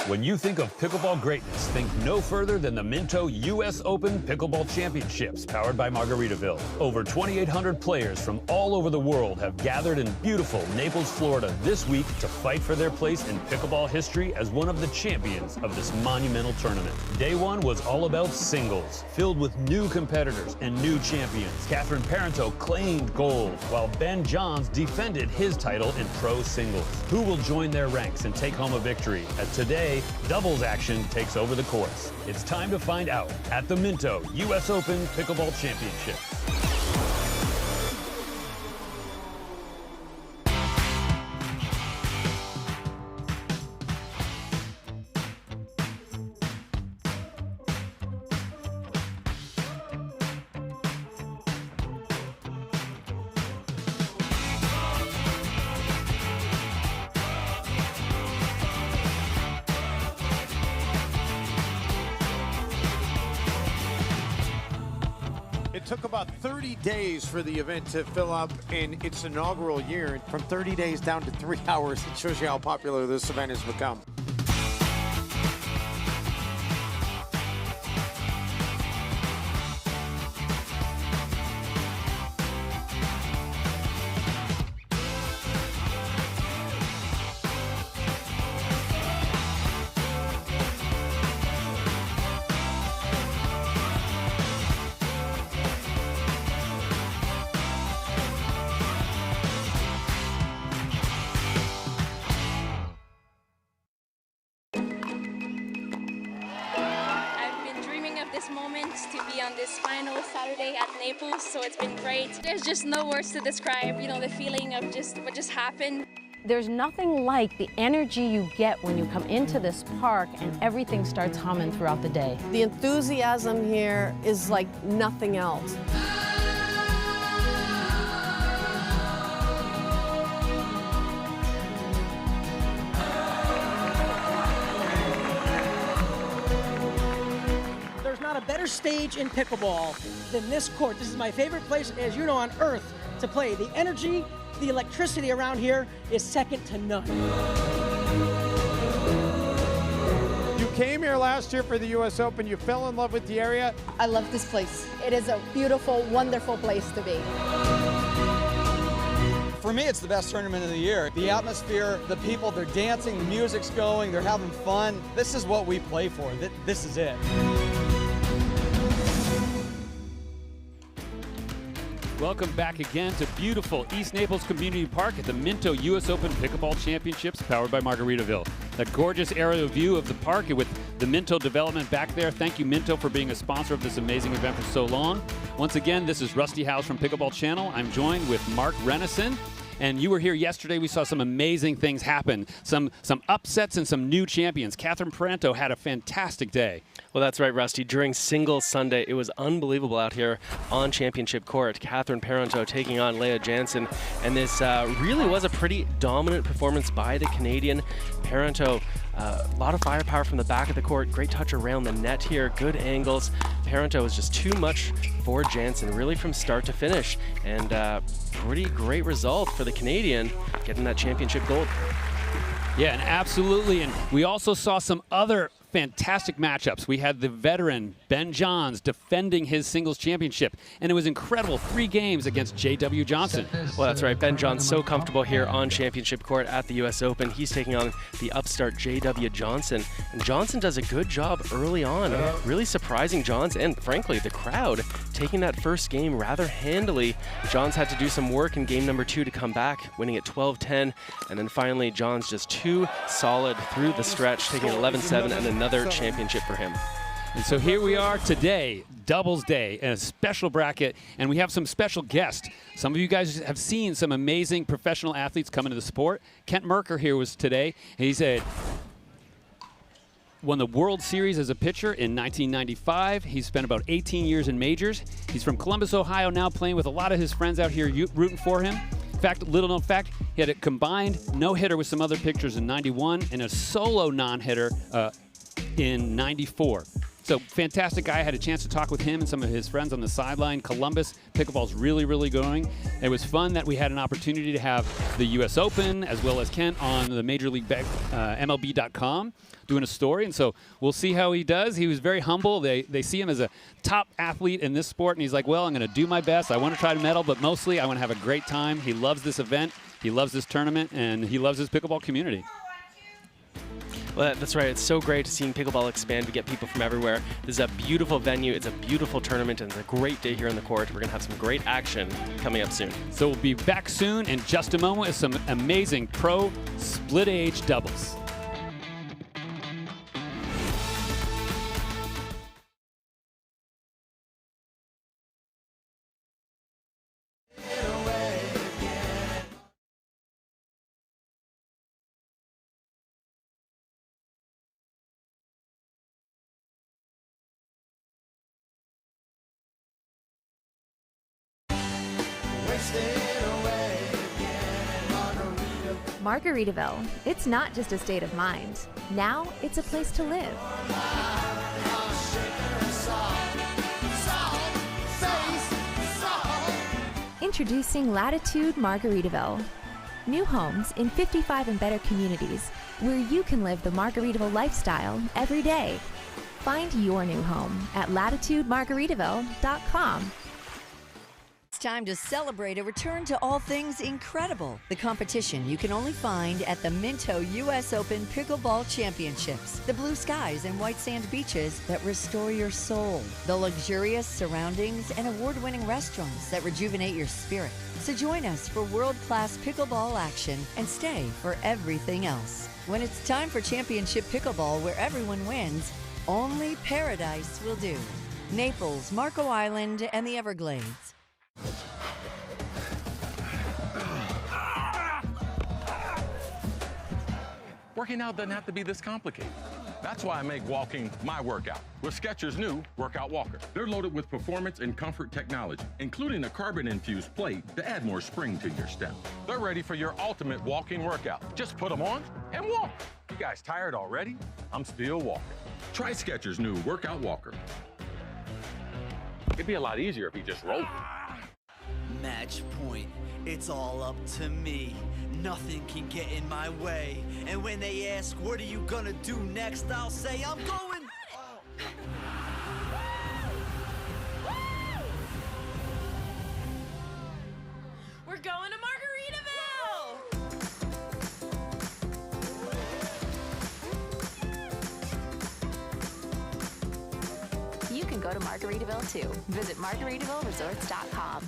When you think of pickleball greatness, think no further than the Minto US Open Pickleball Championships, powered by Margaritaville. Over 2,800 players from all over the world have gathered in beautiful Naples, Florida this week to fight for their place in pickleball history as one of the champions of this monumental tournament. Day one was all about singles, filled with new competitors and new champions. Catherine Parenteau claimed gold, while Ben Johns defended his title in pro singles. Who will join their ranks and take home a victory? As today, doubles action takes over the courts. It's time to find out at the Minto US Open Pickleball Championships. It took about 30 days for the event to fill up in its inaugural year. From 30 days down to 3 hours, it shows you how popular this event has become. This moment to be on this final Saturday at Naples, so it's been great. There's just no words to describe, you know, the feeling of just what just happened. There's nothing like the energy you get when you come into this park and everything starts humming throughout the day. The enthusiasm here is like nothing else. A better stage in pickleball than this court. This is my favorite place, as you know, on earth to play. The energy, the electricity around here is second to none. You came here last year for the US Open. You fell in love with the area. I love this place. It is a beautiful, wonderful place to be. For me, it's the best tournament of the year. The atmosphere, the people, they're dancing, the music's going, they're having fun. This is what we play for. This is it. Welcome back again to beautiful East Naples Community Park at the Minto US Open Pickleball Championships, powered by Margaritaville. A gorgeous aerial view of the park with the Minto development back there. Thank you, Minto, for being a sponsor of this amazing event for so long. Once again, this is Rusty House from Pickleball Channel. I'm joined with Mark Renneson. And you were here yesterday. We saw some amazing things happen, some upsets and some new champions. Catherine Parenteau had a fantastic day. Well, that's right, Rusty. During Singles Sunday, it was unbelievable out here on Championship Court. Catherine Parenteau taking on Leah Jansen, and this really was a pretty dominant performance by the Canadian. Parenteau, a lot of firepower from the back of the court, great touch around the net here, good angles. Parenteau was just too much for Jansen, really from start to finish, and pretty great result for the Canadian, getting that championship gold. Yeah, and absolutely, and we also saw some other fantastic matchups. We had the veteran Ben Johns defending his singles championship, and it was incredible. 3 games against J.W. Johnson. Well, that's right. Ben Johns so comfortable here on Championship Court at the US Open. He's taking on the upstart J.W. Johnson, and Johnson does a good job early on, really surprising Johns and, frankly, the crowd, taking that first game rather handily. Johns had to do some work in game number 2 to come back, winning at 12-10, and then finally Johns just too solid through the stretch, taking 11-7 and another championship for him. And so here we are today, doubles day, and a special bracket, and we have some special guests. Some of you guys have seen some amazing professional athletes come into the sport. Kent Merker here was today. He's won the World Series as a pitcher in 1995. He's spent about 18 years in majors. He's from Columbus, Ohio, now playing with a lot of his friends out here rooting for him. In fact, little known fact, he had a combined no-hitter with some other pitchers in 91 and a solo non-hitter in 94. So fantastic guy. I had a chance to talk with him and some of his friends on the sideline. Columbus pickleball's really, really going. It was fun that we had an opportunity to have the US Open as well as Kent on the Major League MLB.com doing a story, and so we'll see how he does. He was very humble. They see him as a top athlete in this sport, and he's like, well, I'm going to do my best. I want to try to medal, but mostly I want to have a great time. He loves this event. He loves this tournament, and he loves his pickleball community. Well, that's right. It's so great seeing pickleball expand. We get people from everywhere. This is a beautiful venue. It's a beautiful tournament, and it's a great day here on the court. We're going to have some great action coming up soon. So we'll be back soon in just a moment with some amazing pro split age doubles. Margaritaville. It's not just a state of mind. Now it's a place to live. Introducing Latitude Margaritaville. New homes in 55 and better communities where you can live the Margaritaville lifestyle every day. Find your new home at latitudemargaritaville.com. It's time to celebrate a return to all things incredible. The competition you can only find at the Minto US Open Pickleball Championships. The blue skies and white sand beaches that restore your soul. The luxurious surroundings and award-winning restaurants that rejuvenate your spirit. So join us for world-class pickleball action and stay for everything else. When it's time for championship pickleball where everyone wins, only paradise will do. Naples, Marco Island, and the Everglades. Working out doesn't have to be this complicated. That's why I make walking my workout with Skechers' new Workout Walker. They're loaded with performance and comfort technology, including a carbon-infused plate to add more spring to your step. They're ready for your ultimate walking workout. Just put them on and walk. You guys tired already? I'm still walking. Try Skechers' new Workout Walker. It'd be a lot easier if you just rolled. Match point. It's all up to me. Nothing can get in my way. And when they ask, what are you gonna do next? I'll say, I'm going. We're going to Margaritaville! You can go to Margaritaville too. Visit margaritavilleresorts.com.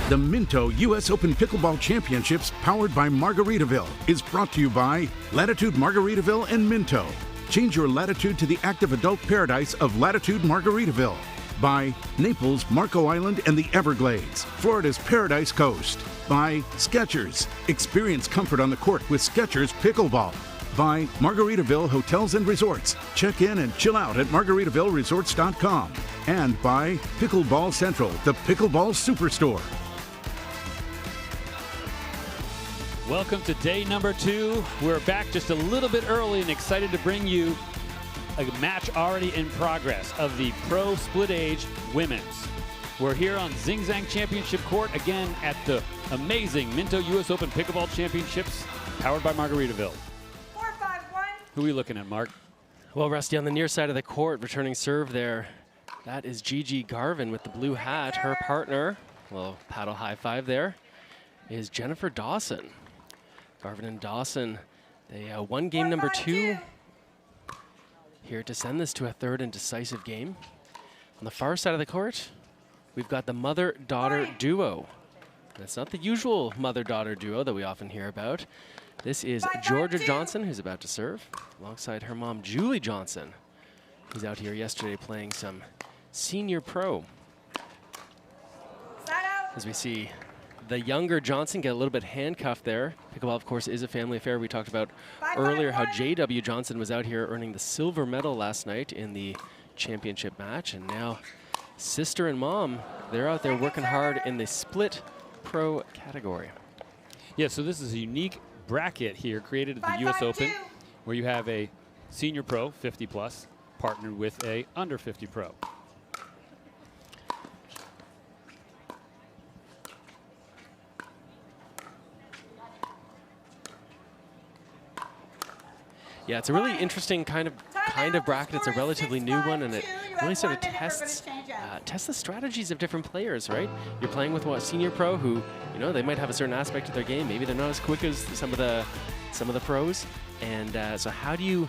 The Minto US Open Pickleball Championships, powered by Margaritaville, is brought to you by Latitude Margaritaville and Minto. Change your latitude to the active adult paradise of Latitude Margaritaville. By Naples, Marco Island, and the Everglades, Florida's Paradise Coast. By Skechers. Experience comfort on the court with Skechers Pickleball. By Margaritaville Hotels and Resorts. Check in and chill out at margaritavilleresorts.com. And by Pickleball Central, the Pickleball Superstore. Welcome to day number 2. We're back just a little bit early and excited to bring you a match already in progress of the Pro Split Age Women's. We're here on Zing Zang Championship Court again at the amazing Minto US Open Pickleball Championships, powered by Margaritaville. 4-5-1. Who are we looking at, Mark? Well, Rusty, on the near side of the court, returning serve there, that is Gigi Garvin with the blue hat. Her partner, well, paddle high five there, is Jennifer Dawson. Garvin and Dawson, they won game number 2. Here to send this to a third and decisive game. On the far side of the court, we've got the mother-daughter duo. That's not the usual mother-daughter duo that we often hear about. This is Georgia Johnson, who's about to serve, alongside her mom, Julie Johnson, who's out here yesterday playing some senior pro. As we see the younger Johnson get a little bit handcuffed there. Pickleball, of course, is a family affair. We talked about earlier how J.W. Johnson was out here earning the silver medal last night in the championship match. And now sister and mom, they're out there working hard in the split pro category. Yeah, so this is a unique bracket here created at the US Open where you have a senior pro, 50 plus, partnered with a under 50 pro. Yeah, it's a really interesting kind of bracket. It's a relatively new one, and it really sort of tests the strategies of different players, right? You're playing with a senior pro who, you know, they might have a certain aspect of their game. Maybe they're not as quick as some of the pros, and so how do you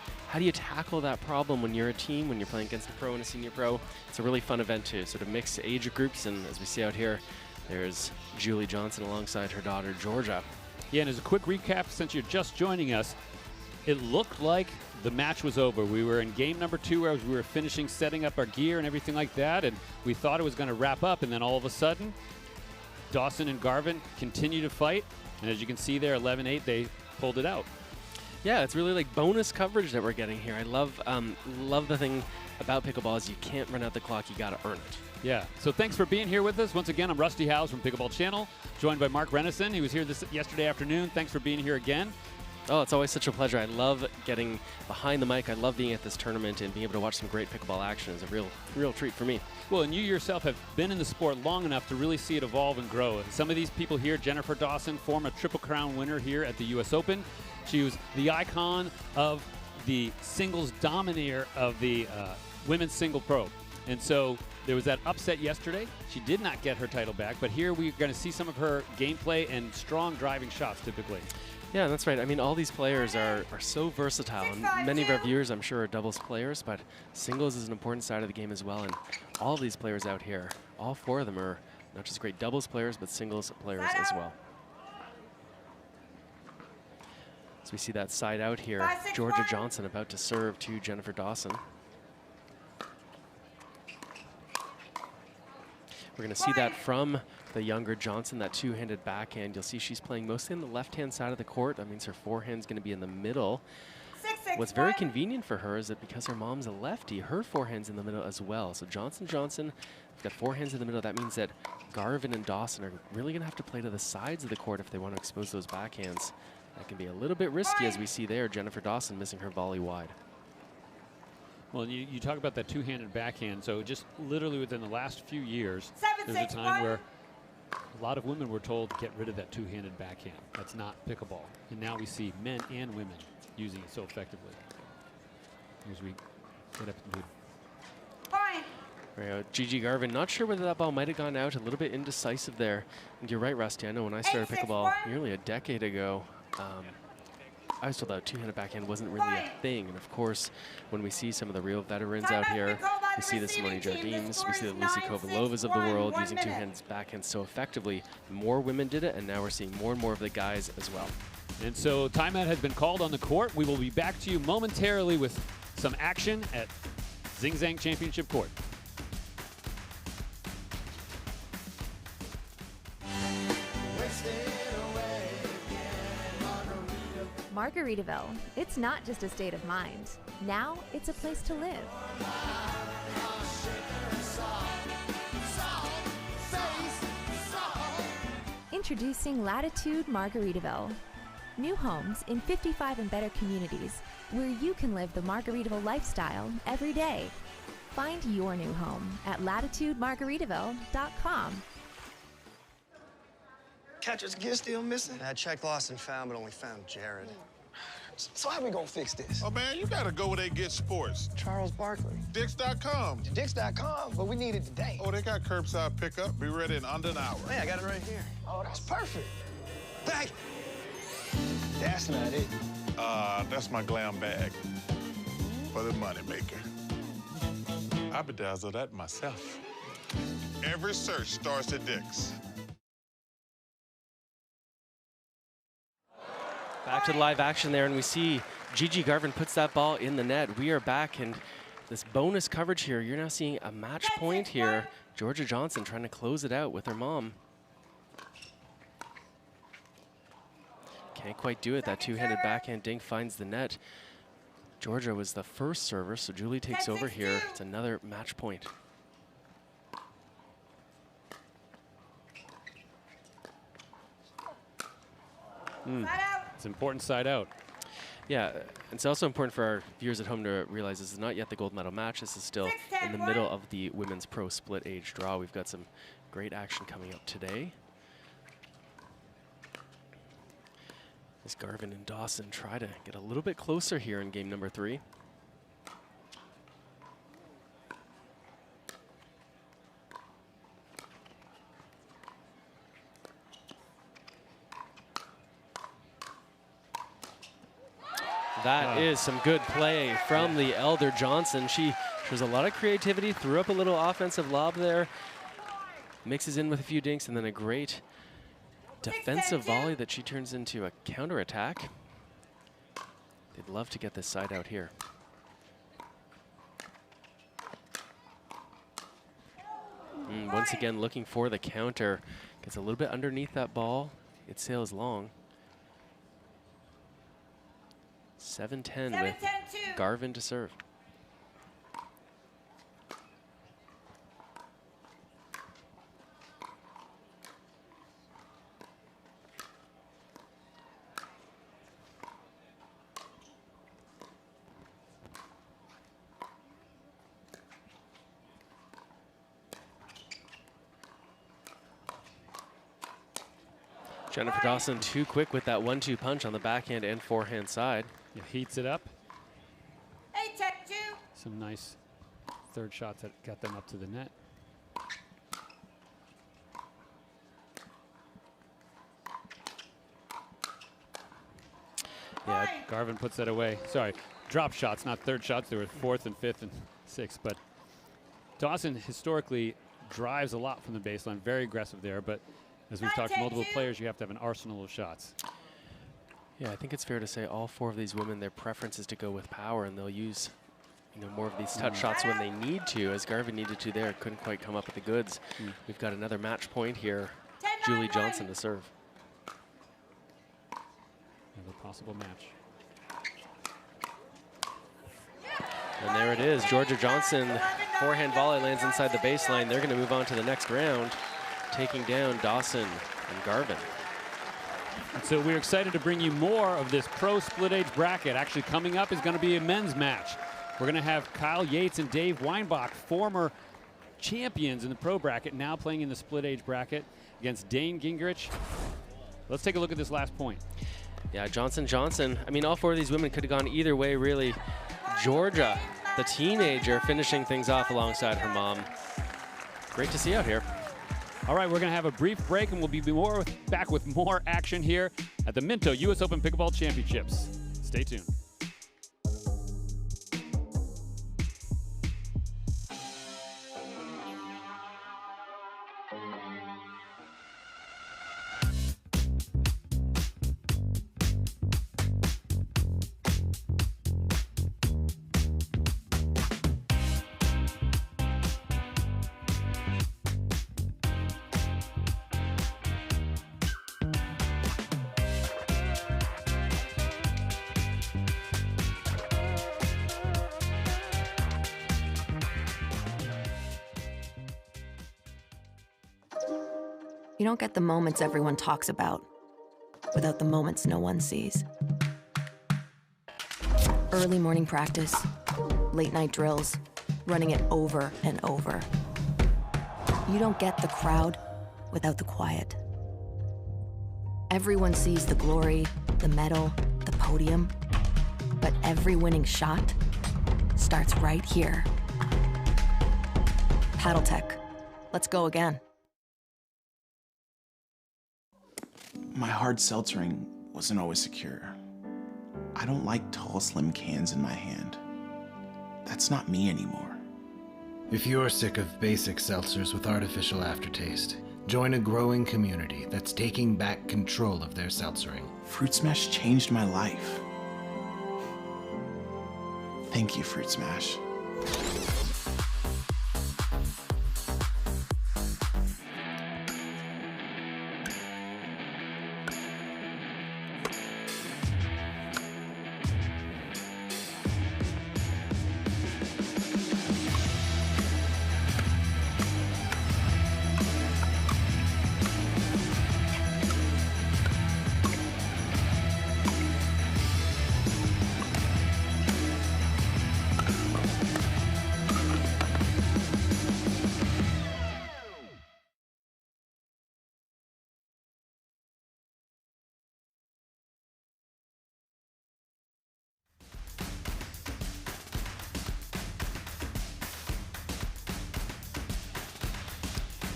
tackle that problem when you're a team, when you're playing against a pro and a senior pro? It's a really fun event to sort of mix age groups, and as we see out here, there's Julie Johnson alongside her daughter Georgia. Yeah, and as a quick recap, since you're just joining us, it looked like the match was over. We were in game number 2 as we were finishing setting up our gear and everything like that, and we thought it was going to wrap up, and then all of a sudden, Dawson and Garvin continue to fight, and as you can see there, 11-8, they pulled it out. Yeah, it's really like bonus coverage that we're getting here. I love the thing about pickleball is you can't run out the clock, you gotta earn it. Yeah, so thanks for being here with us. Once again, I'm Rusty Howes from Pickleball Channel, joined by Mark Renison. He was here yesterday afternoon. Thanks for being here again. Oh, it's always such a pleasure. I love getting behind the mic. I love being at this tournament and being able to watch some great pickleball action. It's a real treat for me. Well, and you yourself have been in the sport long enough to really see it evolve and grow. And some of these people here, Jennifer Dawson, former Triple Crown winner here at the US Open. She was the icon of the singles dominator of the women's single pro. And so there was that upset yesterday. She did not get her title back, but here we're going to see some of her gameplay and strong driving shots typically. Yeah, that's right. I mean, all these players are so versatile, and many of our viewers, I'm sure, are doubles players, but singles is an important side of the game as well, and all of these players out here, all 4 of them are not just great doubles players, but singles players as well. So we see that side out here, Georgia Johnson about to serve to Jennifer Dawson. We're going to see that from the younger Johnson, that two-handed backhand. You'll see she's playing mostly on the left-hand side of the court. That means her forehand's going to be in the middle. What's very convenient for her is that because her mom's a lefty, her forehand's in the middle as well. So Johnson, we've got forehands in the middle. That means that Garvin and Dawson are really going to have to play to the sides of the court if they want to expose those backhands. That can be a little bit risky, as we see there, Jennifer Dawson missing her volley wide. Well, you talk about that two-handed backhand. So just literally within the last few years, there's a time where a lot of women were told to get rid of that two-handed backhand. That's not pickleball. And now we see men and women using it so effectively. As we get up and do. Gigi Garvin, not sure whether that ball might have gone out, a little bit indecisive there. And you're right, Rusty. I know when I started pickleball nearly a decade ago, I was told that two-handed backhand wasn't really a thing. And of course, when we see some of the real veterans out here, we see the Simone Jardines, we see the Lucy Kovalovas of the world using two-handed backhands so effectively. More women did it, and now we're seeing more and more of the guys as well. And so timeout has been called on the court. We will be back to you momentarily with some action at Zing Zang Championship Court. Margaritaville. It's not just a state of mind. Now it's a place to live. Introducing Latitude Margaritaville. New homes in 55 and better communities where you can live the Margaritaville lifestyle every day. Find your new home at latitudemargaritaville.com. Catcher's gear still missing? I checked lost and found, but only found Jared. So how we gonna fix this? Oh, man, you gotta go where they get sports. Charles Barkley. Dix.com. Dix.com, but we need it today. Oh, they got curbside pickup. Be ready in under an hour. Hey, I got it right here. Oh, that's perfect. Thank you. That's not it. That's my glam bag for the moneymaker. I bedazzle that myself. Every search starts at Dix. Back to the live action there, and we see Gigi Garvin puts that ball in the net. We are back, and this bonus coverage here, you're now seeing a match point here. Georgia Johnson trying to close it out with her mom. Can't quite do it. That two-handed backhand dink finds the net. Georgia was the first server, so Julie takes over here. It's another match point. It's important side out. Yeah, it's also important for our viewers at home to realize this is not yet the gold medal match. This is still in the middle of the women's pro split age draw. We've got some great action coming up today. As Garvin and Dawson try to get a little bit closer here in game number 3. That is some good play from the elder Johnson. She shows a lot of creativity, threw up a little offensive lob there, mixes in with a few dinks, and then a great defensive volley that she turns into a counterattack. They'd love to get this side out here. Once again, looking for the counter. Gets a little bit underneath that ball. It sails long. 7-10 with Garvin to serve. Jennifer Dawson too quick with that 1-2 punch on the backhand and forehand side. It heats it up. 8-2. Some nice third shots that got them up to the net. Yeah, Garvin puts that away. Sorry, drop shots, not third shots. They were 4th and 5th and 6th. But Dawson historically drives a lot from the baseline, very aggressive there. But as we've talked to multiple players, you have to have an arsenal of shots. Yeah, I think it's fair to say all 4 of these women, their preference is to go with power, and they'll use, more of these touch shots when they need to, as Garvin needed to there. Couldn't quite come up with the goods. We've got another match point here. Julie Johnson to serve. Another possible match. And there it is. Georgia Johnson, forehand volley lands inside the baseline. They're going to move on to the next round, taking down Dawson and Garvin. And so we're excited to bring you more of this pro split age bracket. Actually, coming up is going to be a men's match. We're going to have Kyle Yates and Dave Weinbach, former champions in the pro bracket, now playing in the split age bracket against Dane Gingrich. Let's take a look at this last point. Yeah, Johnson. I mean, all 4 of these women could have gone either way, really. Georgia, the teenager, finishing things off alongside her mom. Great to see out here. All right, we're going to have a brief break, and we'll be back with more action here at the Minto US Open Pickleball Championships. Stay tuned. You don't get the moments everyone talks about without the moments no one sees. Early morning practice, late night drills, running it over and over. You don't get the crowd without the quiet. Everyone sees the glory, the medal, the podium, but every winning shot starts right here. Paddle Tech, let's go again. My hard seltzering wasn't always secure. I don't like tall, slim cans in my hand. That's not me anymore. If you're sick of basic seltzers with artificial aftertaste, join a growing community that's taking back control of their seltzering. Fruit Smash changed my life. Thank you, Fruit Smash.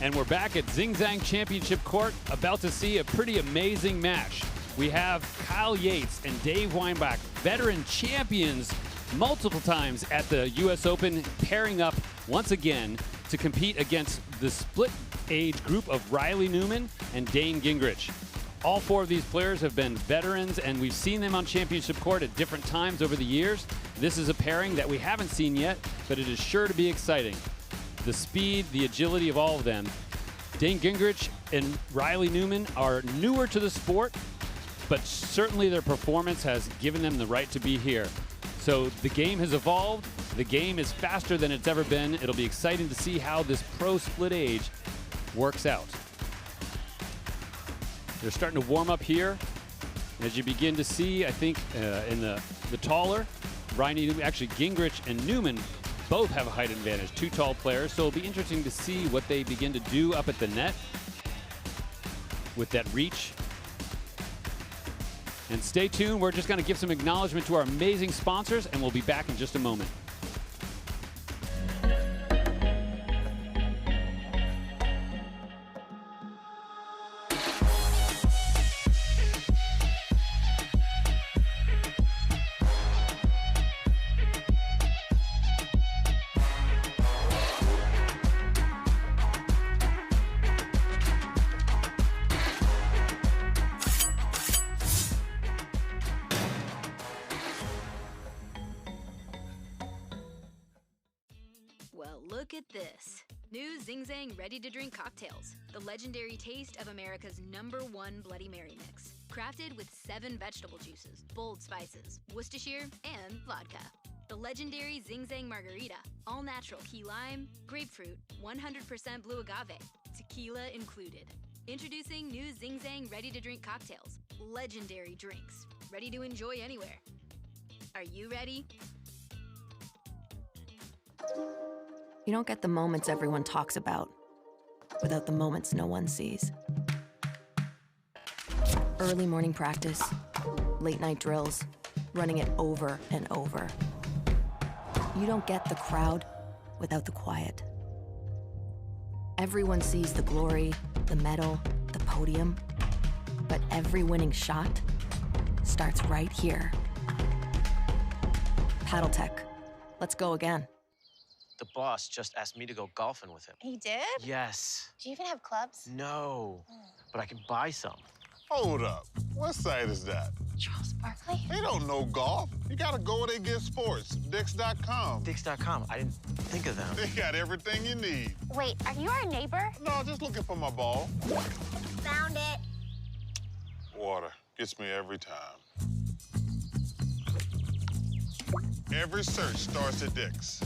And we're back at Zing Zang Championship Court, about to see a pretty amazing match. We have Kyle Yates and Dave Weinbach, veteran champions multiple times at the US Open, pairing up once again to compete against the split age group of Riley Newman and Dane Gingrich. All four of these players have been veterans, and we've seen them on championship court at different times over the years. This is a pairing that we haven't seen yet, but it is sure to be exciting. The speed, the agility of all of them. Dane Gingrich and Riley Newman are newer to the sport, but certainly their performance has given them the right to be here. So the game has evolved. The game is faster than it's ever been. It'll be exciting to see how this pro split age works out. They're starting to warm up here. As you begin to see, I think in the taller, actually Gingrich and Newman both have a height advantage, two tall players. So it'll be interesting to see what they begin to do up at the net with that reach. And stay tuned, we're just going to give some acknowledgement to our amazing sponsors, and we'll be back in just a moment. Well, look at this. New Zing Zang ready-to-drink cocktails. The legendary taste of America's #1 Bloody Mary mix. Crafted with 7 vegetable juices, bold spices, Worcestershire, and vodka. The legendary Zing Zang Margarita. All natural key lime, grapefruit, 100% blue agave, tequila included. Introducing new Zing Zang ready-to-drink cocktails. Legendary drinks. Ready to enjoy anywhere. Are you ready? You don't get the moments everyone talks about without the moments no one sees. Early morning practice, late night drills, running it over and over. You don't get the crowd without the quiet. Everyone sees the glory, the medal, the podium, but every winning shot starts right here. Paddle Tech. Let's go again. The boss just asked me to go golfing with him. He did? Yes. Do you even have clubs? No, but I can buy some. Hold up. What site is that? Charles Barkley? They don't know golf. You gotta go where they get sports. Dix.com. Dix.com. I didn't think of them. They got everything you need. Wait, are you our neighbor? No, just looking for my ball. Found it. Water gets me every time. Every search starts at Dix.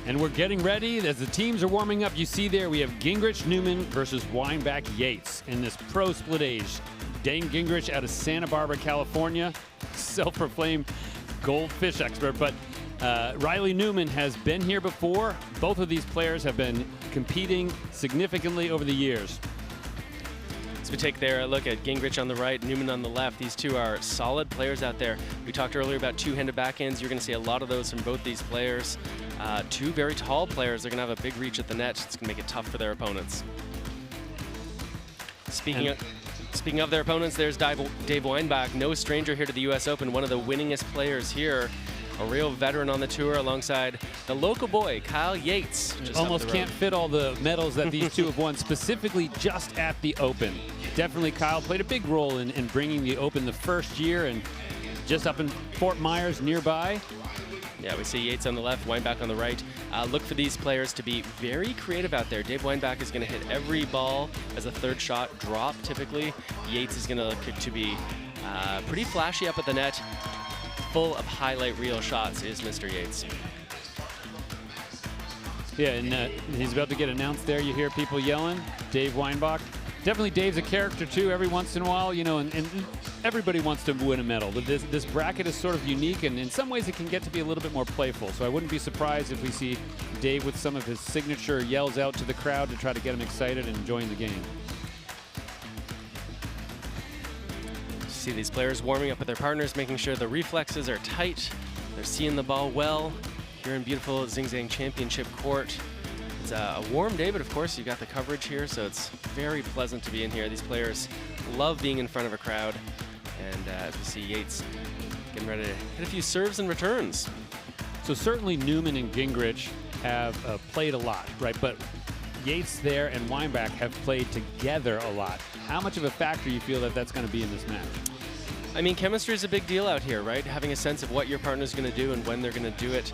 And we're getting ready as the teams are warming up. You see there we have Gingrich Newman versus Weinbach Yates in this pro split age. Dane Gingrich out of Santa Barbara, California, self-proclaimed goldfish expert. But Riley Newman has been here before. Both of these players have been competing significantly over the years. As we take there a look at Gingrich on the right, Newman on the left, these two are solid players out there. We talked earlier about two-handed backhands. You're going to see a lot of those from both these players. Two very tall players. They're going to have a big reach at the net. It's going to make it tough for their opponents. Speaking of their opponents, there's Dave Weinbach, no stranger here to the US Open, one of the winningest players here. A real veteran on the tour alongside the local boy, Kyle Yates. Almost can't fit all the medals that these two have won, specifically just at the Open. Definitely Kyle played a big role in bringing the Open the first year, and just up in Fort Myers nearby. Yeah, we see Yates on the left, Weinbach on the right. Look for these players to be very creative out there. Dave Weinbach is going to hit every ball as a third shot drop, typically. Yates is going to look to be pretty flashy up at the net. Full of highlight reel shots is Mr. Yates. Yeah, and he's about to get announced there. You hear people yelling, Dave Weinbach. Definitely Dave's a character too every once in a while, you know, and everybody wants to win a medal. But this bracket is sort of unique, and in some ways it can get to be a little bit more playful. So I wouldn't be surprised if we see Dave with some of his signature yells out to the crowd to try to get them excited and enjoying the game. See these players warming up with their partners, making sure the reflexes are tight. They're seeing the ball well. here in beautiful Zing Zang Championship Court. It's a warm day, but of course you got the coverage here, so it's very pleasant to be in here. These players love being in front of a crowd, and as we see Yates getting ready to hit a few serves and returns. So certainly Newman and Gingrich have played a lot, right? But Yates there and Weinbach have played together a lot. How much of a factor you feel that that's going to be in this match? I mean, chemistry is a big deal out here, right? Having a sense of what your partner's going to do and when they're going to do it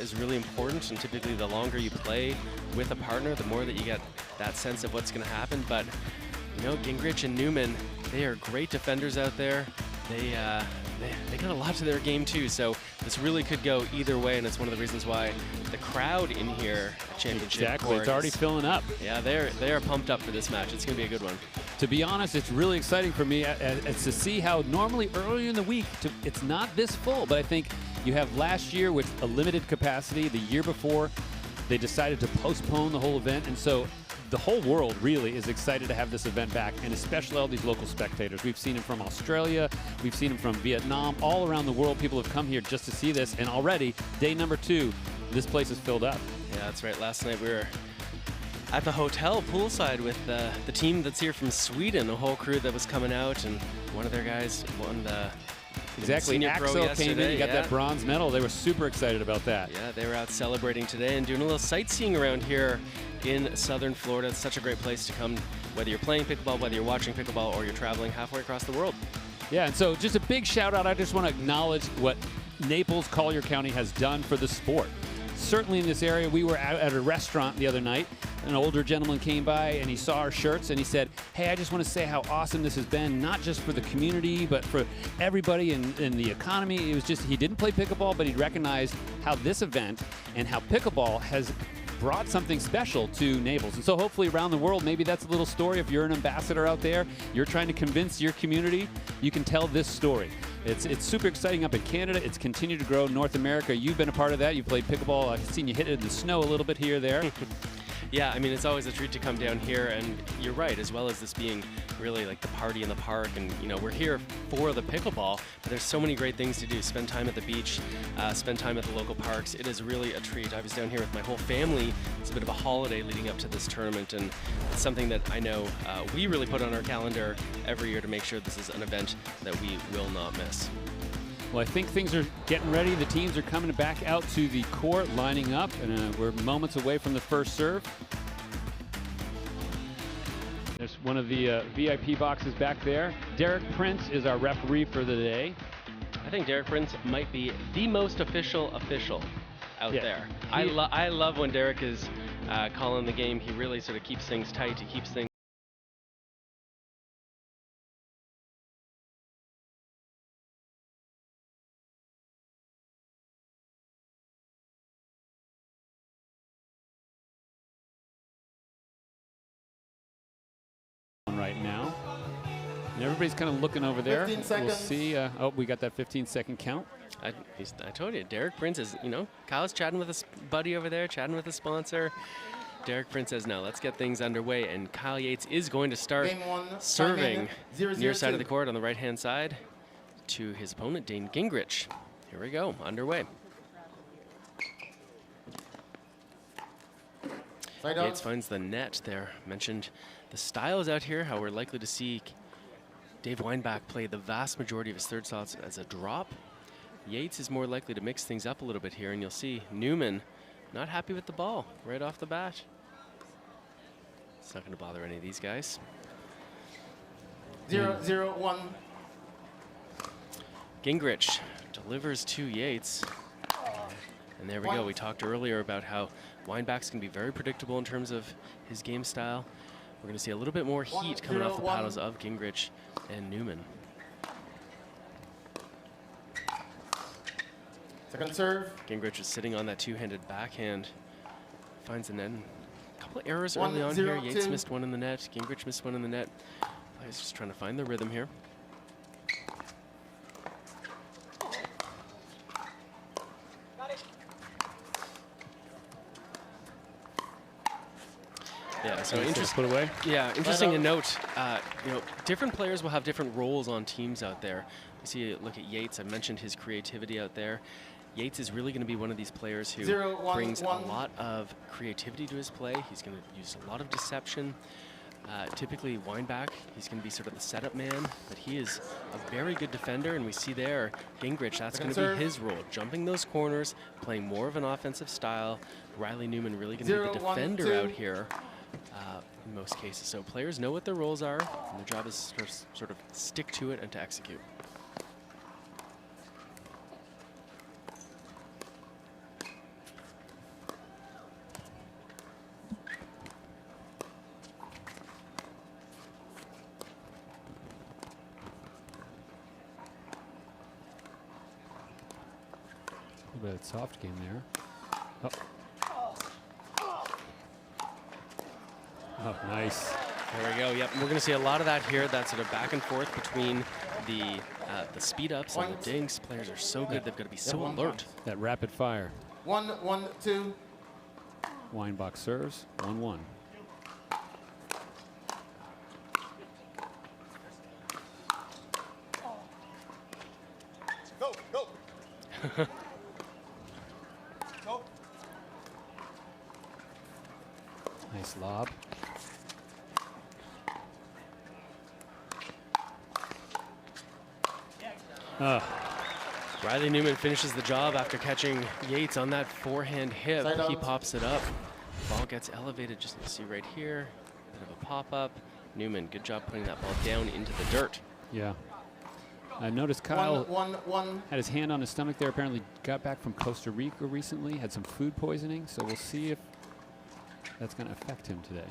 is really important. And typically, the longer you play with a partner, the more that you get that sense of what's going to happen. But, you know, Gingrich and Newman, they are great defenders out there. They got a lot to their game, too. So this really could go either way. And it's one of the reasons why the crowd in here at Championship Court it's already filling up. Yeah, they are pumped up for this match. It's going to be a good one. To be honest, it's really exciting for me as to see how normally earlier in the week, it's not this full, but I think you have last year with a limited capacity. The year before, they decided to postpone the whole event, and so the whole world really is excited to have this event back, and especially all these local spectators. We've seen them from Australia, we've seen them from Vietnam, all around the world. People have come here just to see this, and already, day number 2, this place is filled up. Yeah, that's right. Last night we were at the hotel poolside with the team that's here from Sweden, a whole crew that was coming out, and one of their guys won the senior pro Axel yesterday. came in, he got that bronze medal. They were super excited about that. Yeah, they were out celebrating today and doing a little sightseeing around here in southern Florida. It's such a great place to come, whether you're playing pickleball, whether you're watching pickleball, or you're traveling halfway across the world. Yeah, and so just a big shout out. I just want to acknowledge what Naples, Collier County has done for the sport. Certainly in this area, we were out at a restaurant the other night. An older gentleman came by and he saw our shirts and he said, hey, I just want to say how awesome this has been, not just for the community, but for everybody in the economy. It was just, he didn't play pickleball, but he recognized how this event and how pickleball has brought something special to Naples. And so hopefully around the world, maybe that's a little story. If you're an ambassador out there, you're trying to convince your community, you can tell this story. It's super exciting up in Canada. It's continued to grow in North America. You've been a part of that. You've played pickleball. I've seen you hit it in the snow a little bit here or there. Yeah, I mean, it's always a treat to come down here, and you're right, as well as this being really like the party in the park, and you know, we're here for the pickleball, but there's so many great things to do. Spend time at the beach, spend time at the local parks. It is really a treat. I was down here with my whole family. It's a bit of a holiday leading up to this tournament, and it's something that I know we really put on our calendar every year to make sure this is an event that we will not miss. Well, I think things are getting ready. The teams are coming back out to the court, lining up, and we're moments away from the first serve. There's one of the VIP boxes back there. Derek Prince is our referee for the day. I think Derek Prince might be the most official out there. I love when Derek is calling the game. He really sort of keeps things tight. He keeps things right now. And everybody's kind of looking over there. 15 seconds. We'll see. Oh, we got that 15-second count. I told you, Derek Prince is, you know, Kyle's chatting with his buddy over there, chatting with his sponsor. Derek Prince says, no, let's get things underway. And Kyle Yates is going to start serving near side of the court on the right-hand side to his opponent, Dane Gingrich. Here we go, underway. Yates finds the net there. Mentioned the styles out here, how we're likely to see Dave Weinbach play the vast majority of his third slots as a drop. Yates is more likely to mix things up a little bit here, and you'll see Newman not happy with the ball right off the bat. It's not going to bother any of these guys. 0-0-1. Gingrich delivers to Yates. And there we go. We talked earlier about how Weinbach's can be very predictable in terms of his game style. We're going to see a little bit more heat coming off the paddles of Gingrich and Newman. Second serve. Gingrich is sitting on that two-handed backhand. Finds the net. A couple of errors early on here. Yates missed one in the net. Gingrich missed one in the net. Players just trying to find the rhythm here. Yeah, so interesting. Put away. Yeah, interesting to note. You know, different players will have different roles on teams out there. You see, look at Yates. I mentioned his creativity out there, Yates is really going to be one of these players who brings a lot of creativity to his play. He's going to use a lot of deception. Typically, Weinbach, he's going to be sort of the setup man, but he is a very good defender, and we see there, Gingrich, that's going to be his role, jumping those corners, playing more of an offensive style. Riley Newman really going to be the defender out here in most cases. So players know what their roles are, and their job is to sort of stick to it and to execute. A little bit of soft game there. Oh, nice. There we go. Yep, we're going to see a lot of that here. That sort of back and forth between the speed ups and the dinks. Players are so good; they've got to be so alert. That rapid fire. 1-1-2. Weinbach serves. 1-1. Go, go. Nice lob. Riley Newman finishes the job after catching Yates on that forehand hip. He pops it up. Ball gets elevated, just you see right here. Bit of a pop-up. Newman, good job putting that ball down into the dirt. Yeah. I noticed Kyle had his hand on his stomach there. Apparently got back from Costa Rica recently, had some food poisoning. So we'll see if that's going to affect him today.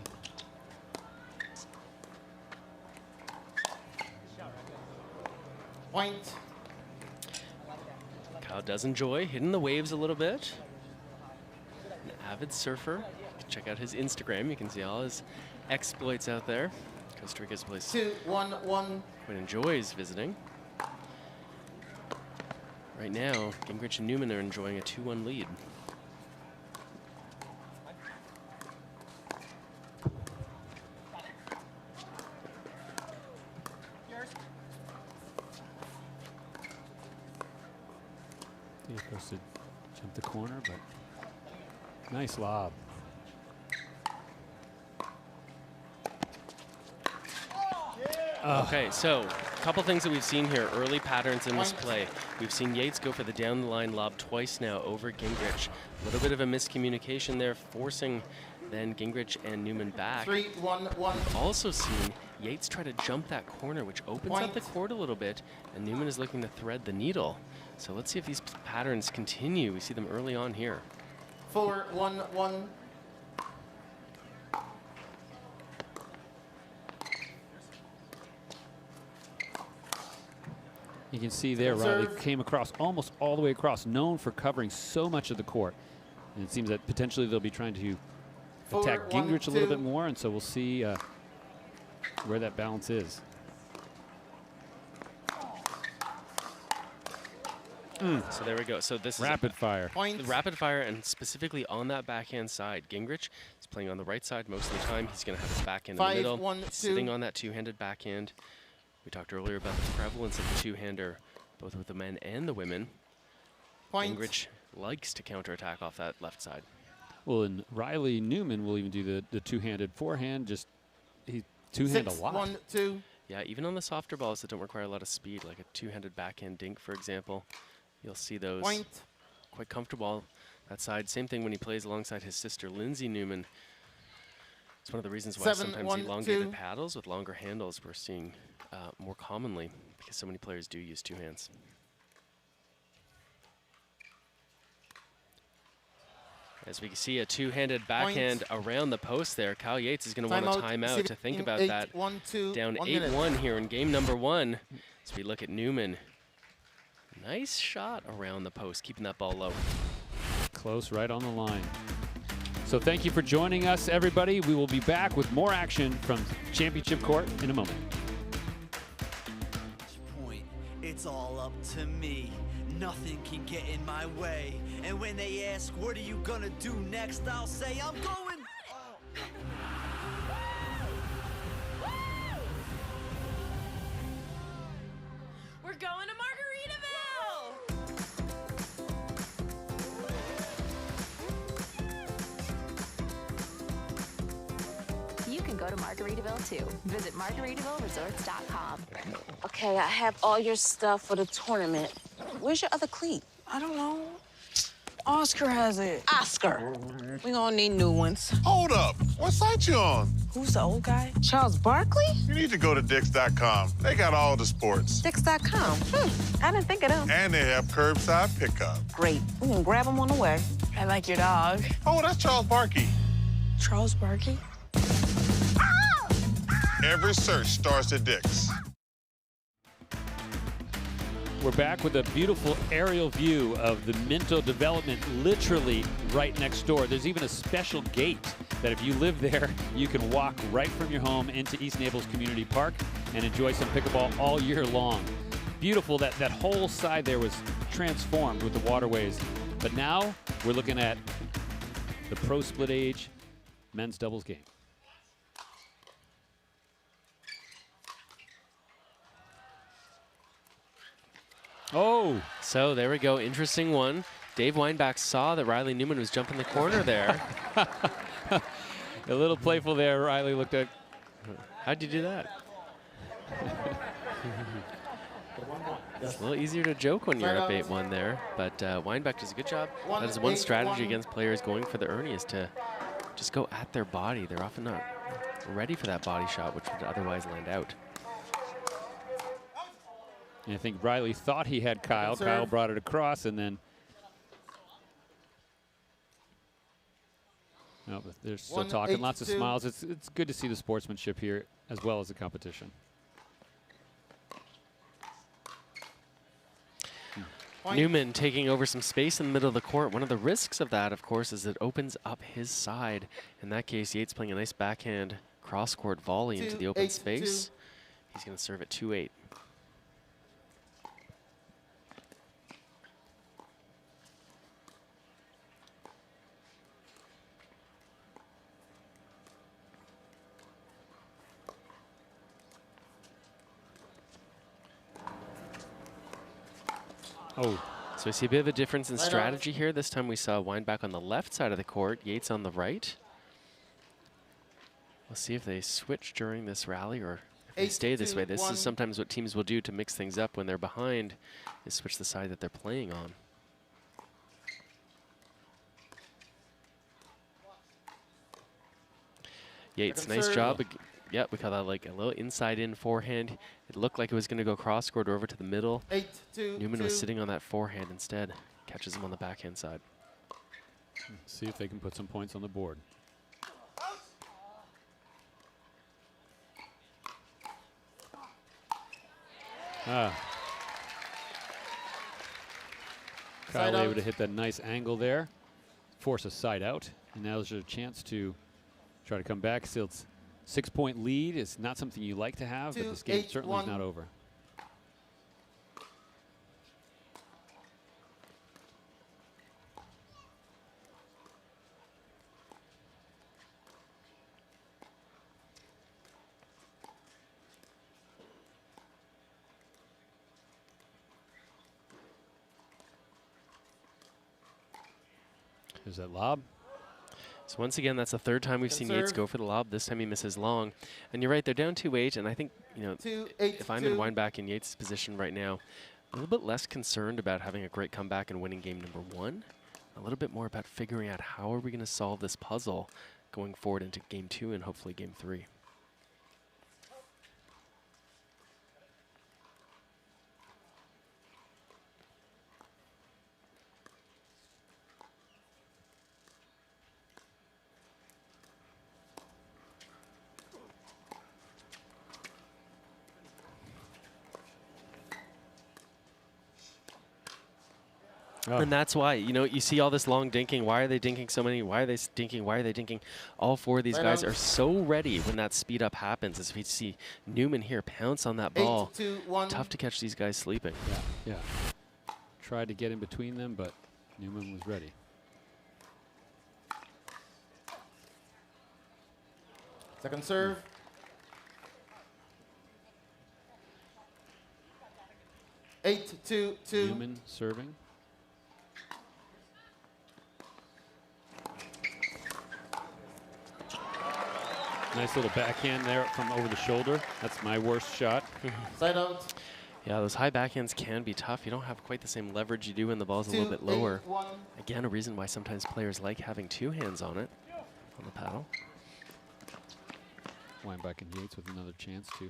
Point. Kyle does enjoy hitting the waves a little bit. An avid surfer. You can check out his Instagram. You can see all his exploits out there. Costa Rica's a place 2-1-1. quite enjoys visiting. Right now, Gingrich and Newman are enjoying a 2-1 lead. He's supposed to jump the corner, but nice lob. Okay, so a couple things that we've seen here, early patterns in this play. We've seen Yates go for the down the line lob twice now over Gingrich. A little bit of a miscommunication there, forcing then Gingrich and Newman back. 3-1-1. We've also seen Yates try to jump that corner, which opens up the court a little bit, and Newman is looking to thread the needle. So let's see if these patterns continue. We see them early on here. 4-1-1. You can see there, Riley came across almost all the way across, known for covering so much of the court. And it seems that potentially they'll be trying to attack Gingrich a little bit more, and so we'll see where that balance is. So there we go. So this rapid fire. The rapid fire, and specifically on that backhand side. Gingrich is playing on the right side most of the time. He's going to have his backhand in the middle, sitting on that two-handed backhand. We talked earlier about the prevalence of the two-hander, both with the men and the women. Gingrich likes to counterattack off that left side. Well, and Riley Newman will even do the two-handed forehand. Just he two-hand a lot. 6-1-2. Yeah, even on the softer balls that don't require a lot of speed, like a two-handed backhand dink, for example, you'll see those quite comfortable that side. Same thing when he plays alongside his sister, Lindsay Newman. It's one of the reasons why sometimes elongated paddles with longer handles we're seeing more commonly, because so many players do use two hands. As we can see a two-handed backhand around the post there, Kyle Yates is going to want a timeout to think about that. Down 8-1 here in game number 1. As we look at Newman. Nice shot around the post, keeping that ball low. Close, right on the line. So thank you for joining us, everybody. We will be back with more action from Championship Court in a moment. It's all up to me. Nothing can get in my way. And when they ask, what are you gonna do next? I'll say, I'm going. We're going to Margaritaville! can go to Margaritaville too. Visit MargaritavilleResorts.com. Okay, I have all your stuff for the tournament. Where's your other cleat? I don't know. Oscar has it. Oscar. We gonna need new ones. Hold up. What site you on? Who's the old guy? Charles Barkley? You need to go to Dix.com. They got all the sports. Dix.com. I didn't think of them. And they have curbside pickup. Great. We can grab them on the way. I like your dog. Oh, that's Charles Barkley. Charles Barkley? Every search starts at Dix. We're back with a beautiful aerial view of the Minto development literally right next door. There's even a special gate that if you live there, you can walk right from your home into East Naples Community Park and enjoy some pickleball all year long. Beautiful that that whole side there was transformed with the waterways. But now we're looking at the pro split age men's doubles game. Oh, so there we go. Interesting one. Dave Weinbach saw that Riley Newman was jumping the corner there. A little playful there. Riley looked at. How'd you do that? It's a little easier to joke when you're up 8-1 there, but Weinbach does a good job. That is one strategy against players going for the Ernie is to just go at their body. They're often not ready for that body shot, which would otherwise land out. And I think Riley thought he had Kyle. Kyle brought it across, and then no, but they're still talking. Lots of smiles. It's good to see the sportsmanship here as well as the competition. Newman taking over some space in the middle of the court. One of the risks of that, of course, is it opens up his side. In that case, Yates playing a nice backhand cross-court volley into the open space. He's going to serve at 2-8. Oh. So we see a bit of a difference in strategy here. This time we saw Weinbach on the left side of the court, Yates on the right. We'll see if they switch during this rally or if they stay this way. This is sometimes what teams will do to mix things up when they're behind, is switch the side that they're playing on. Yates, nice job. Yep, we call that like a little inside-in forehand. It looked like it was going to go cross-court over to the middle. Newman was sitting on that forehand instead. Catches him on the backhand side. See if they can put some points on the board. Kyle able to hit that nice angle there, force a side out, and now there's a chance to try to come back. Still, it's 6-point lead. It's not something you like to have, but this game certainly is not over. There's that lob. So once again, that's the third time we've seen Yates go for the lob. This time he misses long. And you're right, they're down 2-8, and I think, you know, if I'm in Weinbach in Yates' position right now, a little bit less concerned about having a great comeback and winning game number 1. A little bit more about figuring out how are we going to solve this puzzle going forward into game 2 and hopefully game 3. Oh. And that's why, you know, you see all this long dinking. Why are they dinking so many? Why are they dinking? Why are they dinking? All four of these guys are so ready when that speed up happens. As we see Newman here pounce on that ball. 8-2-1. Tough to catch these guys sleeping. Yeah. Tried to get in between them, but Newman was ready. Second serve. Eight, two. Newman serving. Nice little backhand there from over the shoulder. That's my worst shot. Side out. Yeah, those high backhands can be tough. You don't have quite the same leverage you do when the ball's a little bit lower. 2-8-1. Again, a reason why sometimes players like having two hands on it, on the paddle. Weinbach and Yates with another chance to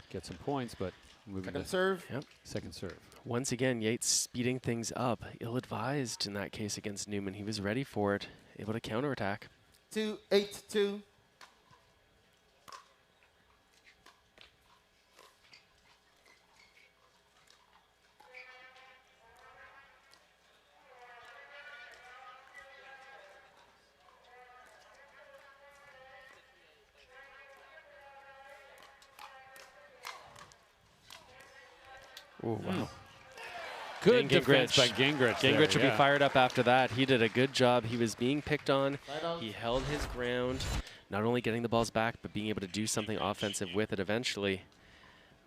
get some points, but moving Second to serve. Yep. second serve. Once again, Yates speeding things up. Ill-advised in that case against Newman. He was ready for it, able to counterattack. 2-8-2. Oh, wow. Good Dan defense by Gingrich. Gingrich will there, be fired up after that. He did a good job. He was being picked on. Side out. He held his ground, not only getting the balls back, but being able to do something offensive with it eventually.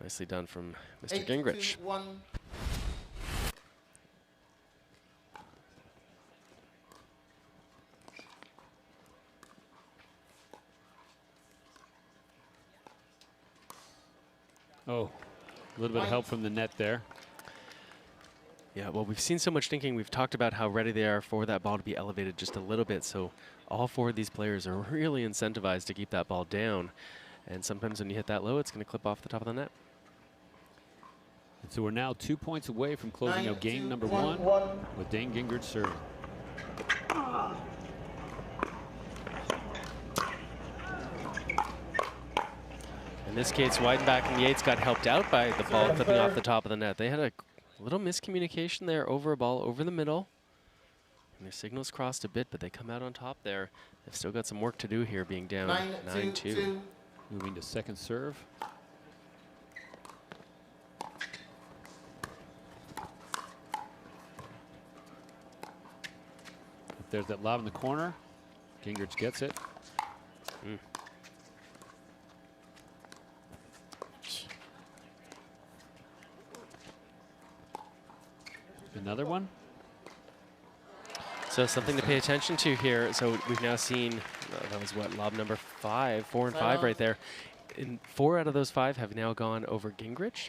Nicely done from Mr. Gingrich. 8-2-1. Oh, a little bit of help from the net there. Yeah, well, we've seen so much thinking. We've talked about how ready they are for that ball to be elevated just a little bit. So all four of these players are really incentivized to keep that ball down. And sometimes when you hit that low, it's going to clip off the top of the net. And so we're now 2 points away from closing out game number 1 with Dane Gingrich serving. In this case, Weidenbach and Yates got helped out by the ball clipping off the top of the net. They had a little miscommunication there over a ball over the middle. And their signals crossed a bit, but they come out on top there. They've still got some work to do here, being down 9-2. Moving to second serve. If there's that lob in the corner, Gingrich gets it. Another one. So something to pay attention to here. So we've now seen, that was what, lob number 5, 4 and 5 right there. And 4 out of those 5 have now gone over Gingrich.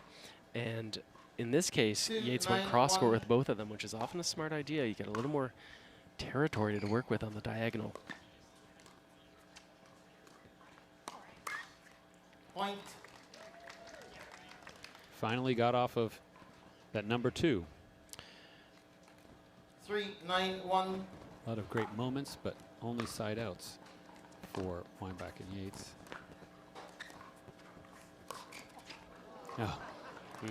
And in this case, Yates went cross court with both of them, which is often a smart idea. You get a little more territory to work with on the diagonal. Point. Finally got off of that number 2. 3-9-1. A lot of great moments, but only side outs for Weinbach and Yates. Oh,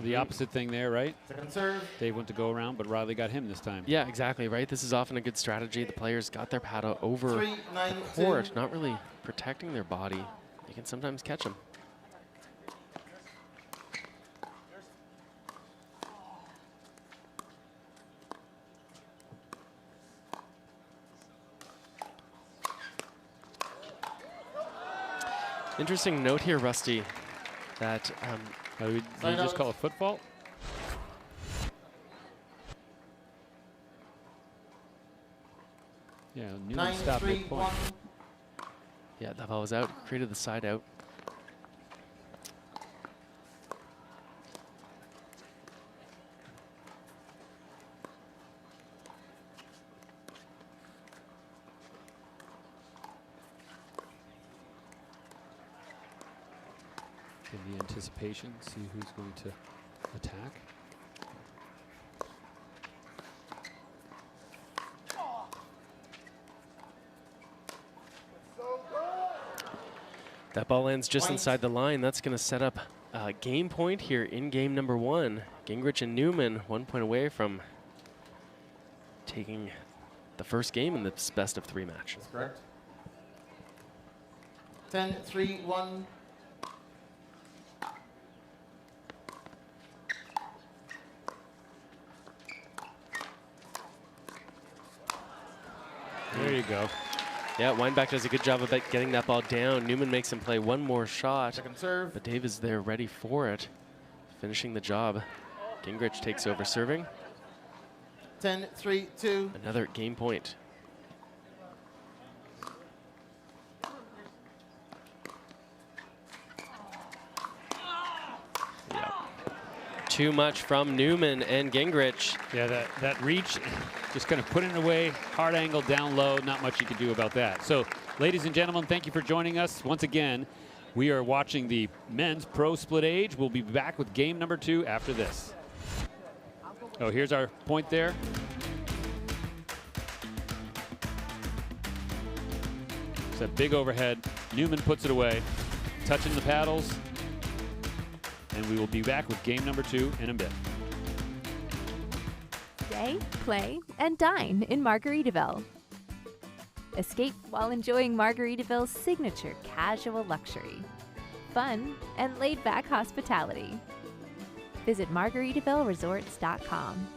the opposite thing there, right? Second serve. Dave went to go around, but Riley got him this time. Yeah, exactly, right? This is often a good strategy. The players got their paddle over the court, not really protecting their body. You can sometimes catch them. Interesting note here, Rusty, that did you just call a foot fault? Yeah, Newman stopped mid-point. Yeah, that ball was out, created the side out. In the anticipation, see who's going to attack. That ball lands just inside the line. That's going to set up a game point here in game number 1. Gingrich and Newman 1 point away from taking the first game in this best of 3 match. That's correct. 10-3-1. There you go. Yeah, Weinbach does a good job of getting that ball down. Newman makes him play one more shot. Second serve. But Dave is there ready for it, finishing the job. Gingrich takes over serving. 10-3-2. Another game point. too much from Newman and Gingrich. Yeah, that reach, just kind of putting it away, hard angle down low, not much you can do about that. So, ladies and gentlemen, thank you for joining us. Once again, we are watching the men's pro split age. We'll be back with game number 2 after this. Oh, here's our point there. It's a big overhead. Newman puts it away, touching the paddles. And we will be back with game number 2 in a bit. Stay, play, and dine in Margaritaville. Escape while enjoying Margaritaville's signature casual luxury, fun, and laid-back hospitality. Visit MargaritavilleResorts.com.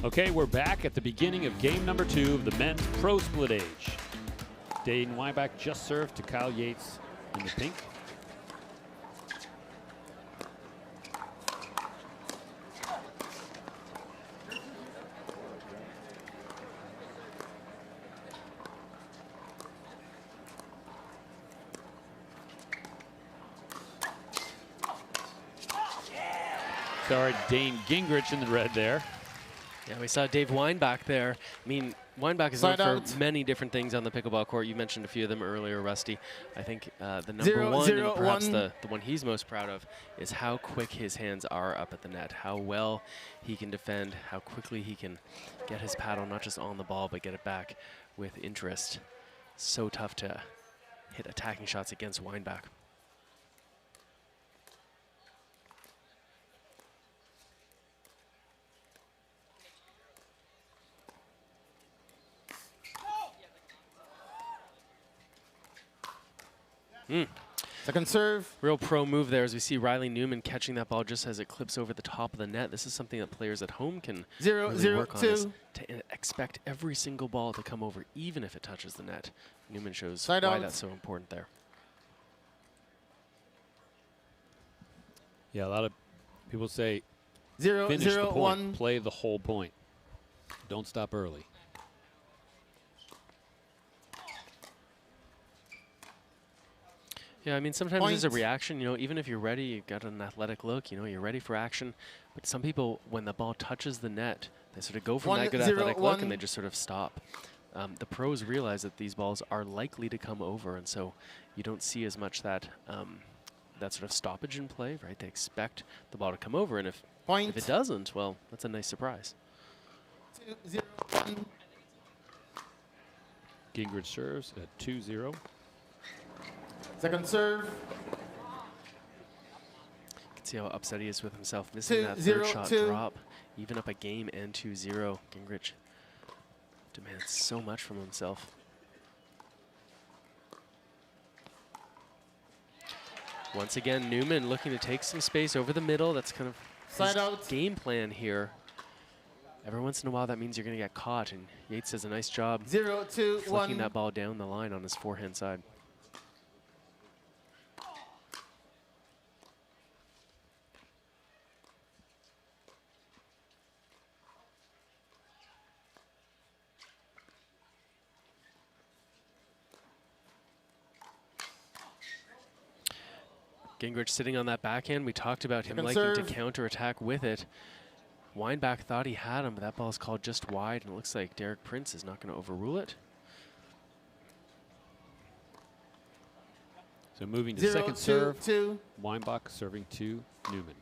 Okay, we're back at the beginning of game number 2 of the men's pro split age. Dane Weinbach just served to Kyle Yates in the pink. Sorry, Dane Gingrich in the red there. Yeah, we saw Dave Weinbach there. I mean, Weinbach is known for many different things on the pickleball court. You mentioned a few of them earlier, Rusty. I think the number one, and perhaps the one he's most proud of, is how quick his hands are up at the net, how well he can defend, how quickly he can get his paddle not just on the ball, but get it back with interest. So tough to hit attacking shots against Weinbach. Second serve. Real pro move there as we see Riley Newman catching that ball just as it clips over the top of the net. This is something that players at home can really work on, is to expect every single ball to come over, even if it touches the net. Newman shows why that's so important there. Yeah, a lot of people say finish the point, play the whole point. Don't stop early. Yeah, I mean, sometimes there's a reaction, you know, even if you're ready, you've got an athletic look, you know, you're ready for action. But some people, when the ball touches the net, they sort of go from that good athletic look and they just sort of stop. The pros realize that these balls are likely to come over, and so you don't see as much that that sort of stoppage in play, right? They expect the ball to come over, and if it doesn't, well, that's a nice surprise. 2-0-1. Gingrich serves at 2-0. Second serve. You can see how upset he is with himself, missing that third shot drop. Even up a game and 2-0. Gingrich demands so much from himself. Once again, Newman looking to take some space over the middle. That's kind of his game plan here. Every once in a while, that means you're going to get caught, and Yates does a nice job flicking that ball down the line on his forehand side. Gingrich sitting on that backhand. We talked about him Second liking serve. to counterattack with it. Weinbach thought he had him, but that ball is called just wide, and it looks like Derek Prince is not going to overrule it. So moving to 0-2-2. second serve, Weinbach serving to Newman.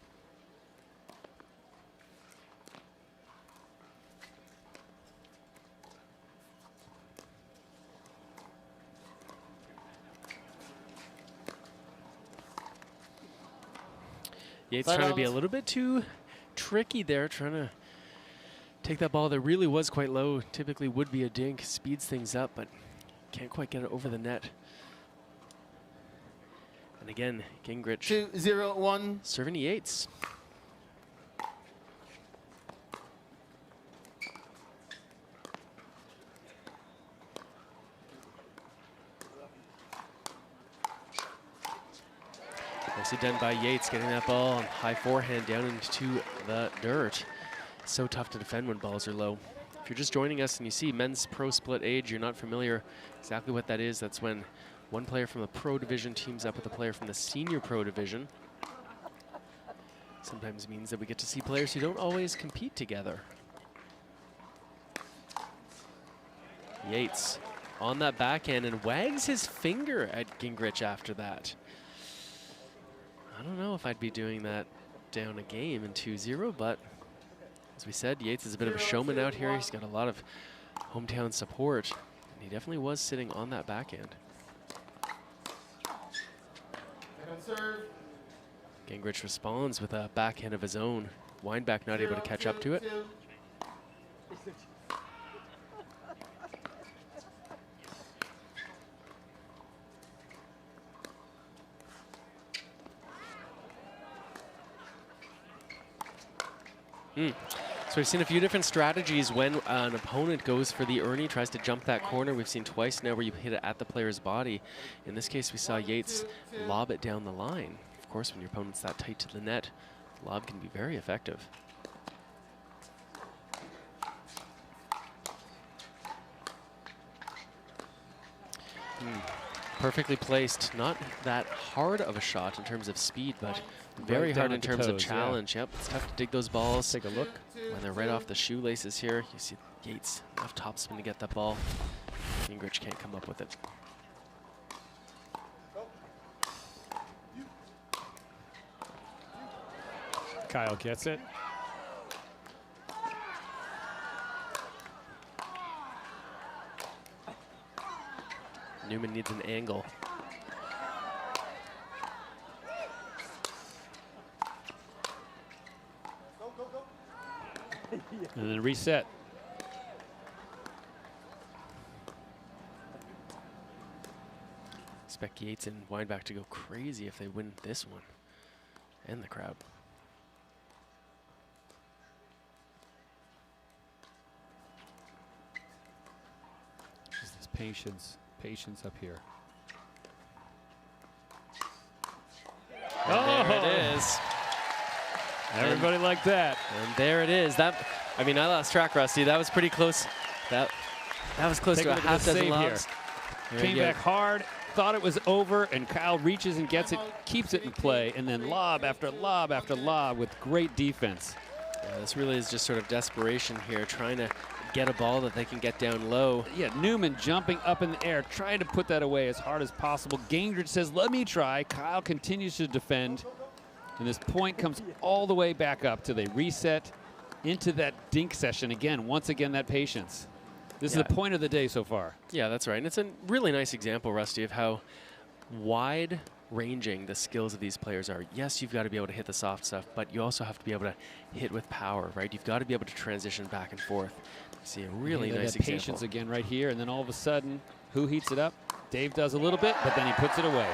Yates trying to be a little bit too tricky there, trying to take that ball that really was quite low. Typically would be a dink, speeds things up, but can't quite get it over the net. And again, Gingrich 2-0-1. serving to Yates. Nicely done by Yates, getting that ball on high forehand down into the dirt. So tough to defend when balls are low. If you're just joining us and you see men's pro split age, you're not familiar exactly what that is. That's when one player from the pro division teams up with a player from the senior pro division. Sometimes means that we get to see players who don't always compete together. Yates on that backhand and wags his finger at Gingrich after that. I don't know if I'd be doing that down a game in 2-0, but as we said, Yates is a bit of a showman out here. He's got a lot of hometown support, and he definitely was sitting on that backhand. Gingrich responds with a backhand of his own. Weinbach not able to catch up to it. So we've seen a few different strategies when an opponent goes for the Ernie, tries to jump that corner. We've seen twice now where you hit it at the player's body. In this case, we saw Yates lob it down the line. Of course, when your opponent's that tight to the net, lob can be very effective. Perfectly placed. Not that hard of a shot in terms of speed, but very hard in terms of challenge. Yep, it's tough to dig those balls. Take a look. When they're right off the shoelaces here, you see Yates enough topspin to get that ball. Gingrich can't come up with it. Kyle gets it. Newman needs an angle. And then reset. Expect Yates and Weinbach to go crazy if they win this one. And the crowd. Just this patience up here. And there it is. Everybody liked that. And there it is. That, I mean, I lost track, Rusty. That was pretty close. That was close to a half dozen lobs. Came back hard, thought it was over, and Kyle reaches and gets it, keeps it in play, and then lob after lob after lob with great defense. Yeah, this really is just sort of desperation here, trying to get a ball that they can get down low. Yeah, Newman jumping up in the air, trying to put that away as hard as possible. Gingrich says, let me try. Kyle continues to defend. And this point comes all the way back up till they reset into that dink session again. Once again, that patience. This is the point of the day so far. Yeah, that's right. And it's a really nice example, Rusty, of how wide-ranging the skills of these players are. Yes, you've got to be able to hit the soft stuff, but you also have to be able to hit with power, right? You've got to be able to transition back and forth. You see a really nice example. Patience again right here, and then all of a sudden, who heats it up? Dave does a little bit, but then he puts it away.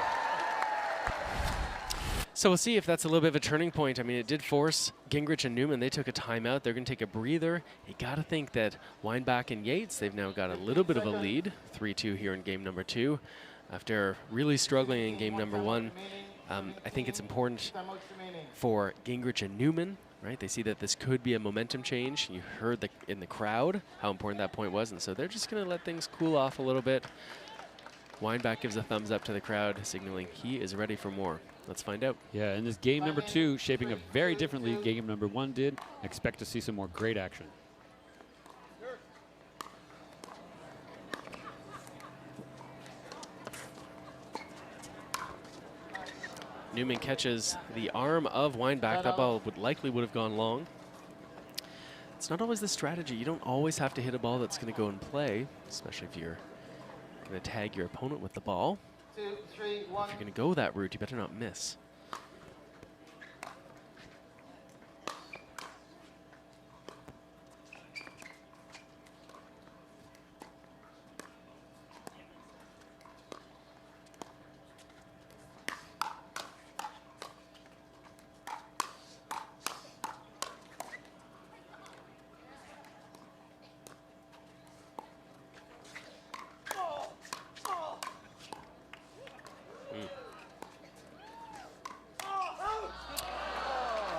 So we'll see if that's a little bit of a turning point. I mean, it did force Gingrich and Newman. They took a timeout. They're going to take a breather. You got to think that Weinbach and Yates, they've now got a little bit of a lead, 3-2 here in game number 2. After really struggling in game number 1, I think it's important for Gingrich and Newman, right? They see that this could be a momentum change. You heard in the crowd how important that point was, and so they're just going to let things cool off a little bit. Weinbach gives a thumbs up to the crowd, signaling he is ready for more. Let's find out. Yeah, and this game number 2 shaping up very differently than game number 1 did. Expect to see some more great action. Newman catches the arm of Weinbach. That ball would have gone long. It's not always the strategy. You don't always have to hit a ball that's going to go in play, especially if you're going to tag your opponent with the ball. 2, 3, 1. If you're going to go that route, you better not miss.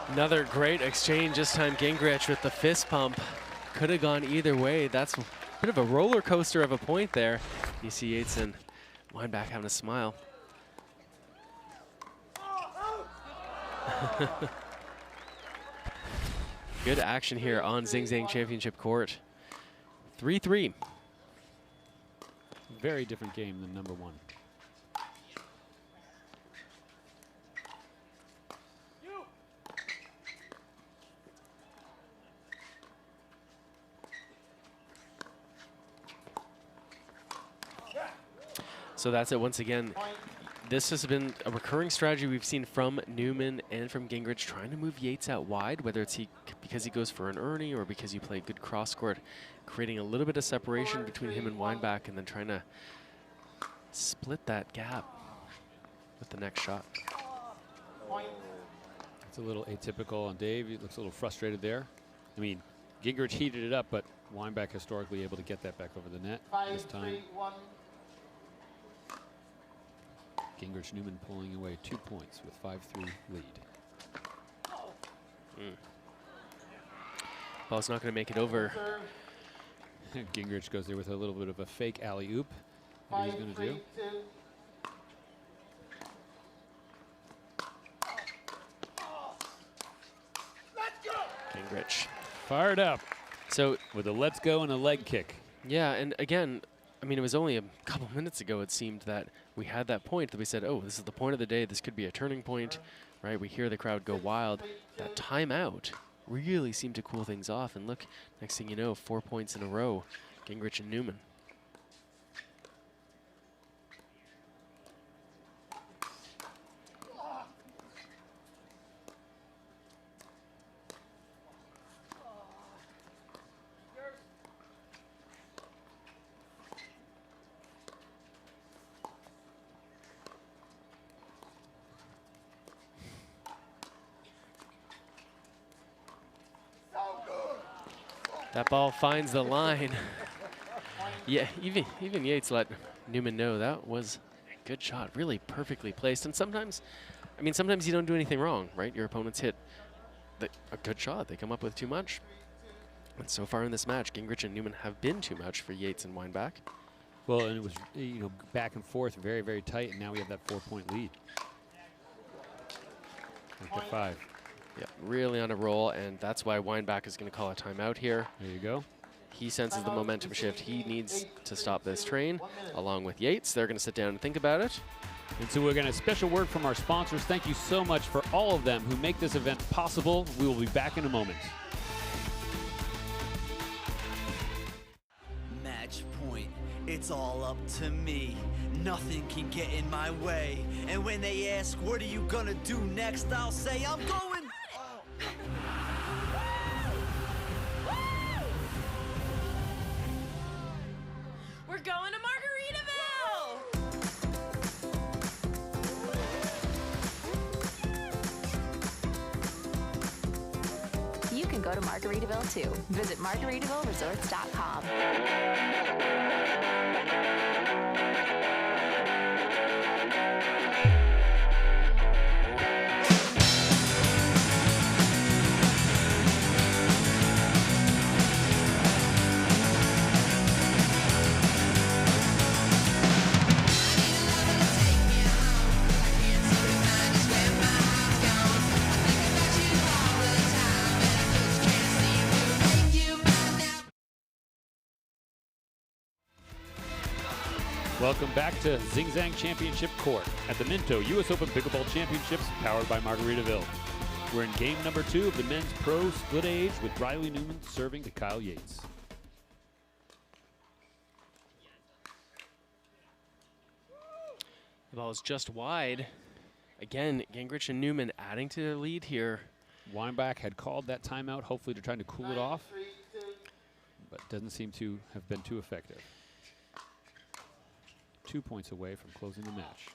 Another great exchange, this time Gingrich with the fist pump. Could have gone either way. That's a bit of a roller coaster of a point there. You see Yates and Weinbach having a smile. Good action here on Zing Zang Championship Court. 3-3. Very different game than number 1. So that's it once again. This has been a recurring strategy we've seen from Newman and from Gingrich, trying to move Yates out wide, whether it's because he goes for an Ernie or because you play good cross court, creating a little bit of separation between him and Weinbach and then trying to split that gap with the next shot. It's a little atypical on Dave. He looks a little frustrated there. I mean, Gingrich heated it up, but Weinbach historically able to get that back over the net this time. 5, 3, 1. Gingrich Newman pulling away 2 points with 5-3 lead. Ball's not going to make it over. Gingrich goes there with a little bit of a fake alley-oop. What he's going to do. Gingrich fired up. So with a let's go and a leg kick. Yeah, and again, I mean, it was only a couple minutes ago it seemed that we had that point that we said, oh, this is the point of the day. This could be a turning point, right? We hear the crowd go wild. That timeout really seemed to cool things off. And look, next thing you know, 4 points in a row, Gingrich and Newman. That ball finds the line. Yeah, even Yates let Newman know that was a good shot, really perfectly placed. And sometimes, I mean, sometimes you don't do anything wrong, right? Your opponents hit a good shot. They come up with too much. And so far in this match, Gingrich and Newman have been too much for Yates and Weinbach. Well, and it was, you know, back and forth, very, very tight, and now we have that 4-point lead. 5. Yeah, really on a roll, and that's why Weinbach is going to call a timeout here. There you go. He senses the momentum shift. He needs to stop this train, along with Yates. They're going to sit down and think about it. And so we're going to a special word from our sponsors. Thank you so much for all of them who make this event possible. We will be back in a moment. Match point. It's all up to me. Nothing can get in my way. And when they ask, what are you gonna do next? I'll say, I'm going. We're going to Margaritaville! You can go to Margaritaville too. Visit MargaritavilleResorts.com. Welcome back to Zing Zang Championship Court at the Minto US Open Pickleball Championships, powered by Margaritaville. We're in game number 2 of the men's pro split age with Riley Newman serving to Kyle Yates. The ball is just wide. Again, Gingrich and Newman adding to their lead here. Weinbach had called that timeout. Hopefully they're trying to cool it off, but doesn't seem to have been too effective. 2 points away from closing the match.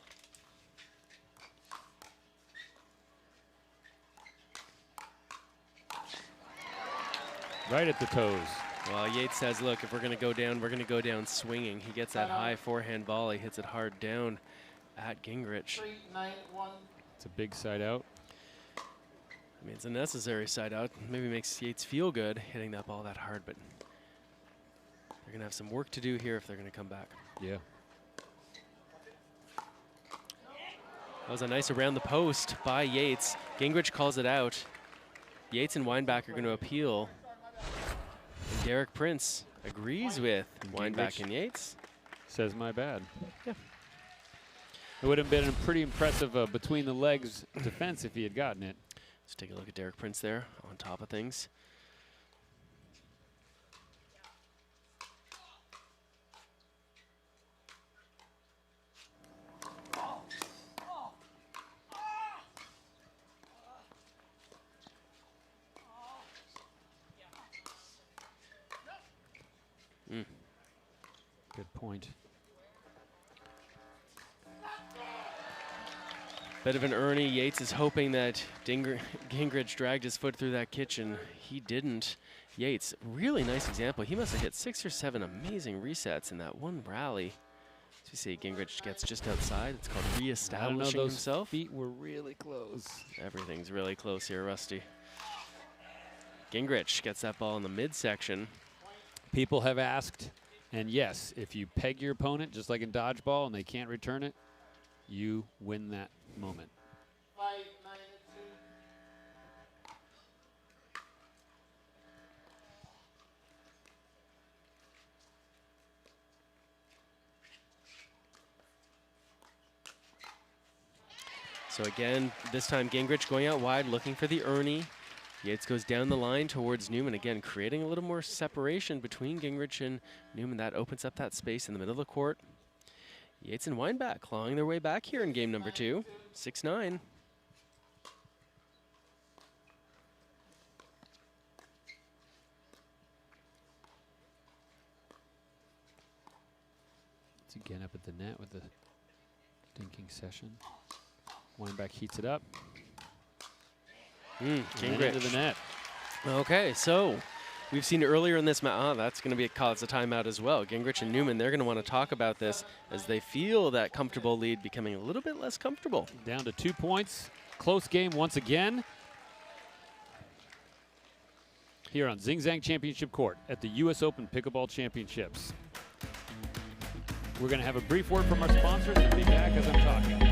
Right at the toes. Well, Yates says, look, if we're going to go down, we're going to go down swinging. He gets that high forehand volley, hits it hard down at Gingrich. It's a big side out. I mean, it's a necessary side out. Maybe makes Yates feel good hitting that ball that hard, but they're going to have some work to do here if they're going to come back. Yeah. That was a nice around the post by Yates. Gingrich calls it out. Yates and Weinbach are going to appeal. And Derek Prince agrees with Weinbach and Yates. Says my bad. Yeah. It would have been a pretty impressive between the legs defense if he had gotten it. Let's take a look at Derek Prince there on top of things. Good point. Bit of an Ernie. Yates is hoping that Gingrich dragged his foot through that kitchen. He didn't. Yates, really nice example. He must have hit 6 or 7 amazing resets in that one rally. As you see, Gingrich gets just outside. It's called reestablishing himself. Feet were really close. Everything's really close here, Rusty. Gingrich gets that ball in the midsection. People have asked, and yes, if you peg your opponent, just like in dodgeball, and they can't return it, you win that moment. So again, this time Gingrich going out wide, looking for the Ernie. Yates goes down the line towards Newman, again creating a little more separation between Gingrich and Newman. That opens up that space in the middle of the court. Yates and Weinbach clawing their way back here in game number 2, 6-9. It's again up at the net with the dinking session. Weinbach heats it up. Gingrich into the net. Okay, so we've seen earlier in this match, that's going to be a call. It's a timeout as well. Gingrich and Newman, they're going to want to talk about this as they feel that comfortable lead becoming a little bit less comfortable. Down to 2 points. Close game once again. Here on Zing Zang Championship Court at the US Open Pickleball Championships. We're going to have a brief word from our sponsors and be back as I'm talking.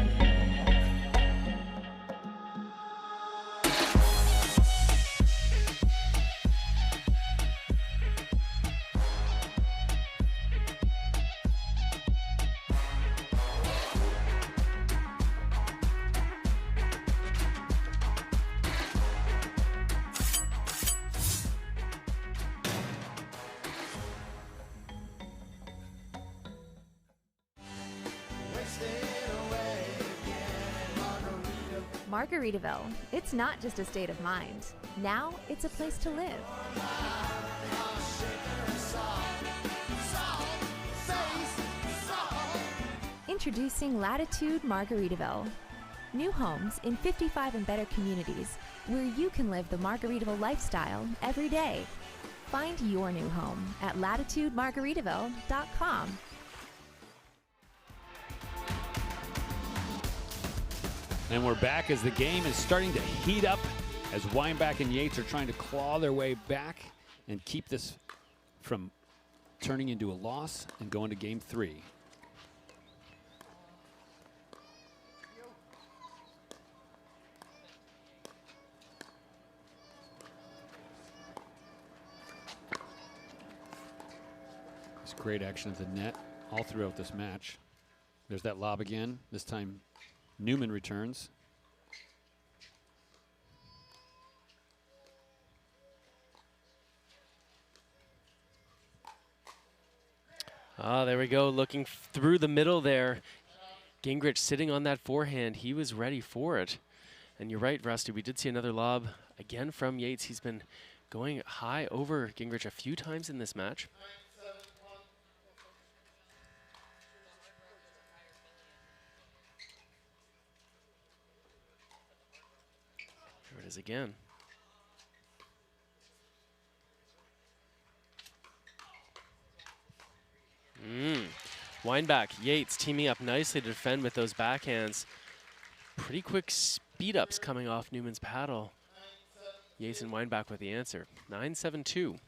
Margaritaville. It's not just a state of mind. Now it's a place to live. Introducing Latitude Margaritaville. New homes in 55 and better communities where you can live the Margaritaville lifestyle every day. Find your new home at latitudemargaritaville.com. And we're back as the game is starting to heat up as Weinbach and Yates are trying to claw their way back and keep this from turning into a loss and going to game 3. It's great action at the net. all throughout this match. There's that lob again. This time Newman returns. Ah, there we go, looking through the middle there. Gingrich sitting on that forehand. He was ready for it. And you're right, Rusty, we did see another lob again from Yates. He's been going high over Gingrich a few times in this match. There it is again. Weinbach, Yates teaming up nicely to defend with those backhands. Pretty quick speed ups coming off Newman's paddle. Yates and Weinbach with the answer. 9-7-2.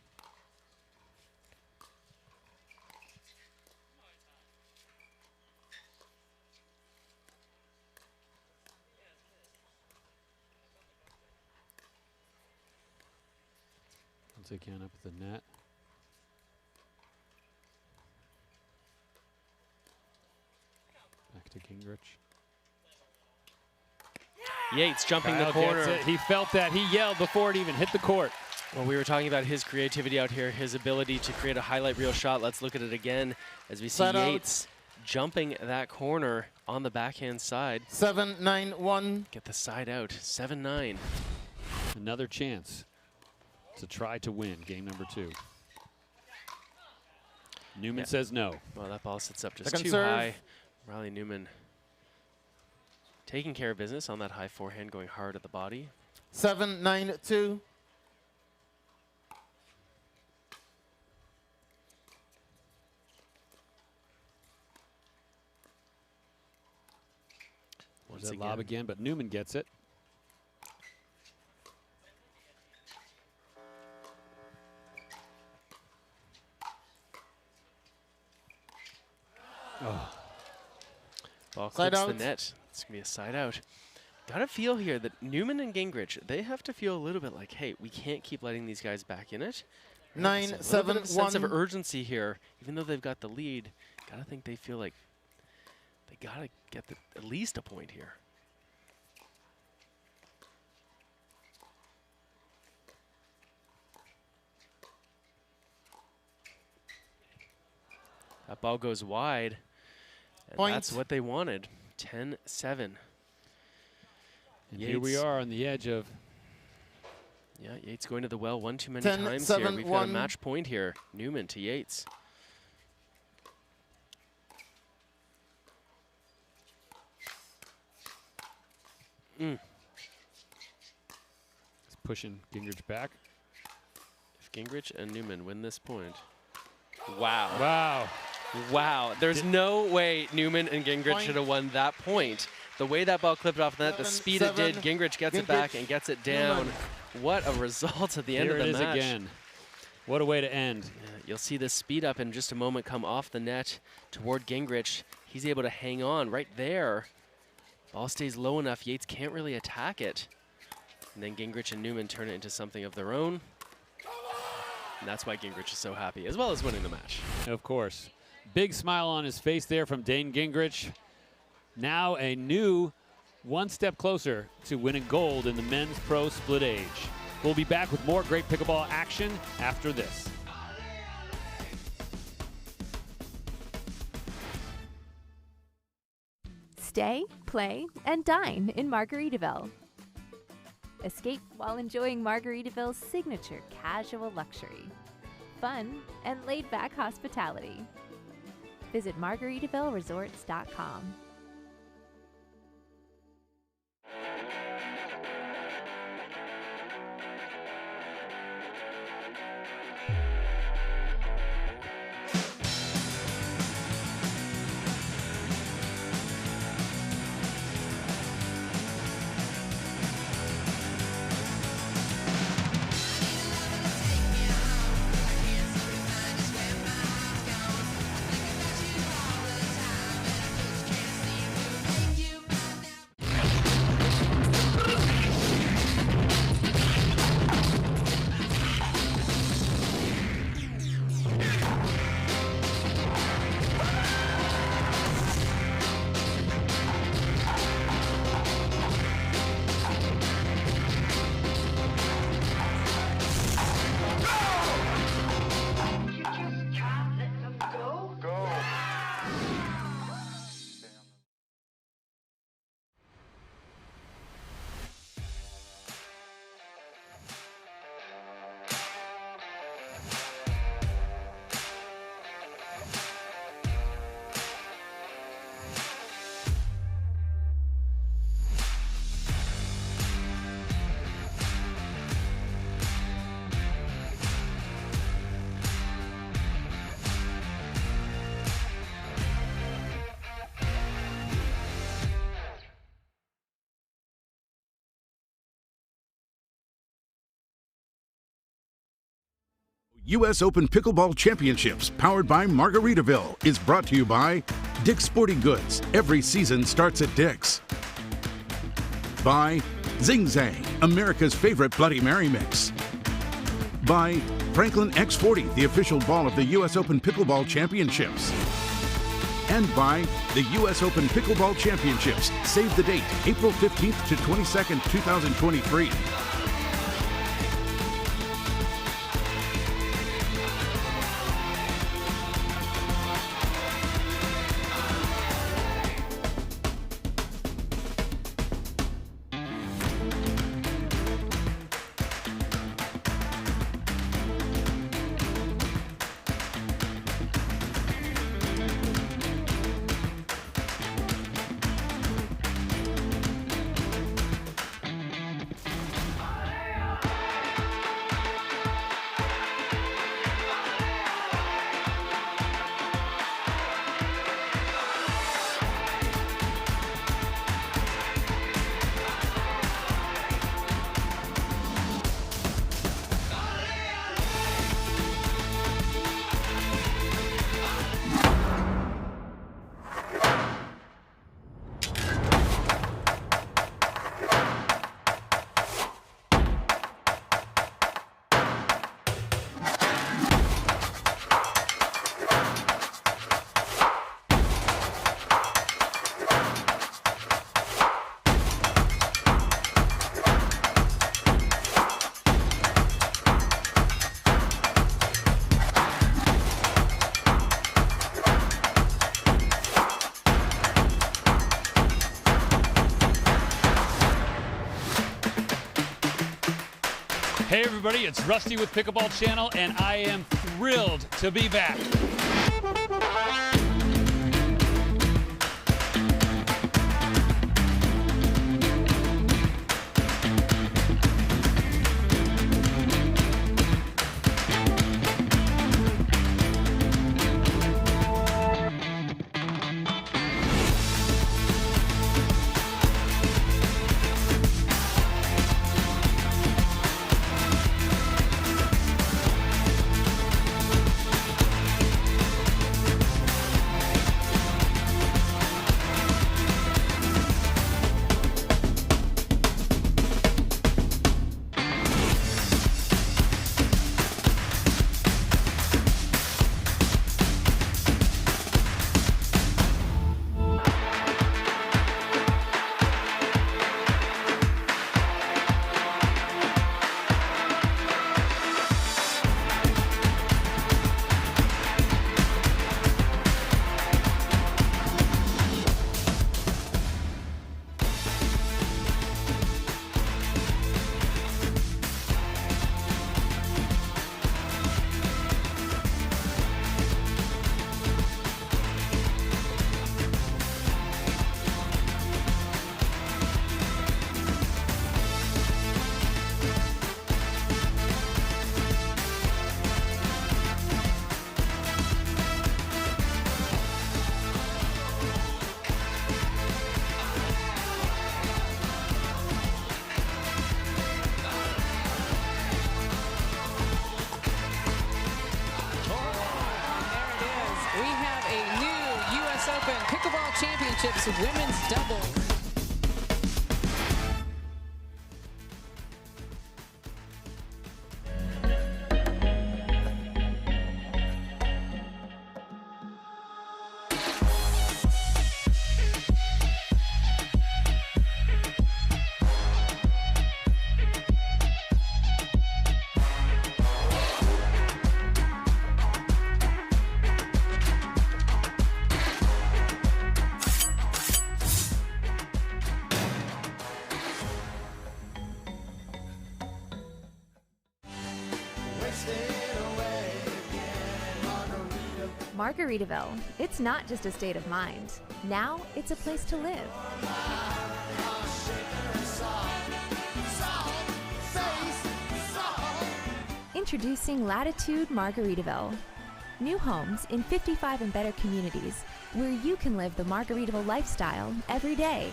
Once again up at the net. Back to Gingrich. Yates jumping Kyle the corner. gets it. He felt that. He yelled before it even hit the court. Well, we were talking about his creativity out here, his ability to create a highlight reel shot. Let's look at it again as we see Yates jumping that corner on the backhand side. 7-9-1. Get the side out. 7-9. Another chance to try to win game number 2. Newman says no. Well, that ball sits up just Second too serve. high. Riley Newman taking care of business on that high forehand, going hard at the body. 7-9-2. There's that lob again, but Newman gets it. Oh. Ball clips the net. It's going to be a side out. Got a feel here that Newman and Gingrich, they have to feel a little bit like, hey, we can't keep letting these guys back in it. 9-7-1. Sense of urgency here, even though they've got the lead. Gotta think they feel like they gotta get at least a point here. That ball goes wide, and that's what they wanted. 10-7. And here we are on the edge of. Yeah, Yates going to the well one too many times here. We've got a match point here. Newman to Yates. He's pushing Gingrich back. If Gingrich and Newman win this point. Wow. Wow. Wow. There's no way Newman and Gingrich should have won that point. The way that ball clipped off the net, the speed it did, Gingrich gets it back and gets it down. What a result at the end of the match. Here it is again. What a way to end. Yeah, you'll see the speed up in just a moment come off the net toward Gingrich. He's able to hang on right there. Ball stays low enough. Yates can't really attack it. And then Gingrich and Newman turn it into something of their own. And that's why Gingrich is so happy, as well as winning the match. Of course. Big smile on his face there from Dane Gingrich. Now a new one step closer to winning gold in the men's pro split age. We'll be back with more great pickleball action after this. Stay, play, and dine in Margaritaville. Escape while enjoying Margaritaville's signature casual luxury, fun, and laid-back hospitality. Visit MargaritavilleResorts.com. US Open Pickleball Championships, powered by Margaritaville, is brought to you by Dick's Sporting Goods. Every season starts at Dick's. By Zing Zang, America's favorite Bloody Mary mix. By Franklin X40, the official ball of the US Open Pickleball Championships. And by the US Open Pickleball Championships. Save the date, April 15th to 22nd, 2023. Hey everybody, it's Rusty with Pickleball Channel, and I am thrilled to be back. We have a new US Open Pickleball Championships women's doubles. Margaritaville. It's not just a state of mind. Now it's a place to live. Introducing Latitude Margaritaville. New homes in 55 and better communities where you can live the Margaritaville lifestyle every day.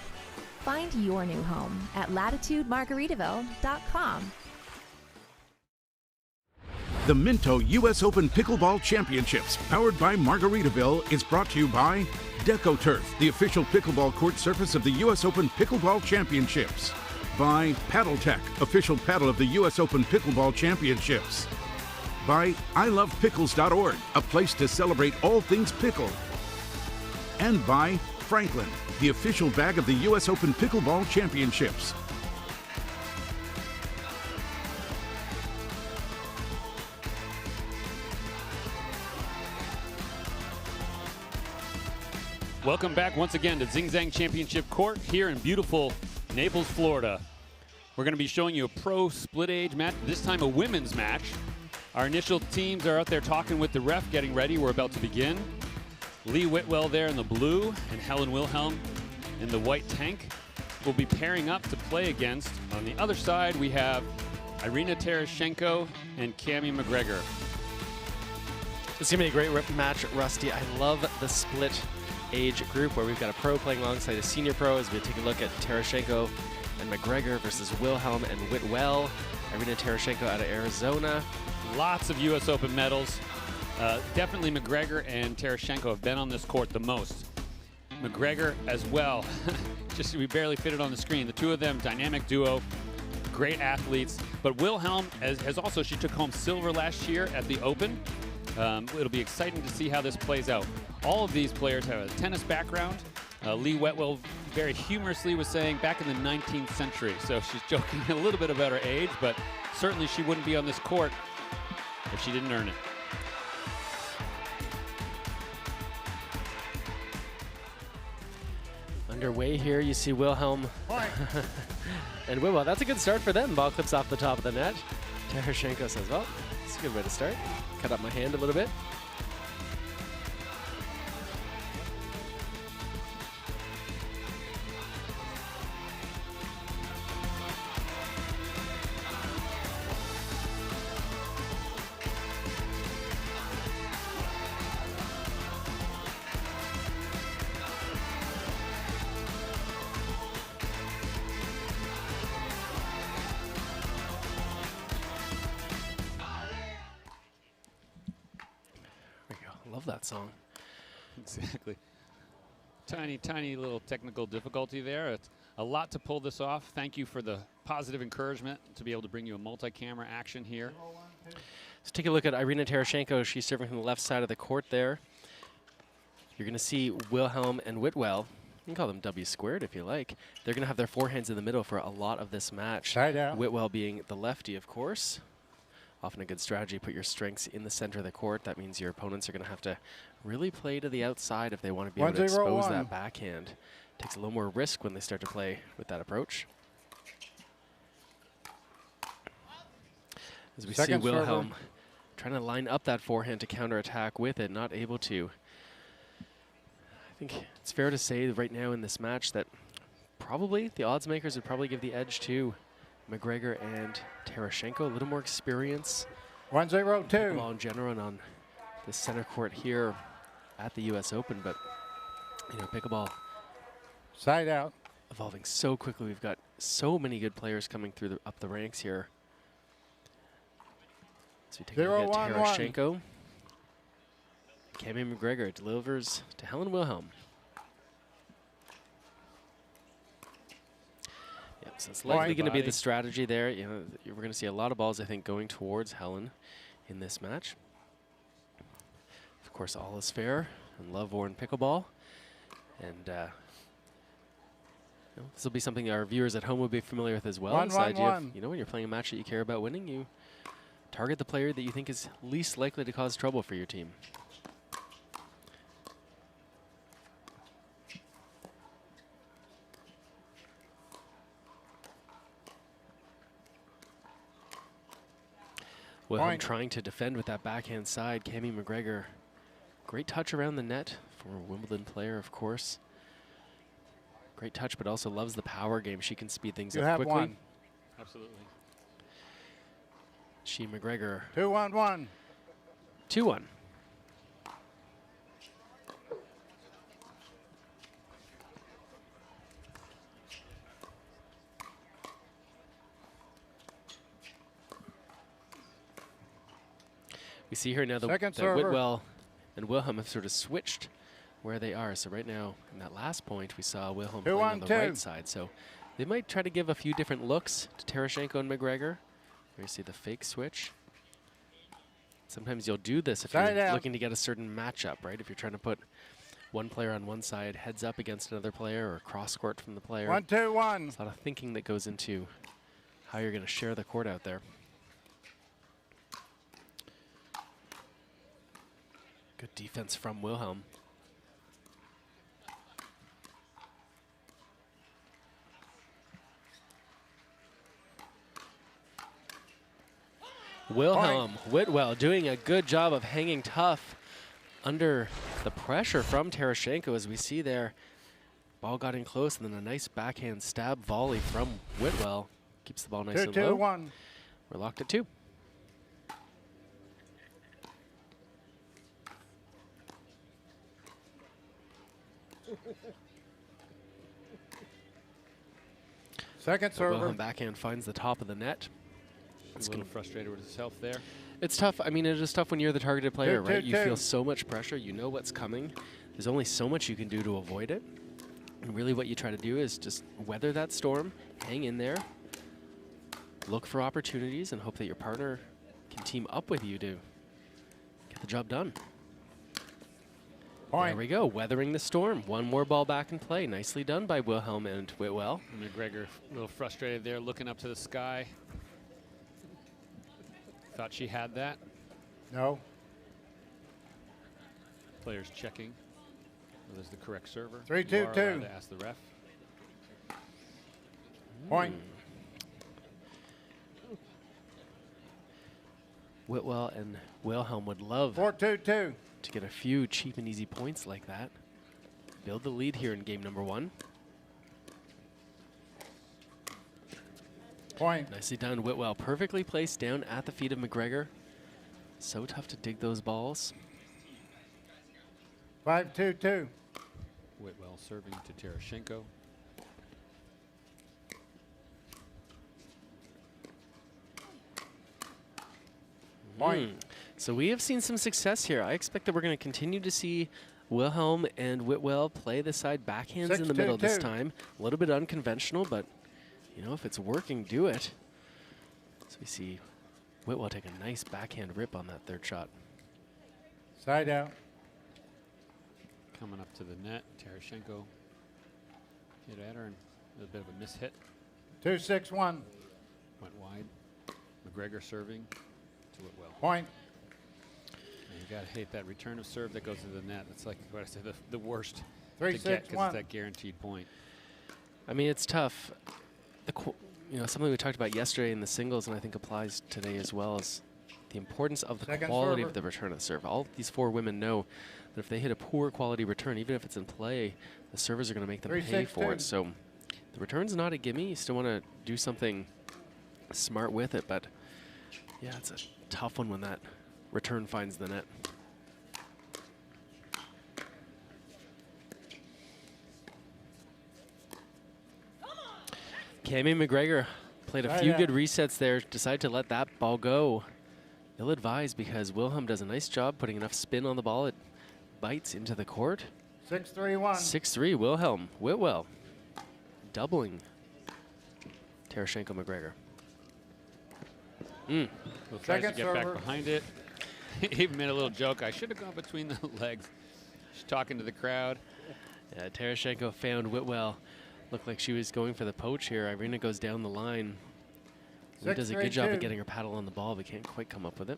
Find your new home at latitudemargaritaville.com. The Minto US Open Pickleball Championships, powered by Margaritaville, is brought to you by DecoTurf, the official pickleball court surface of the US Open Pickleball Championships. By PaddleTech, official paddle of the US Open Pickleball Championships. By ilovepickles.org, a place to celebrate all things pickle. And by Franklin, the official bag of the US Open Pickleball Championships. Welcome back once again to Zing Zang Championship Court here in beautiful Naples, Florida. We're going to be showing you a pro split age match, this time a women's match. Our initial teams are out there talking with the ref, getting ready. We're about to begin. Lee Whitwell there in the blue and Helen Wilhelm in the white tank will be pairing up to play against. On the other side, we have Irina Tereshchenko and Cammie McGregor. It's going to be a great match, Rusty. I love the split age group where we've got a pro playing alongside a senior pro as we take a look at Tereshchenko and McGregor versus Wilhelm and Whitwell. Irina Tereshchenko out of Arizona. Lots of US Open medals. Definitely McGregor and Tereshchenko have been on this court the most. McGregor as well. Just we barely fit it on the screen. The two of them, dynamic duo, great athletes. But Wilhelm has also, she took home silver last year at the Open. It'll be exciting to see how this plays out. All of these players have a tennis background. Lee Whitwell very humorously was saying back in the 19th century. So she's joking a little bit about her age, but certainly she wouldn't be on this court if she didn't earn it. Underway here, you see Wilhelm and Whitwell. That's a good start for them. Ball clips off the top of the net. Tereshchenko says, well, it's a good way to start. Cut up my hand a little bit. Love that song. Exactly. Tiny little technical difficulty there. It's a lot to pull this off. Thank you for the positive encouragement to be able to bring you a multi-camera action here. Let's take a look at Irina Tereshchenko. She's serving from the left side of the court there. You're going to see Wilhelm and Whitwell. You can call them W squared if you like. They're going to have their forehands in the middle for a lot of this match. Side out. Whitwell being the lefty, of course. Often a good strategy, put your strengths in the center of the court. That means your opponents are going to have to really play to the outside if they want to be able to expose that backhand. Takes a little more risk when they start to play with that approach. As we see Wilhelm trying to line up that forehand to counterattack with it, not able to. I think it's fair to say that right now in this match that probably the odds makers would probably give the edge to McGregor and Tereshchenko, a little more experience. 1-0-2. Ball in general and on the center court here at the US Open, but you know, pickleball side out, evolving so quickly. We've got so many good players coming through up the ranks here. So we take a look at Tereshchenko. Cammie McGregor delivers to Helen Wilhelm. So it's likely going to be the strategy there. You know, we're going to see a lot of balls, I think, going towards Helen in this match. Of course, all is fair in love-worn pickleball. And this will be something our viewers at home will be familiar with as well. It's the idea of, you know, when you're playing a match that you care about winning, you target the player that you think is least likely to cause trouble for your team. Wilhelm trying to defend with that backhand side. Cammie McGregor, great touch around the net, former Wimbledon player, of course. Great touch, but also loves the power game. She can speed things up quickly. One. Absolutely. She McGregor. 2-1-1. 2-1. We see here now that Whitwell and Wilhelm have sort of switched where they are. So right now, in that last point, we saw Wilhelm playing on the right side. So they might try to give a few different looks to Terashenko and McGregor. Here you see the fake switch. Sometimes you'll do this if you're looking to get a certain matchup, right? If you're trying to put one player on one side, heads up against another player, or cross court from the player. 1-2-1. There's a lot of thinking that goes into how you're going to share the court out there. Good defense from Wilhelm. Wilhelm Whitwell doing a good job of hanging tough under the pressure from Terashenko, as we see there. Ball got in close, and then a nice backhand stab volley from Whitwell. Keeps the ball nice and low. 2-2-1. We're locked at 2. Second server. Wilhelm backhand finds the top of the net. It's a little frustrated with himself there. It's tough. I mean, it is tough when you're the targeted player, right? You feel so much pressure. You know what's coming. There's only so much you can do to avoid it. And really what you try to do is just weather that storm, hang in there, look for opportunities, and hope that your partner can team up with you to get the job done. There we go, weathering the storm. One more ball back in play. Nicely done by Wilhelm and Whitwell. And McGregor a little frustrated there, looking up to the sky. Thought she had that. No. Players checking. There's the correct server. 3-2-2. To ask the ref. Point. Whitwell and Wilhelm would love 4-2-2. to get a few cheap and easy points like that. Build the lead here in game number 1. Point. Nicely done, Whitwell. Perfectly placed down at the feet of McGregor. So tough to dig those balls. 5-2-2. Whitwell serving to Terashenko. So we have seen some success here. I expect that we're going to continue to see Wilhelm and Whitwell play the side backhands in the middle this time. A little bit unconventional, but you know, if it's working, do it. So we see Whitwell take a nice backhand rip on that third shot. Side out. Coming up to the net, Terashenko hit at her and a bit of a miss hit. 2-6-1. Went wide. McGregor serving to Whitwell. Point. And you gotta hate that return of serve that goes to the net. That's like what I say, the worst 3-6-1. to get, because it's that guaranteed point. I mean, it's tough. You know, something we talked about yesterday in the singles, and I think applies today as well, is the importance of the quality of the return of the serve. All these 4 women know that if they hit a poor quality return, even if it's in play, the servers are going to make them pay for it. So the return's not a gimme. You still want to do something smart with it, but yeah, it's a tough one when that return finds the net. Cami McGregor played a few good resets there, decided to let that ball go. Ill-advised, because Wilhelm does a nice job putting enough spin on the ball. It bites into the court. 6-3-1. 6-3, Wilhelm Whitwell doubling Terashenko McGregor. Will tries to get back behind it. He even made a little joke. I should have gone between the legs. She's talking to the crowd. Yeah, Terashenko found Whitwell. Looked like she was going for the poach here. Irina goes down the line. Lee does a good job of getting her paddle on the ball, but can't quite come up with it.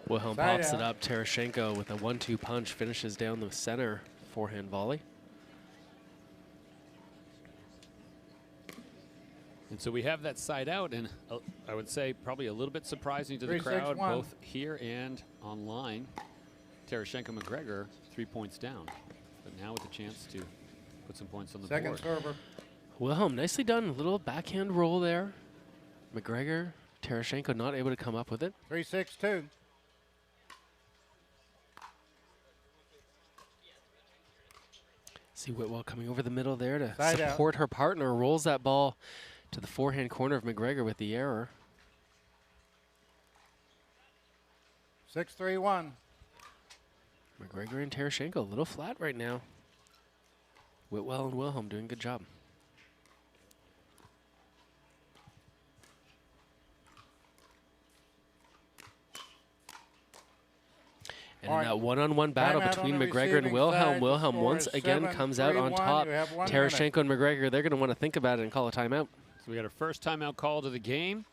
Wilhelm pops it up. Terashenko with a 1-2 punch finishes down the center forehand volley. And so we have that side out, and I would say probably a little bit surprising to the crowd, both here and online. Terashenko McGregor 3 points down, but now with a chance to put some points on the board. Server. Wilhelm, nicely done. A little backhand roll there. McGregor, Terashenko not able to come up with it. 3-6-2. See Whitwell coming over the middle there to Side out. support her partner. Rolls that ball to the forehand corner of McGregor with the error. 6-3-1. McGregor and Terashenko a little flat right now. Whitwell and Wilhelm doing a good job. And in that one-on-one battle between McGregor and Wilhelm, Wilhelm once again comes out on top. Terashenko and McGregor, they're going to want to think about it and call a timeout. So we got our first timeout call to the game.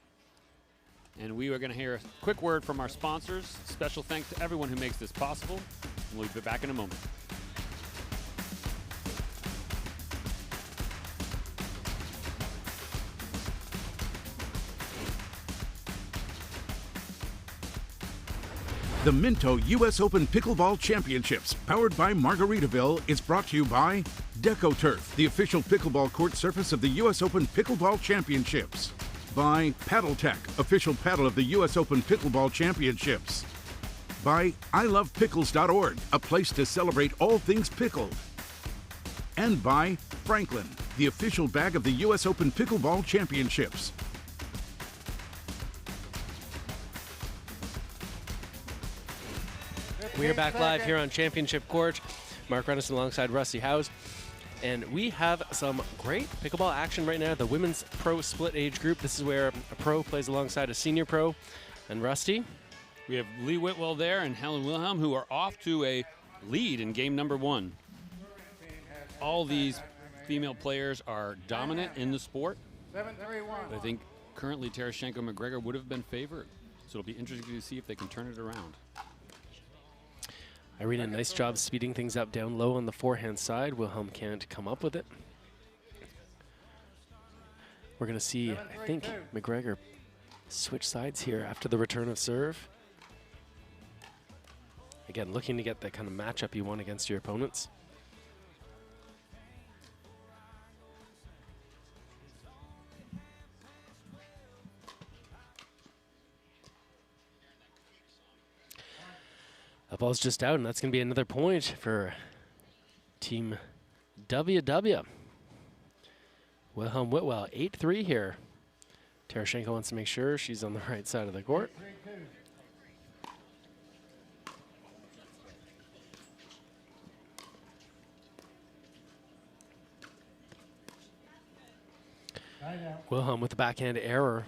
And we are going to hear a quick word from our sponsors. Special thanks to everyone who makes this possible. And we'll be back in a moment. The Minto US Open Pickleball Championships, powered by Margaritaville, is brought to you by DecoTurf, the official pickleball court surface of the US Open Pickleball Championships. By PaddleTech, official paddle of the US Open Pickleball Championships. By ilovepickles.org, a place to celebrate all things pickled. And by Franklin, the official bag of the US Open Pickleball Championships. We are back live here on Championship Court. Mark Renison alongside Rusty Howes. And we have some great pickleball action right now. The women's pro split age group. This is where a pro plays alongside a senior pro. And Rusty? We have Lee Whitwell there and Helen Wilhelm, who are off to a lead in game number 1. All these female players are dominant in the sport. 7-3-1. I think currently Terashenko and McGregor would have been favored. So it'll be interesting to see if they can turn it around. Irina, nice job speeding things up down low on the forehand side. Wilhelm can't come up with it. We're going to see, I think, McGregor switch sides here after the return of serve. Again, looking to get the kind of matchup you want against your opponents. The ball's just out, and that's going to be another point for Team WW. Wilhelm Whitwell, 8-3 here. Terashenko wants to make sure she's on the right side of the court. Wilhelm with the backhand error.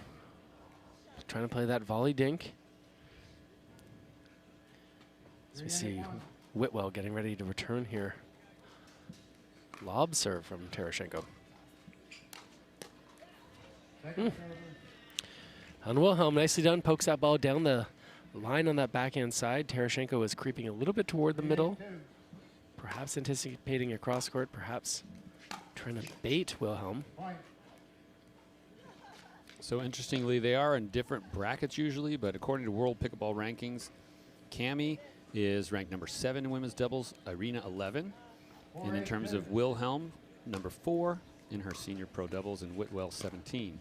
Trying to play that volley dink. As we see Whitwell getting ready to return here. Lob serve from Terashenko. And Wilhelm, nicely done, pokes that ball down the line on that backhand side. Terashenko is creeping a little bit toward the middle. Perhaps anticipating a cross court, perhaps trying to bait Wilhelm. So interestingly, they are in different brackets usually, but according to World Pickleball Rankings, Cammie is ranked number 7 in women's doubles, Irina 11. And in terms of Wilhelm, number 4 in her senior pro doubles, and Whitwell 17.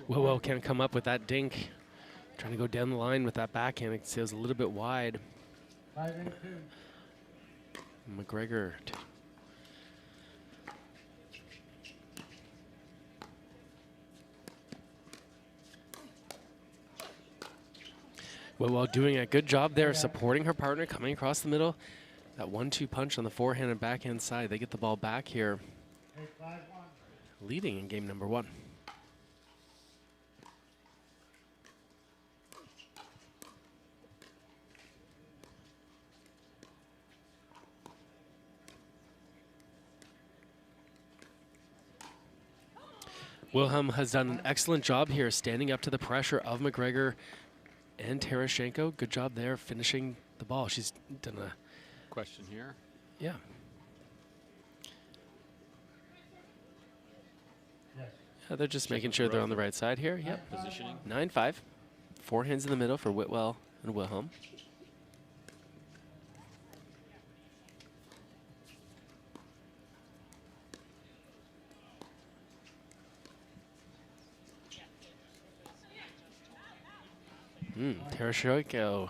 Whitwell can't come up with that dink. Trying to go down the line with that backhand. It says a little bit wide. 5-2. McGregor. Whitwell doing a good job there, supporting her partner, coming across the middle. That 1-2 punch on the forehand and backhand side. They get the ball back here, leading in game number 1. Wilhelm has done an excellent job here, standing up to the pressure of McGregor and Terashenko. Good job there, finishing the ball. She's done a... Question here. Yeah. Yeah, they're just making sure they're on the right side here. Yep. Positioning. 9-5. 4 hands in the middle for Whitwell and Wilhelm. Terashenko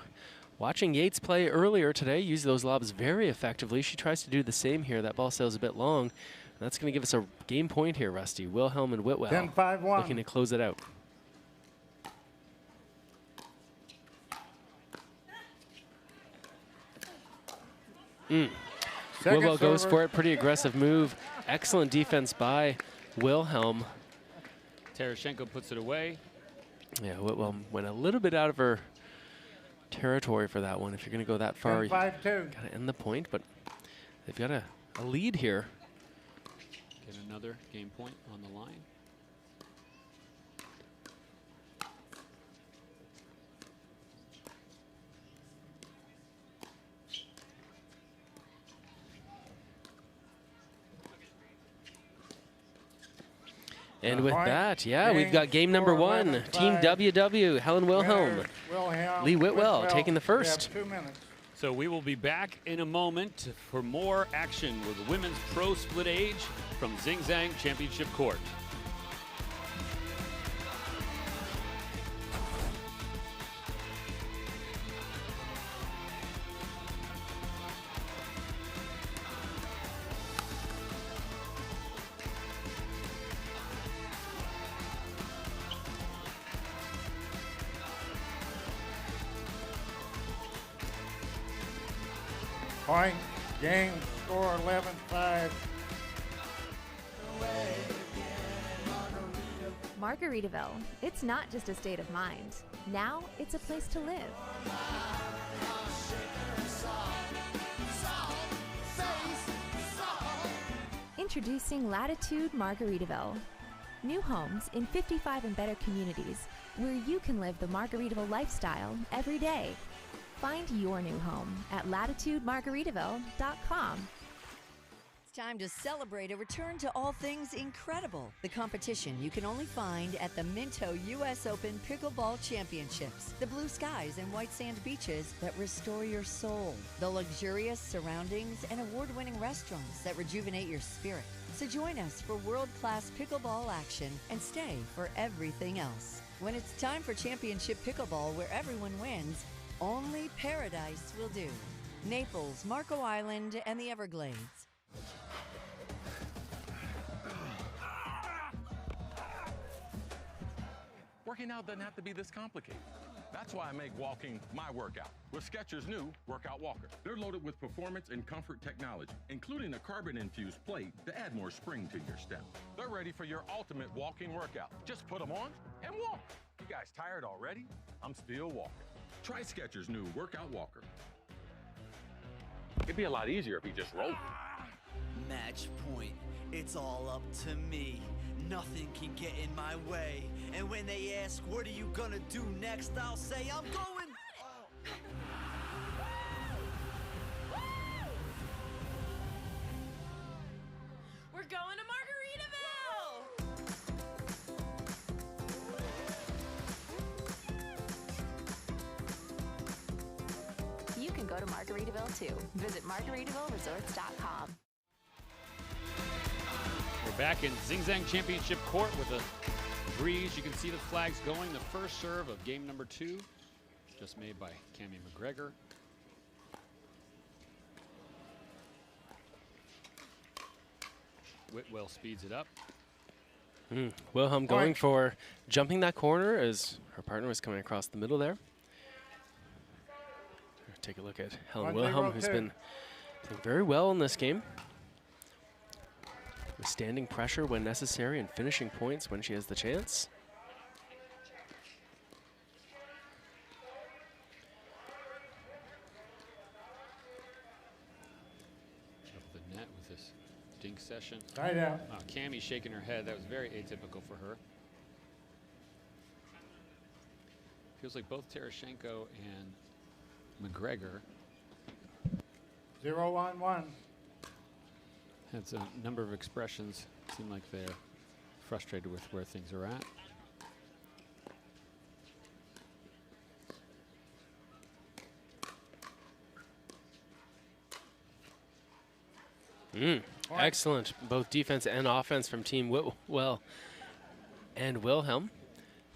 Watching Yates play earlier today, used those lobs very effectively. She tries to do the same here. That ball sails a bit long. That's going to give us a game point here, Rusty. Wilhelm and Whitwell 10-5-1. looking to close it out. Whitwell goes for it. Pretty aggressive move. Excellent defense by Wilhelm. Terashenko puts it away. Yeah, Whitwell went a little bit out of her territory for that one. If you're going to go that far, you got to end the point, but they've got a lead here. Get another game point on the line. And with that, yeah, we've got game number 1. Team WW, Helen Wilhelm. Lee Whitwell taking the first. So we will be back in a moment for more action with the women's pro split age from Zing Zang Championship Court. Point, game, score 11-5. Margaritaville. It's not just a state of mind. Now it's a place to live. Introducing Latitude Margaritaville. New homes in 55 and better communities where you can live the Margaritaville lifestyle every day. Find your new home at latitudemargaritaville.com. It's time to celebrate a return to all things incredible. The competition you can only find at the Minto US Open Pickleball Championships. The blue skies and white sand beaches that restore your soul. The luxurious surroundings and award-winning restaurants that rejuvenate your spirit. So join us for world-class pickleball action and stay for everything else. When it's time for championship pickleball where everyone wins, only paradise will do. Naples, Marco Island, and the Everglades. Working out doesn't have to be this complicated. That's why I make walking my workout with Skechers' new Workout Walker. They're loaded with performance and comfort technology, including a carbon-infused plate to add more spring to your step. They're ready for your ultimate walking workout. Just put them on and walk. You guys tired already? I'm still walking. Try Skechers' new Workout Walker. It'd be a lot easier if he just rolled. Match point, it's all up to me. Nothing can get in my way. And when they ask, what are you gonna do next? I'll say, I'm going. We're going to Margaritaville! You can go to Margaritaville too. Visit MargaritavilleResorts.com. We're back in Zing Zang Championship Court with a breeze. You can see the flags going. The first serve of game number 2, just made by Cammie McGregor. Whitwell speeds it up. Wilhelm going for jumping that corner as her partner was coming across the middle there. Take a look at Helen Wilhelm, who's been playing very well in this game. Withstanding pressure when necessary and finishing points when she has the chance. Up the net with this dink session. Side out. Cammie shaking her head. That was very atypical for her. Feels like both Terashenko and McGregor 0-1-1. has a number of expressions. Seem like they're frustrated with where things are at. Excellent, both defense and offense from Team Whitwell and Wilhelm.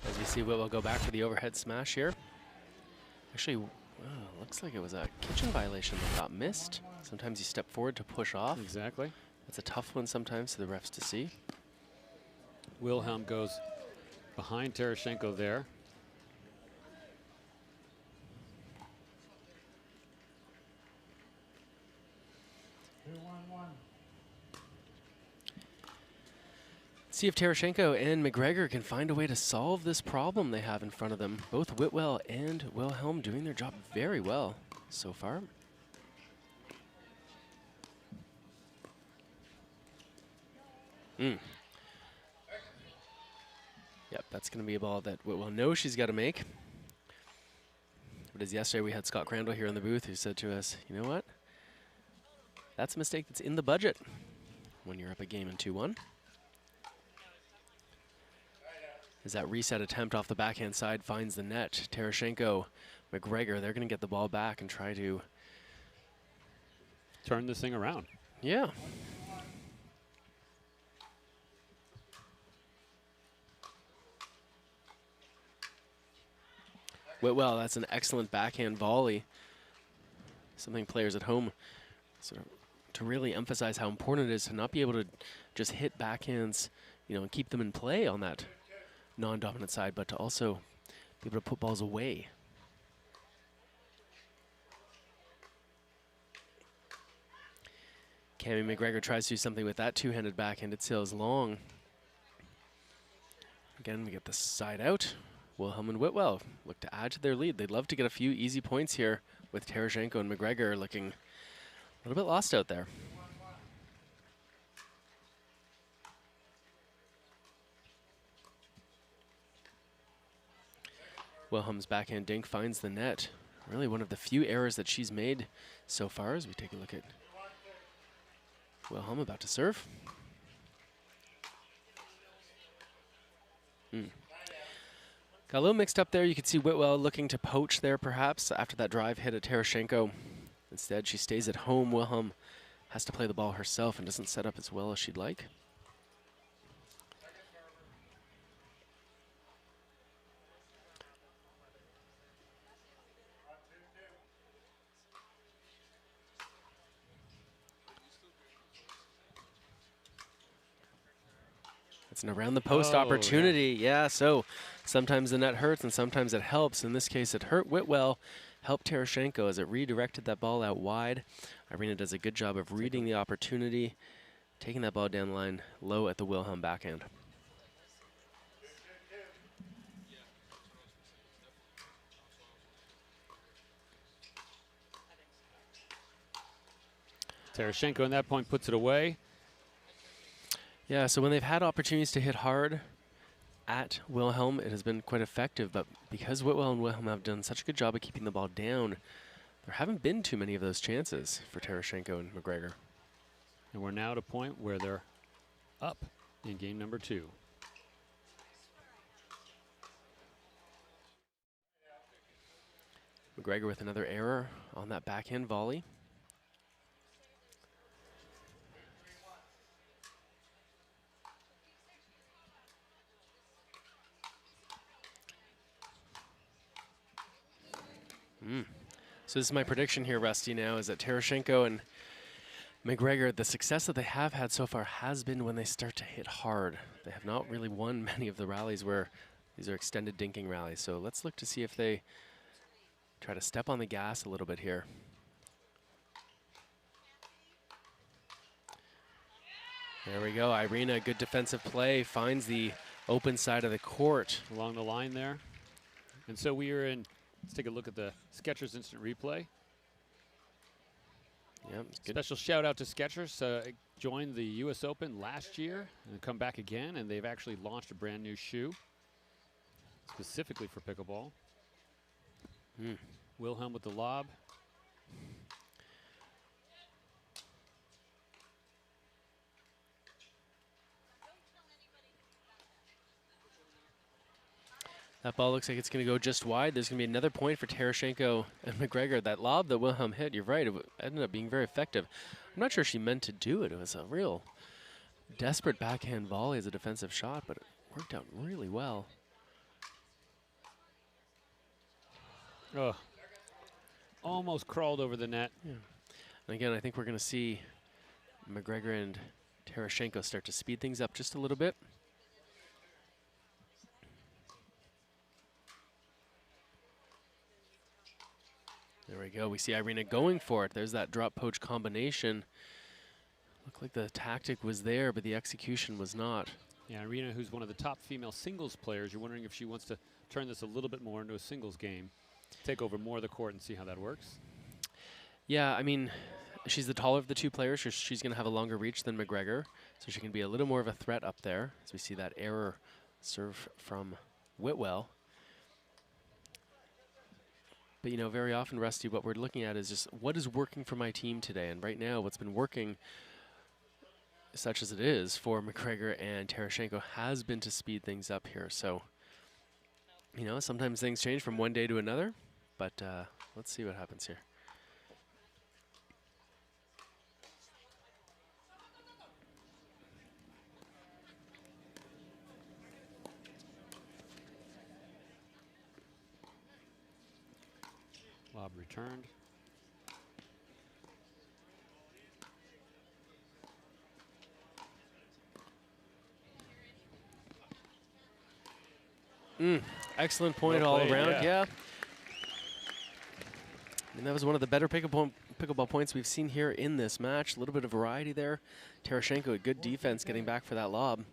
As we see Whitwell go back for the overhead smash here. Actually, Well, looks like it was a kitchen violation that got missed. Sometimes you step forward to push off. Exactly. That's a tough one sometimes for the refs to see. Wilhelm goes behind Terashenko there. See if Terashenko and McGregor can find a way to solve this problem they have in front of them. Both Whitwell and Wilhelm doing their job very well so far. Yep, that's going to be a ball that Whitwell knows she's got to make. But as yesterday we had Scott Crandall here in the booth who said to us, you know what? That's a mistake that's in the budget when you're up a game in 2-1. As that reset attempt off the backhand side finds the net. Terashenko, McGregor, they're going to get the ball back and try to turn this thing around. Yeah. Whitwell, that's an excellent backhand volley. Something players at home sort of to really emphasize how important it is to not be able to just hit backhands, you know, and keep them in play on that non-dominant side, but to also be able to put balls away. Cammie McGregor tries to do something with that two-handed backhand. It sails long. Again, we get the side out. Wilhelm and Whitwell look to add to their lead. They'd love to get a few easy points here with Terashenko and McGregor looking a little bit lost out there. Wilhelm's backhand dink finds the net. Really one of the few errors that she's made so far as we take a look at Wilhelm about to serve. Got a little mixed up there. You could see Whitwell looking to poach there perhaps after that drive hit at Terashenko. Instead, she stays at home. Wilhelm has to play the ball herself and doesn't set up as well as she'd like. It's an around the post opportunity. Yeah, so sometimes the net hurts and sometimes it helps. In this case, it hurt Whitwell, helped Terashenko as it redirected that ball out wide. Irina does a good job of reading the opportunity, taking that ball down the line low at the Wilhelm backhand. Terashenko at that point puts it away. Yeah, so when they've had opportunities to hit hard at Wilhelm, it has been quite effective. But because Whitwell and Wilhelm have done such a good job of keeping the ball down, there haven't been too many of those chances for Terashenko and McGregor. And we're now at a point where they're up in game number 2. McGregor with another error on that backhand volley. So this is my prediction here, Rusty, now, is that Terashenko and McGregor, the success that they have had so far has been when they start to hit hard. They have not really won many of the rallies where these are extended dinking rallies. So let's look to see if they try to step on the gas a little bit here. There we go. Irina, good defensive play, finds the open side of the court. Along the line there. And so we are in. Let's take a look at the Skechers instant replay. Yep, special shout out to Skechers. Joined the US Open last year and come back again, and they've actually launched a brand new shoe specifically for pickleball. Wilhelm with the lob. That ball looks like it's going to go just wide. There's going to be another point for Terashenko and McGregor. That lob that Wilhelm hit, you're right, it ended up being very effective. I'm not sure she meant to do it. It was a real desperate backhand volley as a defensive shot, but it worked out really well. Oh, almost crawled over the net. Yeah. And again, I think we're going to see McGregor and Tereshchenko start to speed things up just a little bit. There we go. We see Irina going for it. There's that drop poach combination. Looked like the tactic was there, but the execution was not. Yeah, Irina, who's one of the top female singles players, you're wondering if she wants to turn this a little bit more into a singles game, take over more of the court and see how that works. Yeah, I mean, she's the taller of the two players. She's going to have a longer reach than McGregor, so she can be a little more of a threat up there, as we see that error serve from Whitwell. But, you know, very often, Rusty, what we're looking at is just what is working for my team today. And right now, what's been working, such as it is, for McGregor and Tereshchenko has been to speed things up here. So, you know, sometimes things change from one day to another. But let's see what happens here. Lob returned. Excellent point Well all played, around, yeah. And that was one of the better pickleball points we've seen here in this match. A little bit of variety there. Tereshchenko, a good defense getting back for that lob.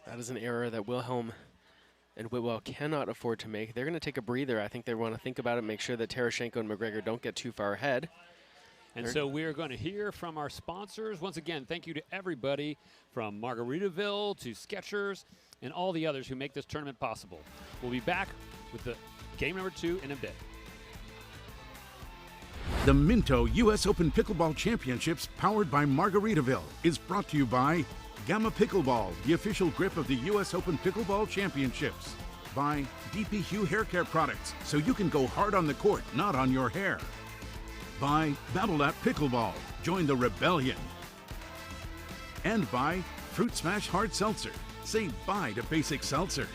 That is an error that Wilhelm and Whitwell cannot afford to make. They're going to take a breather. I think they want to think about it, make sure that Tereshchenko and McGregor don't get too far ahead. And so we are going to hear from our sponsors. Once again, thank you to everybody from Margaritaville to Skechers and all the others who make this tournament possible. We'll be back with the game number 2 in a bit. The Minto US Open Pickleball Championships, powered by Margaritaville, is brought to you by Gamma Pickleball, the official grip of the US Open Pickleball Championships. By DP Hue Hair Care Products, so you can go hard on the court, not on your hair. By Babolat Pickleball, join the rebellion. And by Fruit Smash Hard Seltzer, say bye to basic seltzer.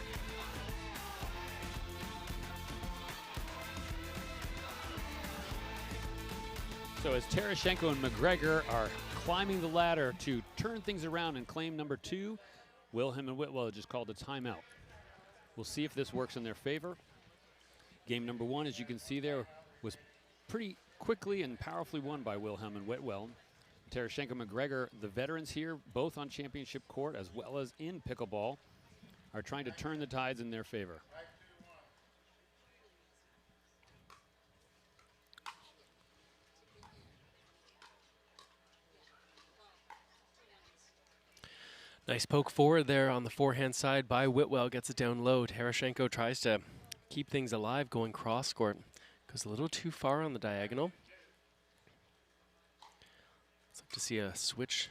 So as Tereshchenko and McGregor are climbing the ladder to turn things around and claim number 2, Wilhelm and Whitwell just called a timeout. We'll see if this works in their favor. Game number 1, as you can see there, was pretty quickly and powerfully won by Wilhelm and Whitwell. Tereshchenko and McGregor, the veterans here, both on championship court as well as in pickleball, are trying to turn the tides in their favor. Nice poke forward there on the forehand side by Whitwell, gets it down low. Tereshchenko tries to keep things alive going cross court. Goes a little too far on the diagonal. Let's like to see a switch.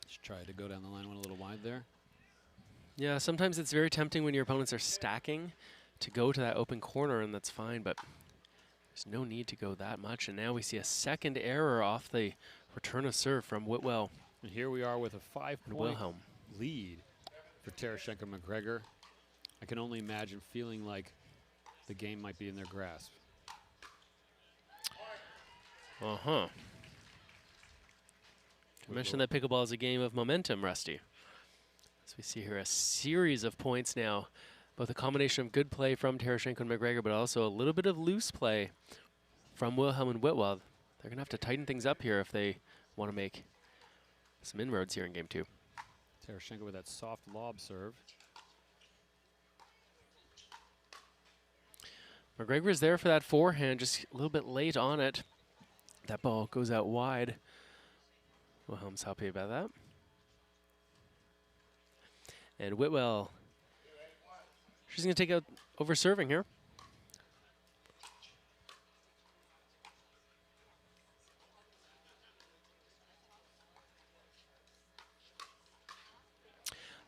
Just tried to go down the line, went a little wide there. Yeah, sometimes it's very tempting when your opponents are stacking to go to that open corner, and that's fine, but there's no need to go that much. And now we see a second error off the return of serve from Whitwell. And here we are with a 5-point lead for Tereshchenko and McGregor. I can only imagine feeling like the game might be in their grasp. I mentioned that pickleball is a game of momentum, Rusty. So we see here a series of points now, both a combination of good play from Tereshchenko and McGregor, but also a little bit of loose play from Wilhelm and Whitwell. They're going to have to tighten things up here if they want to make some inroads here in game 2. Tereshchenko with that soft lob serve. McGregor is there for that forehand, just a little bit late on it. That ball goes out wide. Wilhelm's happy about that. And Whitwell, she's going to take out over serving here.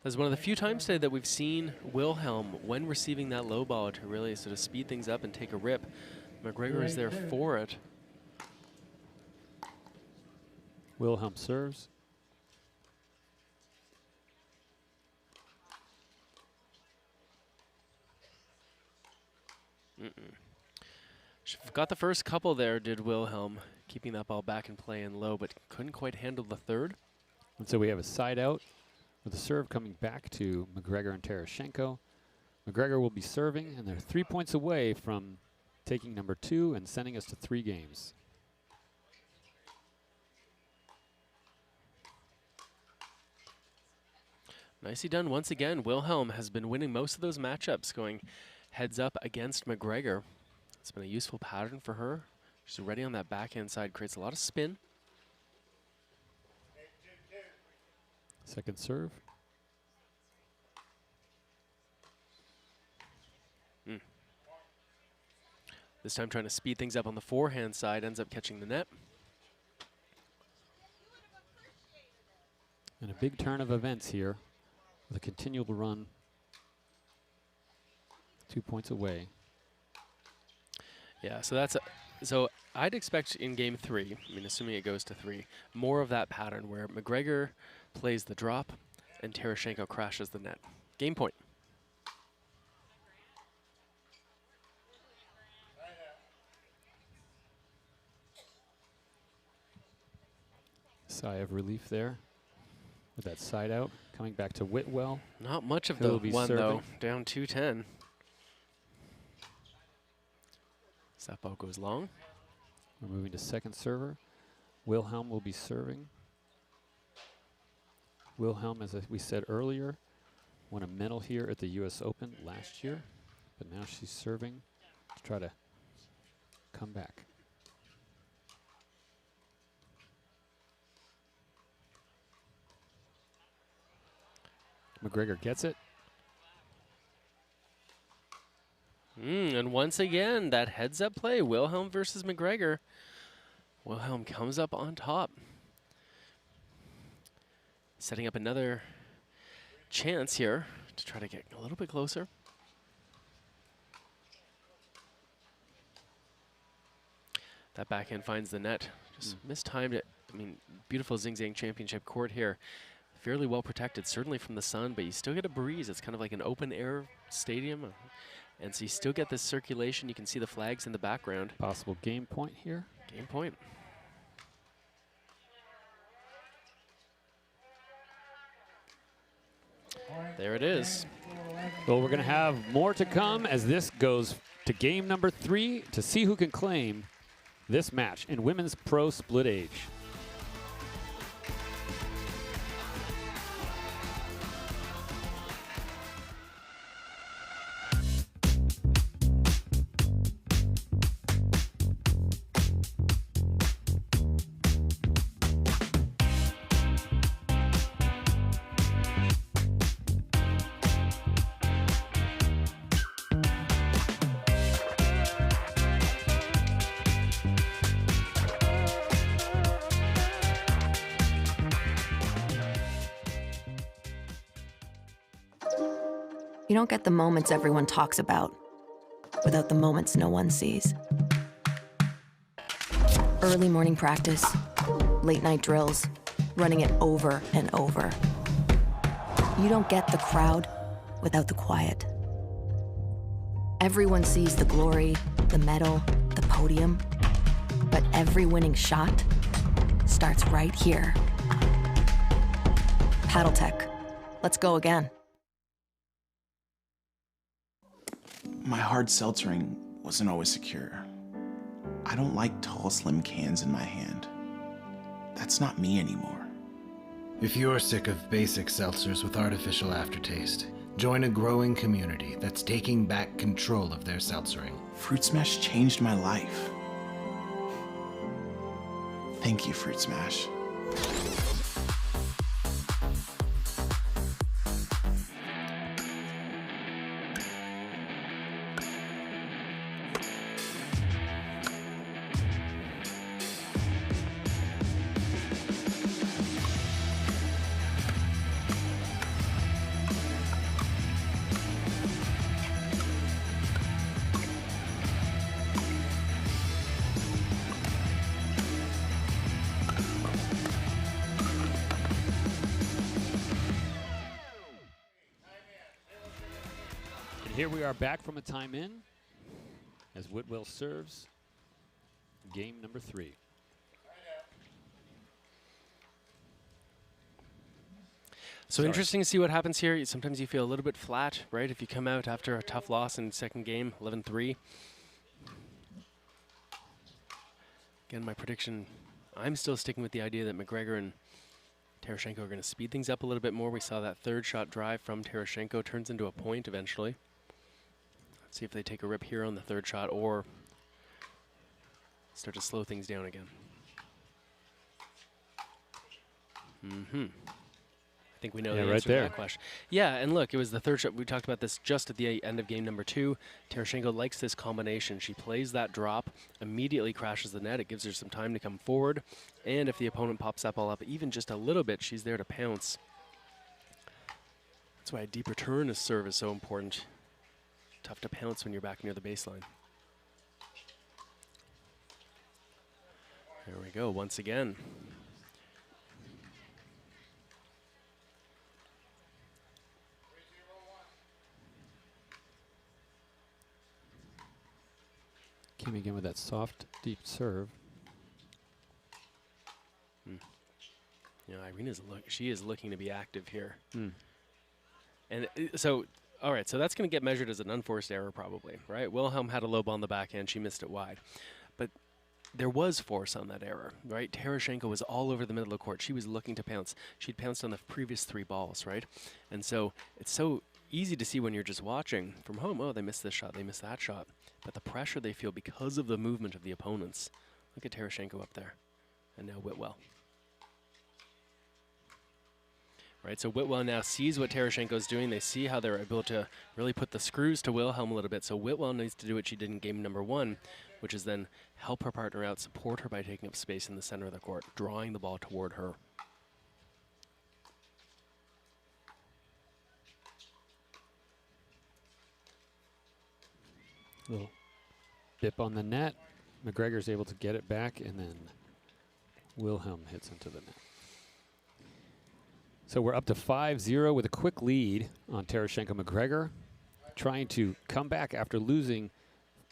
That's one of the few times today that we've seen Wilhelm, when receiving that low ball, to really sort of speed things up and take a rip. McGregor is there for it. Wilhelm serves. Got the first couple there, did Wilhelm, keeping that ball back in play and low, but couldn't quite handle the third. And so we have a side out with the serve coming back to McGregor and Tereshchenko. McGregor will be serving, and they're 3 points away from taking number 2 and sending us to 3 games. Nicely done once again. Wilhelm has been winning most of those matchups, going heads up against McGregor. It's been a useful pattern for her. She's ready on that backhand side, creates a lot of spin. Second serve. This time trying to speed things up on the forehand side, ends up catching the net. And a big turn of events here with a continual run 2 points away. Yeah, so that's so I'd expect in game 3, I mean, assuming it goes to 3, more of that pattern where McGregor plays the drop and Tereshchenko crashes the net. Game point. Sigh of relief there with that side out. Coming back to Whitwell. Not much of the one, though. Down 2-10. That ball goes long. We're moving to second server. Wilhelm will be serving. Wilhelm, as we said earlier, won a medal here at the US Open last year, but now she's serving to try to come back. McGregor gets it. And once again, that heads-up play, Wilhelm versus McGregor. Wilhelm comes up on top. Setting up another chance here to try to get a little bit closer. That backhand finds the net. Just mistimed it. I mean, beautiful Zing Zang Championship court here. Fairly well protected, certainly from the sun, but you still get a breeze. It's kind of like an open-air stadium. And so you still get this circulation. You can see the flags in the background. Possible game point here. Game point. There it is. Well, we're going to have more to come as this goes to game number 3 to see who can claim this match in women's pro split age. You don't get the moments everyone talks about without the moments no one sees. Early morning practice, late night drills, running it over and over. You don't get the crowd without the quiet. Everyone sees the glory, the medal, the podium, but every winning shot starts right here. Paddle Tech. Let's go again. My hard seltzering wasn't always secure. I don't like tall, slim cans in my hand. That's not me anymore. If you're sick of basic seltzers with artificial aftertaste, join a growing community that's taking back control of their seltzering. Fruit Smash changed my life. Thank you, Fruit Smash. Here we are back from a time in. as Whitwell serves game number 3. So interesting to see what happens here. Sometimes you feel a little bit flat, right? If you come out after a tough loss in the second game, 11-3. Again, my prediction, I'm still sticking with the idea that McGregor and Tereshchenko are going to speed things up a little bit more. We saw that third shot drive from Tereshchenko turns into a point eventually. Let's see if they take a rip here on the third shot or start to slow things down again. I think we know the answer to that question. Yeah, and look, it was the third shot. We talked about this just at the end of game number 2. Tereshchenko likes this combination. She plays that drop, immediately crashes the net. It gives her some time to come forward. And if the opponent pops that ball up even just a little bit, she's there to pounce. That's why a deep return of serve is so important. Tough to pounce when you're back near the baseline. There we go, once again. Came again with that soft, deep serve. Yeah, Irina's she is looking to be active here. And so, all right, so that's going to get measured as an unforced error probably, right? Wilhelm had a low ball on the backhand. She missed it wide. But there was force on that error, right? Tereshchenko was all over the middle of the court. She was looking to pounce. She'd pounced on the previous 3 balls, right? And so it's so easy to see when you're just watching from home, oh, they missed this shot, they missed that shot. But the pressure they feel because of the movement of the opponents. Look at Tereshchenko up there. And now Whitwell. Right, so Whitwell now sees what Tereshchenko's doing. They see how they're able to really put the screws to Wilhelm a little bit. So Whitwell needs to do what she did in game number 1, which is then help her partner out, support her by taking up space in the center of the court, drawing the ball toward her. Little dip on the net. McGregor's able to get it back, and then Wilhelm hits into the net. So we're up to 5-0 with a quick lead on Tereshchenko-McGregor, trying to come back after losing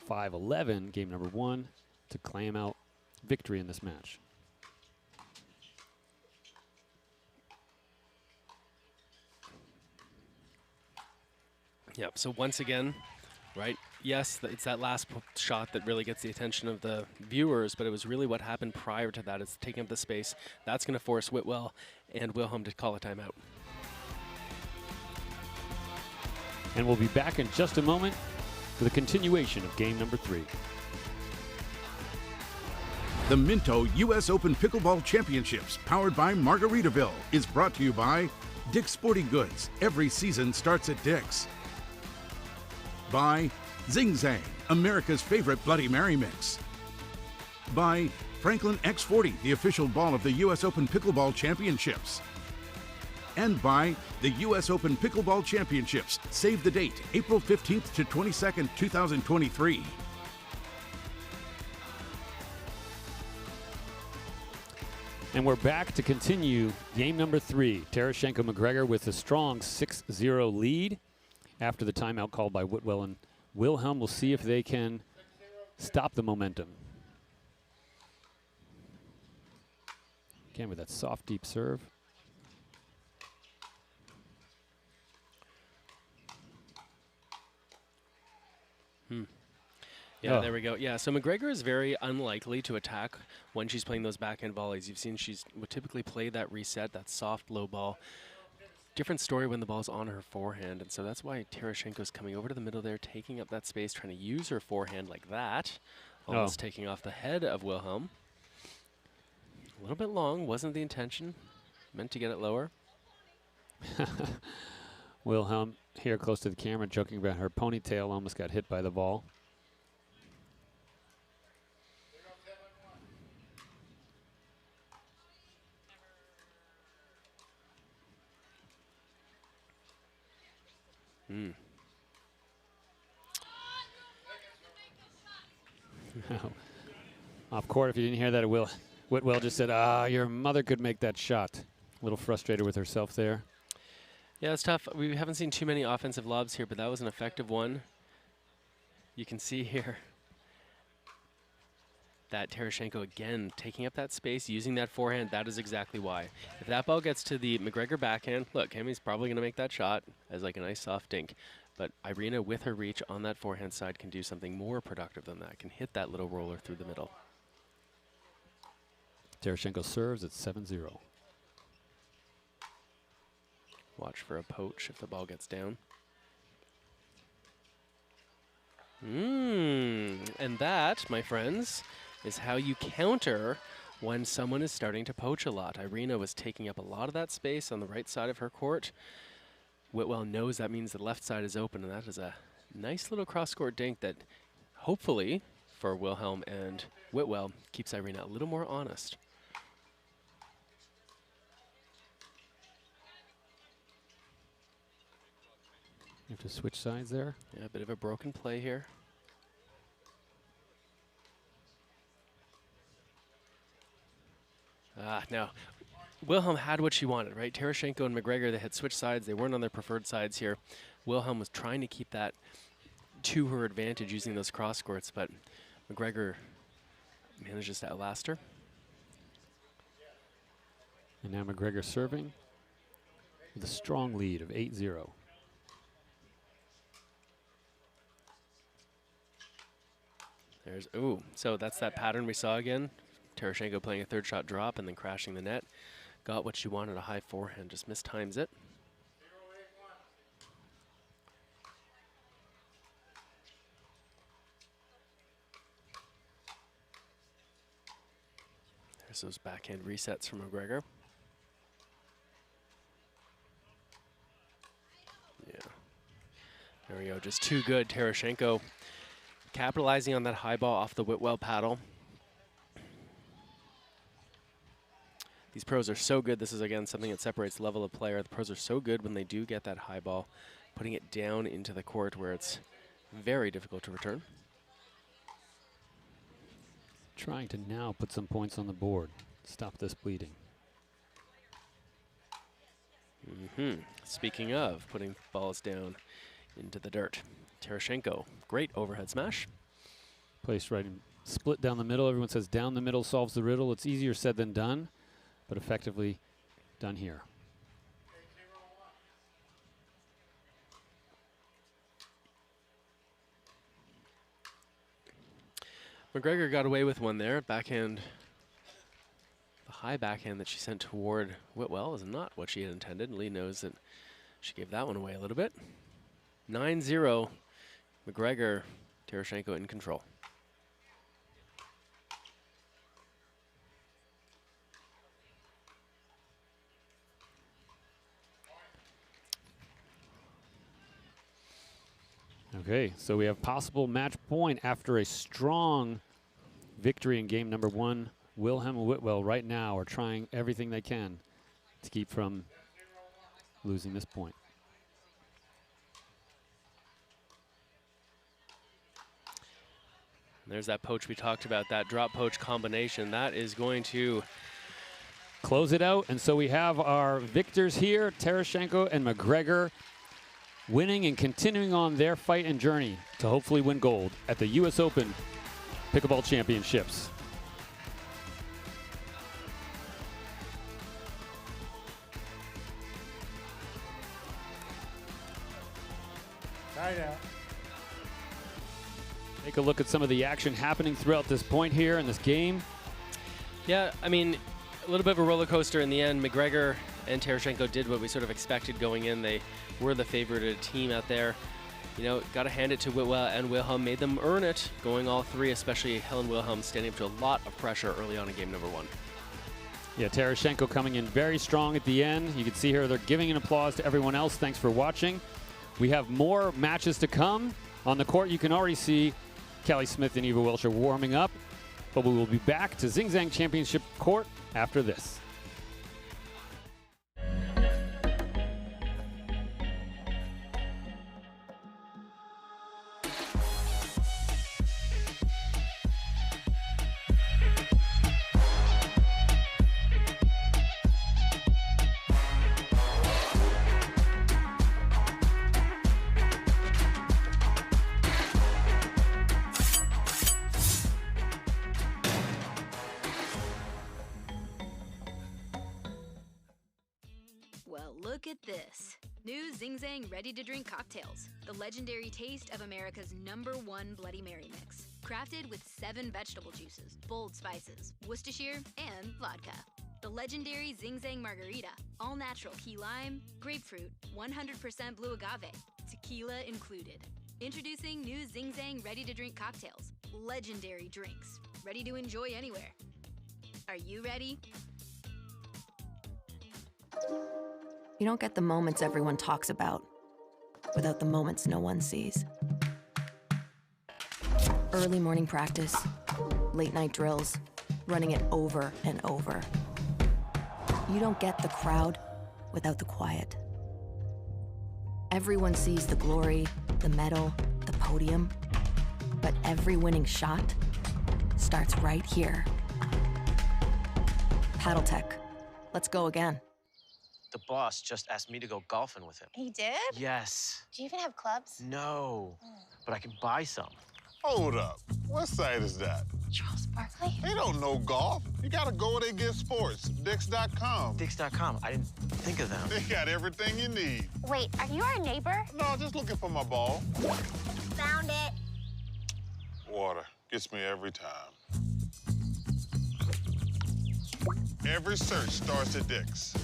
5-11, game number 1, to claim out victory in this match. Yep, so once again, right, yes, it's that last shot that really gets the attention of the viewers, but it was really what happened prior to that. It's taking up the space. That's going to force Whitwell and Wilhelm to call a timeout. And we'll be back in just a moment with a continuation of game number 3. The Minto US Open Pickleball Championships, powered by Margaritaville, is brought to you by Dick's Sporting Goods. Every season starts at Dick's. By Zing Zang, America's favorite Bloody Mary mix. By Franklin X40, the official ball of the US Open Pickleball Championships. And by the US Open Pickleball Championships. Save the date, April 15th to 22nd, 2023. And we're back to continue game number 3. Tereshchenko-McGregor with a strong 6-0 lead after the timeout called by Whitwell and Wilhelm. We'll see if they can stop the momentum. Again with that soft, deep serve. Yeah, there we go. Yeah, so McGregor is very unlikely to attack when she's playing those backhand volleys. You've seen she would typically play that reset, that soft, low ball. Different story when the ball's on her forehand, and so that's why Tereshchenko's coming over to the middle there, taking up that space, trying to use her forehand like that, almost taking off the head of Wilhelm. A little bit long, wasn't the intention. Meant to get it lower. Wilhelm here close to the camera, joking about her ponytail, almost got hit by the ball. Off court, if you didn't hear that, Whitwell just said, your mother could make that shot. A little frustrated with herself there. Yeah, it's tough. We haven't seen too many offensive lobs here, but that was an effective one. You can see here, that Terashenko, again, taking up that space, using that forehand, that is exactly why. If that ball gets to the McGregor backhand, look, Hemi's probably going to make that shot as like a nice soft dink. But Irina, with her reach on that forehand side, can do something more productive than that, can hit that little roller through the middle. Terashenko serves at 7-0. Watch for a poach if the ball gets down. And that, my friends, is how you counter when someone is starting to poach a lot. Irina was taking up a lot of that space on the right side of her court. Whitwell knows that means the left side is open, and that is a nice little cross-court dink that hopefully, for Wilhelm and Whitwell, keeps Irina a little more honest. You have to switch sides there. Yeah, a bit of a broken play here. No. Wilhelm had what she wanted, right? Terashenko and McGregor, they had switched sides. They weren't on their preferred sides here. Wilhelm was trying to keep that to her advantage using those cross courts, but McGregor manages to outlast her. And now McGregor serving with a strong lead of 8-0. So that's that pattern we saw again. Terashenko playing a third shot drop and then crashing the net. Got what she wanted, a high forehand, just mistimes it. There's those backhand resets from McGregor. Yeah. There we go, just too good. Terashenko capitalizing on that high ball off the Whitwell paddle. These pros are so good. This is, again, something that separates level of player. The pros are so good when they do get that high ball, putting it down into the court where it's very difficult to return. Trying to now put some points on the board. Stop this bleeding. Speaking of putting balls down into the dirt, Terashenko, great overhead smash. Placed right in, split down the middle. Everyone says down the middle solves the riddle. It's easier said than done, but effectively done here. McGregor got away with one there. Backhand, the high backhand that she sent toward Whitwell is not what she had intended. Lee knows that she gave that one away a little bit. 9-0, McGregor, Terashenko in control. Okay, so we have possible match point after a strong victory in game number one. Wilhelm and Whitwell right now are trying everything they can to keep from losing this point. There's that poach we talked about, that drop poach combination. That is going to close it out. And so we have our victors here, Terashenko and McGregor, winning and continuing on their fight and journey to hopefully win gold at the US Open Pickleball Championships. Tight out. Take a look at some of the action happening throughout this point here in this game. Yeah, I mean, a little bit of a roller coaster in the end. McGregor and Terashenko did what we sort of expected going in. They were the favorited team out there. You know, got to hand it to Whitwell and Wilhelm, made them earn it, going all three, especially Helen Wilhelm standing up to a lot of pressure early on in game number one. Yeah, Terashenko coming in very strong at the end. You can see her, they're giving an applause to everyone else. Thanks for watching. We have more matches to come. On the court, you can already see Kelly Smith and Eva Welch are warming up, but we will be back to Zing Zang Championship Court after this. Look at this. New Zing Zang ready-to-drink cocktails. The legendary taste of America's #1 Bloody Mary mix. Crafted with 7 vegetable juices, bold spices, Worcestershire, and vodka. The legendary Zing Zang Margarita. All natural key lime, grapefruit, 100% blue agave, tequila included. Introducing new Zing Zang ready-to-drink cocktails. Legendary drinks. Ready to enjoy anywhere. Are you ready? You don't get the moments everyone talks about without the moments no one sees. Early morning practice, late night drills, running it over and over. You don't get the crowd without the quiet. Everyone sees the glory, the medal, the podium, but every winning shot starts right here. Paddle Tech. Let's go again. The boss just asked me to go golfing with him. He did? Yes. Do you even have clubs? No, but I can buy some. Hold up. What site is that? Charles Barkley? They don't know golf. You gotta go where they get sports. Dix.com. Dix.com. I didn't think of them. They got everything you need. Wait, are you our neighbor? No, just looking for my ball. Found it. Water gets me every time. Every search starts at Dix.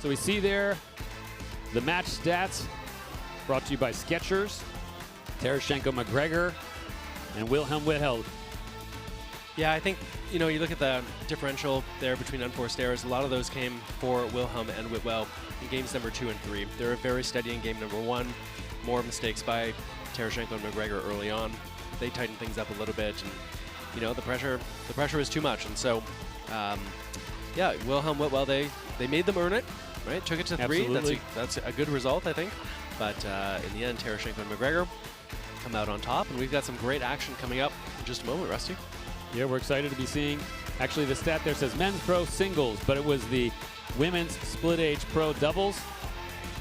So we see there the match stats brought to you by Skechers, Tereshchenko McGregor, and Wilhelm Whithold. Yeah, I think, you know, you look at the differential there between unforced errors, a lot of those came for Wilhelm and Whitwell in games number 2 and 3. They were very steady in game number 1, more mistakes by Tereshchenko and McGregor early on. They tightened things up a little bit, and, you know, the pressure was too much. And so, yeah, Wilhelm, Whitwell, they made them earn it. Right, took it to 3. Absolutely. That's a good result, I think. But in the end, Tereshchenko and McGregor come out on top, and we've got some great action coming up in just a moment, Rusty. Yeah, we're excited to be seeing. Actually, the stat there says men's pro singles, but it was the women's split age pro doubles.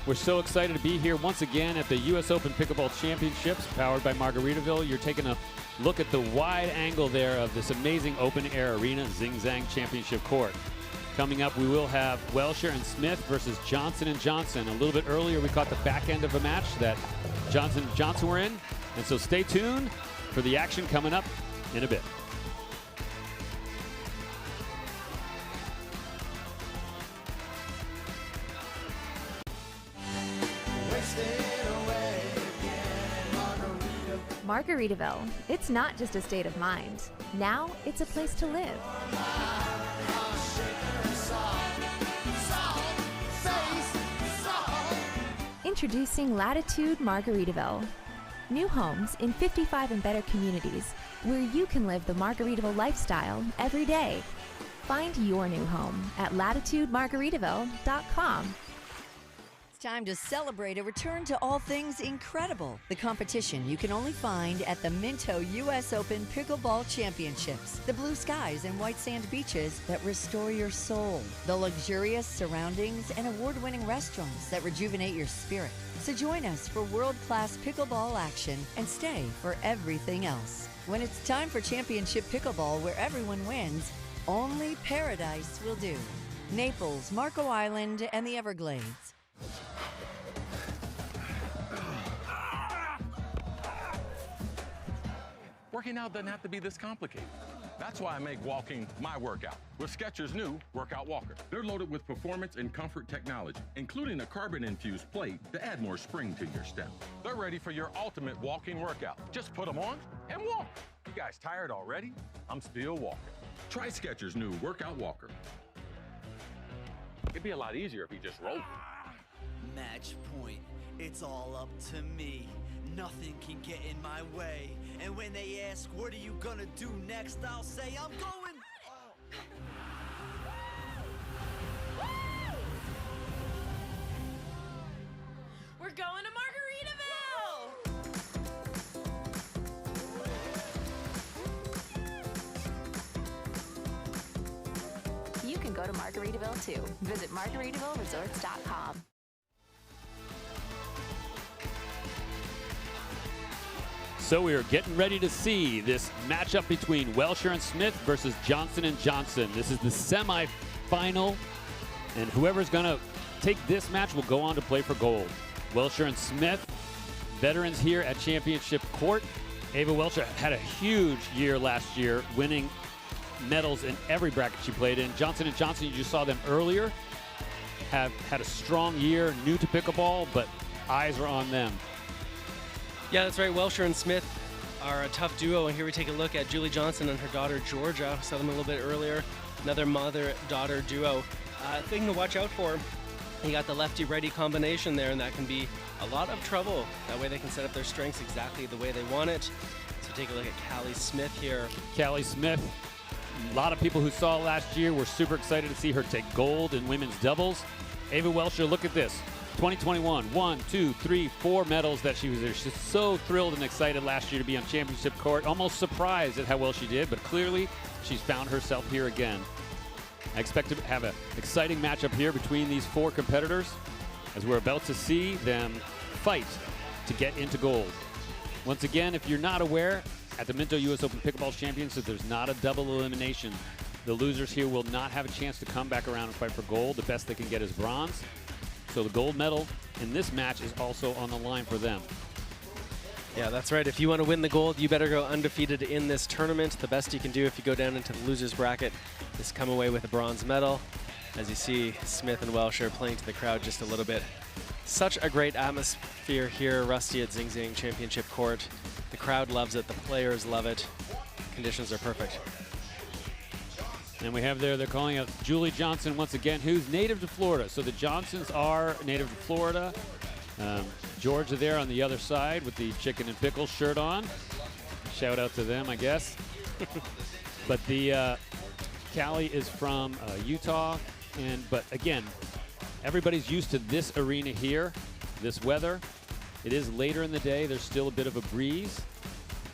We're so excited to be here once again at the US Open Pickleball Championships, powered by Margaritaville. You're taking a look at the wide angle there of this amazing open air arena Zing Zang Championship court. Coming up, we will have Welsher and Smith versus Johnson & Johnson. A little bit earlier, we caught the back end of a match that Johnson & Johnson were in. And so stay tuned for the action coming up in a bit. Margaritaville. It's not just a state of mind. Now it's a place to live. Introducing Latitude Margaritaville. New homes in 55 and better communities where you can live the Margaritaville lifestyle every day. Find your new home at latitudemargaritaville.com. It's time to celebrate a return to all things incredible. The competition you can only find at the Minto US Open Pickleball Championships. The blue skies and white sand beaches that restore your soul. The luxurious surroundings and award-winning restaurants that rejuvenate your spirit. So join us for world-class pickleball action and stay for everything else. When it's time for championship pickleball where everyone wins, only paradise will do. Naples, Marco Island, and the Everglades. Working out doesn't have to be this complicated. That's why I make walking my workout with Skechers' new Workout Walker. They're loaded with performance and comfort technology, including a carbon-infused plate to add more spring to your step. They're ready for your ultimate walking workout. Just put them on and walk. You guys tired already? I'm still walking. Try Skechers' new Workout Walker. It'd be a lot easier if you just rolled. Match point, it's all up to me. Nothing can get in my way. And when they ask, what are you gonna do next? I'll say, I'm going. We're going to Margaritaville! You can go to Margaritaville too. Visit MargaritavilleResorts.com. So we are getting ready to see this matchup between Welsher and Smith versus Johnson and Johnson. This is the semifinal, and whoever's going to take this match will go on to play for gold. Welsher and Smith, veterans here at Championship Court. Ava Welsher had a huge year last year, winning medals in every bracket she played in. Johnson & Johnson, you just saw them earlier, have had a strong year, new to pickleball, but eyes are on them. Yeah, that's right. Welsher and Smith are a tough duo, and here we take a look at Julie Johnson and her daughter Georgia. We saw them a little bit earlier. Another mother-daughter duo. Thing to watch out for, you got the lefty-righty combination there, and that can be a lot of trouble. That way they can set up their strengths exactly the way they want it. So take a look at Callie Smith here. Callie Smith, a lot of people who saw last year were super excited to see her take gold in women's doubles. Ava Welsher, look at this. 2021, 1, 2, 3, 4 medals that she was there. She's so thrilled and excited last year to be on Championship Court. Almost surprised at how well she did, but clearly she's found herself here again. I expect to have an exciting matchup here between these 4 competitors as we're about to see them fight to get into gold. Once again, if you're not aware, at the Minto US Open Pickleball Championships, there's not a double elimination. The losers here will not have a chance to come back around and fight for gold. The best they can get is bronze. So the gold medal in this match is also on the line for them. Yeah, that's right. If you want to win the gold, you better go undefeated in this tournament. The best you can do if you go down into the losers bracket is come away with a bronze medal. As you see, Smith and Welsher playing to the crowd just a little bit. Such a great atmosphere here, Rusty, at Zing Zang Championship Court. The crowd loves it. The players love it. Conditions are perfect. And we have there, they're calling out Julie Johnson once again, who's native to Florida. So the Johnsons are native to Florida. Georgia there on the other side with the chicken and pickle shirt on. Shout out to them, I guess. But the Callie is from Utah. But again, everybody's used to this arena here, this weather. It is later in the day. There's still a bit of a breeze.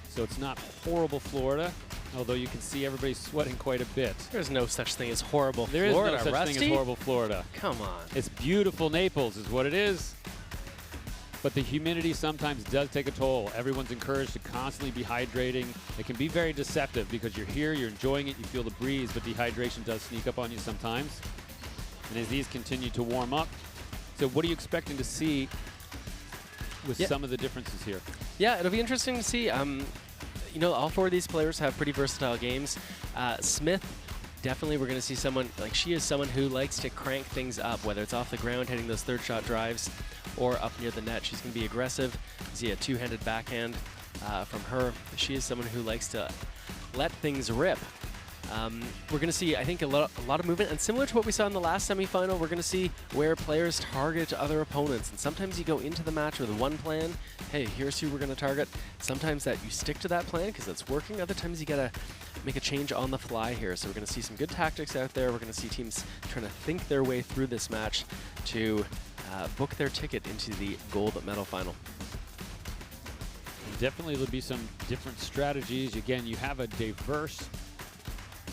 So it's not horrible Florida. Although you can see everybody's sweating quite a bit. There's no such thing as horrible Florida. There is no such Rusty? thing as horrible Florida. Come on. It's beautiful Naples is what it is. But the humidity sometimes does take a toll. Everyone's encouraged to constantly be hydrating. It can be very deceptive because you're here, you're enjoying it, you feel the breeze, but dehydration does sneak up on you sometimes. And as these continue to warm up, so what are you expecting to see with some of the differences here? Yeah, it'll be interesting to see. You know, all 4 of these players have pretty versatile games. Smith, definitely we're going to see someone, like she is someone who likes to crank things up, whether it's off the ground, hitting those third shot drives, or up near the net. She's going to be aggressive. You see a 2-handed backhand from her. She is someone who likes to let things rip. We're going to see, I think, a lot of movement. And similar to what we saw in the last semifinal, we're going to see where players target other opponents. And sometimes you go into the match with one plan. Hey, here's who we're going to target. Sometimes that you stick to that plan because it's working. Other times you got to make a change on the fly here. So we're going to see some good tactics out there. We're going to see teams trying to think their way through this match to book their ticket into the gold medal final. Definitely there'll be some different strategies. Again, you have a diverse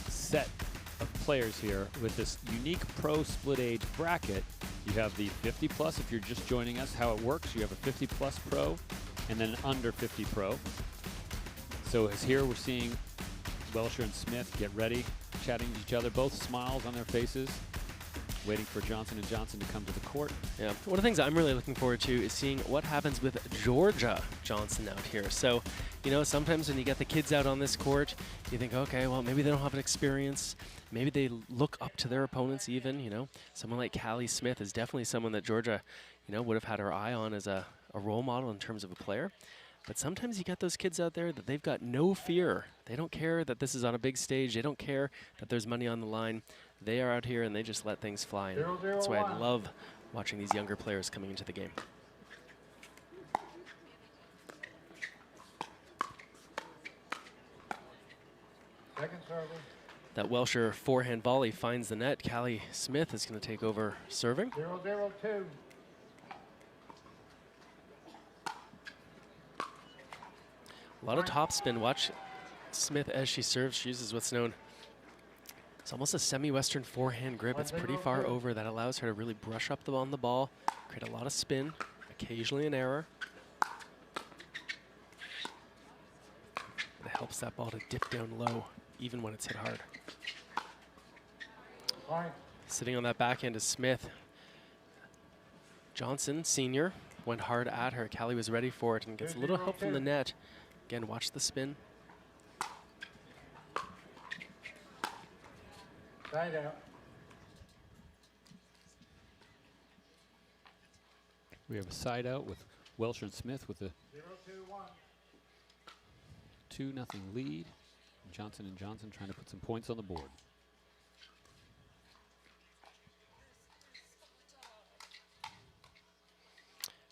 set of players here with this unique pro split age bracket. You have the 50 plus if you're just joining us. How it works, you have a 50 plus pro and then an under 50 pro. So as here we're seeing Welsher and Smith get ready, chatting to each other, both smiles on their faces, waiting for Johnson & Johnson to come to the court. Yeah, one of the things I'm really looking forward to is seeing what happens with Georgia Johnson out here. So, you know, sometimes when you get the kids out on this court, you think, okay, well, maybe they don't have an experience. Maybe they look up to their opponents even, you know. Someone like Callie Smith is definitely someone that Georgia, you know, would have had her eye on as a role model in terms of a player. But sometimes you got those kids out there that they've got no fear. They don't care that this is on a big stage. They don't care that there's money on the line. They are out here and they just let things fly. And that's why I love watching these younger players coming into the game. Second serving. That Welsher forehand volley finds the net. Callie Smith is going to take over serving. 0-0-2. A lot of topspin. Watch Smith as she serves. She uses what's known as almost a semi-western forehand grip. It's pretty far over. That allows her to really brush up on the ball, create a lot of spin, occasionally an error. helps that ball to dip down low, even when it's hit hard. Sitting on that backhand is Smith. Johnson, senior, went hard at her. Callie was ready for it and gets a little help from the net. Again, watch the spin. Side out. We have a side out with Welcher and Smith with a 2-0 lead. Johnson and Johnson trying to put some points on the board.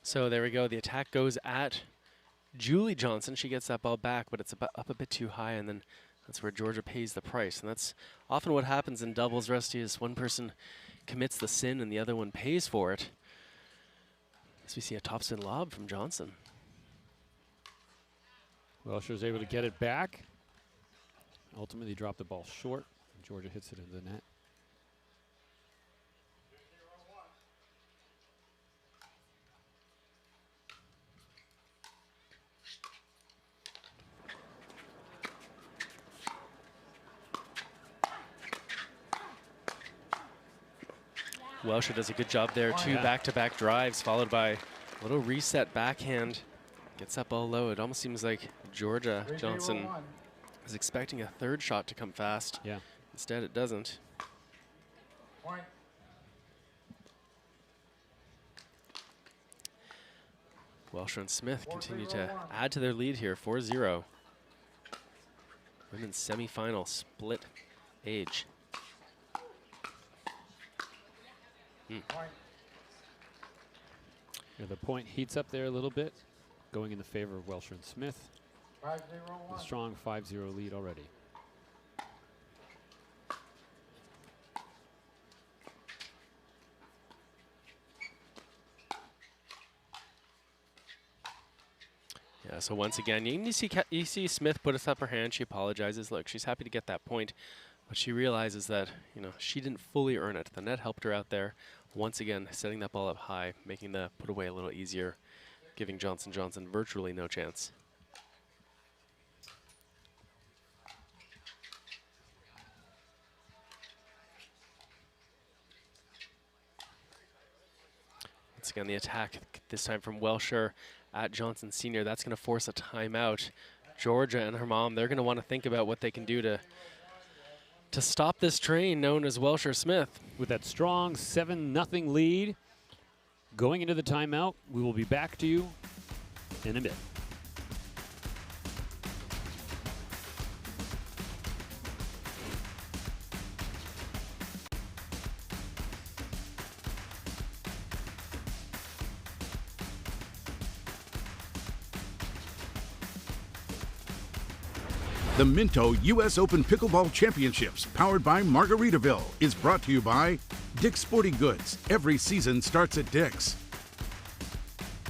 So there we go. The attack goes at Julie Johnson. She gets that ball back, but it's up a bit too high, and then that's where Georgia pays the price. And that's often what happens in doubles, Rusty, is one person commits the sin and the other one pays for it. As we see a topspin lob from Johnson. Welcher's able to get it back. Ultimately dropped the ball short. Georgia hits it into the net. Welcher does a good job there. Two back-to-back drives followed by a little reset backhand. Gets that ball low. It almost seems like Georgia Johnson is expecting a third shot to come fast. Yeah. Instead, it doesn't. Welcher and Smith continue to add to their lead here, 4-0. Women's semifinal split age. Yeah, the point heats up there a little bit, going in the favor of Welcher and Smith. 5-0-1. A strong 5-0 lead already. Yeah, so once again, you see Smith put up her hand. She apologizes. Look, she's happy to get that point, but she realizes that, you know, she didn't fully earn it. The net helped her out there. Once again, setting that ball up high, making the put away a little easier, giving Johnson virtually no chance. Once again, the attack, this time from Welcher at Johnson Sr. That's going to force a timeout. Georgia and her mom, they're going to want to think about what they can do to stop this train known as Welcher Smith. With that strong 7-0 lead, going into the timeout, we will be back to you in a bit. The Minto US Open Pickleball Championships, powered by Margaritaville, is brought to you by Dick's Sporting Goods. Every season starts at Dick's.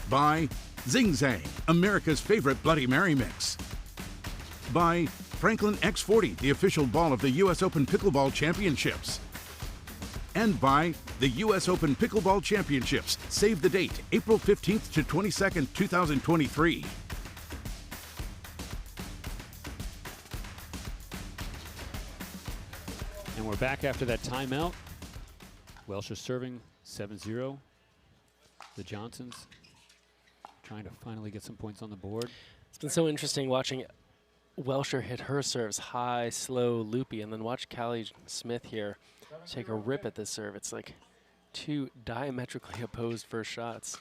By Zing Zang, America's favorite Bloody Mary mix. By Franklin X40, the official ball of the US Open Pickleball Championships. And by the US Open Pickleball Championships. Save the date, April 15th to 22nd, 2023. And we're back after that timeout. Welcher serving 7-0. The Johnsons trying to finally get some points on the board. It's been so interesting watching Welcher hit her serves high, slow, loopy, and then watch Callie Smith here take a rip at this serve. It's like two diametrically opposed first shots.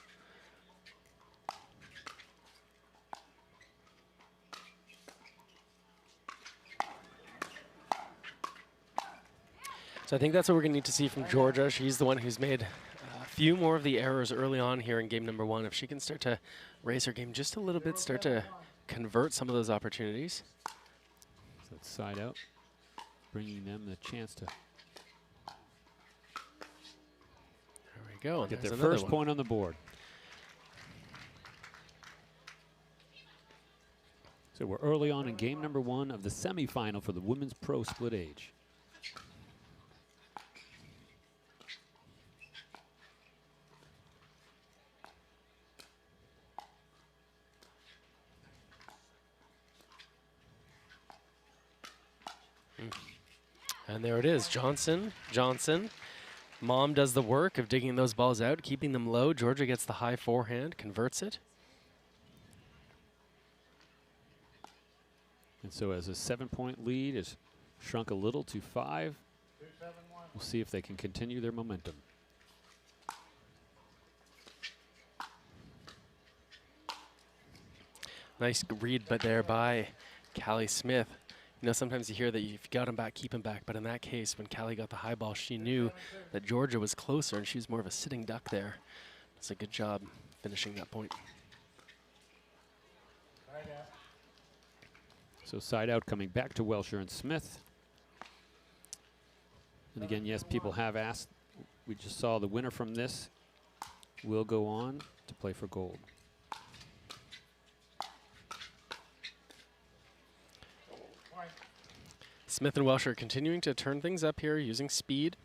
So I think that's what we're going to need to see from Georgia. She's the one who's made a few more of the errors early on here in game number one. If she can start to raise her game just a little bit, start to convert some of those opportunities. So it's side out, bringing them the chance to go. Get their first point on the board. So we're early on in game number one of the semifinal for the women's pro split age. And there it is, Johnson. Mom does the work of digging those balls out, keeping them low. Georgia gets the high forehand, converts it. And so as a 7-point lead is shrunk a little to 5, we'll see if they can continue their momentum. Nice read but there by Callie Smith. You know, sometimes you hear that you've got him back, keep him back. But in that case, when Callie got the high ball, she knew that Georgia was closer, and she was more of a sitting duck there. It's a good job finishing that point. So side out coming back to Welsher and Smith. And again, yes, people have asked. We just saw the winner from this will go on to play for gold. Smith and Welsher continuing to turn things up here using speed.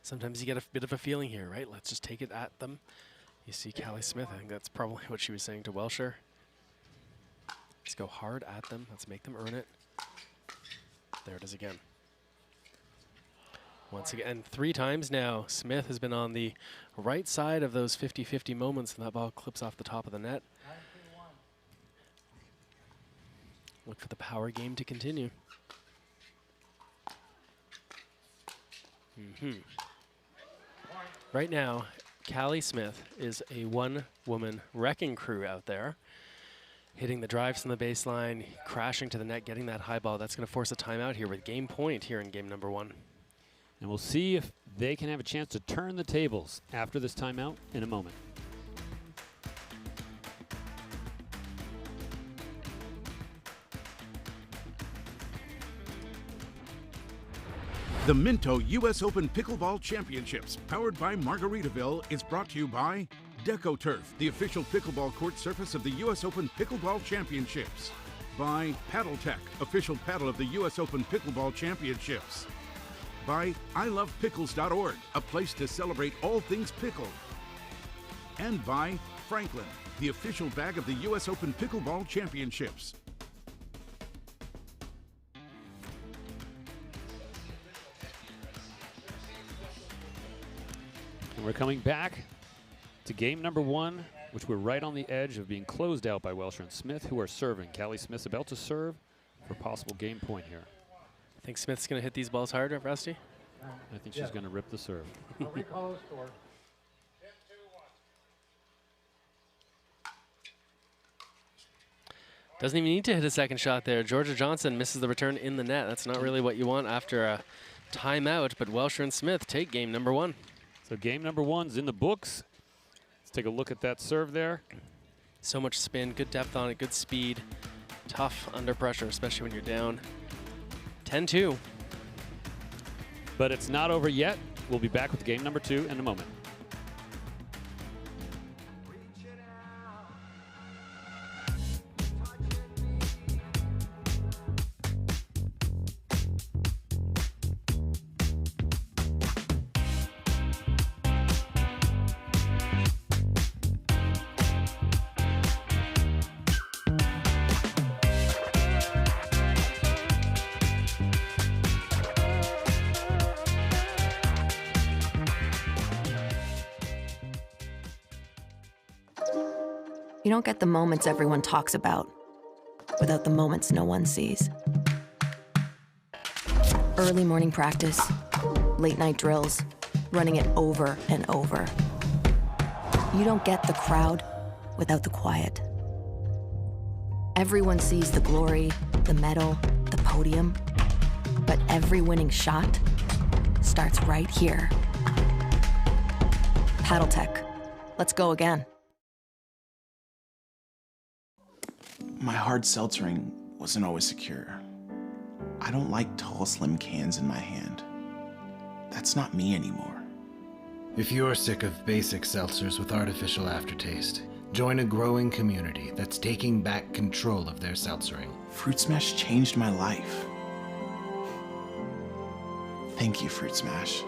Sometimes you get a bit of a feeling here, right? Let's just take it at them. You see Callie Smith, I think that's probably what she was saying to Welsher. Let's go hard at them. Let's make them earn it. There it is again. Once again, 3 times now, Smith has been on the right side of those 50-50 moments, and that ball clips off the top of the net. Look for the power game to continue. Right now, Callie Smith is a one-woman wrecking crew out there, hitting the drives from the baseline, crashing to the net, getting that high ball. That's going to force a timeout here with game point here in game number 1. And we'll see if they can have a chance to turn the tables after this timeout in a moment. The Minto US Open Pickleball Championships, powered by Margaritaville, is brought to you by DecoTurf, the official pickleball court surface of the US Open Pickleball Championships. By PaddleTech, official paddle of the US Open Pickleball Championships. By ilovepickles.org, a place to celebrate all things pickled. And by Franklin, the official bag of the US Open Pickleball Championships. And we're coming back to game number 1, which we're right on the edge of being closed out by Welsher and Smith, who are serving. Callie Smith's about to serve for possible game point here. I think Smith's going to hit these balls hard, Rusty? I think she's going to rip the serve. Recall the score. Doesn't even need to hit a second shot there. Georgia Johnson misses the return in the net. That's not really what you want after a timeout, but Welsher and Smith take game number 1. So game number 1's in the books. Let's take a look at that serve there. So much spin, good depth on it, good speed. Tough under pressure, especially when you're down 10-2. But it's not over yet. We'll be back with game number 2 in a moment. You don't get the moments everyone talks about without the moments no one sees. Early morning practice, late night drills, running it over and over. You don't get the crowd without the quiet. Everyone sees the glory, the medal, the podium, but every winning shot starts right here. PaddleTech. Let's go again. My hard seltzering wasn't always secure. I don't like tall, slim cans in my hand. That's not me anymore. If you're sick of basic seltzers with artificial aftertaste, join a growing community that's taking back control of their seltzering. Fruit Smash changed my life. Thank you, Fruit Smash.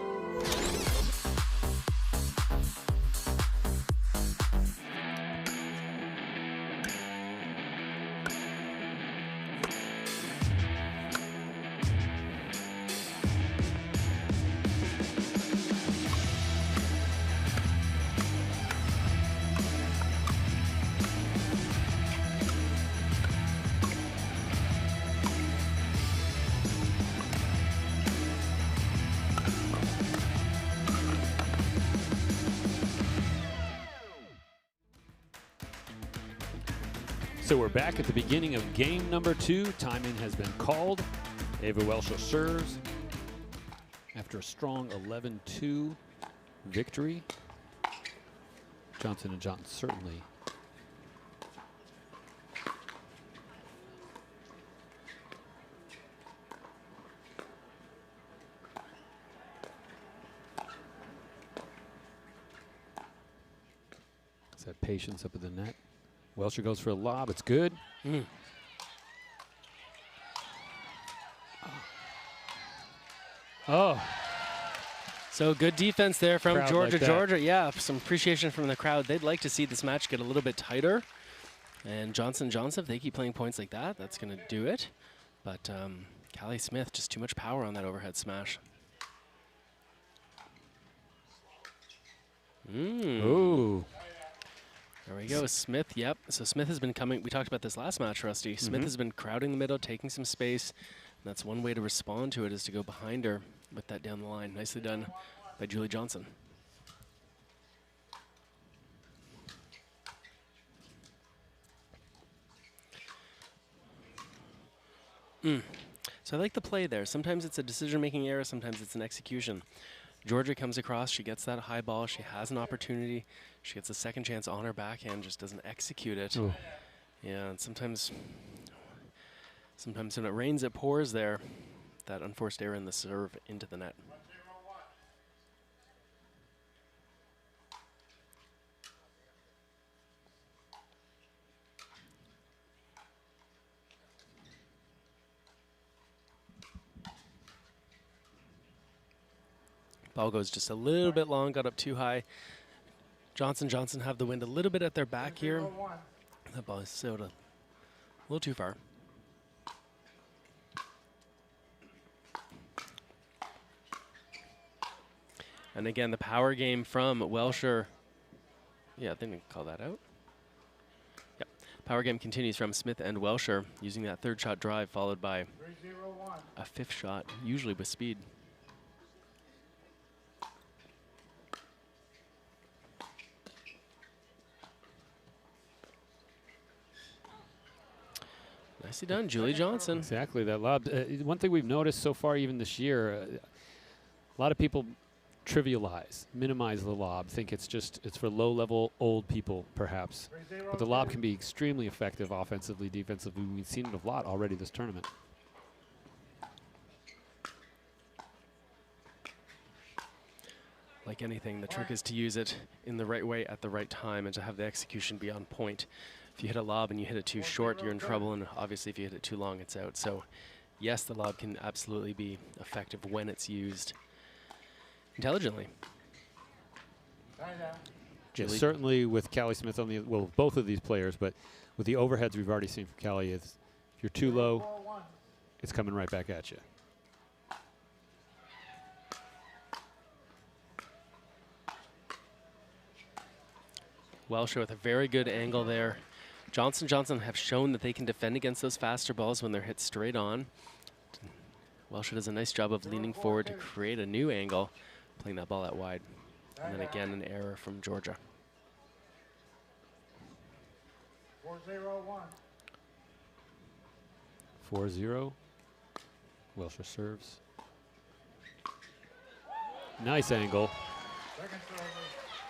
So we're back at the beginning of game number 2. Timing has been called. Ava Welscher serves after a strong 11-2 victory. Johnson & Johnson certainly has had patience up at the net. Welscher goes for a lob. It's good. Oh. So good defense there from Crowd Georgia. like that. Georgia, yeah, some appreciation from the crowd. They'd like to see this match get a little bit tighter. And Johnson, if they keep playing points like that, that's going to do it. But Callie Smith, just too much power on that overhead smash. Ooh. There we go, Smith, yep. So Smith has been coming, we talked about this last match, Rusty. Smith has been crowding the middle, taking some space. And that's one way to respond to it, is to go behind her with that down the line. Nicely done by Julie Johnson. So I like the play there. Sometimes it's a decision-making error, sometimes it's an execution. Georgia comes across, she gets that high ball, she has an opportunity, she gets a second chance on her backhand, just doesn't execute it. Ooh. Yeah, and sometimes when it rains, it pours there. That unforced error in the serve into the net. Ball goes just a little bit long, got up too high. Johnson have the wind a little bit at their back here. That ball is sailed a little too far. And again, the power game from Welscher. Yeah, they didn't call that out. Yep. Power game continues from Smith and Welscher, using that third shot drive followed by a fifth shot, usually with speed. Nicely done, Julie Johnson. Exactly, that lob. One thing we've noticed so far even this year, a lot of people trivialize, minimize the lob, think it's for low-level old people perhaps. But the lob can be extremely effective offensively, defensively. We've seen it a lot already this tournament. Like anything, the trick is to use it in the right way at the right time and to have the execution be on point. If you hit a lob and you hit it too short, you're in trouble, and obviously if you hit it too long, it's out. So yes, the lob can absolutely be effective when it's used intelligently. Yeah, certainly with Callie Smith on the, well, both of these players, but with the overheads we've already seen from Callie, if you're too low, it's coming right back at you. Welscher with a very good angle there. Johnson have shown that they can defend against those faster balls when they're hit straight on. Welscher does a nice job of leaning forward to create a new angle, playing that ball out wide. And then again, an error from Georgia. 4-0-1. 4-0. Welscher serves. Nice angle.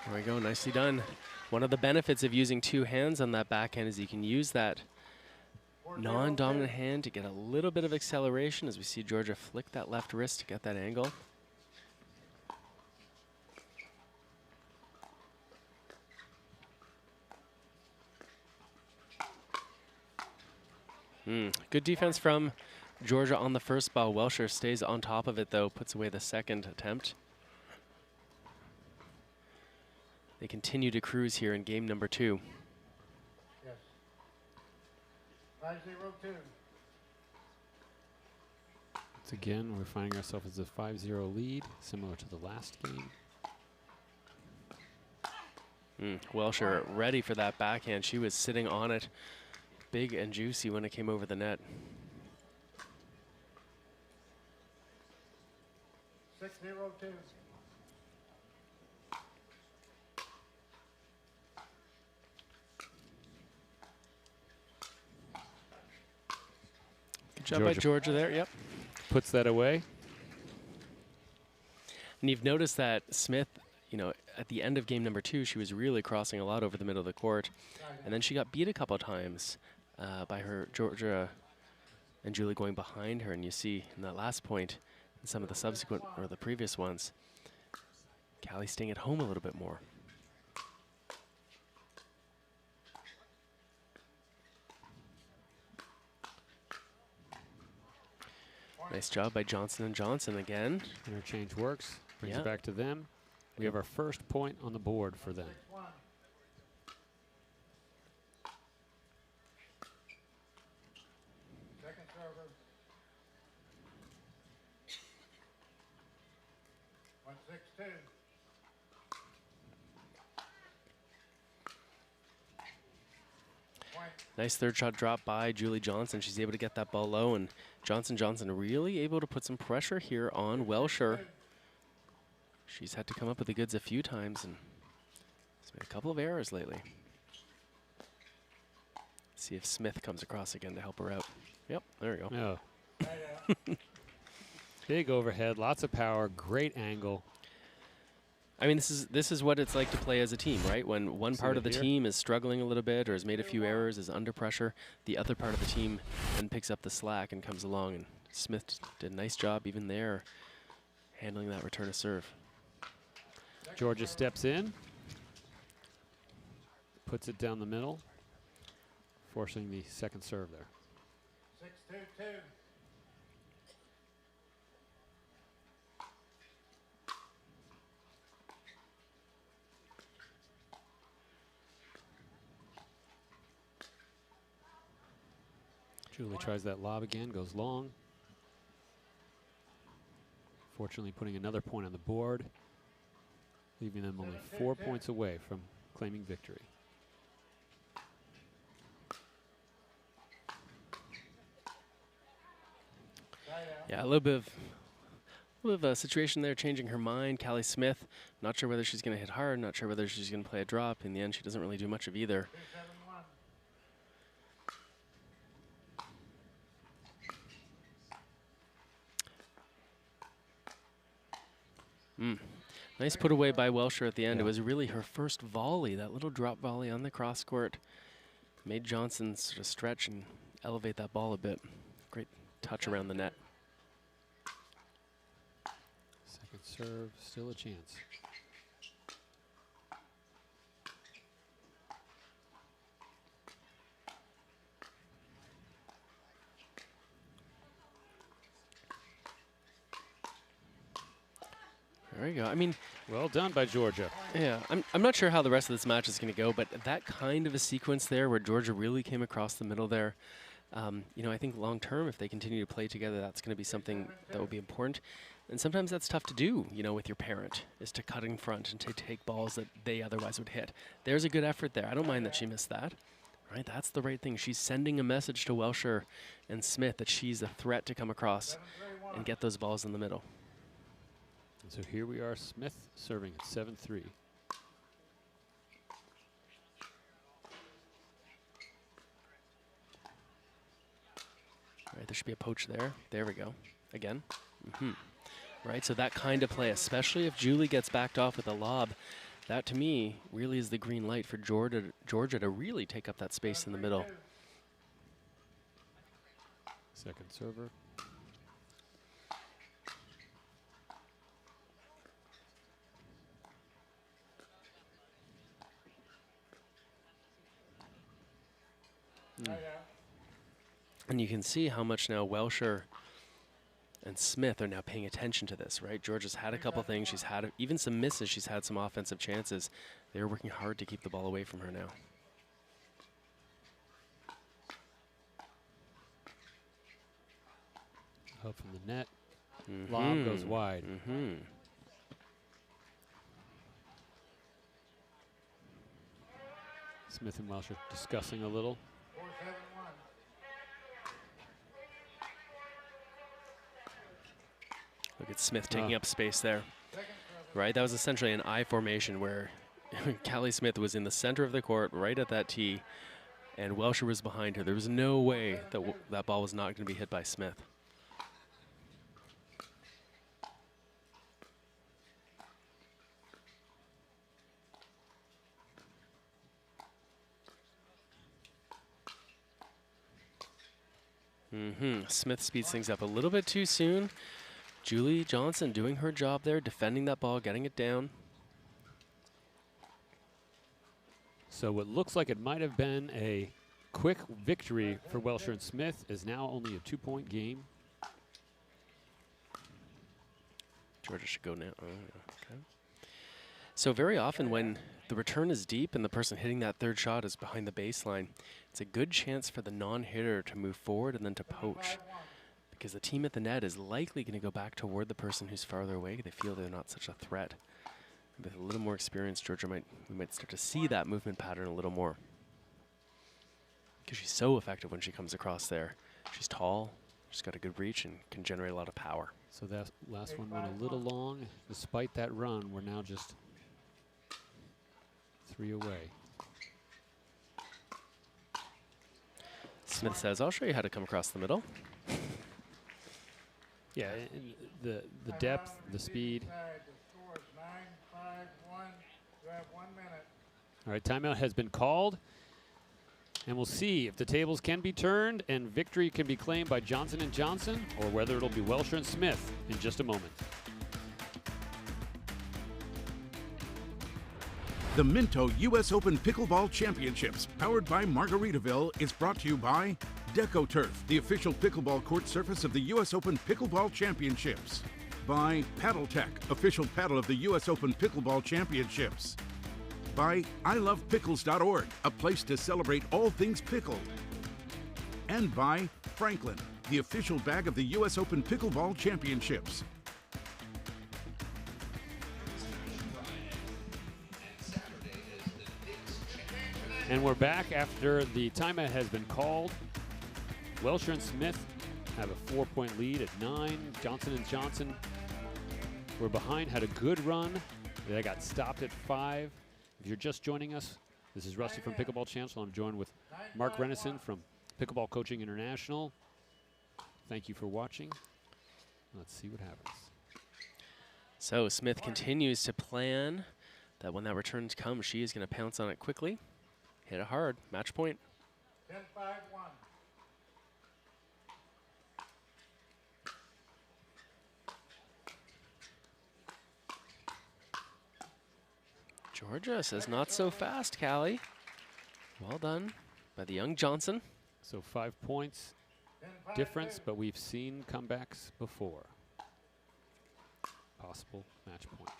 There we go, nicely done. One of the benefits of using two hands on that backhand is you can use that non-dominant hand to get a little bit of acceleration, as we see Georgia flick that left wrist to get that angle. Good defense from Georgia on the first ball. Welscher stays on top of it, though, puts away the second attempt. They continue to cruise here in game number 2. Yes. 5-0-2. Once again, we're finding ourselves as a 5-0 lead, similar to the last game. Welscher ready for that backhand. She was sitting on it big and juicy when it came over the net. 6-0-2. job by Georgia there, yep. Puts that away. And you've noticed that Smith, you know, at the end of game number 2, she was really crossing a lot over the middle of the court. And then she got beat a couple of times by her Georgia and Julie going behind her. And you see in that last point, and some of the subsequent, or the previous ones, Callie staying at home a little bit more. Nice job by Johnson & Johnson again. Interchange works. Brings Yeah. it back to them. We have our first point on the board for them. Second server. 1-6-2. Nice third shot drop by Julie Johnson. She's able to get that ball low, and Johnson really able to put some pressure here on Welsher. She's had to come up with the goods a few times, and she's made a couple of errors lately. See if Smith comes across again to help her out. Yep, there we go. Oh. Big overhead, lots of power, great angle. I mean, this is what it's like to play as a team, right? When one part of the team is struggling a little bit or has made a few errors, is under pressure, the other part of the team then picks up the slack and comes along. And Smith did a nice job even there handling that return of serve. Georgia steps in, puts it down the middle, forcing the second serve there. 6-2-2. Julie tries that lob again, goes long. Fortunately, putting another point on the board, leaving them only 4 points away from claiming victory. Yeah, a little bit of a situation there, changing her mind. Callie Smith, not sure whether she's going to hit hard, not sure whether she's going to play a drop. In the end, she doesn't really do much of either. Nice put away by Welsher at the end. Yeah. It was really her first volley, that little drop volley on the cross court. Made Johnson sort of stretch and elevate that ball a bit. Great touch around the net. Second serve, still a chance. There you go. I mean, well done by Georgia. Yeah, I'm not sure how the rest of this match is going to go, but that kind of a sequence there where Georgia really came across the middle there, you know, I think long term, if they continue to play together, that's going to be something that will be important. And sometimes that's tough to do, you know, with your parent, is to cut in front and to take balls that they otherwise would hit. There's a good effort there. I don't mind that she missed that. Right, that's the right thing. She's sending a message to Welsher and Smith that she's a threat to come across and get those balls in the middle. And so here we are, Smith serving at 7-3. All right, there should be a poach there. There we go. Again. Right, so that kind of play, especially if Julie gets backed off with a lob, that to me really is the green light for Georgia to really take up that space in the middle. Second server. And you can see how much now Welsher and Smith are now paying attention to this, right? Georgia's had a couple things. She's had even some misses. She's had some offensive chances. They're working hard to keep the ball away from her now. Hope from the net. Lob goes wide. Smith and Welsh are discussing a little. 4-7-1. Look at Smith taking up space there. Right, that was essentially an I formation where Callie Smith was in the center of the court, right at that tee, and Welsher was behind her. There was no way that that ball was not going to be hit by Smith. Smith speeds things up a little bit too soon. Julie Johnson doing her job there, defending that ball, getting it down. So what looks like it might have been a quick victory for Welsher and Smith is now only a 2-point game. Georgia should go now. Oh, yeah. Okay. So very often when the return is deep and the person hitting that third shot is behind the baseline, it's a good chance for the non-hitter to move forward and then to poach, because the team at the net is likely going to go back toward the person who's farther away. They feel they're not such a threat. With a little more experience, Georgia we might start to see that movement pattern a little more, because she's so effective when she comes across there. She's tall, she's got a good reach, and can generate a lot of power. So that last one went a little long. Despite that run, we're now just 3 away. Smith says, I'll show you how to come across the middle. Yeah, and the depth, the speed. All right, timeout has been called. And we'll see if the tables can be turned and victory can be claimed by Johnson & Johnson, or whether it'll be Welsher and Smith in just a moment. The Minto US Open Pickleball Championships, powered by Margaritaville, is brought to you by DecoTurf, the official pickleball court surface of the US Open Pickleball Championships. By PaddleTech, official paddle of the US Open Pickleball Championships. By ilovepickles.org, a place to celebrate all things pickled. And by Franklin, the official bag of the US Open Pickleball Championships. And we're back after the timeout has been called. Welsher and Smith have a 4-point lead at 9. Johnson & Johnson were behind, had a good run. They got stopped at 5. If you're just joining us, this is Rusty from Pickleball Chancellor. I'm joined with Mark Renison from Pickleball Coaching International. Thank you for watching. Let's see what happens. So Smith continues to plan that when that return comes, she is going to pounce on it quickly. Hit it hard. Match point. 10-5-1. Georgia says not so fast, Callie. Well done by the young Johnson. So 5 points difference, but we've seen comebacks before. Possible match point.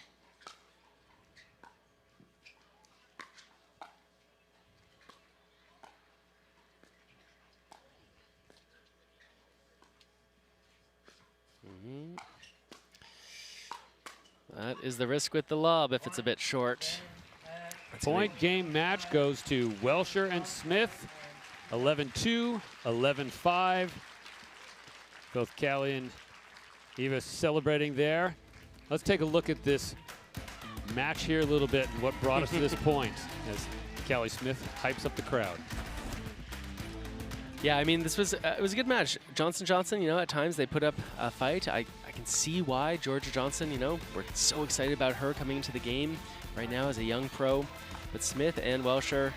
That is the risk with the lob if it's a bit short. Point game match goes to Welsher and Smith. 11-2, 11-5. Both Callie and Eva celebrating there. Let's take a look at this match here a little bit and what brought us to this point as Callie Smith hypes up the crowd. Yeah, I mean, this was it was a good match. Johnson, you know, at times they put up a fight. I can see why Georgia Johnson, you know, we're so excited about her coming into the game right now as a young pro. But Smith and Welsher,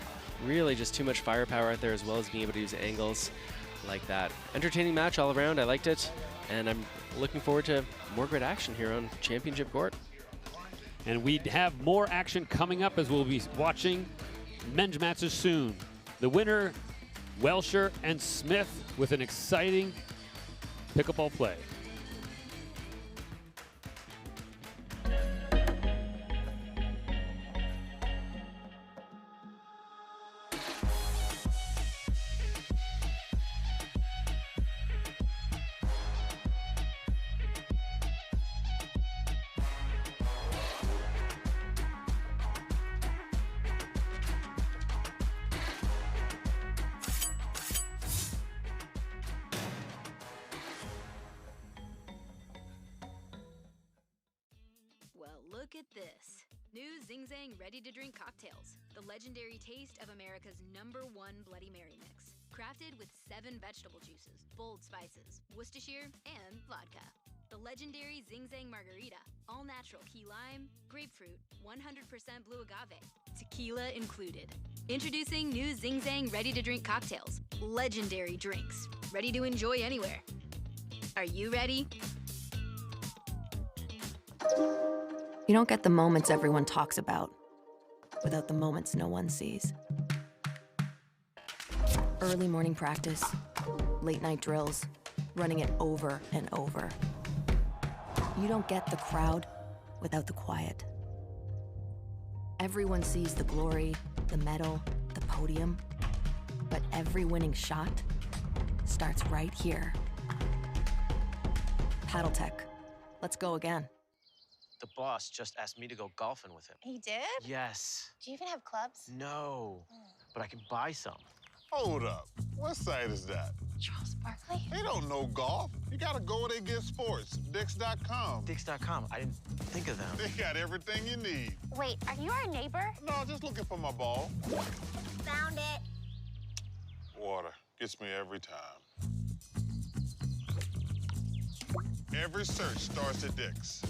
really just too much firepower out there, as well as being able to use angles like that. Entertaining match all around. I liked it, and I'm looking forward to more great action here on Championship Court. And we have more action coming up as we'll be watching men's matches soon. The winner, Welsher and Smith, with an exciting pickleball play. Zing Zang ready-to-drink cocktails, the legendary taste of America's #1 Bloody Mary mix. Crafted with 7 vegetable juices, bold spices, Worcestershire, and vodka. The legendary Zing Zang Margarita, all natural key lime, grapefruit, 100% blue agave, tequila included. Introducing new Zing Zang ready-to-drink cocktails. Legendary drinks, ready to enjoy anywhere. Are you ready? You don't get the moments everyone talks about without the moments no one sees. Early morning practice, late night drills, running it over and over. You don't get the crowd without the quiet. Everyone sees the glory, the medal, the podium, but every winning shot starts right here. Paddle Tech. Let's go again. The boss just asked me to go golfing with him. He did? Yes. Do you even have clubs? No, but I can buy some. Hold up. What site is that? Charles Barkley? They don't know golf. You gotta go where they get sports. Dix.com. Dix.com. I didn't think of them. They got everything you need. Wait, are you our neighbor? No, just looking for my ball. Found it. Water gets me every time. Every search starts at Dix.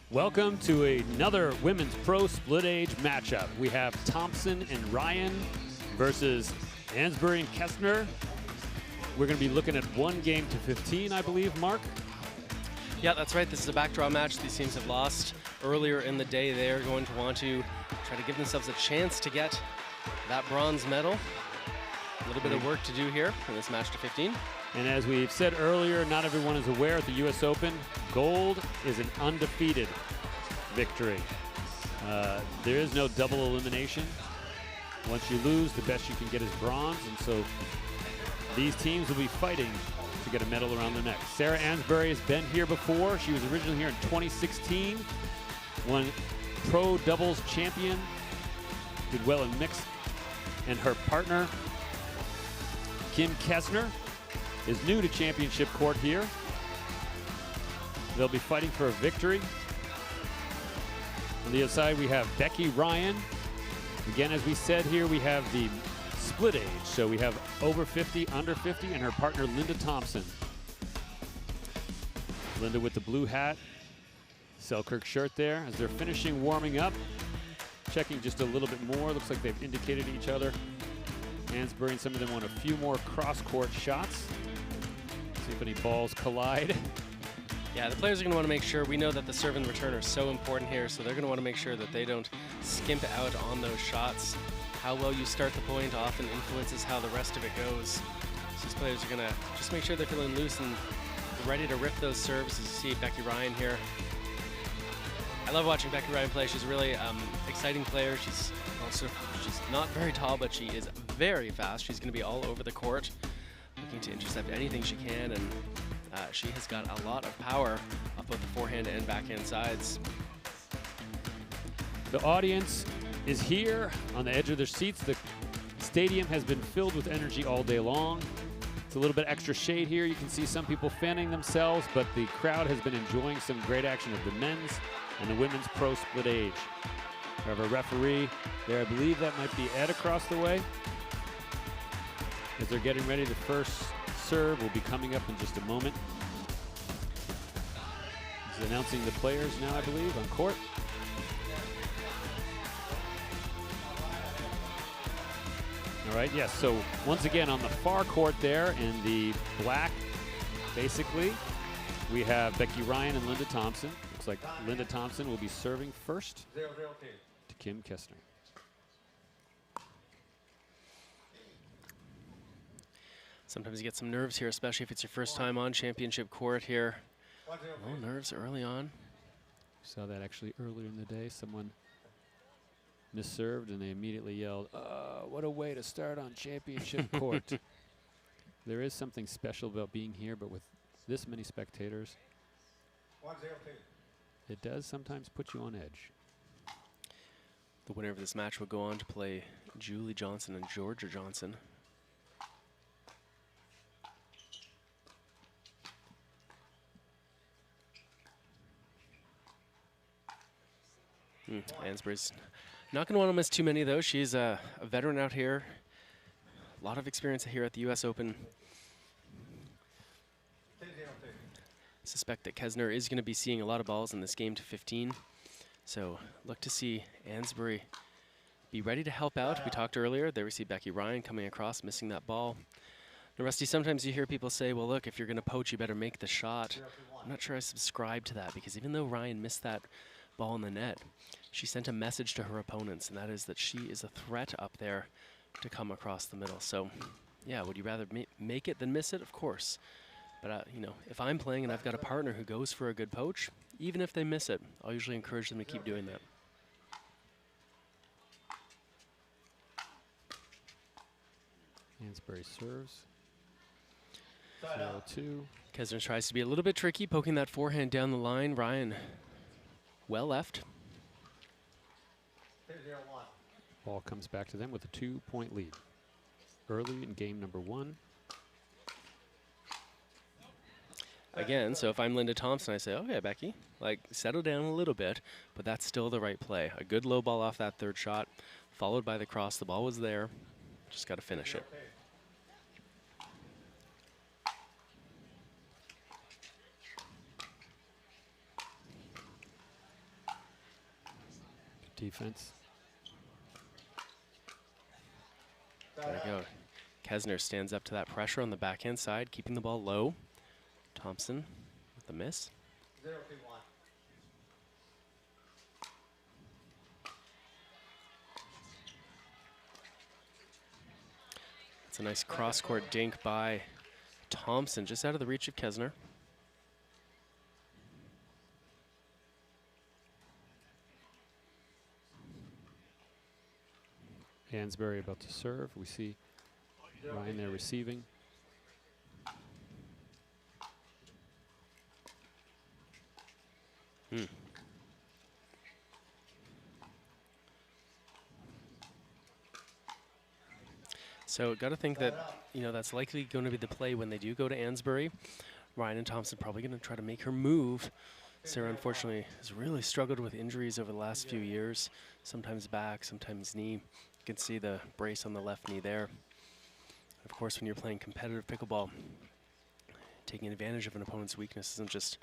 Welcome to another women's pro split age matchup. We have Thompson and Ryan versus Ansbury and Kestner. We're going to be looking at 1 game to 15, I believe, Mark. Yeah, that's right. This is a backdraw match. These teams have lost earlier in the day. They're going to want to try to give themselves a chance to get that bronze medal. A little bit of work to do here in this match to 15. And as we've said earlier, not everyone is aware at the US Open, gold is an undefeated victory. There is no double elimination. Once you lose, the best you can get is bronze, and so these teams will be fighting to get a medal around their neck. Sarah Ansbury has been here before. She was originally here in 2016, won pro doubles champion, did well in mixed, and her partner, Kim Kestner, is new to championship court here. They'll be fighting for a victory. On the other side, we have Becky Ryan. Again, as we said here, we have the split age. So we have over 50, under 50, and her partner, Linda Thompson. Linda with the blue hat, Selkirk shirt there. As they're finishing warming up, checking just a little bit more. Looks like they've indicated to each other. Ansbury and some of them want a few more cross-court shots. See if any balls collide. Yeah, the players are going to want to make sure. We know that the serve and return are so important here, so they're going to want to make sure that they don't skimp out on those shots. How well you start the point often influences how the rest of it goes. So these players are going to just make sure they're feeling loose and ready to rip those serves. As you see Becky Ryan here. I love watching Becky Ryan play. She's a really exciting player. She's not very tall, but she is very fast. She's going to be all over the court, looking to intercept anything she can, and she has got a lot of power off both the forehand and backhand sides. The audience is here on the edge of their seats. The stadium has been filled with energy all day long. It's a little bit extra shade here. You can see some people fanning themselves, but the crowd has been enjoying some great action of the men's and the women's pro split age. We have a referee there. I believe that might be Ed across the way. As they're getting ready, the first serve will be coming up in just a moment. He's announcing the players now, I believe, on court. All right, yes, so once again on the far court there in the black, basically, we have Becky Ryan and Linda Thompson. Looks like Linda Thompson will be serving first to Kim Kestner. Sometimes you get some nerves here, especially if it's your first time on championship court here. Oh, nerves early on. Saw that actually earlier in the day. Someone misserved and they immediately yelled, what a way to start on championship court. There is something special about being here, but with this many spectators, it does sometimes put you on edge. The winner of this match will go on to play Julie Johnson and Georgia Johnson. Ansbury's not going to want to miss too many, though. She's a veteran out here. A lot of experience here at the US Open. I suspect that Kestner is going to be seeing a lot of balls in this game to 15. So look to see Ansbury be ready to help out. We talked earlier. There we see Becky Ryan coming across, missing that ball. Now, Rusty, sometimes you hear people say, well, look, if you're going to poach, you better make the shot. I'm not sure I subscribe to that, because even though Ryan missed that ball in the net, she sent a message to her opponents, and that is that she is a threat up there to come across the middle. So, yeah, would you rather make it than miss it? Of course. But, you know, if I'm playing and I've got a partner who goes for a good poach, even if they miss it, I'll usually encourage them to keep doing that. Ansbury serves. 0-2. Kestner tries to be a little bit tricky, poking that forehand down the line. Ryan, well left. Ball comes back to them with a 2-point lead. Early in game number 1. Again, so if I'm Linda Thompson, I say, okay, Becky, like, settle down a little bit, but that's still the right play. A good low ball off that third shot, followed by the cross. The ball was there. Just got to finish it. defense. There we go. Kesner stands up to that pressure on the backhand side, keeping the ball low. Thompson with the miss. 0-2-1. It's a nice cross-court dink by Thompson, just out of the reach of Kesner. Hansberry about to serve. We see Ryan there receiving. So got to think that, you know, that's likely going to be the play when they do go to Ansbury. Ryan and Thompson probably going to try to make her move. Sarah, unfortunately, has really struggled with injuries over the last few years, sometimes back, sometimes knee. You can see the brace on the left knee there. Of course, when you're playing competitive pickleball, taking advantage of an opponent's weakness isn't just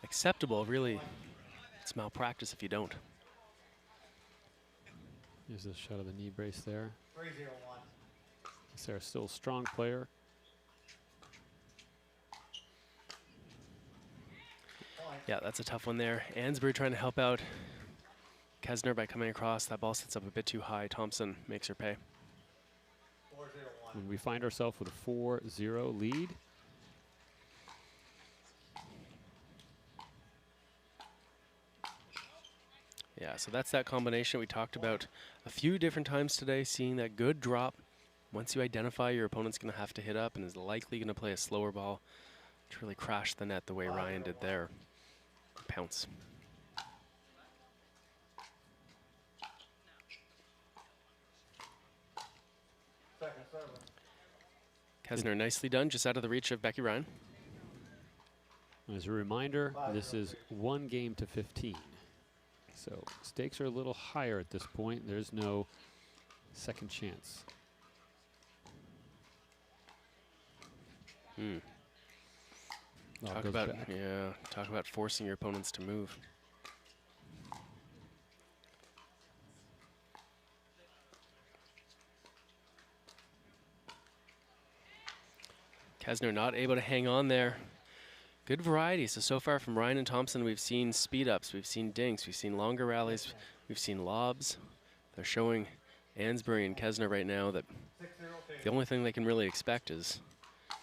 acceptable, really, it's malpractice if you don't. Here's a shot of the knee brace there. 3-0-1. Sarah's still a strong player. Yeah, that's a tough one there. Ansbury trying to help out Kesner by coming across. That ball sits up a bit too high. Thompson makes her pay. 4-0-1. And we find ourselves with a 4-0 lead. Yeah, so that's that combination we talked about a few different times today, seeing that good drop. Once you identify your opponent's going to have to hit up and is likely going to play a slower ball to really crash the net the way Ryan did there. Pounce. Kesner nicely done, just out of the reach of Becky Ryan. As a reminder, this is 1 game to 15. So stakes are a little higher at this point. There's no second chance. Talk about forcing your opponents to move. Kesner not able to hang on there. Good variety. So far from Ryan and Thompson, we've seen speed ups, we've seen dinks, we've seen longer rallies, we've seen lobs. They're showing Ansbury and Kesner right now that the only thing they can really expect is a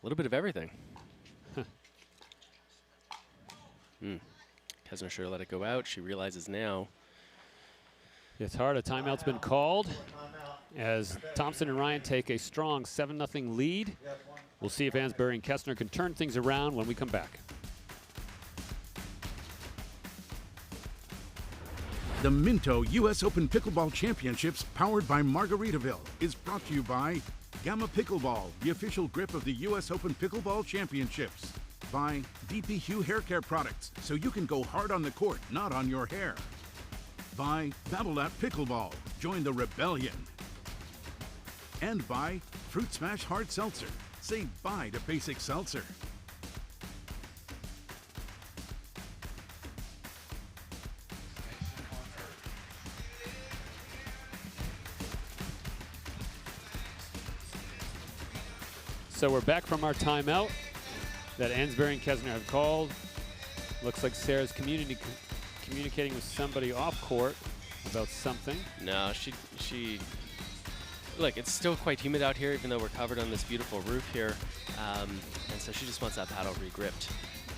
little bit of everything. Kesner should have let it go out. She realizes now. It's hard. A timeout's been called as Thompson and Ryan take a strong 7-0 lead. We'll see if Ansbury and Kesner can turn things around when we come back. The Minto US Open Pickleball Championships, powered by Margaritaville, is brought to you by Gamma Pickleball, the official grip of the US Open Pickleball Championships. By DP Hue Hair Care Products, so you can go hard on the court, not on your hair. By Babolat Pickleball, join the rebellion. And by Fruit Smash Hard Seltzer. Say bye to basic seltzer. So we're back from our timeout that Ansbury and Kesner have called. Looks like Sarah's communicating with somebody off court about something. No, she look, it's still quite humid out here, even though we're covered on this beautiful roof here. And so she just wants that paddle regripped.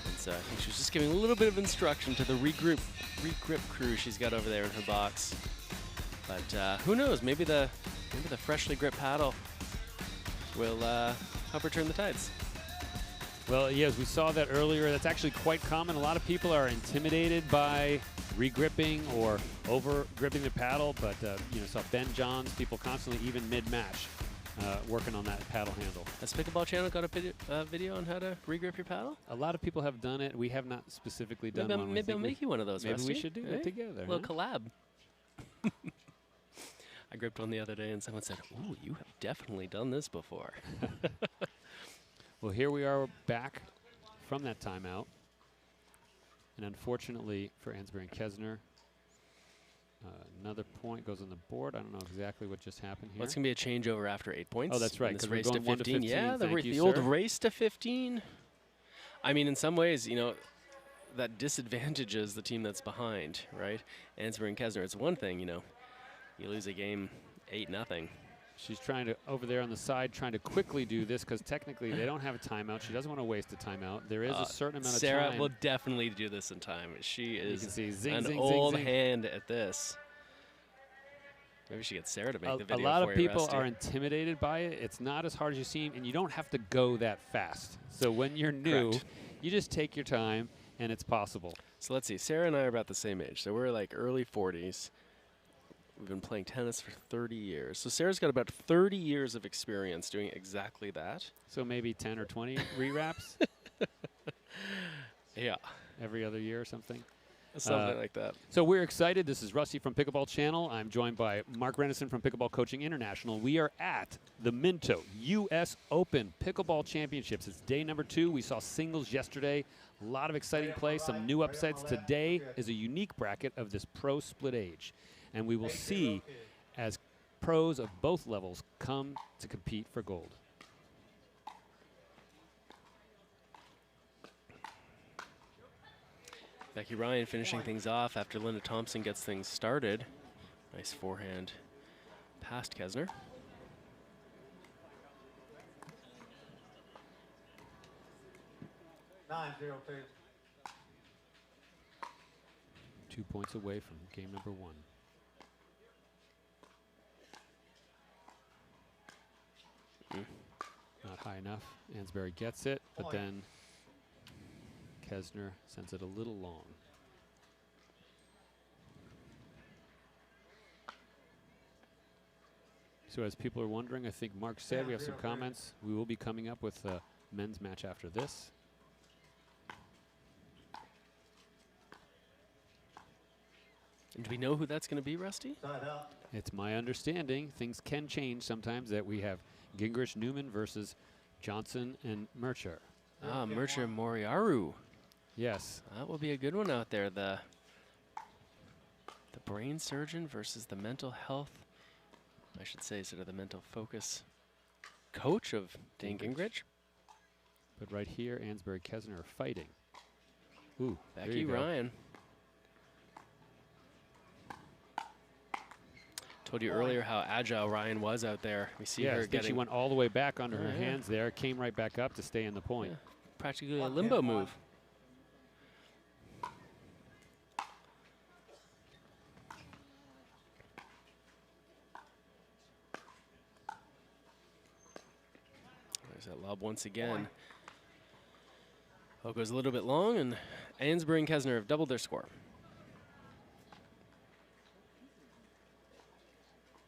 And so I think she was just giving a little bit of instruction to the regrip crew she's got over there in her box. But who knows? Maybe the freshly gripped paddle will help her turn the tides. Well, yes, we saw that earlier. That's actually quite common. A lot of people are intimidated by regripping or over gripping the paddle, but you know, saw Ben Johns, people constantly, even mid-match, working on that paddle handle. Has Pickleball Channel got a video on how to regrip your paddle? A lot of people have done it. We have not specifically done one. Maybe I'll make you one of those, Maybe Rusty. we should do it together. A little collab. I gripped one the other day and someone said, "Ooh, you have definitely done this before." Well, here we are back from that timeout. And unfortunately for Ansbury and Kesner, Another point goes on the board. I don't know exactly what just happened here. Well, it's going to be a changeover after 8 points. Oh, that's right. This Because we're race to going 1 to 15. 15. Yeah, Thank you, the old sir. race to 15. I mean, in some ways, you know, that disadvantages the team that's behind, right? Ansberg and Kesner. It's one thing, you know, you lose a game 8-0. She's trying to, over there on the side, trying to quickly do this because technically they don't have a timeout. She doesn't want to waste a timeout. There is a certain amount of time. Sarah will definitely do this in time. She is see zing, an zing, old zing, zing. hand at this. Maybe she gets Sarah to make the video. A lot for of you, people Rusty. are intimidated by it. It's not as hard as you seem, and you don't have to go that fast. So when you're new, Correct. you just take your time, and it's possible. So let's see. Sarah and I are about the same age. So we're like early 40s. We've been playing tennis for 30 years. So Sarah's got about 30 years of experience doing exactly that. So maybe 10 or 20 rewraps? Yeah. Every other year or something? Something like that. So we're excited. This is Rusty from Pickleball Channel. I'm joined by Mark Renison from Pickleball Coaching International. We are at the Minto US Open Pickleball Championships. It's day number 2. We saw singles yesterday. A lot of exciting play, some new upsets. Today is a unique bracket of this pro split age. And we will see as pros of both levels come to compete for gold. Becky Ryan finishing things off after Linda Thompson gets things started. Nice forehand past Kesner. Nine, 0-2. 2 points away from game number 1. Not high enough. Ansberry gets it, but then Kesner sends it a little long. So as people are wondering, I think Mark said we have some comments. We will be coming up with a men's match after this. And do we know who that's going to be, Rusty? It's my understanding, things can change sometimes, that we have Gingrich Newman versus Johnson and Murcher. Ah, Murcher Moriaru. Yes. That will be a good one out there. The brain surgeon versus the mental health, I should say, sort of the mental focus coach of Dane Gingrich. But right here, Ansberry Kesner are fighting. Ooh, Becky Ryan. Told you earlier how agile Ryan was out there. We see her getting. She went all the way back under her hands there, came right back up to stay in the point. Yeah, practically a limbo move. There's that lob once again. Oh, goes a little bit long, and Ansberry and Kesner have doubled their score.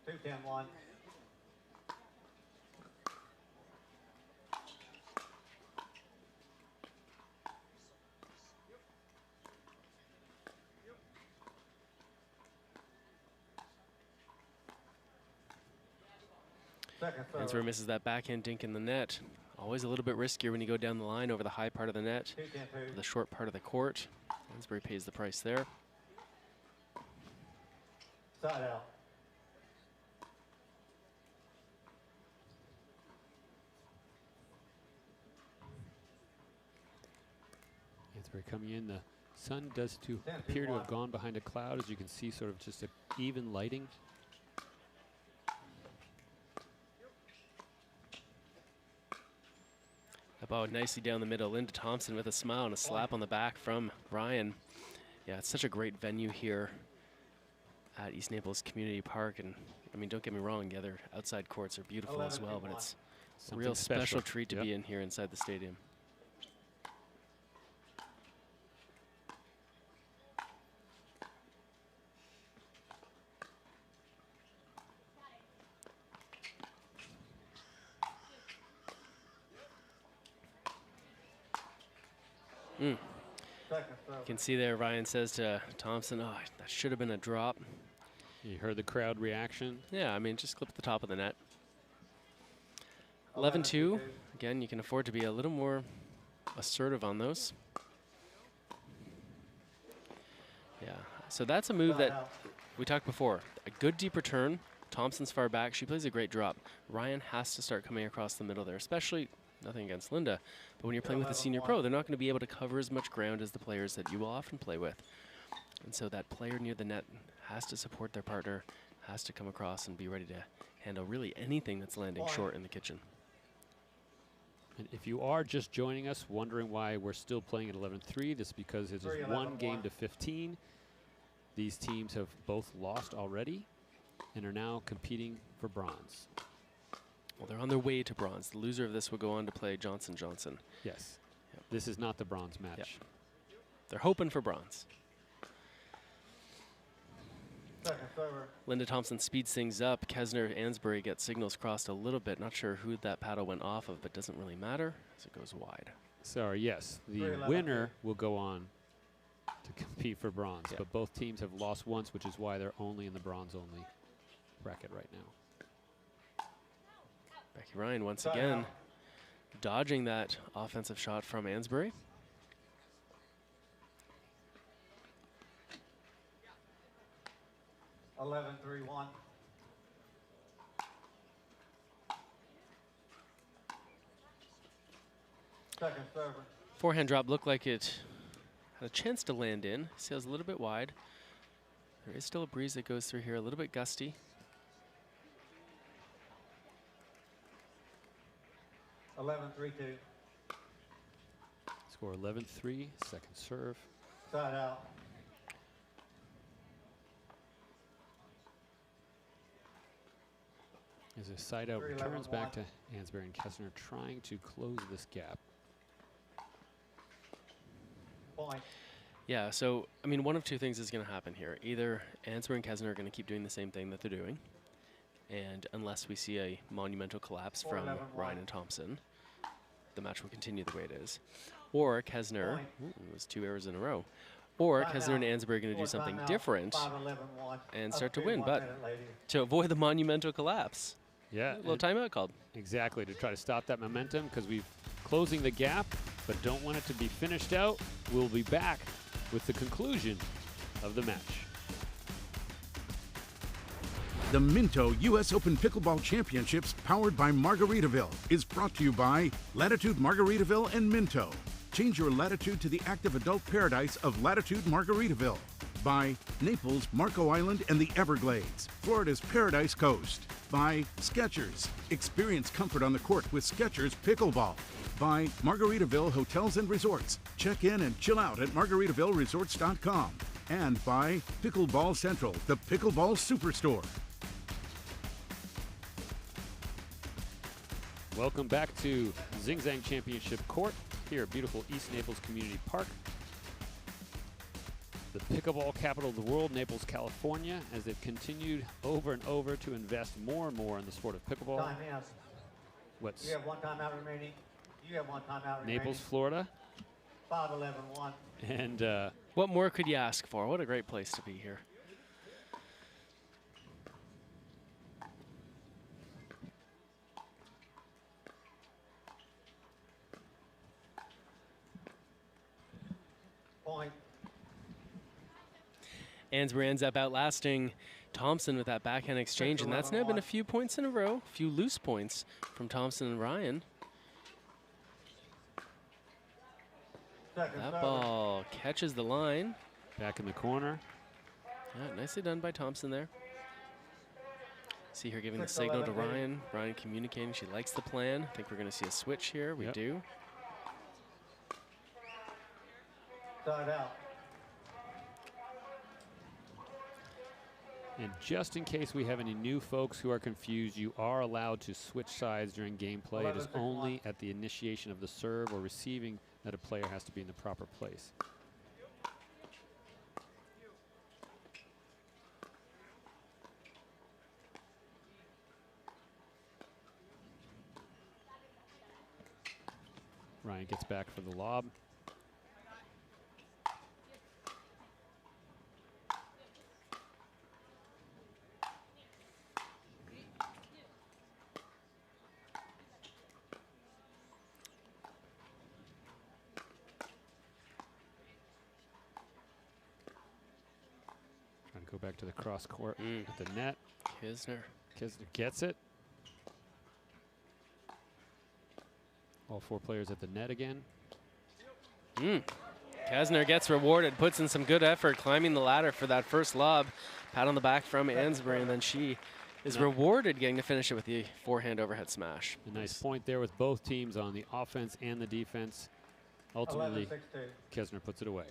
2-10-1. Ansberry misses that backhand dink in the net. Always a little bit riskier when you go down the line over the high part of the net, the short part of the court. Ansberry pays the price there. Side out. Ansberry coming in. The sun does appear to have gone behind a cloud, as you can see, sort of just an even lighting. About nicely down the middle. Linda Thompson with a smile and a slap on the back from Ryan. Yeah, it's such a great venue here at East Naples Community Park. And I mean, don't get me wrong, the other outside courts are beautiful as well, but it's a real special treat to be in here inside the stadium. You can see there, Ryan says to Thompson, oh, that should have been a drop. You heard the crowd reaction? Yeah, I mean, just clip the top of the net. 11-2. Again, you can afford to be a little more assertive on those. Yeah, So that's a move that we talked before. A good deep return. Thompson's far back. She plays a great drop. Ryan has to start coming across the middle there, especially, nothing against Linda, but when you're playing with a senior pro, they're not going to be able to cover as much ground as the players that you will often play with. And so that player near the net has to support their partner, has to come across and be ready to handle really anything that's landing short in the kitchen. And if you are just joining us, wondering why we're still playing at 11-3, this is because it is 1 game to 15. These teams have both lost already and are now competing for bronze. Well, they're on their way to bronze. The loser of this will go on to play Johnson Johnson. Yes. Yep. This is not the bronze match. Yep. They're hoping for bronze. Linda Thompson speeds things up. Kesner-Ansbury gets signals crossed a little bit. Not sure who that paddle went off of, but doesn't really matter as it goes wide. Sorry, yes. The winner will go on to compete for bronze, but both teams have lost once, which is why they're only in the bronze-only bracket right now. Becky Ryan once again dodging that offensive shot from Ansbury. Eleven, 3-1. Second server. Forehand drop looked like it had a chance to land in. Sails a little bit wide. There is still a breeze that goes through here, a little bit gusty. 11-3-2. Score 11-3, second serve. Side out. As a side out returns back to Ansbury and Kessner, trying to close this gap. Point. Yeah, so, I mean, one of two things is going to happen here. Either Ansbury and Kessner are going to keep doing the same thing that they're doing, and unless we see a monumental collapse from Ryan and Thompson, the match will continue the way it is. Or Kessner, it was 2 errors in a row, or Kessner and Ansbury are going to do something different and start to win, but to avoid the monumental collapse. Yeah. A little timeout called. Exactly, to try to stop that momentum, because we've closing the gap, but don't want it to be finished out. We'll be back with the conclusion of the match. The Minto US Open Pickleball Championships, powered by Margaritaville, is brought to you by Latitude Margaritaville and Minto. Change your latitude to the active adult paradise of Latitude Margaritaville. By Naples, Marco Island, and the Everglades, Florida's Paradise Coast. By Skechers. Experience comfort on the court with Skechers Pickleball. By Margaritaville Hotels and Resorts. Check in and chill out at margaritavilleresorts.com. And by Pickleball Central, the Pickleball Superstore. Welcome back to Zing Zang Championship Court here at beautiful East Naples Community Park. The pickleball capital of the world, Naples, California, as they've continued over and over to invest more and more in the sport of pickleball. Time out. What's You have 1 timeout remaining. You have 1 timeout remaining. Naples, Florida. 5-11-1. And what more could you ask for? What a great place to be here. Point. Ansbury ends up outlasting Thompson with that backhand exchange, and that's now been a few points in a row, a few loose points from Thompson and Ryan. That ball catches the line. Back in the corner. Yeah, nicely done by Thompson there. See her giving the signal to Ryan. Ryan communicating she likes the plan. I think we're going to see a switch here. We do. Side out. And just in case we have any new folks who are confused, you are allowed to switch sides during gameplay. It is only at the initiation of the serve or receiving that a player has to be in the proper place. Ryan gets back for the lob. back to the cross court at the net. Kisner gets it. All 4 players at the net again. Kisner gets rewarded, puts in some good effort climbing the ladder for that first lob. Pat on the back from Ansbury, and then she is rewarded getting to finish it with the forehand overhead smash. A nice point there with both teams on the offense and the defense. Ultimately, Kisner puts it away.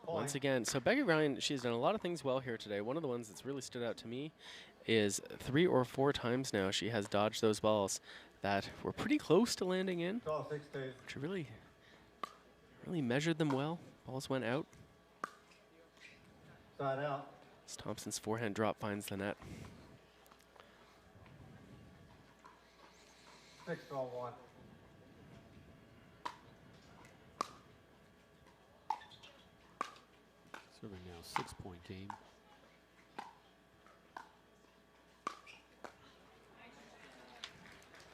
Once again, so Becky Ryan, she's done a lot of things well here today. One of the ones that's really stood out to me is 3 or 4 times now she has dodged those balls that were pretty close to landing in. She really measured them well. Balls went out. Side out. As Thompson's forehand drop finds the net. 6-1. Serving now 6-point game.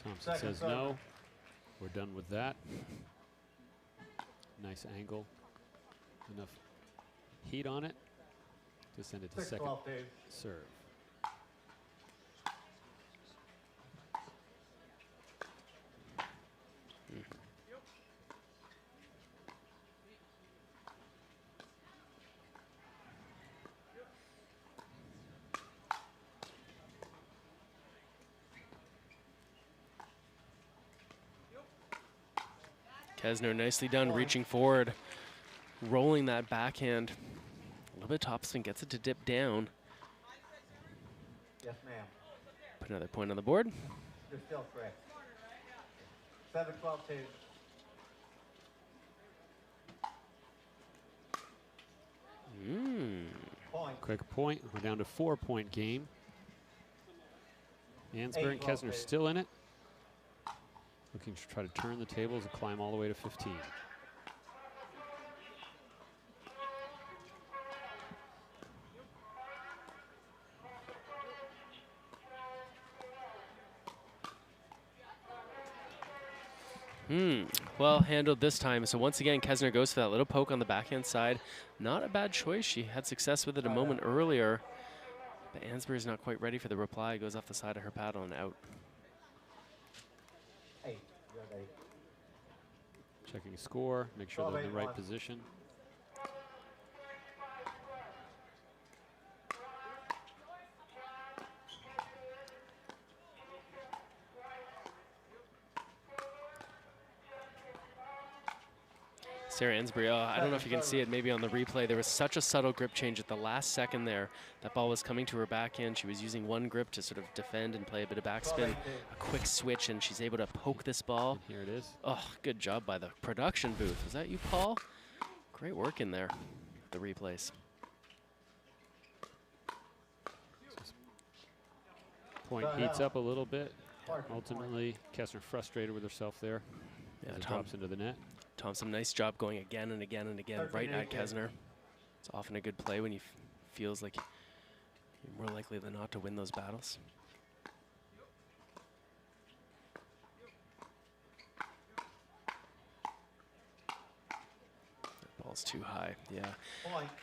Thompson says no. We're done with that. Nice angle. Enough heat on it to send it to second serve. Kisner nicely done, reaching forward, rolling that backhand. A little bit topspin, gets it to dip down. Yes, ma'am. Put another point on the board. You're still correct. 7-12 Quick point. We're down to 4-point game. Ansbury and Kisner still in it. Looking to try to turn the tables and climb all the way to 15. Well handled this time. So once again, Kisner goes for that little poke on the backhand side. Not a bad choice. She had success with it a moment earlier. But Ansbury's not quite ready for the reply. Goes off the side of her paddle and out. Checking score, make sure they're in the right position. Sarah Ansbury, I don't know if you can see it maybe on the replay. There was such a subtle grip change at the last second there. That ball was coming to her backhand. She was using one grip to sort of defend and play a bit of backspin. A quick switch, and she's able to poke this ball. And here it is. Oh, good job by the production booth. Was that you, Paul? Great work in there, the replays. Point heats up a little bit. Ultimately, Kisner frustrated with herself there. Yeah, as it drops into the net. Thompson, nice job going again and again and again right at Kisner. It's often a good play when you feels like you're more likely than not to win those battles. That ball's too high. Yeah,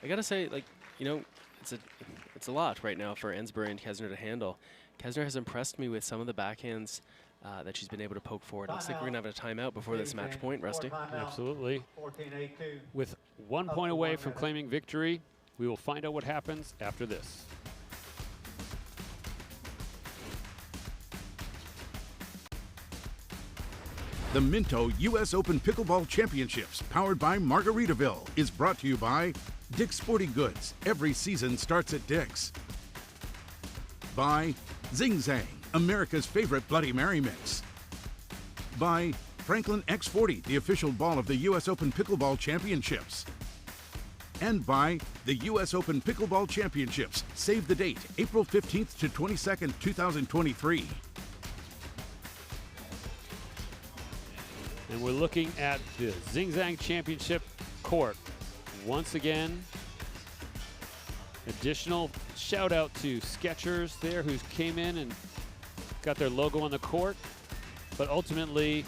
I gotta say, like, you know, it's a lot right now for Ansbury and Kisner to handle. Kisner has impressed me with some of the backhands that she's been able to poke forward. Looks like we're gonna have a timeout before this match point, Rusty. Absolutely. With 1 point away from claiming victory, we will find out what happens after this. The Minto US Open Pickleball Championships, powered by Margaritaville, is brought to you by Dick's Sporting Goods. Every season starts at Dick's. By Zing Zang, America's favorite Bloody Mary mix. By Franklin X40, the official ball of the US Open Pickleball Championships. And by the US Open Pickleball Championships. Save the date, April 15th to 22nd, 2023. And we're looking at the Zing Zang Championship court. Once again, additional shout out to Skechers there, who came in and got their logo on the court. But ultimately,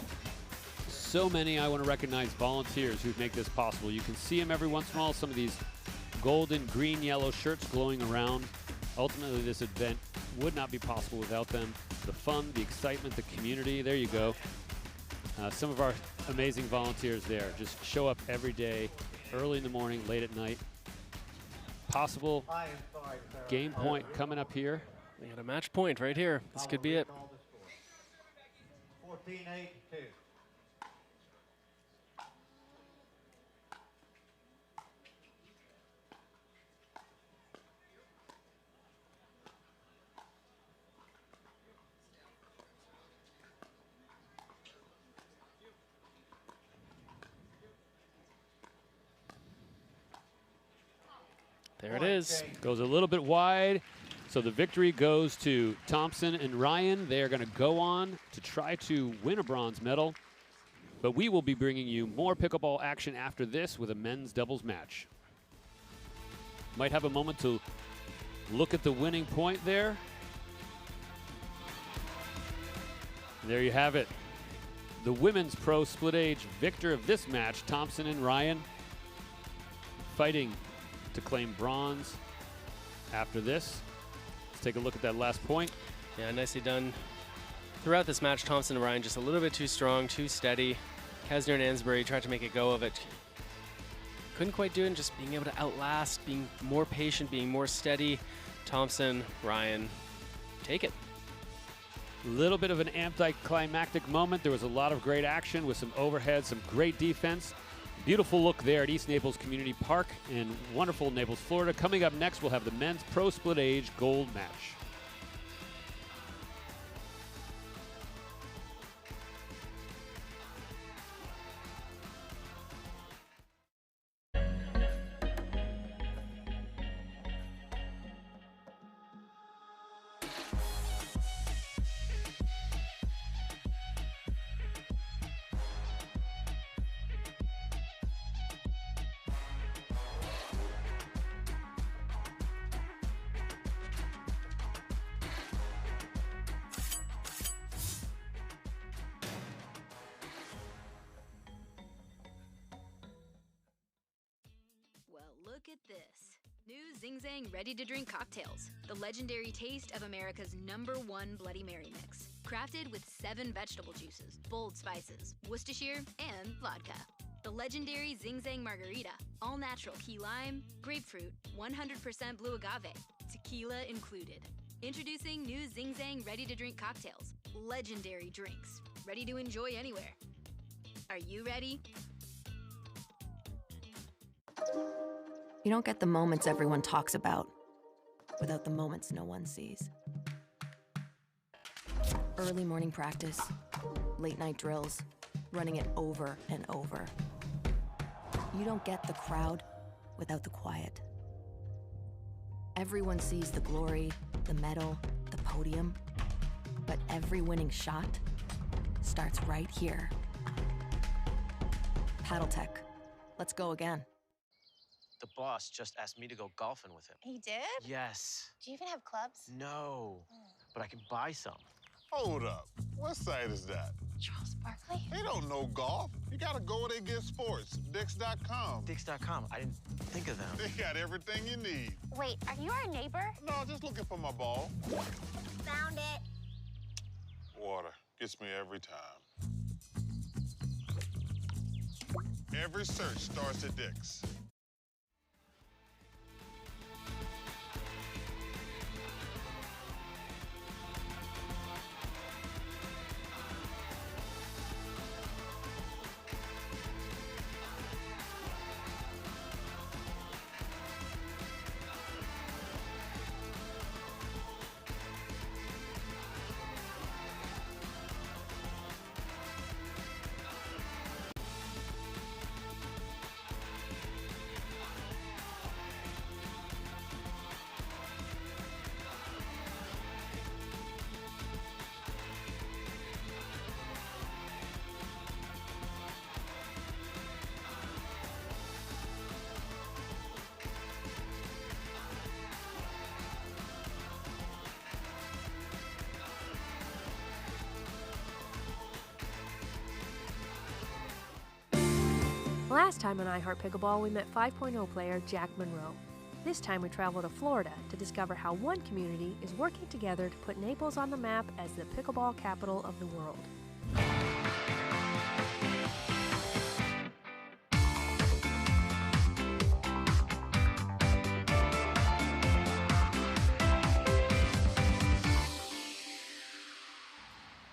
so many. I want to recognize volunteers who make this possible. You can see them every once in a while, some of these golden, green, yellow shirts glowing around. Ultimately, this event would not be possible without them. The fun, the excitement, the community. There you go. Some of our amazing volunteers there just show up every day, early in the morning, late at night. Possible game point coming up here. We got a match point right here. This could be it. 14-8-2. There it is. Goes a little bit wide. So the victory goes to Thompson and Ryan. They are going to go on to try to win a bronze medal. But we will be bringing you more pickleball action after this with a men's doubles match. Might have a moment to look at the winning point there. There you have it. The women's pro split age victor of this match, Thompson and Ryan, fighting to claim bronze after this. Let's take a look at that last point. Yeah, nicely done. Throughout this match, Thompson and Ryan just a little bit too strong, too steady. Kesner and Ansbury tried to make a go of it. Couldn't quite do it, and just being able to outlast, being more patient, being more steady. Thompson, Ryan, take it. A little bit of an anticlimactic moment. There was a lot of great action with some overhead, some great defense. Beautiful look there at East Naples Community Park in wonderful Naples, Florida. Coming up next, we'll have the men's pro split age gold match. Look at this. New Zing Zang ready-to-drink cocktails. The legendary taste of America's #1 Bloody Mary mix. Crafted with 7 vegetable juices, bold spices, Worcestershire, and vodka. The legendary Zing Zang Margarita. All-natural key lime, grapefruit, 100% blue agave, tequila included. Introducing new Zing Zang ready-to-drink cocktails. Legendary drinks. Ready to enjoy anywhere. Are you ready? You don't get the moments everyone talks about without the moments no one sees. Early morning practice, late night drills, running it over and over. You don't get the crowd without the quiet. Everyone sees the glory, the medal, the podium, but every winning shot starts right here. Paddle Tech. Let's go again. The boss just asked me to go golfing with him. He did? Yes. Do you even have clubs? No, but I can buy some. Hold up. What site is that? Charles Barkley? They don't know golf. You gotta go where they get sports. Dix.com. Dix.com. I didn't think of them. They got everything you need. Wait, are you our neighbor? No, just looking for my ball. Found it. Water gets me every time. Every search starts at Dix. Last time on iHeart Pickleball, we met 5.0 player Jack Monroe. This time we travel to Florida to discover how one community is working together to put Naples on the map as the pickleball capital of the world.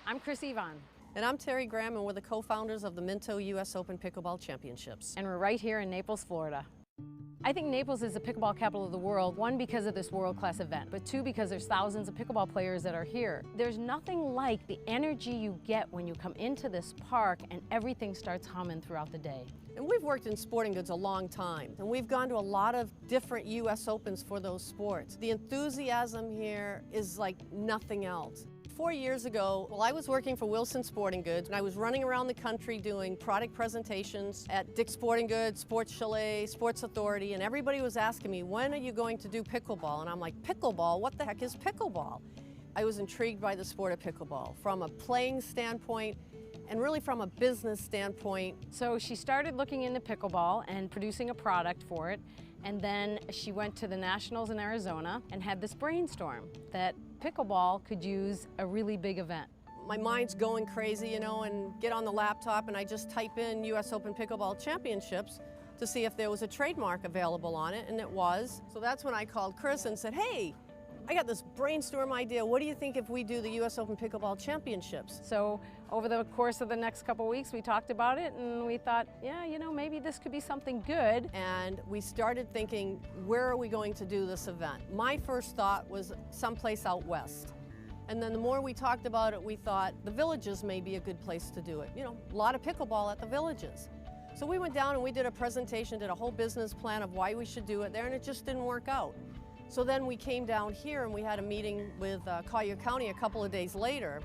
I'm Chris Yvonne. And I'm Terry Graham, and we're the co-founders of the Minto US Open Pickleball Championships. And we're right here in Naples, Florida. I think Naples is the pickleball capital of the world, one, because of this world-class event, but two, because there's thousands of pickleball players that are here. There's nothing like the energy you get when you come into this park and everything starts humming throughout the day. And we've worked in sporting goods a long time, and we've gone to a lot of different US Opens for those sports. The enthusiasm here is like nothing else. 4 years ago, I was working for Wilson Sporting Goods, and I was running around the country doing product presentations at Dick's Sporting Goods, Sports Chalet, Sports Authority, and everybody was asking me, when are you going to do pickleball? And I'm like, pickleball? What the heck is pickleball? I was intrigued by the sport of pickleball from a playing standpoint and really from a business standpoint. So she started looking into pickleball and producing a product for it, and then she went to the Nationals in Arizona and had this brainstorm that pickleball could use a really big event. My mind's going crazy, you know, and get on the laptop and I just type in US Open Pickleball Championships to see if there was a trademark available on it, and it was. So that's when I called Chris and said, hey, I got this brainstorm idea. What do you think if we do the US Open Pickleball Championships? So over the course of the next couple of weeks, we talked about it and we thought, yeah, you know, maybe this could be something good. And we started thinking, where are we going to do this event? My first thought was someplace out west. And then the more we talked about it, we thought the Villages may be a good place to do it. You know, a lot of pickleball at the Villages. So we went down and we did a presentation, did a whole business plan of why we should do it there, and it just didn't work out. So then we came down here and we had a meeting with Collier County a couple of days later,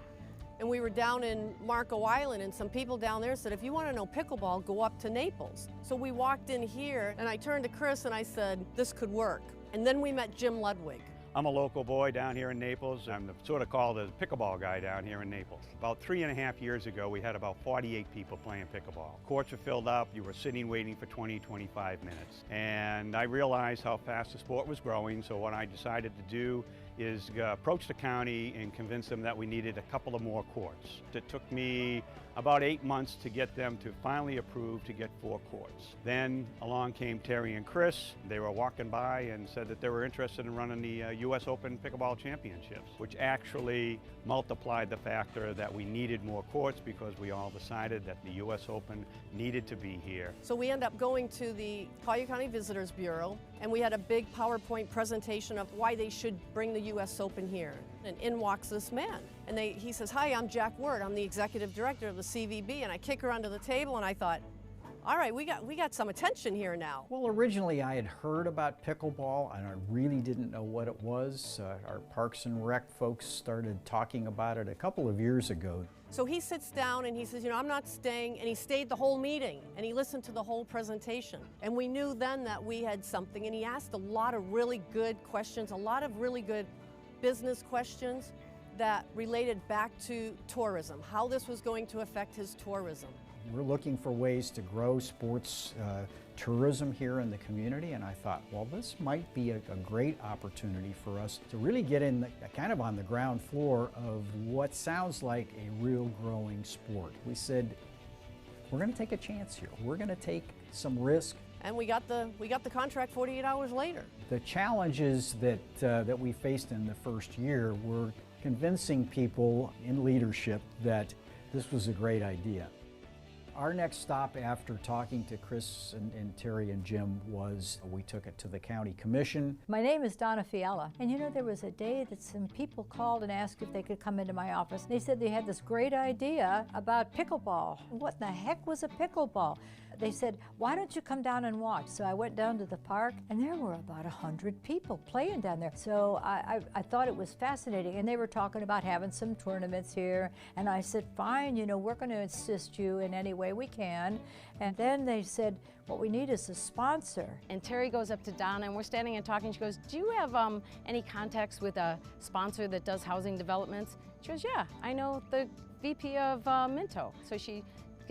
and we were down in Marco Island, and some people down there said, if you want to know pickleball, go up to Naples. So we walked in here and I turned to Chris and I said, this could work. And then we met Jim Ludwig. I'm a local boy down here in Naples. I'm sort of called the pickleball guy down here in Naples. About 3.5 years ago, we had about 48 people playing pickleball. Courts were filled up. You were sitting waiting for 20, 25 minutes. And I realized how fast the sport was growing, so what I decided to do is approach the county and convince them that we needed a couple of more courts. It took me about 8 months to get them to finally approve to get 4 courts. Then along came Terry and Chris. They were walking by and said that they were interested in running the US Open Pickleball Championships, which actually multiplied the factor that we needed more courts because we all decided that the US Open needed to be here. So we ended up going to the Collier County Visitors Bureau, and we had a big PowerPoint presentation of why they should bring the US Open here. And in walks this man. And he says, hi, I'm Jack Word. I'm the executive director of the CVB. And I kick her under the table and I thought, all right, we got some attention here now. Well, originally I had heard about pickleball and I really didn't know what it was. Our Parks and Rec folks started talking about it a couple of years ago. So he sits down and he says, you know, I'm not staying, and he stayed the whole meeting and he listened to the whole presentation. And we knew then that we had something, and he asked a lot of really good questions, a lot of really good business questions that related back to tourism, how this was going to affect his tourism. We're looking for ways to grow sports tourism here in the community, and I thought, well, this might be a great opportunity for us to really get in kind of on the ground floor of what sounds like a real growing sport. We said, we're going to take a chance here. We're going to take some risk. And we got the contract 48 hours later. The challenges that we faced in the first year were convincing people in leadership that this was a great idea. Our next stop after talking to Chris and Terry and Jim was we took it to the county commission. My name is Donna Fiala, and you know, there was a day that some people called and asked if they could come into my office. They said they had this great idea about pickleball. What in the heck was a pickleball? They said, why don't you come down and watch? So I went down to the park, and there were about 100 people playing down there. So I thought it was fascinating, and they were talking about having some tournaments here, and I said, fine, you know, we're going to assist you in any way we can. And then they said, what we need is a sponsor. And Terry goes up to Donna, and we're standing and talking. She goes, do you have any contacts with a sponsor that does housing developments? She goes, yeah, I know the VP of Minto. So she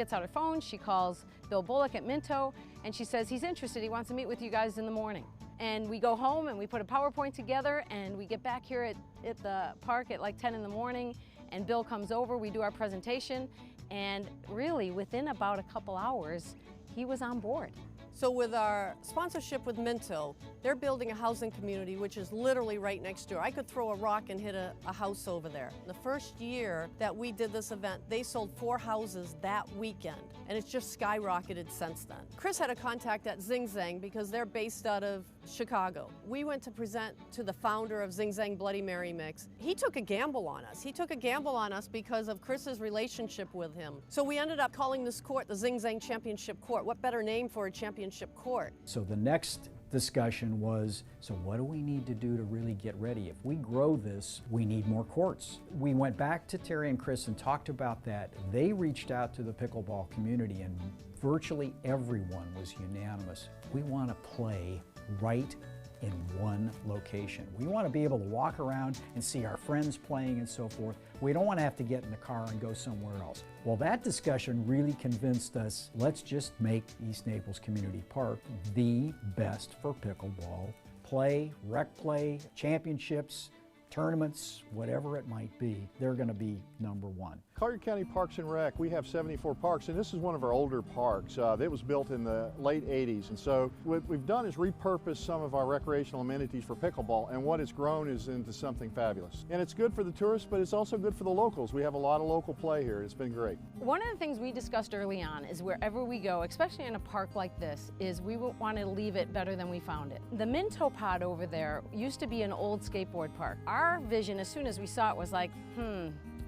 gets out her phone, she calls Bill Bullock at Minto, and she says he's interested, he wants to meet with you guys in the morning. And we go home and we put a PowerPoint together, and we get back here at the park at like 10 in the morning, and Bill comes over, we do our presentation, and really within about a couple hours, he was on board. So with our sponsorship with Minto, they're building a housing community which is literally right next door. I could throw a rock and hit a house over there. The first year that we did this event, they sold 4 houses that weekend, and it's just skyrocketed since then. Chris had a contact at Zing Zang because they're based out of Chicago. We went to present to the founder of Zing Zang Bloody Mary Mix. He took a gamble on us. He took a gamble on us because of Chris's relationship with him. So we ended up calling this court the Zing Zang Championship Court. What better name for a championship court? So the next discussion was, so what do we need to do to really get ready? If we grow this, we need more courts. We went back to Terry and Chris and talked about that. They reached out to the pickleball community, and virtually everyone was unanimous. We want to play right in one location. We want to be able to walk around and see our friends playing and so forth. We don't want to have to get in the car and go somewhere else. Well, that discussion really convinced us, let's just make East Naples Community Park the best for pickleball. Play, rec play, championships, tournaments, whatever it might be, they're going to be #1. Collier County Parks and Rec, we have 74 parks, and this is one of our older parks. It was built in the late 80s, and so what we've done is repurpose some of our recreational amenities for pickleball, and what it's grown is into something fabulous. And it's good for the tourists, but it's also good for the locals. We have a lot of local play here. It's been great. One of the things we discussed early on is wherever we go, especially in a park like this, is we want to leave it better than we found it. The Minto Pod over there used to be an old skateboard park. Our vision, as soon as we saw it, was like,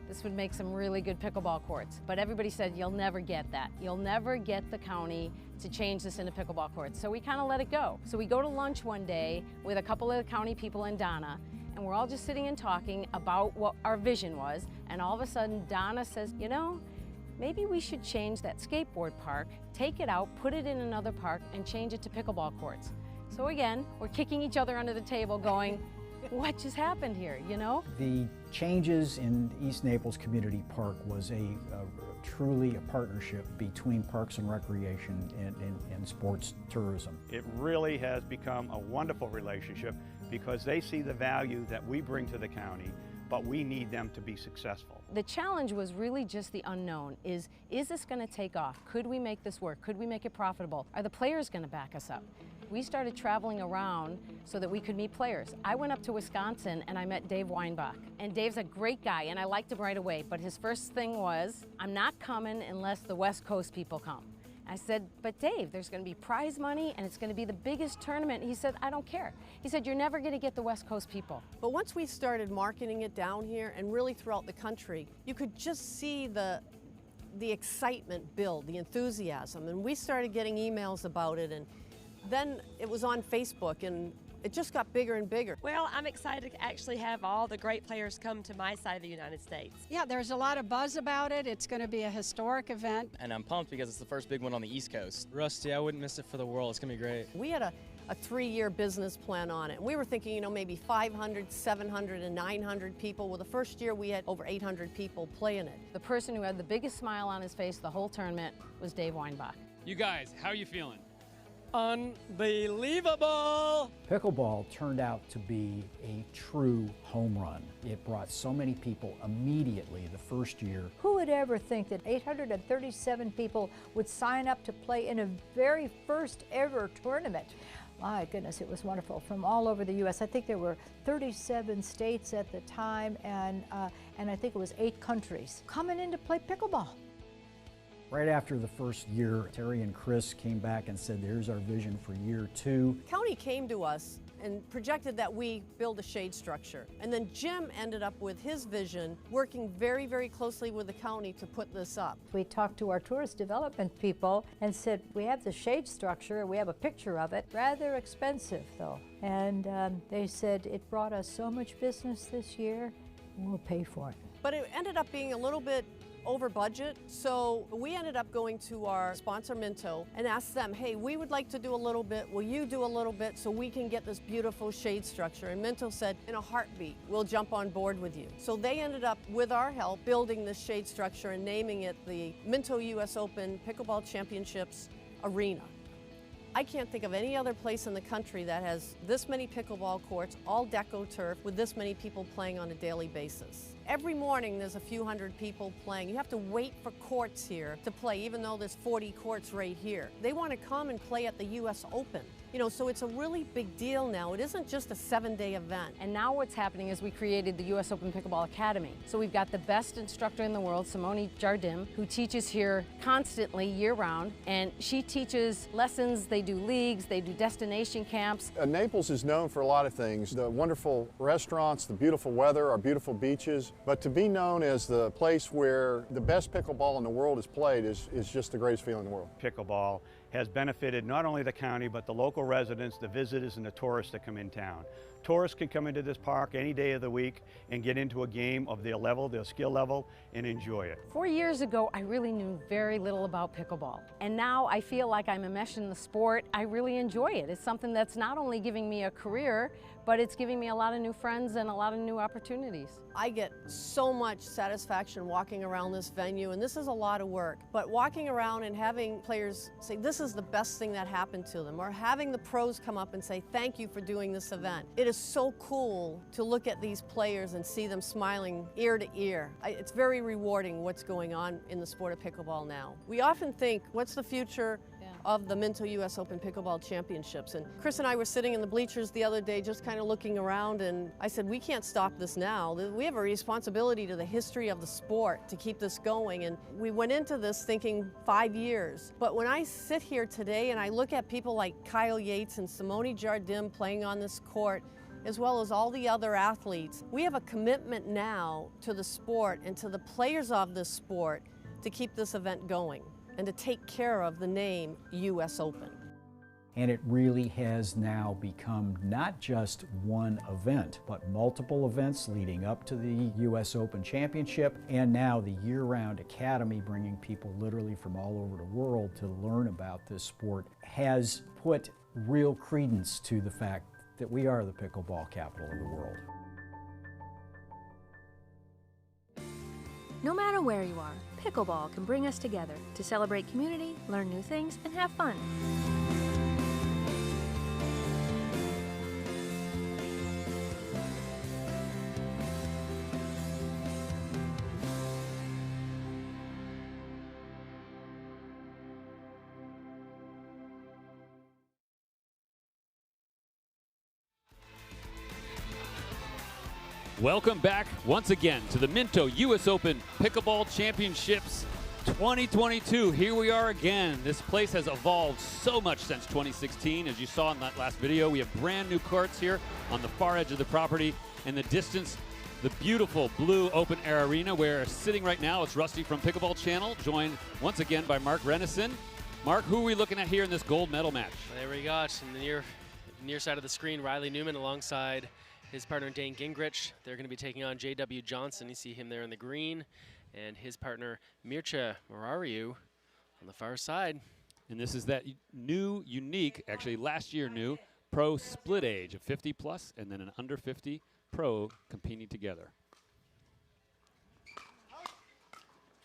this would make some really good pickleball courts. But everybody said, you'll never get that. You'll never get the county to change this into pickleball courts. So we kind of let it go. So we go to lunch one day with a couple of the county people and Donna, and we're all just sitting and talking about what our vision was. And all of a sudden, Donna says, you know, maybe we should change that skateboard park, take it out, put it in another park, and change it to pickleball courts. So again, we're kicking each other under the table going, what just happened here, you know? The changes in East Naples Community Park was truly a partnership between Parks and Recreation and sports tourism. It really has become a wonderful relationship because they see the value that we bring to the county, but we need them to be successful. The challenge was really just the unknown. Is this going to take off? Could we make this work? Could we make it profitable? Are the players going to back us up? We started traveling around so that we could meet players. I went up to Wisconsin and I met Dave Weinbach. And Dave's a great guy and I liked him right away, but his first thing was, I'm not coming unless the West Coast people come. I said, but Dave, there's going to be prize money and it's going to be the biggest tournament. He said, I don't care. He said, you're never going to get the West Coast people. But once we started marketing it down here and really throughout the country, you could just see the excitement build, the enthusiasm. And we started getting emails about it, and then it was on Facebook, and it just got bigger and bigger. Well, I'm excited to actually have all the great players come to my side of the United States. Yeah, there's a lot of buzz about it. It's going to be a historic event. And I'm pumped because it's the first big one on the East Coast. Rusty, I wouldn't miss it for the world. It's going to be great. We had a 3-year business plan on it. And we were thinking, maybe 500, 700, and 900 people. Well, the first year we had over 800 people playing it. The person who had the biggest smile on his face the whole tournament was Dave Weinbach. You guys, how are you feeling? Unbelievable! Pickleball turned out to be a true home run. It brought so many people immediately the first year. Who would ever think that 837 people would sign up to play in a very first ever tournament? My goodness, it was wonderful from all over the U.S. I think there were 37 states at the time, and I think it was 8 countries coming in to play pickleball. Right after the first year, Terry and Chris came back and said, here's our vision for year 2. The county came to us and projected that we build a shade structure. And then Jim ended up with his vision, working very, very closely with the county to put this up. We talked to our tourist development people and said, we have the shade structure, we have a picture of it, rather expensive though. And they said, it brought us so much business this year, we'll pay for it. But it ended up being a little bit over budget, so we ended up going to our sponsor Minto and asked them, hey, we would like to do a little bit, will you do a little bit so we can get this beautiful shade structure? And Minto said, in a heartbeat, we'll jump on board with you. So they ended up, with our help, building this shade structure and naming it the Minto US Open Pickleball Championships Arena. I can't think of any other place in the country that has this many pickleball courts, all deco turf, with this many people playing on a daily basis. Every morning there's a few hundred people playing. You have to wait for courts here to play, even though there's 40 courts right here. They want to come and play at the US Open. You know, so it's a really big deal now. It isn't just a 7-day event. And now what's happening is we created the US Open Pickleball Academy. So we've got the best instructor in the world, Simone Jardim, who teaches here constantly year-round. And she teaches lessons, they do leagues, they do destination camps. Naples is known for a lot of things. The wonderful restaurants, the beautiful weather, our beautiful beaches. But to be known as the place where the best pickleball in the world is played is just the greatest feeling in the world. Pickleball has benefited not only the county, but the local residents, the visitors, and the tourists that come in town. Tourists can come into this park any day of the week and get into a game of their level, their skill level, and enjoy it. 4 years ago, I really knew very little about pickleball. And now I feel like I'm enmeshed in the sport. I really enjoy it. It's something that's not only giving me a career, but it's giving me a lot of new friends and a lot of new opportunities. I get so much satisfaction walking around this venue, and this is a lot of work. But walking around and having players say this is the best thing that happened to them, or having the pros come up and say thank you for doing this event. It is so cool to look at these players and see them smiling ear to ear. It's very rewarding what's going on in the sport of pickleball now. We often think, what's the future of the Minto US Open Pickleball Championships? And Chris and I were sitting in the bleachers the other day just kind of looking around, and I said, we can't stop this now. We have a responsibility to the history of the sport to keep this going, and we went into this thinking 5 years. But when I sit here today and I look at people like Kyle Yates and Simone Jardim playing on this court, as well as all the other athletes, we have a commitment now to the sport and to the players of this sport to keep this event going and to take care of the name US Open. And it really has now become not just one event, but multiple events leading up to the US Open Championship, and now the year-round academy, bringing people literally from all over the world to learn about this sport, has put real credence to the fact that we are the pickleball capital of the world. No matter where you are, pickleball can bring us together to celebrate community, learn new things, and have fun. Welcome back once again to the Minto US Open Pickleball Championships 2022. Here we are again. This place has evolved so much since 2016. As you saw in that last video, we have brand new courts here on the far edge of the property. In the distance, the beautiful blue open air arena where sitting right now, it's Rusty from Pickleball Channel, joined once again by Mark Renison. Mark, who are we looking at here in this gold medal match? There we got in the near side of the screen, Riley Newman alongside his partner Dane Gingrich. They're going to be taking on J.W. Johnson. You see him there in the green. And his partner Mircea Morariu on the far side. And this is that new, unique, actually last year new, pro split age of 50 plus and then an under 50 pro competing together.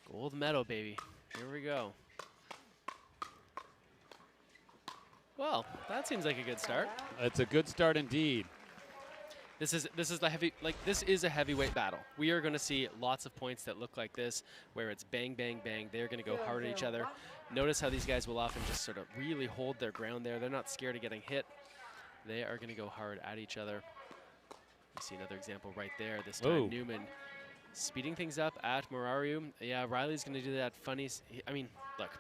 Gold medal, baby. Here we go. Well, that seems like a good start. It's a good start indeed. This is a heavyweight battle. We are going to see lots of points that look like this, where it's bang, bang, bang. They're going to go hard at each other. Notice how these guys will often just sort of really hold their ground there. They're not scared of getting hit. They are going to go hard at each other. You see another example right there. This time Newman speeding things up at Morariu. Yeah, Riley's going to do that funny. I mean, look,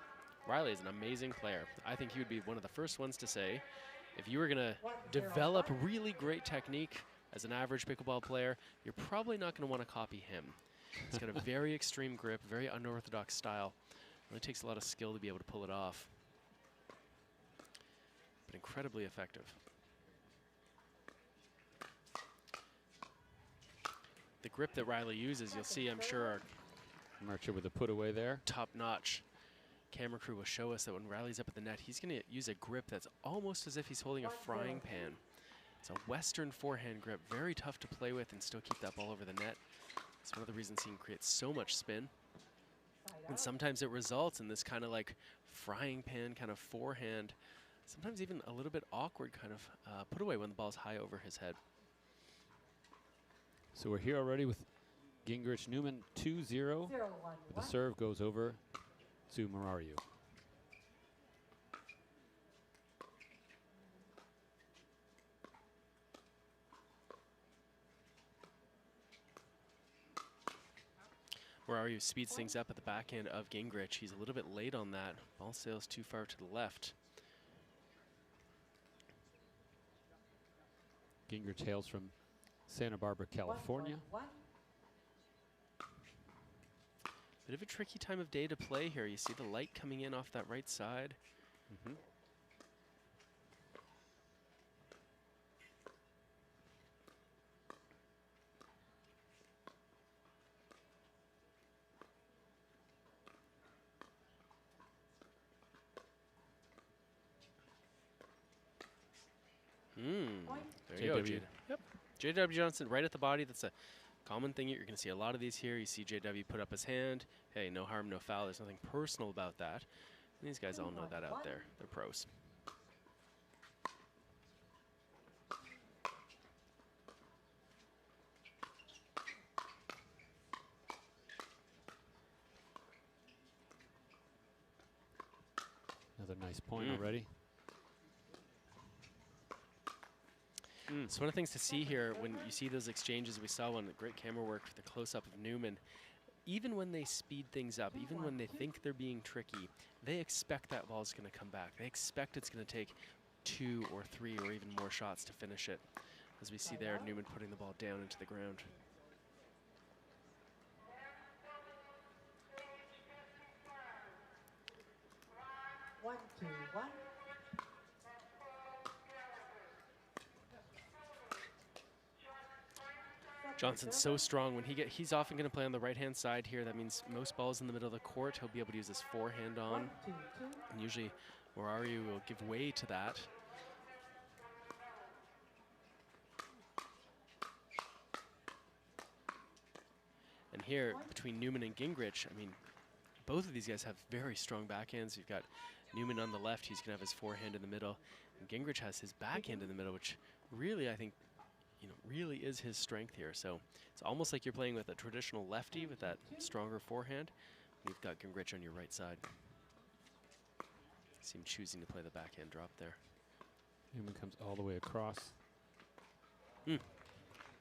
Riley is an amazing player. I think he would be one of the first ones to say, if you were going to develop really great technique as an average pickleball player, you're probably not going to want to copy him. He's got a very extreme grip, very unorthodox style. It really takes a lot of skill to be able to pull it off, but incredibly effective. The grip that Riley uses, you'll see, I'm sure, are Mercer with a put away there. Top-notch camera crew will show us that when Riley's up at the net, he's going to use a grip that's almost as if he's holding a frying pan. It's a Western forehand grip, very tough to play with and still keep that ball over the net. It's one of the reasons he can create so much spin. And sometimes it results in this kind of like frying pan kind of forehand, sometimes even a little bit awkward kind of put away when the ball's high over his head. So we're here already with Gingrich Newman 2-0. The serve goes over to Marariu. Marariu speeds things up at the backhand of Gingrich. He's a little bit late on that. Ball sails too far to the left. Gingrich hails from Santa Barbara, California. Bit of a tricky time of day to play here. You see the light coming in off that right side. There you go, JW. Yep. JW Johnson right at the body. That's a common thing. You're going to see a lot of these here. You see JW put up his hand. Hey, no harm, no foul. There's nothing personal about that. And these guys all know that out there. They're pros. Another nice point already. It's one of the things to see here when you see those exchanges. We saw one, great camera work with the close-up of Newman. Even when they speed things up, even when they think they're being tricky, they expect that ball's going to come back. They expect it's going to take 2 or 3 or even more shots to finish it. As we see there, Newman putting the ball down into the ground. One, two, one. Johnson's so strong. When he's often going to play on the right-hand side here. That means most balls in the middle of the court, he'll be able to use his forehand on. And usually, Marariu will give way to that. And here, between Newman and Gingrich, I mean, both of these guys have very strong backhands. You've got Newman on the left. He's going to have his forehand in the middle. And Gingrich has his backhand in the middle, which really, I think, really is his strength here. So it's almost like you're playing with a traditional lefty with that stronger forehand. You've got Gingrich on your right side. See him choosing to play the backhand drop there. Newman comes all the way across.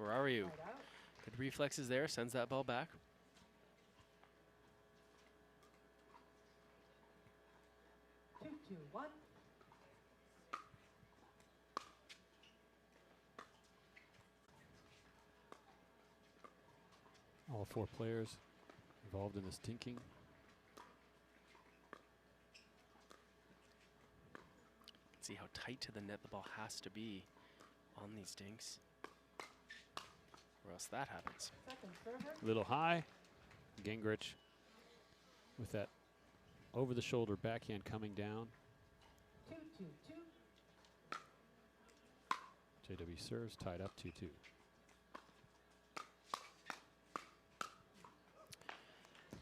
Marariu, good reflexes there, sends that ball back. Two, two, one. All 4 players involved in this dinking. See how tight to the net the ball has to be on these dinks, or else that happens. A little high. Gingrich with that over-the-shoulder backhand coming down. 2, 2, 2. JW serves, tied up 2-2.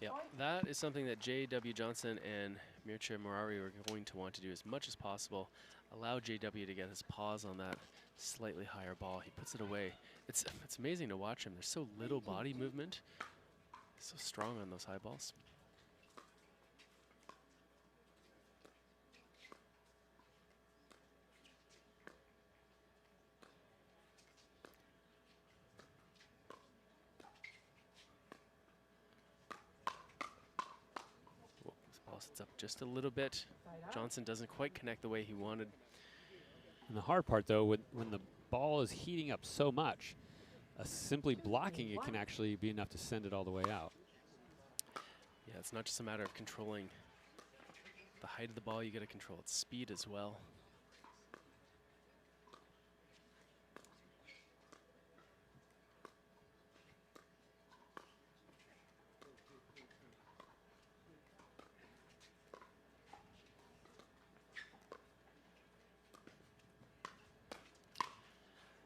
Yeah, that is something that J.W. Johnson and Mircea Marariu are going to want to do as much as possible. Allow J.W. to get his paws on that slightly higher ball. He puts it away. It's amazing to watch him. There's so little body movement. He's so strong on those high balls. Sits up just a little bit. Johnson doesn't quite connect the way he wanted. And the hard part, though, when the ball is heating up so much, simply blocking it can actually be enough to send it all the way out. Yeah, it's not just a matter of controlling the height of the ball. You got to control its speed as well.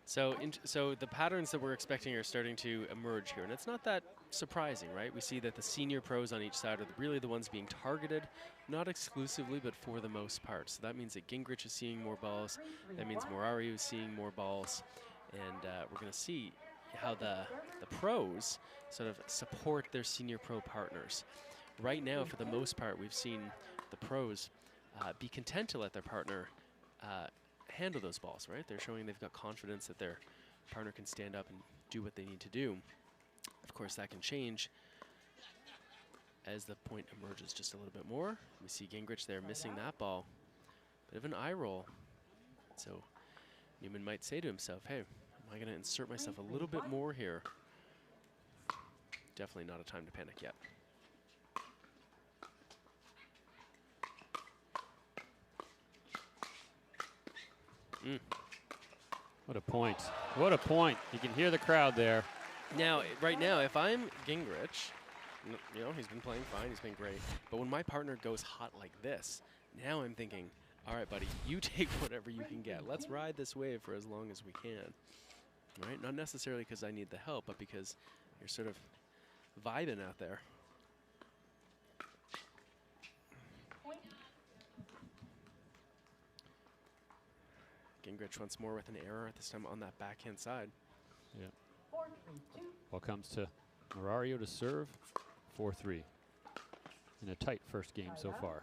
So the patterns that we're expecting are starting to emerge here, and it's not that surprising, right? We see that the senior pros on each side are really the ones being targeted, not exclusively, but for the most part. So that means that Gingrich is seeing more balls. That means Murario is seeing more balls, and we're going to see how the pros sort of support their senior pro partners. Right now, for the most part, we've seen the pros be content to let their partner handle those balls, right? They're showing they've got confidence that their partner can stand up and do what they need to do. Of course, that can change as the point emerges just a little bit more. We see Gingrich there missing that ball. Bit of an eye roll. So Newman might say to himself, hey, am I going to insert myself a little bit more here? Definitely not a time to panic yet. What a point. What a point. You can hear the crowd there. Now, right now, if I'm Gingrich, you know, he's been playing fine, he's been great. But when my partner goes hot like this, now I'm thinking, all right, buddy, you take whatever you can get. Let's ride this wave for as long as we can. Right? Not necessarily because I need the help, but because you're sort of vibing out there. Gingrich once more with an error, this time on that backhand side. Yeah. Ball comes to Murario to serve, 4-3. In a tight first game so far.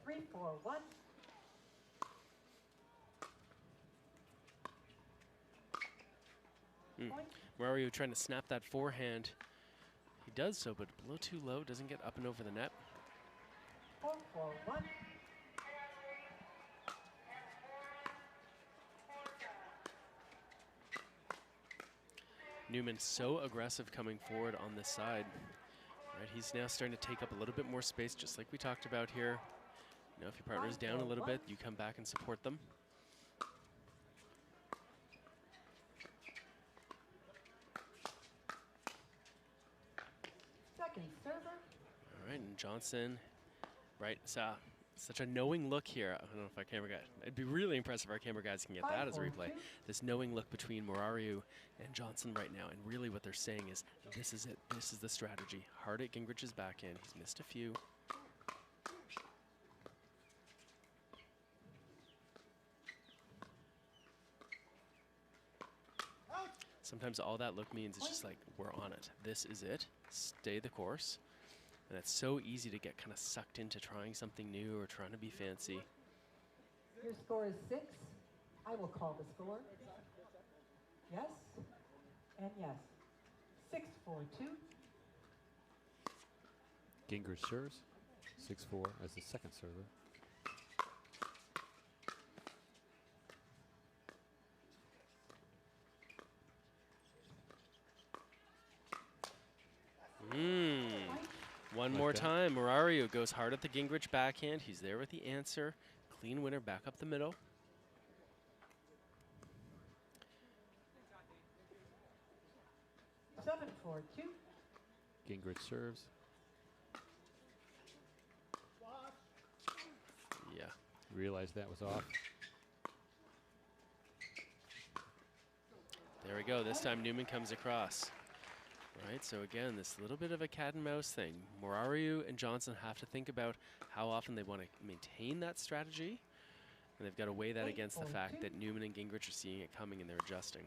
Three, four, one. Murario trying to snap that forehand. He does so, but a little too low, doesn't get up and over the net. 4, 4, 1. Newman so aggressive coming forward on this side. Right, he's now starting to take up a little bit more space, just like we talked about here. You know, if your partner's down a little bit, you come back and support them. Second server. All right, and Johnson, right, so such a knowing look here. I don't know if our camera guy, it'd be really impressive if our camera guys can get that as a replay. This knowing look between Murario and Johnson right now, and really what they're saying is, this is it, this is the strategy. Hard at Gingrich's backhand, he's missed a few. Sometimes all that look means is just like, we're on it. This is it, stay the course. And it's so easy to get kind of sucked into trying something new or trying to be fancy. Your score is 6. I will call the score. Yes and yes. 6-4-2. Gingrich serves, 6-4 as the second server. One more time, Murario goes hard at the Gingrich backhand. He's there with the answer. Clean winner back up the middle. Seven, 4-2. Gingrich serves. Yeah. Realized that was off. There we go. This time Newman comes across. Right, so again, this little bit of a cat and mouse thing. Murario and Johnson have to think about how often they want to maintain that strategy, and they've got to weigh that against the fact that Newman and Gingrich are seeing it coming and they're adjusting.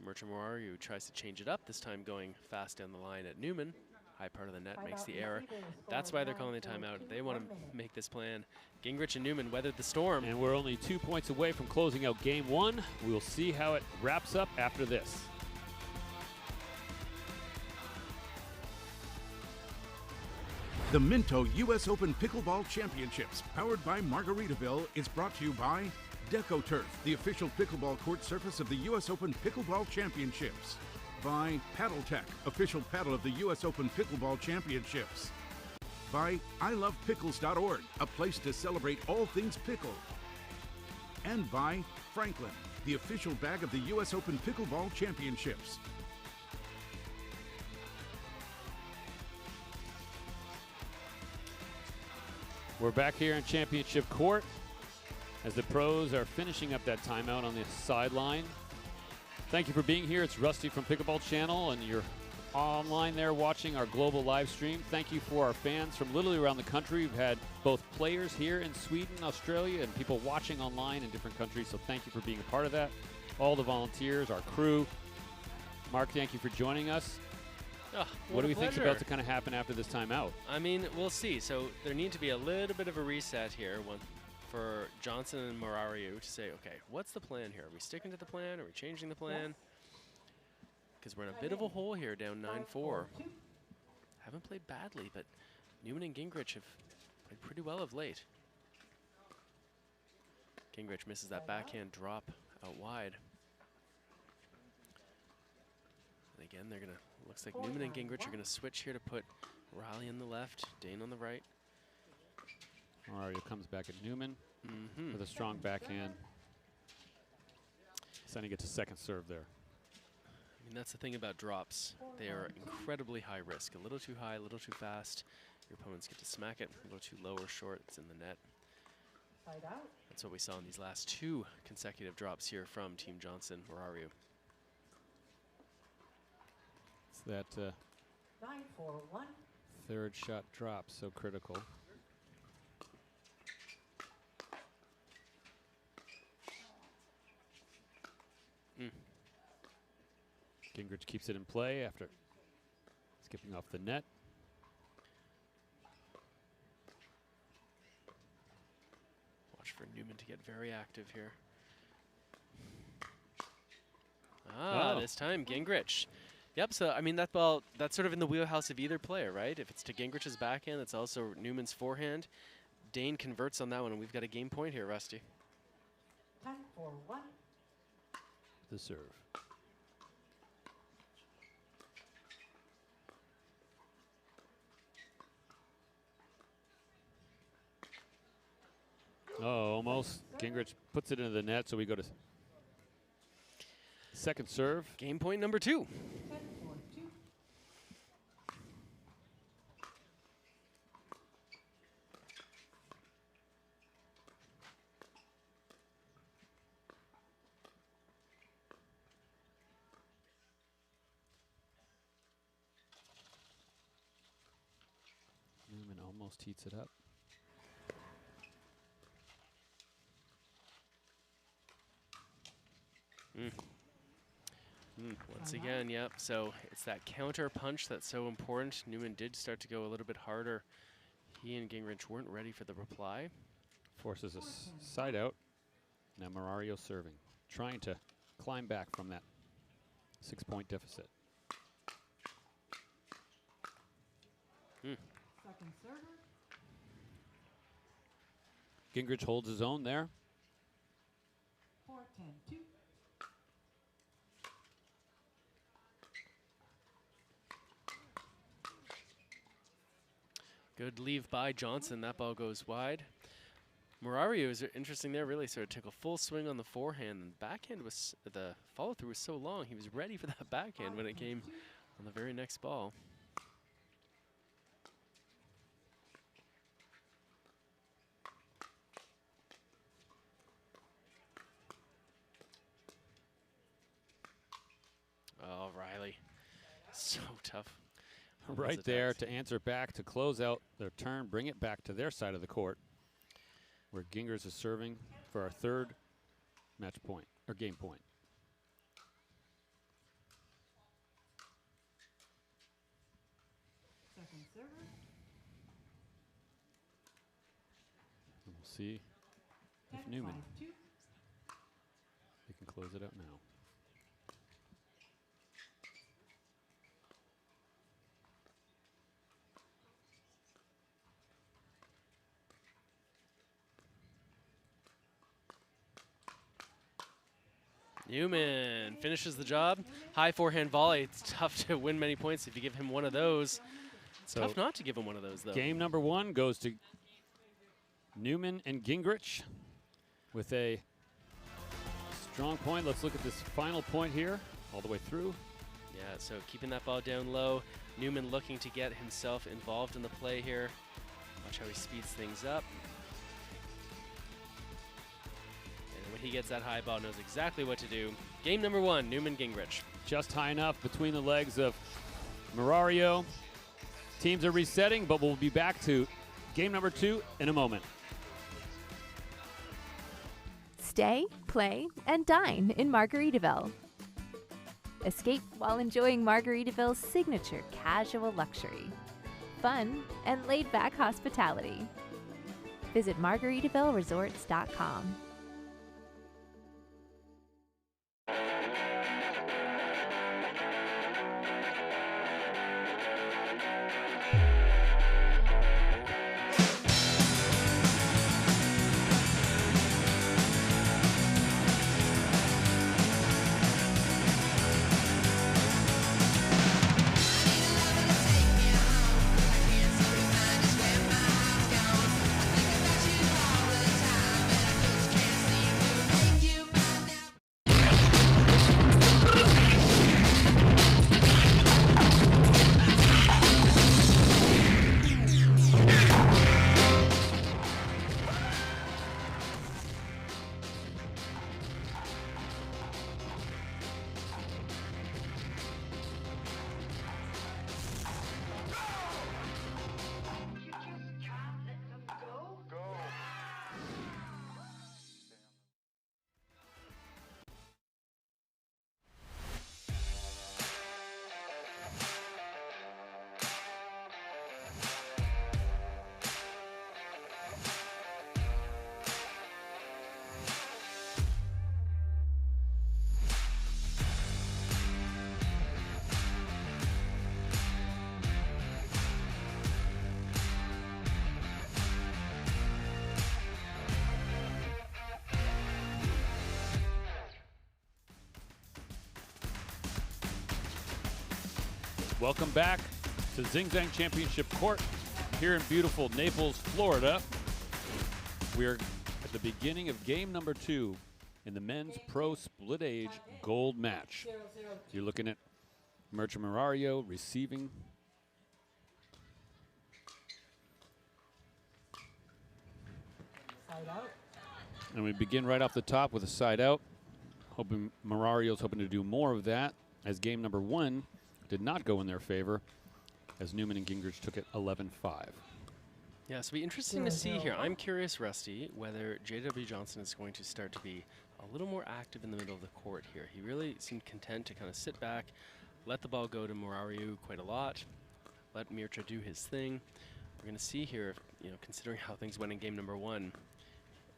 Merchant Murario tries to change it up, this time going fast down the line at Newman. High part of the net makes the error. That's why they're calling the timeout. They want to make this plan. Gingrich and Newman weathered the storm. And we're only 2 points away from closing out game 1. We'll see how it wraps up after this. The Minto US Open Pickleball Championships, powered by Margaritaville, is brought to you by DecoTurf, the official pickleball court surface of the US Open Pickleball Championships. By Paddle Tech, official paddle of the US Open Pickleball Championships. By ilovepickles.org, a place to celebrate all things pickle. And by Franklin, the official bag of the US Open Pickleball Championships. We're back here in championship court as the pros are finishing up that timeout on the sideline. Thank you for being here. It's Rusty from Pickleball Channel, and you're online there watching our global live stream. Thank you for our fans from literally around the country. We've had both players here in Sweden, Australia, and people watching online in different countries, so thank you for being a part of that. All the volunteers, our crew. Mark, thank you for joining us. Oh, what do we think is about to kind of happen after this timeout? I mean, we'll see. So there needs to be a little bit of a reset here for Johnson and Morario to say, okay, what's the plan here? Are we sticking to the plan? Are we changing the plan? Because we're in a bit of a hole here, down 9-4. Haven't played badly, but Newman and Gingrich have played pretty well of late. Gingrich misses that backhand drop out wide. And again, they're going to, looks like Newman and Gingrich are going to switch here to put Riley on the left, Dane on the right. Morario comes back at Newman with a strong backhand. Sending it to second serve there. I mean, that's the thing about drops. They are incredibly high risk. A little too high, a little too fast. Your opponents get to smack it. A little too low or short, it's in the net. That's what we saw in these last 2 consecutive drops here from Team Johnson, Morario. It's that 9-4-1. third shot drop, so critical. Gingrich keeps it in play after skipping off the net. Watch for Newman to get very active here. This time Gingrich. Yep, so I mean that ball, that's sort of in the wheelhouse of either player, right? If it's to Gingrich's backhand, it's also Newman's forehand. Dane converts on that one, and we've got a game point here, Rusty. 10-4-1. The serve. Oh, almost. Gingrich puts it into the net, so we go to second serve. Game point number 2. Newman almost heats it up. Once again, yep. So it's that counter punch that's so important. Newman did start to go a little bit harder. He and Gingrich weren't ready for the reply. Forces a side out. Now Morario serving, trying to climb back from that 6-point deficit. Second server. Gingrich holds his own there. 4-10-2. Good leave by Johnson. That ball goes wide. Morario is interesting there, really sort of took a full swing on the forehand, and backhand was, the follow through was so long, he was ready for that backhand when it came on the very next ball. Oh, Riley, so tough. Right there to answer back, to close out their turn, bring it back to their side of the court, where Gingrich is serving for our third match point, or game point. Second server. And we'll see if Newman, he can close it out now. Newman finishes the job. High forehand volley. It's tough to win many points if you give him one of those. It's tough not to give him one of those, though. Game number 1 goes to Newman and Gingrich with a strong point. Let's look at this final point here, all the way through. Yeah, so keeping that ball down low. Newman looking to get himself involved in the play here. Watch how he speeds things up. And when he gets that high ball, knows exactly what to do. Game number 1, Newman Gingrich. Just high enough between the legs of Murario. Teams are resetting, but we'll be back to game number 2 in a moment. Stay, play, and dine in Margaritaville. Escape while enjoying Margaritaville's signature casual luxury, fun, and laid-back hospitality. Visit MargaritavilleResorts.com. Welcome back to Zing Zang Championship Court here in beautiful Naples, Florida. We're at the beginning of game number 2 in the men's pro split age gold match. You're looking at Mircea Murario receiving. Side out. And we begin right off the top with a side out. Murario's hoping to do more of that, as game number 1 did not go in their favor, as Newman and Gingrich took it 11-5. Yeah, so it'll be interesting to see here. I'm curious, Rusty, whether J.W. Johnson is going to start to be a little more active in the middle of the court here. He really seemed content to kind of sit back, let the ball go to Murario quite a lot, let Mircea do his thing. We're going to see here, you know, considering how things went in game number 1,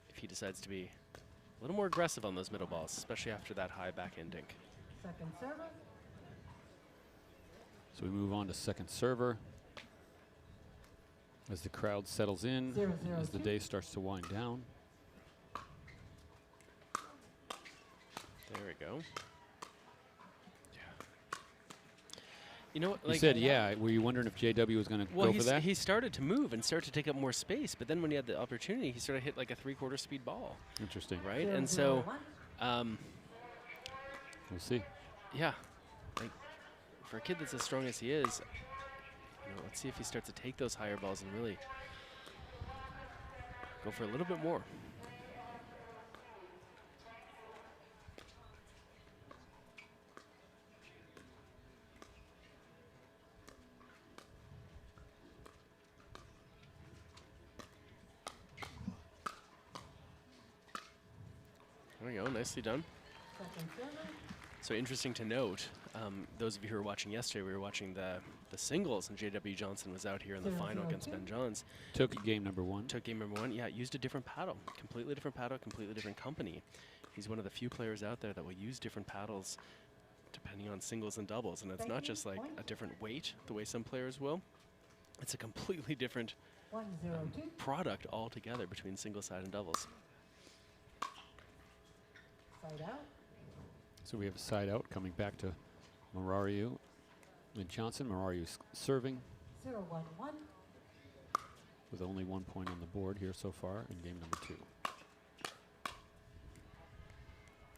if he decides to be a little more aggressive on those middle balls, especially after that high backhand dink. Second server. So we move on to second server as the crowd settles in, as the day starts to wind down. There we go. You know what? You said, yeah. Were you wondering if JW was going to go for that? He started to move and start to take up more space, but then when he had the opportunity, he sort of hit like a 3/4 speed ball. Interesting. Right? And so, we'll see. Yeah. Like, for a kid that's as strong as he is, you know, let's see if he starts to take those higher balls and really go for a little bit more. There we go, nicely done. So interesting to note, those of you who were watching yesterday, we were watching the singles, and J.W. Johnson was out here in the final against Ben Johns. Took game number 1. Took game number 1, yeah, used a different paddle, completely different company. He's one of the few players out there that will use different paddles depending on singles and doubles, and it's not just like a different weight, the way some players will. It's a completely different product altogether between single side and doubles. Side out. So we have a side out coming back to Murario and Johnson. Murario's serving 0-1-1. with only 1 point on the board here so far in game number 2.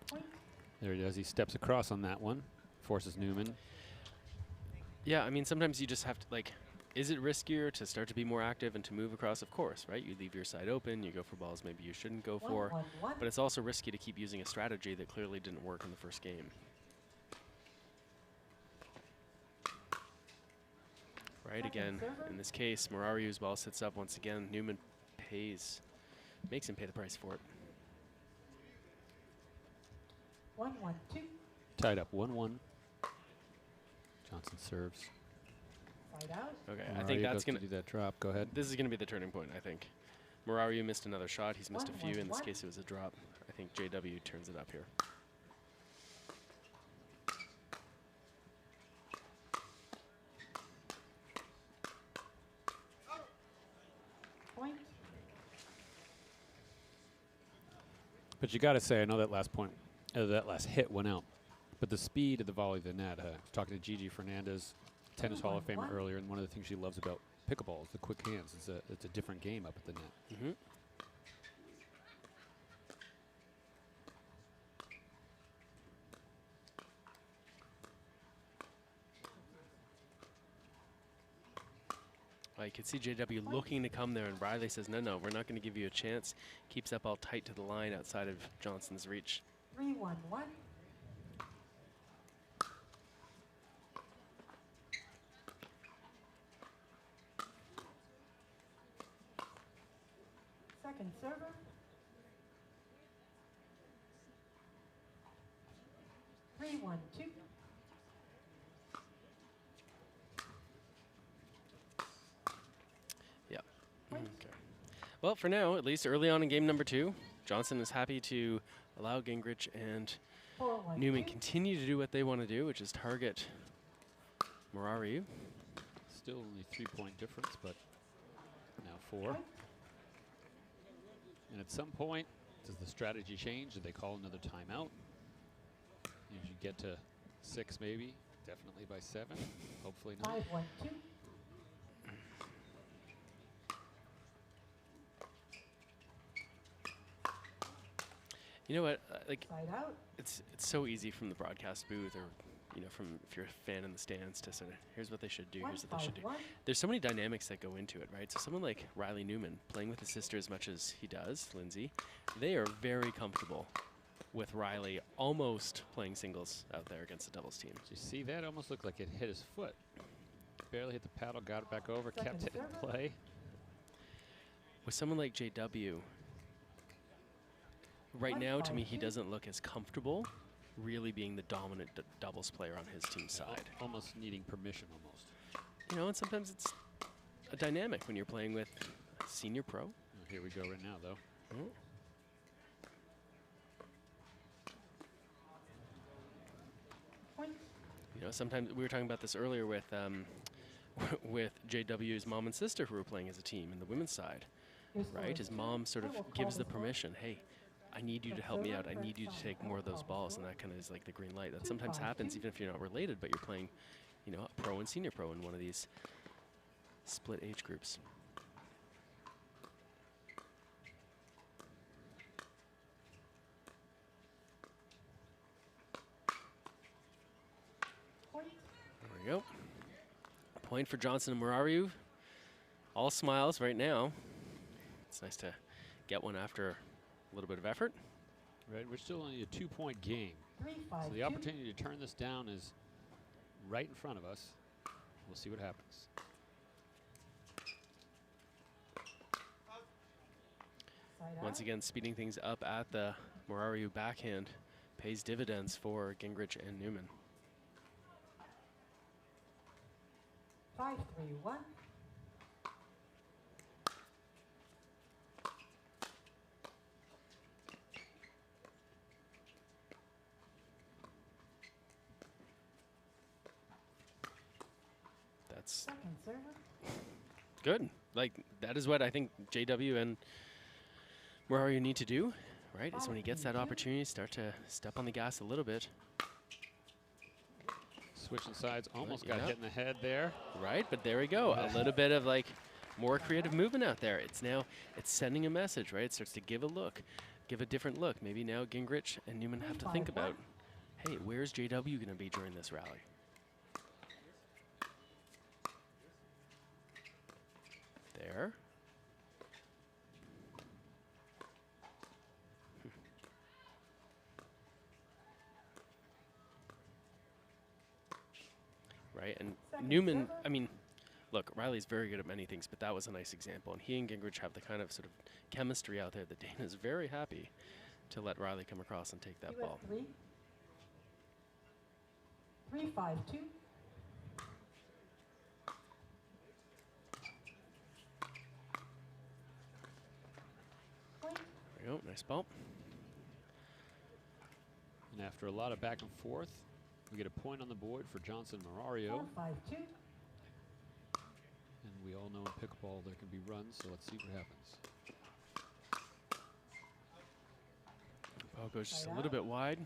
Point. There he does. He steps across on that one, forces Newman. Yeah, I mean, sometimes you just have to, like, Is it riskier to start to be more active and to move across? Of course, right? You leave your side open, you go for balls maybe you shouldn't go for, but it's also risky to keep using a strategy that clearly didn't work in the first game. Right, again, in this case, Murariu's ball sits up once again. Newman makes him pay the price for it. 1-1-2. Tied up 1-1. Johnson serves. Side out. Okay, Murariu I think that's goes going to do that drop. Go ahead. This is going to be the turning point, I think. Murariu missed another shot. He's missed a few. In this case, it was a drop. I think JW turns it up here. Point. But you got to say, I know that last point, that last hit went out, but the speed of the volley of the net. I was talking to Gigi Fernandez, tennis Hall of Famer earlier, and one of the things she loves about pickleball is the quick hands. It's a different game up at the net. Mm-hmm. You can see JW looking to come there, and Riley says, no, we're not going to give you a chance. Keeps up all tight to the line outside of Johnson's reach. 3-1-1. Second server. 3-1-2. Okay. Well, for now, at least early on in game number 2, Johnson is happy to allow Gingrich and Newman continue to do what they want to do, which is target Murariu. Still only 3-point difference, but now 4. And at some point, does the strategy change? Do they call another timeout? As you get to 6 maybe, definitely by 7, hopefully not. 5-1-2. You know what? Like, Side out. it's so easy from the broadcast booth, or from if you're a fan in the stands, to sort of here's what they should do, here's what they should do. There's so many dynamics that go into it, right? So someone like Riley Newman, playing with his sister as much as he does, Lindsay, they are very comfortable with Riley almost playing singles out there against the doubles team. Did you see that? Almost looked like it hit his foot. Barely hit the paddle, got it back over, kept it in play. With someone like JW, right now, to me, he doesn't look as comfortable really being the dominant doubles player on his team's side. Almost needing permission, almost. And sometimes it's a dynamic when you're playing with a senior pro. Oh, here we go right now, though. Oh. Sometimes we were talking about this earlier with with JW's mom and sister who were playing as a team in the women's side, right? His mom sort of gives the permission, hey, I need you to help me out. I need you to take more of those balls, and that kind of is like the green light. That sometimes happens even if you're not related, but you're playing, a pro and senior pro in one of these split age groups. There we go. Point for Johnson and Murariu. All smiles right now. It's nice to get one after a little bit of effort. Right, we're still only a 2-point game. So the opportunity to turn this down is right in front of us. We'll see what happens. Once again, speeding things up at the Murariu backhand pays dividends for Gingrich and Newman. 5-3-1. That's second server. Good. Like, that is what I think JW and Murariu need to do, right? Is when he gets that opportunity, start to step on the gas a little bit. Switching sides, almost got hit in the head there. Right, but there we go. A little bit of like more creative movement out there. It's sending a message, right? It starts to give a different look. Maybe now Gingrich and Newman have to think about, hey, where's JW going to be during this rally? there. Right, and Newman, I mean, look, Riley's very good at many things, but that was a nice example. And he and Gingrich have the kind of sort of chemistry out there that Dana's very happy to let Riley come across and take that ball. 3-5-2. There we go, nice ball. And after a lot of back and forth, we get a point on the board for Johnson Marario. 4-5-2. And we all know in pickleball there can be runs, so let's see what happens. Ball goes just a little bit wide.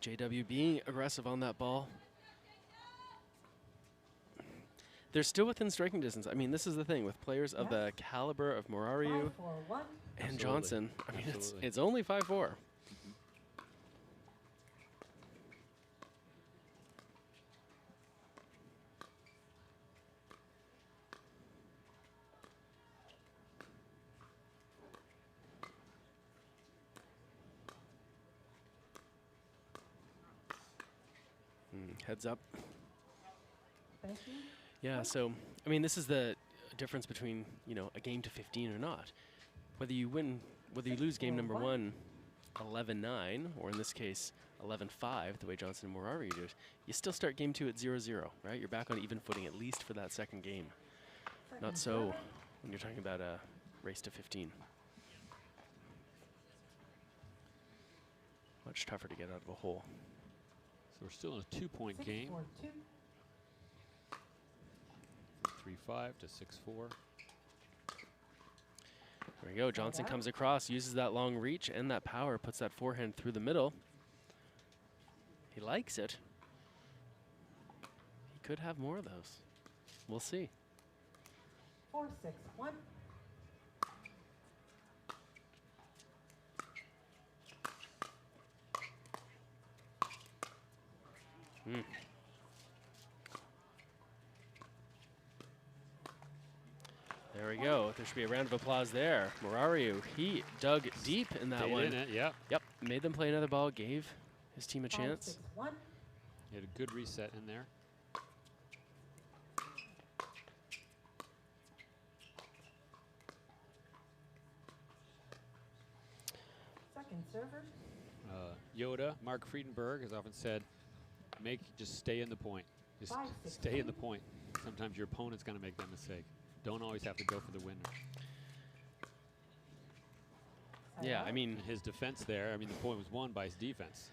JW being aggressive on that ball. They're still within striking distance. I mean, this is the thing with players of the caliber of Marario and Johnson. I mean, it's only 5-4. Heads up. Thank you. Yeah, so, I mean, this is the difference between, you know, a game to 15 or not. Whether you win, whether you lose game number 1, 11-9, or in this case, 11-5, the way Johnson and Marario did, you still start game 2 at 0-0, right? You're back on even footing, at least for that second game. Not so when you're talking about a race to 15. Much tougher to get out of a hole. So we're still in a 2-point game. 3-5 to 6-4. There we go. Johnson comes across, uses that long reach and that power, puts that forehand through the middle. He likes it. He could have more of those. We'll see. 4-6-1. There we go. There should be a round of applause there. Marario, he dug deep in that Stayed one. in it, yep. Yep, made them play another ball, gave his team a chance. 5-6-1. He had a good reset in there. Second server. Yoda, Mark Friedenberg, has often said, just stay in the point. Just stay in the point. Sometimes your opponent's going to make that mistake. Don't always have to go for the winner. Yeah, I mean, and his defense there, I mean, the point was won by his defense.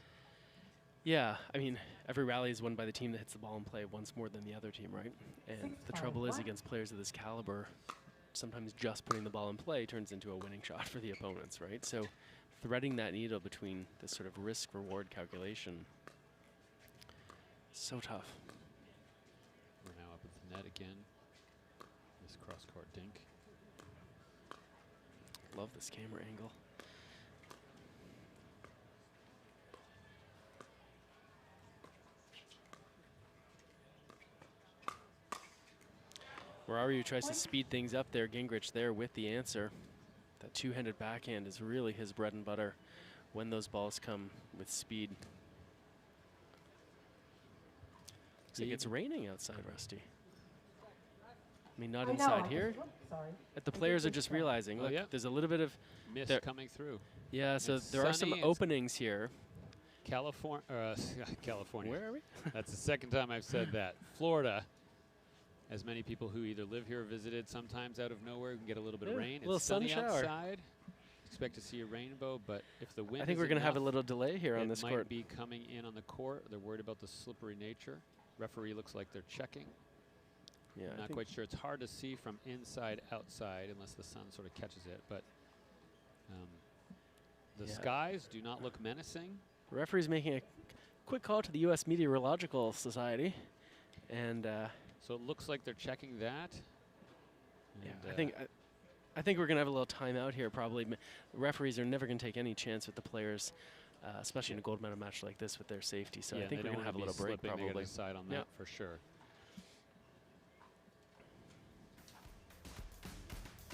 Yeah, I mean, every rally is won by the team that hits the ball in play once more than the other team, right? And the trouble is against players of this caliber, sometimes just putting the ball in play turns into a winning shot for the opponents, right? So threading that needle between this sort of risk-reward calculation, so tough. We're now up at the net again. This cross-court dink. Love this camera angle. Marario tries to speed things up there. Gingrich there with the answer. That two-handed backhand is really his bread and butter when those balls come with speed. Looks like it's raining outside, Rusty. I mean, not inside here. The players are just realizing, look, there's a little bit of mist coming through. Yeah, so it's there are some sunny, openings here. California. California. Where are we? That's the second time I've said that. Florida. As many people who either live here or visited, sometimes out of nowhere, we can get a little bit of rain. Little it's sunny sun shower. outside. Expect to see a rainbow, but if the wind I think is we're going to have a enough, little delay here on this it might court. be coming in on the court. They're worried about the slippery nature. Referee looks like they're checking. Yeah, I'm not quite sure. It's hard to see from inside outside unless the sun sort of catches it. But the skies do not look menacing. The referee's making a quick call to the U.S. Meteorological Society, and so it looks like they're checking that. Yeah, And I think we're going to have a little timeout here. Probably, referees are never going to take any chance with the players, especially in a gold medal match like this with their safety. So I think we're going to have a little break. They Probably gotta decide on that for sure.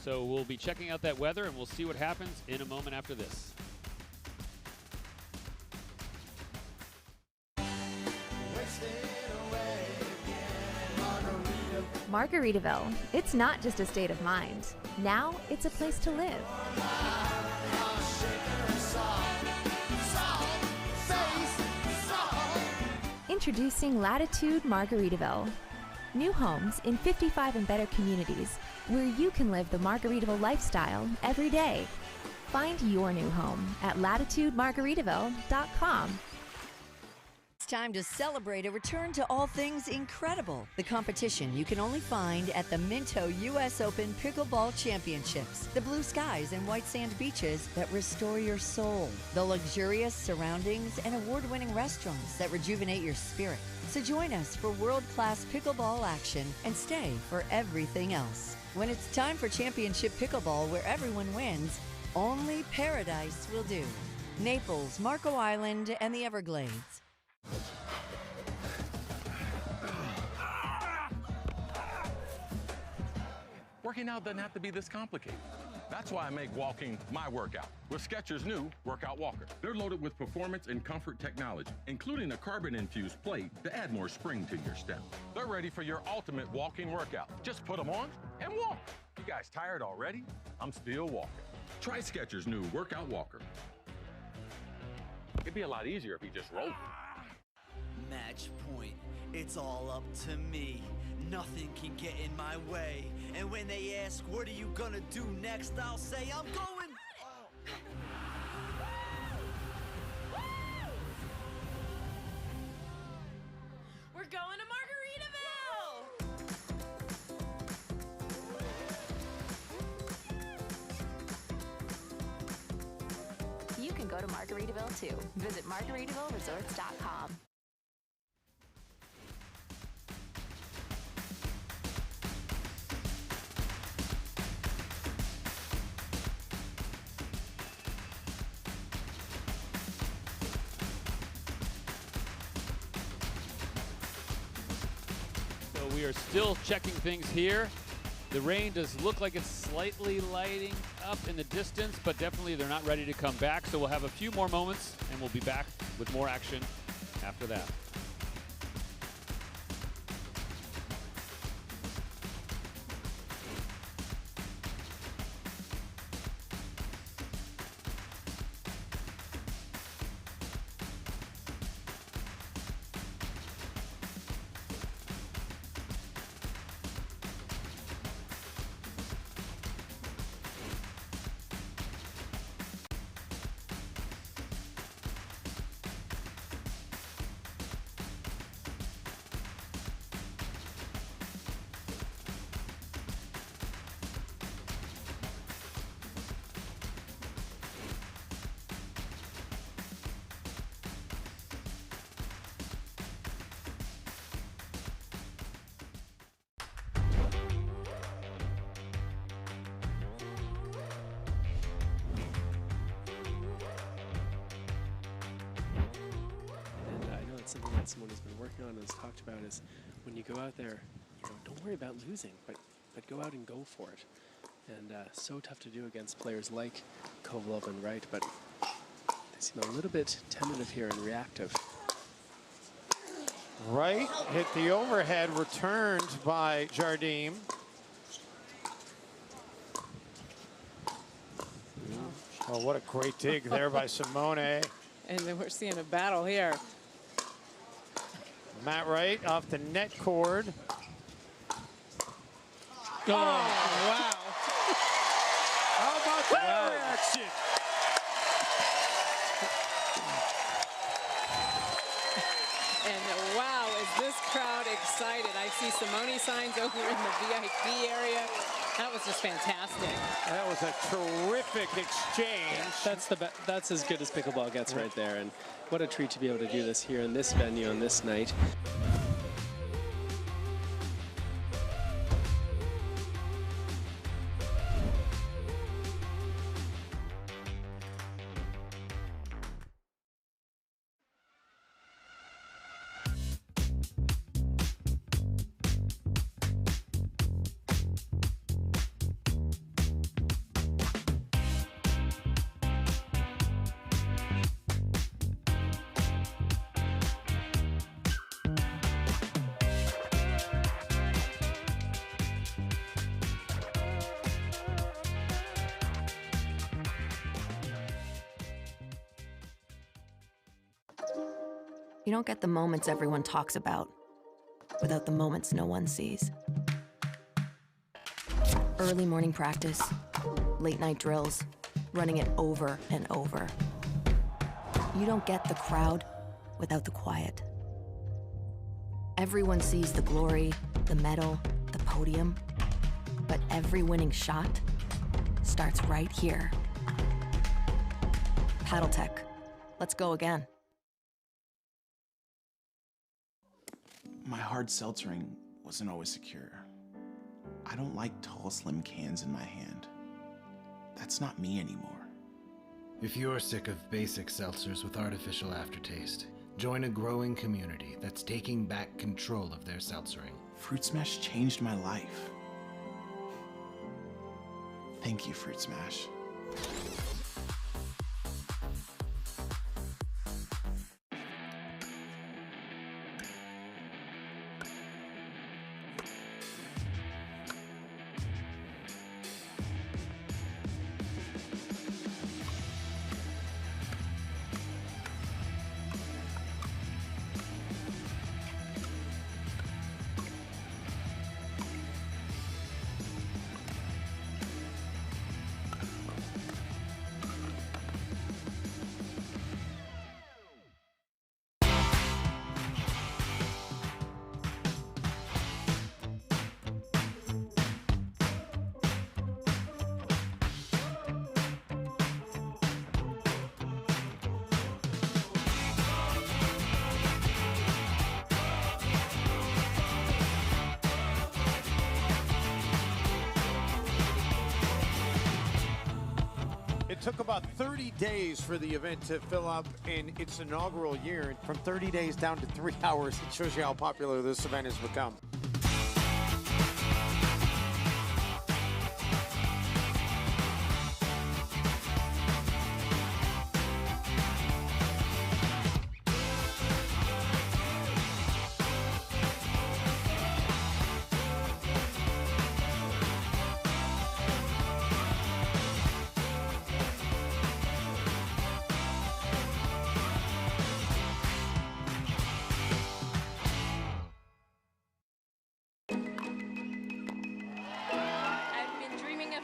So we'll be checking out that weather, and we'll see what happens in a moment after this. Margaritaville. It's not just a state of mind. Now it's a place to live. Introducing Latitude Margaritaville. New homes in 55 and better communities where you can live the Margaritaville lifestyle every day. Find your new home at latitudemargaritaville.com. It's time to celebrate a return to all things incredible. The competition you can only find at the Minto US Open Pickleball Championships. The blue skies and white sand beaches that restore your soul. The luxurious surroundings and award-winning restaurants that rejuvenate your spirit. So join us for world-class pickleball action and stay for everything else. When it's time for championship pickleball where everyone wins, only paradise will do. Naples, Marco Island, and the Everglades. Working out doesn't have to be this complicated. That's why I make walking my workout with Skechers' new Workout Walker. They're loaded with performance and comfort technology, including a carbon-infused plate to add more spring to your step. They're ready for your ultimate walking workout. Just put them on and walk. You guys tired already? I'm still walking. Try Skechers' new Workout Walker. It'd be a lot easier if you just rolled it. Match point. It's all up to me. Nothing can get in my way. And when they ask, what are you gonna do next? I'll say, I'm going. We're going to Margaritaville! You can go to Margaritaville too. Visit margaritavilleresorts.com. We are still checking things here. The rain does look like it's slightly lighting up in the distance, but definitely they're not ready to come back. So we'll have a few more moments and we'll be back with more action after that. Something that someone has been working on and has talked about is when you go out there, don't worry about losing, but go out and go for it. And so tough to do against players like Kovalev and Wright, but they seem a little bit tentative here and reactive. Wright hit the overhead, returned by Jardim. Oh, what a great dig there by Simone. And then we're seeing a battle here. Matt Wright off the net cord. Oh, wow. How about that reaction? And wow, is this crowd excited. I see Simone signs over in the VIP area. That was just fantastic. That was a terrific exchange. That's as good as pickleball gets right there, and what a treat to be able to do this here in this venue on this night. You don't get the moments everyone talks about without the moments no one sees. Early morning practice, late night drills, running it over and over. You don't get the crowd without the quiet. Everyone sees the glory, the medal, the podium, but every winning shot starts right here. Paddletech, let's go again. My hard seltzering wasn't always secure. I don't like tall, slim cans in my hand. That's not me anymore. If you're sick of basic seltzers with artificial aftertaste, join a growing community that's taking back control of their seltzering. Fruit Smash changed my life. Thank you, Fruit Smash. It took about 30 days for the event to fill up in its inaugural year. From 30 days down to 3 hours, it shows you how popular this event has become.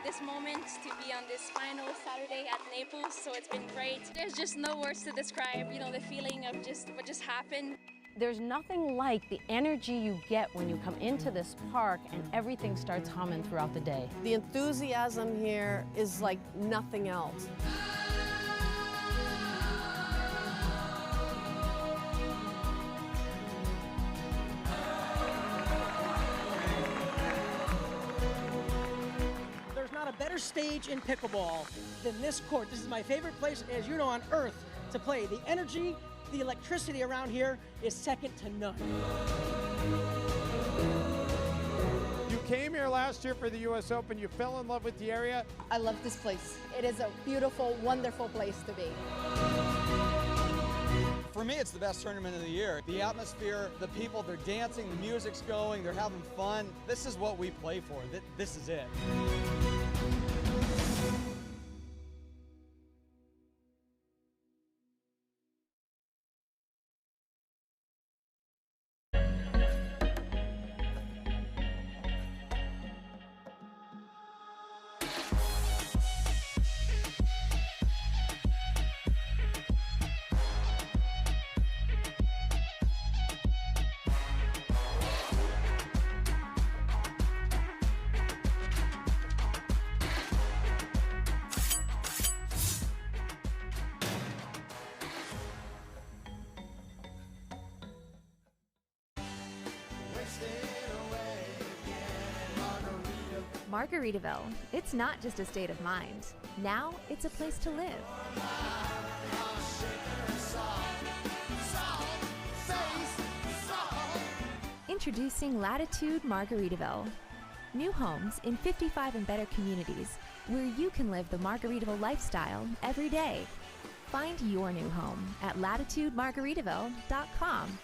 This moment to be on this final Saturday at Naples, so it's been great. There's just no words to describe, you know, the feeling of just what just happened. There's nothing like the energy you get when you come into this park and everything starts humming throughout the day. The enthusiasm here is like nothing else. Better stage in pickleball than this court. This is my favorite place, as you know, on earth to play. The energy, the electricity around here is second to none. You came here last year for the US Open. You fell in love with the area. I love this place. It is a beautiful, wonderful place to be. For me, it's the best tournament of the year. The atmosphere, the people, they're dancing, the music's going, they're having fun. This is what we play for. This is it. Margaritaville. It's not just a state of mind. Now it's a place to live. Introducing Latitude Margaritaville. New homes in 55 and better communities where you can live the Margaritaville lifestyle every day. Find your new home at latitudemargaritaville.com.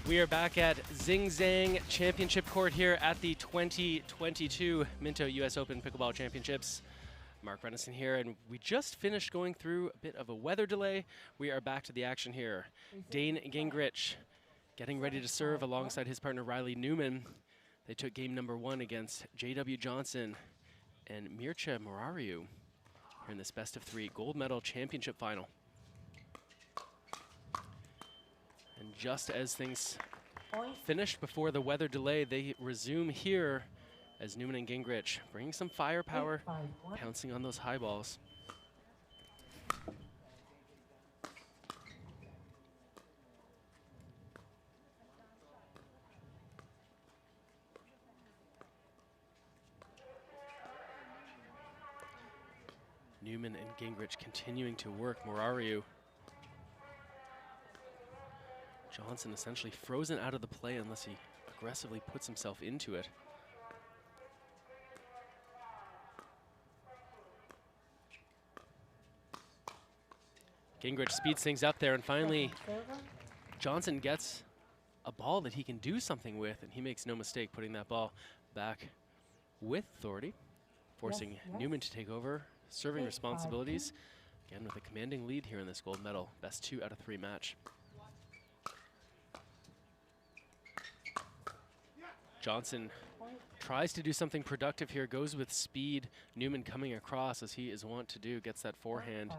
We are back at Zing Zang Championship Court here at the 2022 Minto US Open Pickleball Championships. Mark Renison here, and we just finished going through a bit of a weather delay. We are back to the action here. Dane Gingrich getting ready to serve alongside his partner Riley Newman. They took game number 1 against J.W. Johnson and Mircea Morariu here in this best of 3 gold medal championship final. And just as things finished before the weather delay, they resume here as Newman and Gingrich bringing some firepower, pouncing on those high balls. Newman and Gingrich continuing to work Morariu. Johnson essentially frozen out of the play unless he aggressively puts himself into it. Gingrich speeds things up there, and finally Johnson gets a ball that he can do something with, and he makes no mistake putting that ball back with authority, forcing Newman to take over serving responsibilities. Again, with a commanding lead here in this gold medal, best 2 out of 3 match. Johnson tries to do something productive here, goes with speed. Newman coming across as he is wont to do, gets that forehand,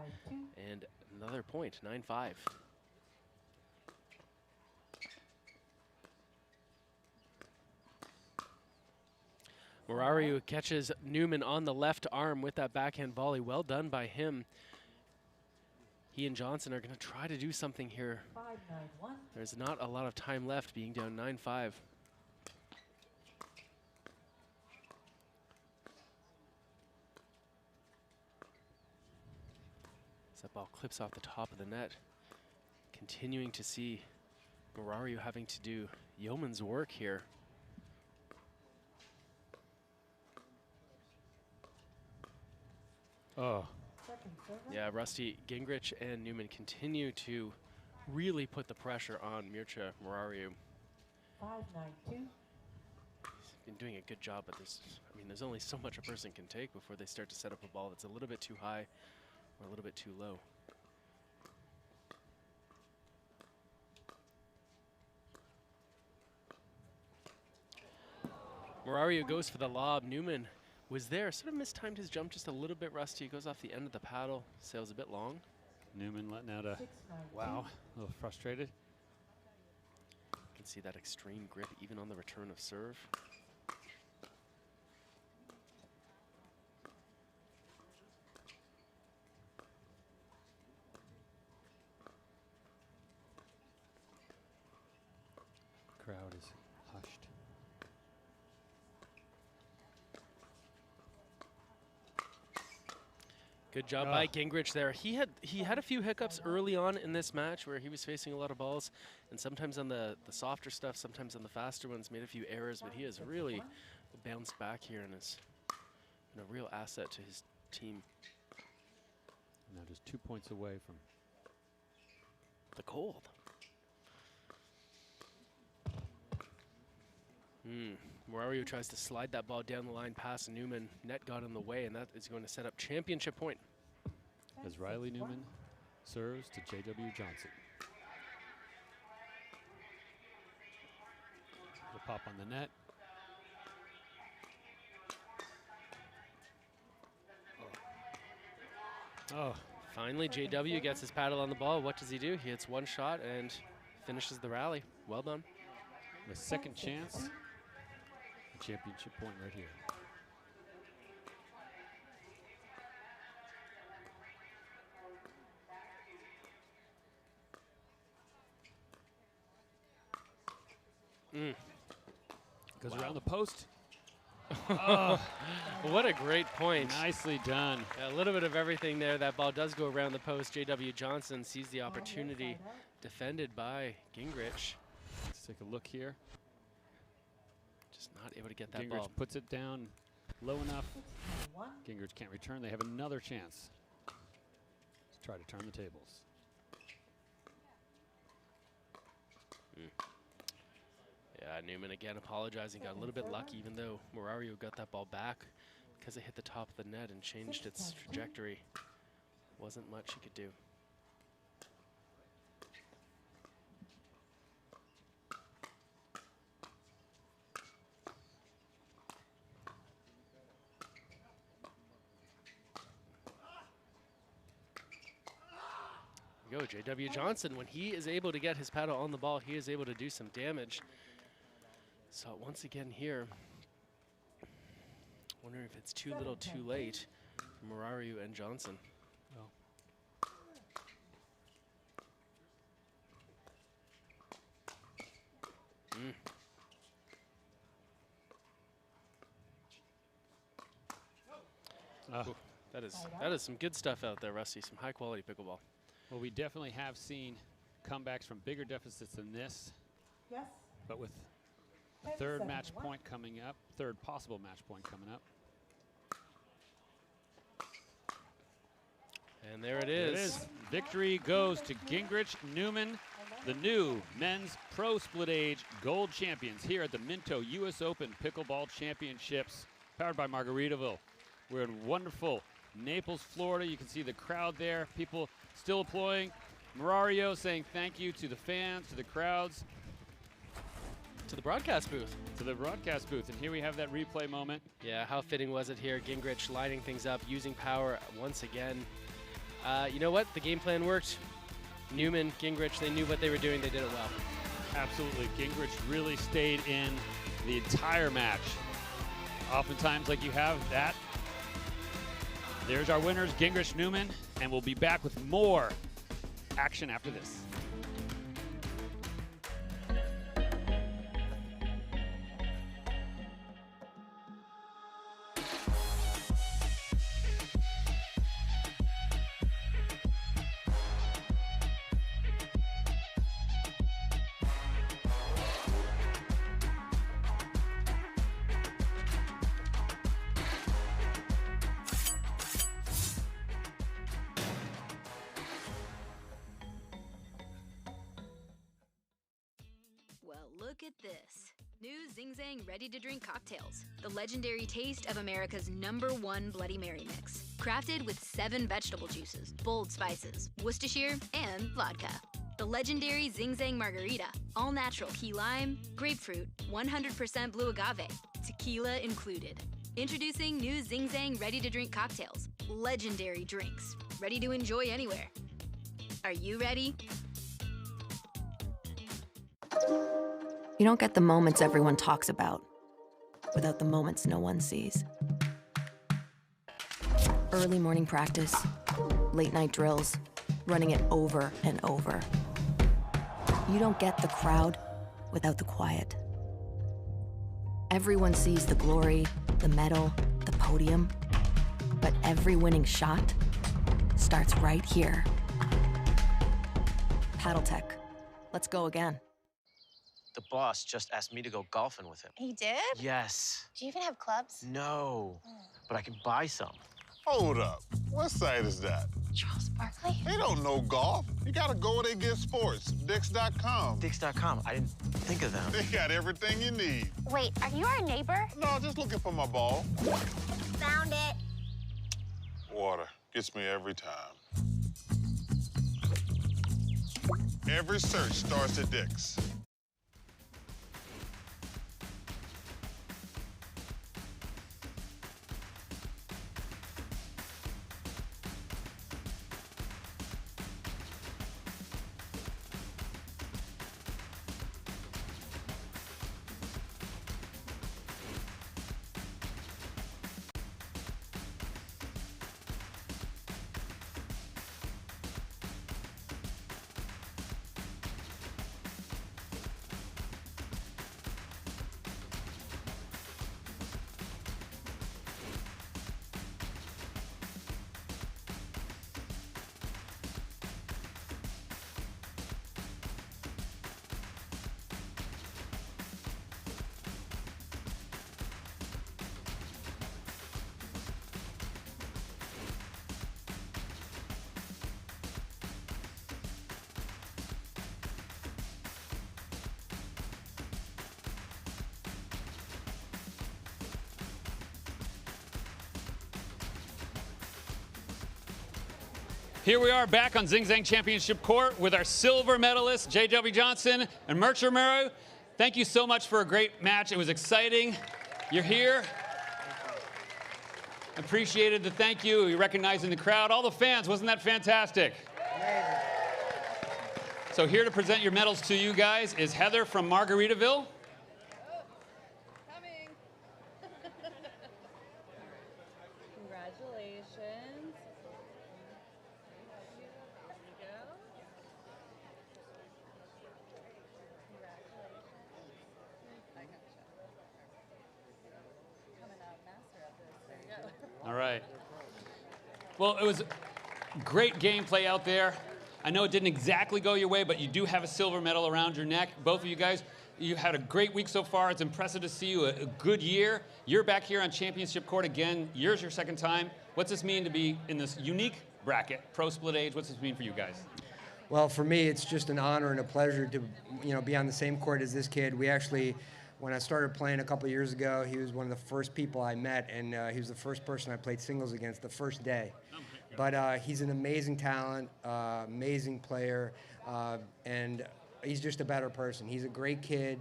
and another point, 9-5. Morariu catches Newman on the left arm with that backhand volley. Well done by him. He and Johnson are going to try to do something here. There's not a lot of time left, being down 9-5. As that ball clips off the top of the net. Continuing to see Morariu having to do yeoman's work here. Oh. Yeah, Rusty, Gingrich and Newman continue to really put the pressure on Mircea Morariu. 5-9-2. He's been doing a good job, but there's only so much a person can take before they start to set up a ball that's a little bit too high or a little bit too low. Morariu goes for the lob. Newman was there, sort of mistimed his jump just a little bit. Rusty goes off the end of the paddle, sails a bit long. Newman letting out a, wow, a little frustrated. You can see that extreme grip even on the return of serve. Crowd is hushed. Good job by Gingrich there. He had a few hiccups early on in this match where he was facing a lot of balls, and sometimes on the softer stuff, sometimes on the faster ones, made a few errors, but he has really bounced back here and is a real asset to his team. Now just 2 points away from the gold. Morariu tries to slide that ball down the line past Newman. Net got in the way, and that is going to set up championship point. As Riley Newman serves to J.W. Johnson. The pop on the net. Oh, finally J.W. gets his paddle on the ball. What does he do? He hits one shot and finishes the rally. Well done. The second chance. Championship point right here. Goes around the post. Oh, what a great point. Nicely done. Yeah, a little bit of everything there. That ball does go around the post. J.W. Johnson sees the opportunity, defended by Gingrich. Let's take a look here. Just not able to get that Gingrich ball. Puts it down low enough. Gingrich can't return. They have another chance to try to turn the tables. Yeah, Newman again apologizing, got a little bit lucky, even though Murario got that ball back because it hit the top of the net and changed its trajectory. Wasn't much he could do. Go, J.W. Johnson, when he is able to get his paddle on the ball, he is able to do some damage. So once again here, wondering if it's too little too late for Murario and Johnson. Ooh, that is some good stuff out there, Rusty. Some high quality pickleball. Well, we definitely have seen comebacks from bigger deficits than this. Yes. But with a third match point coming up, third possible match point coming up. And there it is. Victory goes to Gingrich Newman, the new men's pro split age gold champions here at the Minto US Open Pickleball Championships, powered by Margaritaville. We're in wonderful Naples, Florida. You can see the crowd there. People still applauding. Murario saying thank you to the fans, to the crowds. To the broadcast booth. To the broadcast booth. And here we have that replay moment. Yeah, how fitting was it here? Gingrich lining things up, using power once again. You know what? The game plan worked. Newman, Gingrich, they knew what they were doing. They did it well. Absolutely. Gingrich really stayed in the entire match. Oftentimes, like you have that. There's our winners, Gingrich Newman, and we'll be back with more action after this. Look at this. New Zing Zang ready-to-drink cocktails. The legendary taste of America's #1 Bloody Mary mix. Crafted with 7 vegetable juices, bold spices, Worcestershire, and vodka. The legendary Zing Zang Margarita. All-natural key lime, grapefruit, 100% blue agave, tequila included. Introducing new Zing Zang ready-to-drink cocktails. Legendary drinks. Ready to enjoy anywhere. Are you ready? You don't get the moments everyone talks about without the moments no one sees. Early morning practice, late night drills, running it over and over. You don't get the crowd without the quiet. Everyone sees the glory, the medal, the podium, but every winning shot starts right here. Paddle Tech. Let's go again. The boss just asked me to go golfing with him. He did? Yes. Do you even have clubs? No, but I can buy some. Hold up. What site is that? Charles Barkley? They don't know golf. You gotta go where they get sports. Dix.com. Dix.com. I didn't think of them. They got everything you need. Wait, are you our neighbor? No, just looking for my ball. Found it. Water gets me every time. Every search starts at Dix. Here we are back on Zing Zang Championship Court with our silver medalists, J.W. Johnson and Mert Romero. Thank you so much for a great match. It was exciting. You're here. Appreciated the thank you. You're recognizing the crowd. All the fans, wasn't that fantastic? So here to present your medals to you guys is Heather from Margaritaville. Congratulations. All right. Well, it was great gameplay out there. I know it didn't exactly go your way, but you do have a silver medal around your neck. Both of you guys, you had a great week so far. It's impressive to see you, a good year. You're back here on Championship Court again. Yours your second time. What's this mean to be in this unique bracket, pro split age? What's this mean for you guys? Well, for me, it's just an honor and a pleasure to, be on the same court as this kid. We actually, when I started playing a couple of years ago, he was one of the first people I met, and he was the first person I played singles against the first day. But he's an amazing talent, amazing player, and he's just a better person. He's a great kid,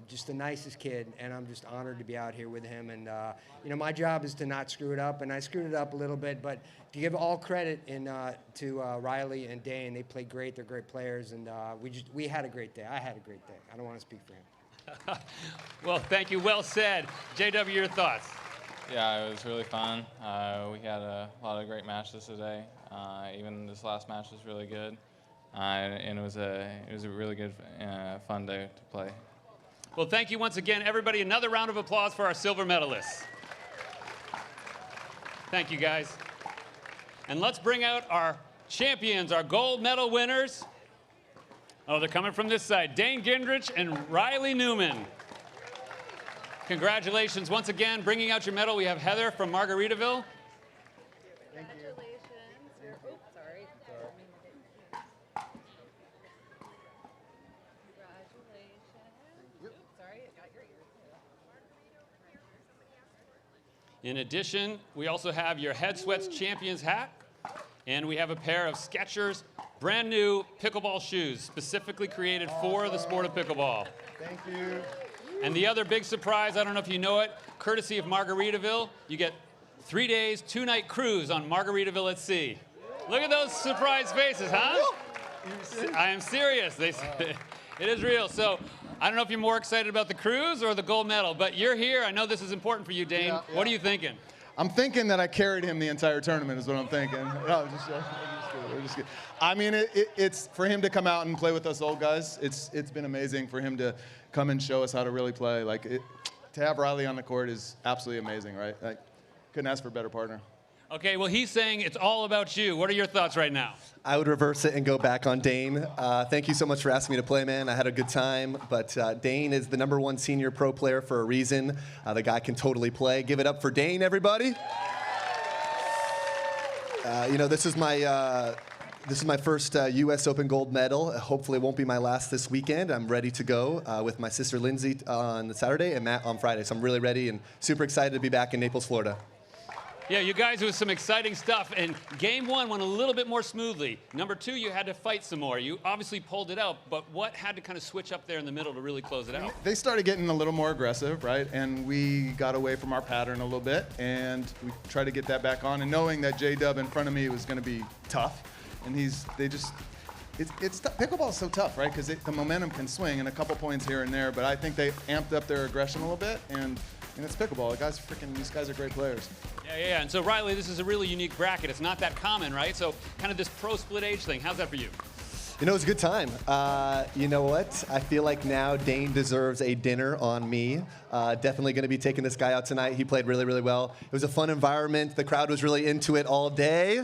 just the nicest kid, and I'm just honored to be out here with him. And my job is to not screw it up, and I screwed it up a little bit, but to give all credit to Riley and Dane, they played great. They're great players, and we had a great day. I had a great day. I don't want to speak for him. Well, thank you. Well said. JW, your thoughts? Yeah, it was really fun. We had a lot of great matches today. Even this last match was really good, and it was a really good, fun day to play. Well, thank you once again, everybody. Another round of applause for our silver medalists. Thank you, guys. And let's bring out our champions, our gold medal winners. Oh, they're coming from this side. Dane Gindrich and Riley Newman. Congratulations once again. Bringing out your medal, we have Heather from Margaritaville. Thank you. Congratulations. Oops, sorry. Congratulations. Oops, sorry, I got your ear too. In addition, we also have your Head Sweats Champions hat, and we have a pair of Skechers brand new pickleball shoes, specifically created for the sport of pickleball. Thank you. And the other big surprise, I don't know if you know it, courtesy of Margaritaville, you get 3 days, 2-night cruise on Margaritaville at Sea. Look at those surprised faces, huh? I am serious. It is real. So I don't know if you're more excited about the cruise or the gold medal, but you're here. I know this is important for you, Dane. Yeah. What are you thinking? I'm thinking that I carried him the entire tournament is what I'm thinking. No, just kidding. I mean, it's for him to come out and play with us old guys. It's been amazing for him to come and show us how to really play. To have Riley on the court is absolutely amazing, right? Couldn't ask for a better partner. Okay, well, he's saying it's all about you. What are your thoughts right now? I would reverse it and go back on Dane. Thank you so much for asking me to play, man. I had a good time, but Dane is the #1 senior pro player for a reason. The guy can totally play. Give it up for Dane, everybody. This is my first US Open gold medal. Hopefully it won't be my last this weekend. I'm ready to go with my sister Lindsay on Saturday and Matt on Friday. So I'm really ready and super excited to be back in Naples, Florida. Yeah, you guys with some exciting stuff, and game 1 went a little bit more smoothly. Number 2, you had to fight some more. You obviously pulled it out, but what had to kind of switch up there in the middle to really close it out? They started getting a little more aggressive, right? And we got away from our pattern a little bit, and we tried to get that back on. And knowing that J-Dub in front of me was going to be tough, and it's tough. Pickleball is so tough, right? Because the momentum can swing and a couple points here and there, but I think they amped up their aggression a little bit, and it's pickleball. These guys are great players. Yeah. And so, Riley, this is a really unique bracket. It's not that common, right? So kind of this pro split age thing. How's that for you? It was a good time. You know what? I feel like now Dane deserves a dinner on me. Definitely going to be taking this guy out tonight. He played really, really well. It was a fun environment. The crowd was really into it all day.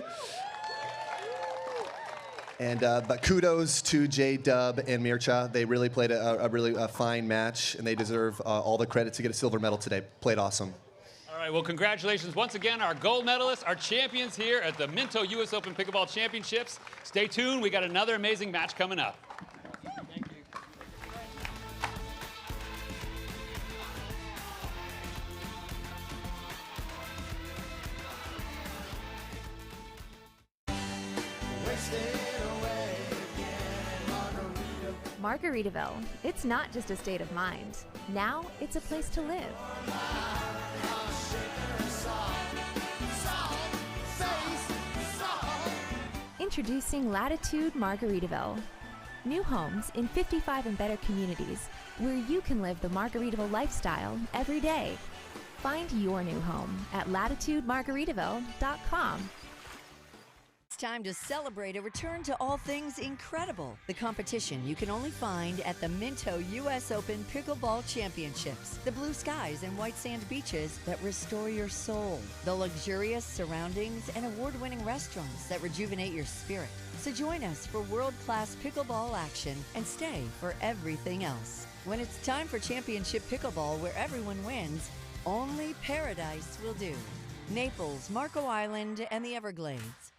But kudos to J-Dub and Mircha. They really played a really fine match, and they deserve all the credit to get a silver medal today. Played awesome. All right, well, congratulations once again, our gold medalists, our champions here at the Minto US Open Pickleball Championships. Stay tuned. We got another amazing match coming up. Margaritaville. It's not just a state of mind. Now it's a place to live. Introducing Latitude Margaritaville. New homes in 55 and better communities where you can live the Margaritaville lifestyle every day. Find your new home at latitudemargaritaville.com. It's time to celebrate a return to all things incredible. The competition you can only find at the Minto US Open Pickleball Championships. The blue skies and white sand beaches that restore your soul. The luxurious surroundings and award-winning restaurants that rejuvenate your spirit. So join us for world-class pickleball action and stay for everything else. When it's time for championship pickleball where everyone wins, only paradise will do. Naples, Marco Island, and the Everglades.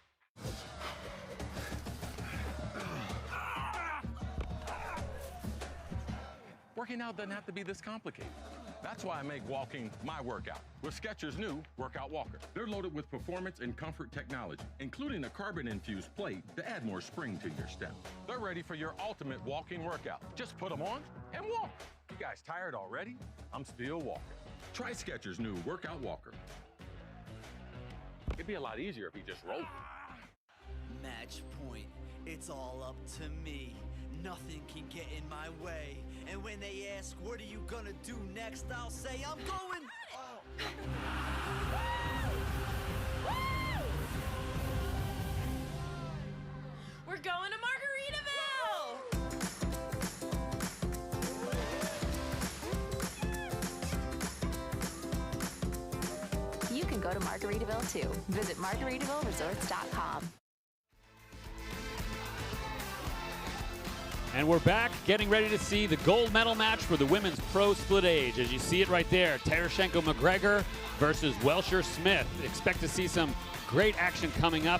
Working out doesn't have to be this complicated. That's why I make walking my workout with Skechers' new Workout Walker. They're loaded with performance and comfort technology, including a carbon-infused plate to add more spring to your step. They're ready for your ultimate walking workout. Just put them on and walk. You guys tired already? I'm still walking. Try Skechers' new Workout Walker. It'd be a lot easier if he just rolled. Match point. It's all up to me. Nothing can get in my way. And when they ask, what are you gonna do next? I'll say, I'm going. We're going to Margaritaville! You can go to Margaritaville too. Visit margaritavilleresorts.com. And we're back, getting ready to see the gold medal match for the women's pro split age. As you see it right there, Tarashenko-McGregor versus Welsher-Smith. Expect to see some great action coming up.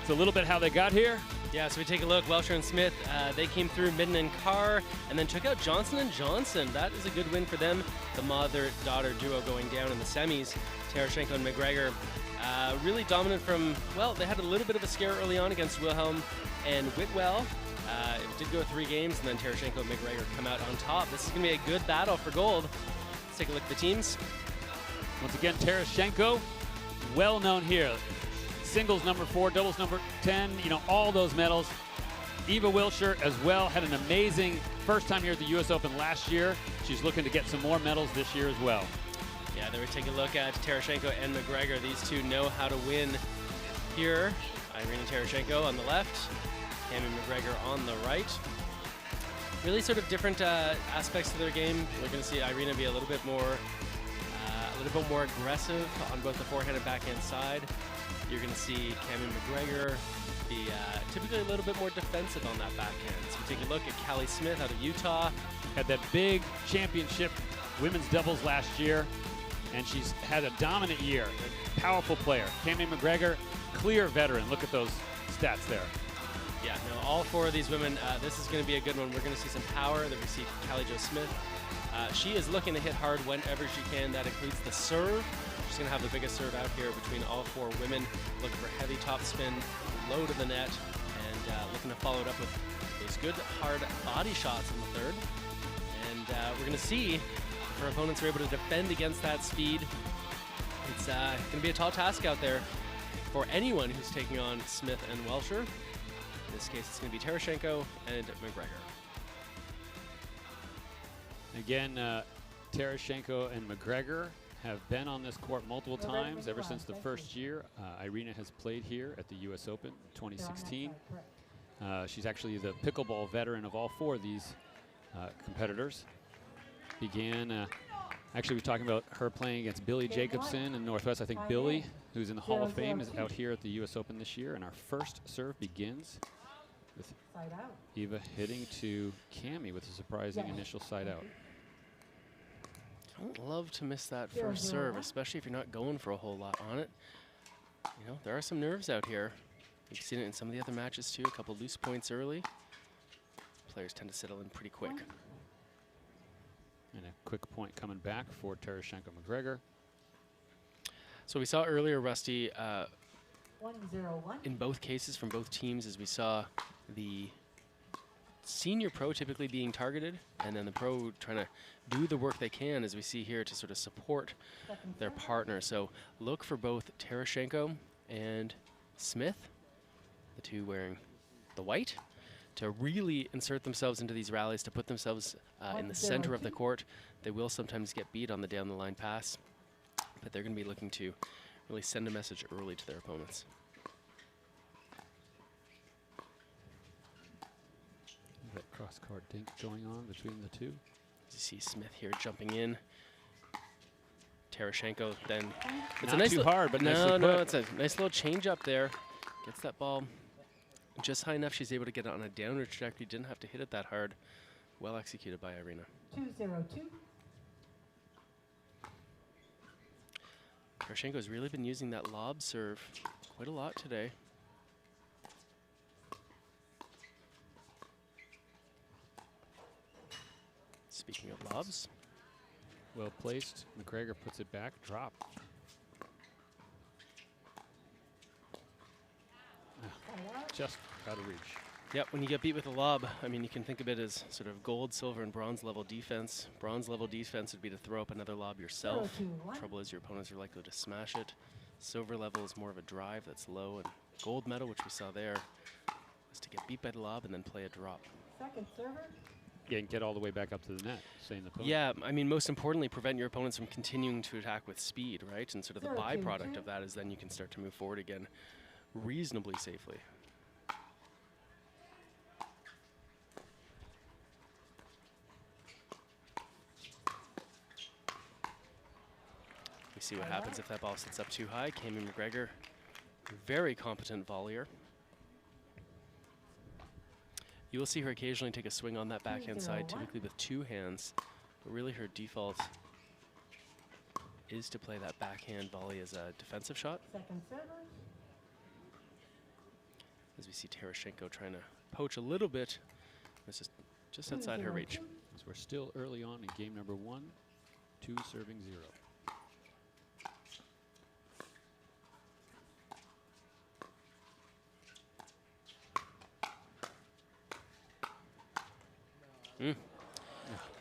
It's a little bit how they got here. Yeah, so we take a look. Welsher and Smith, they came through Midden and Carr, and then took out Johnson & Johnson. That is a good win for them. The mother-daughter duo going down in the semis. Tarashenko and McGregor really dominant from, well, they had a little bit of a scare early on against Wilhelm and Whitwell. It did go 3 games, and then Tarashenko and McGregor come out on top. This is going to be a good battle for gold. Let's take a look at the teams. Once again, Tarashenko, well known here. Singles number 4, doubles number 10, you know, all those medals. Eva Wilshire as well had an amazing first time here at the US Open last year. She's looking to get some more medals this year as well. Yeah, there we take a look at Tarashenko and McGregor. These two know how to win here. Irina Tarashenko on the left, Cami McGregor on the right. Really sort of different aspects to their game. We're going to see Irina be a little bit more aggressive on both the forehand and backhand side. You're going to see Cami McGregor be typically a little bit more defensive on that backhand. So we take a look at Callie Smith out of Utah. Had that big championship women's doubles last year, and she's had a dominant year. A powerful player. Cami McGregor, clear veteran. Look at those stats there. Yeah, no, all 4 of these women, this is going to be a good one. We're going to see some power. Then we see Callie Jo Smith. She is looking to hit hard whenever she can. That includes the serve. She's going to have the biggest serve out here between all 4 women. Looking for heavy top spin, low to the net, and looking to follow it up with those good hard body shots in the third. And we're going to see if her opponents are able to defend against that speed. It's going to be a tall task out there for anyone who's taking on Smith and Welsher. In this case, it's going to be Tarashenko and McGregor. Again, Tarashenko and McGregor have been on this court multiple times ever since the first year. Irina has played here at the US Open 2016. She's actually the pickleball veteran of all 4 of these competitors. Began, actually we're talking about her playing against Billy Jacobson in Northwest. I think Billy, who's in the Hall of Fame, is out here at the US Open this year. And our first serve begins with Eva hitting to Cami with a surprising initial side out. Don't love to miss that first serve, especially if you're not going for a whole lot on it. You know, there are some nerves out here. You've seen it in some of the other matches too, a couple loose points early. Players tend to settle in pretty quick. And a quick point coming back for Tarashenko-McGregor. So we saw earlier, Rusty, 1-0-1. in both cases from both teams, as we saw the senior pro typically being targeted, and then the pro trying to do the work they can, as we see here, to sort of support their partner. So look for both Terashenko and Smith, the two wearing the white, to really insert themselves into these rallies, to put themselves in the center of the court. They will sometimes get beat on the down the line pass, but they're going to be looking to really send a message early to their opponents. That cross-court dink going on between the two. You see Smith here jumping in. Terashenko then. It's Not a nice too hard, but nicely no, put. it's a nice little change up there. Gets that ball just high enough. She's able to get it on a downward trajectory. Didn't have to hit it that hard. Well executed by Irina. 2-0-2. Terashenko's really been using that lob serve quite a lot today. Speaking of lobs. Well placed. McGregor puts it back. Drop. Just out of reach. Yep, when you get beat with a lob, I mean, you can think of it as sort of gold, silver, and bronze level defense. Bronze level defense would be to throw up another lob yourself. Trouble is your opponents are likely to smash it. Silver level is more of a drive that's low, and gold medal, which we saw there, is to get beat by the lob and then play a drop. Second server. Yeah, and get all the way back up to the net, saying the opponent. Yeah, I mean, most importantly, prevent your opponents from continuing to attack with speed, right? And sort of the byproduct of that is then you can start to move forward again reasonably safely. We see what happens if that ball sits up too high. Cami McGregor, very competent volleyer. You will see her occasionally take a swing on that backhand side, typically with two hands. But really her default is to play that backhand volley as a defensive shot. Second server. As we see Terashenko trying to poach a little bit. This is just outside her reach. As we're still early on in game number 1, 2 serving 0.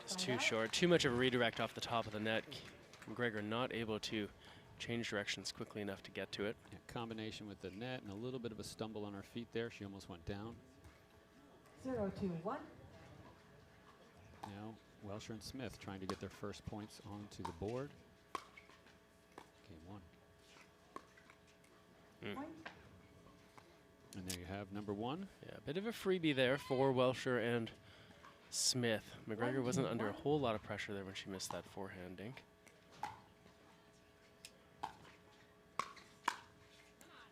Just too short. Too much of a redirect off the top of the net. McGregor not able to change directions quickly enough to get to it. Yeah, combination with the net and a little bit of a stumble on her feet there. She almost went down. 0-2-1. Now Welsher and Smith trying to get their first points onto the board. Game 1. And there you have number 1. Yeah, a bit of a freebie there for Welsher and Smith. McGregor wasn't under a whole lot of pressure there when she missed that forehand dink.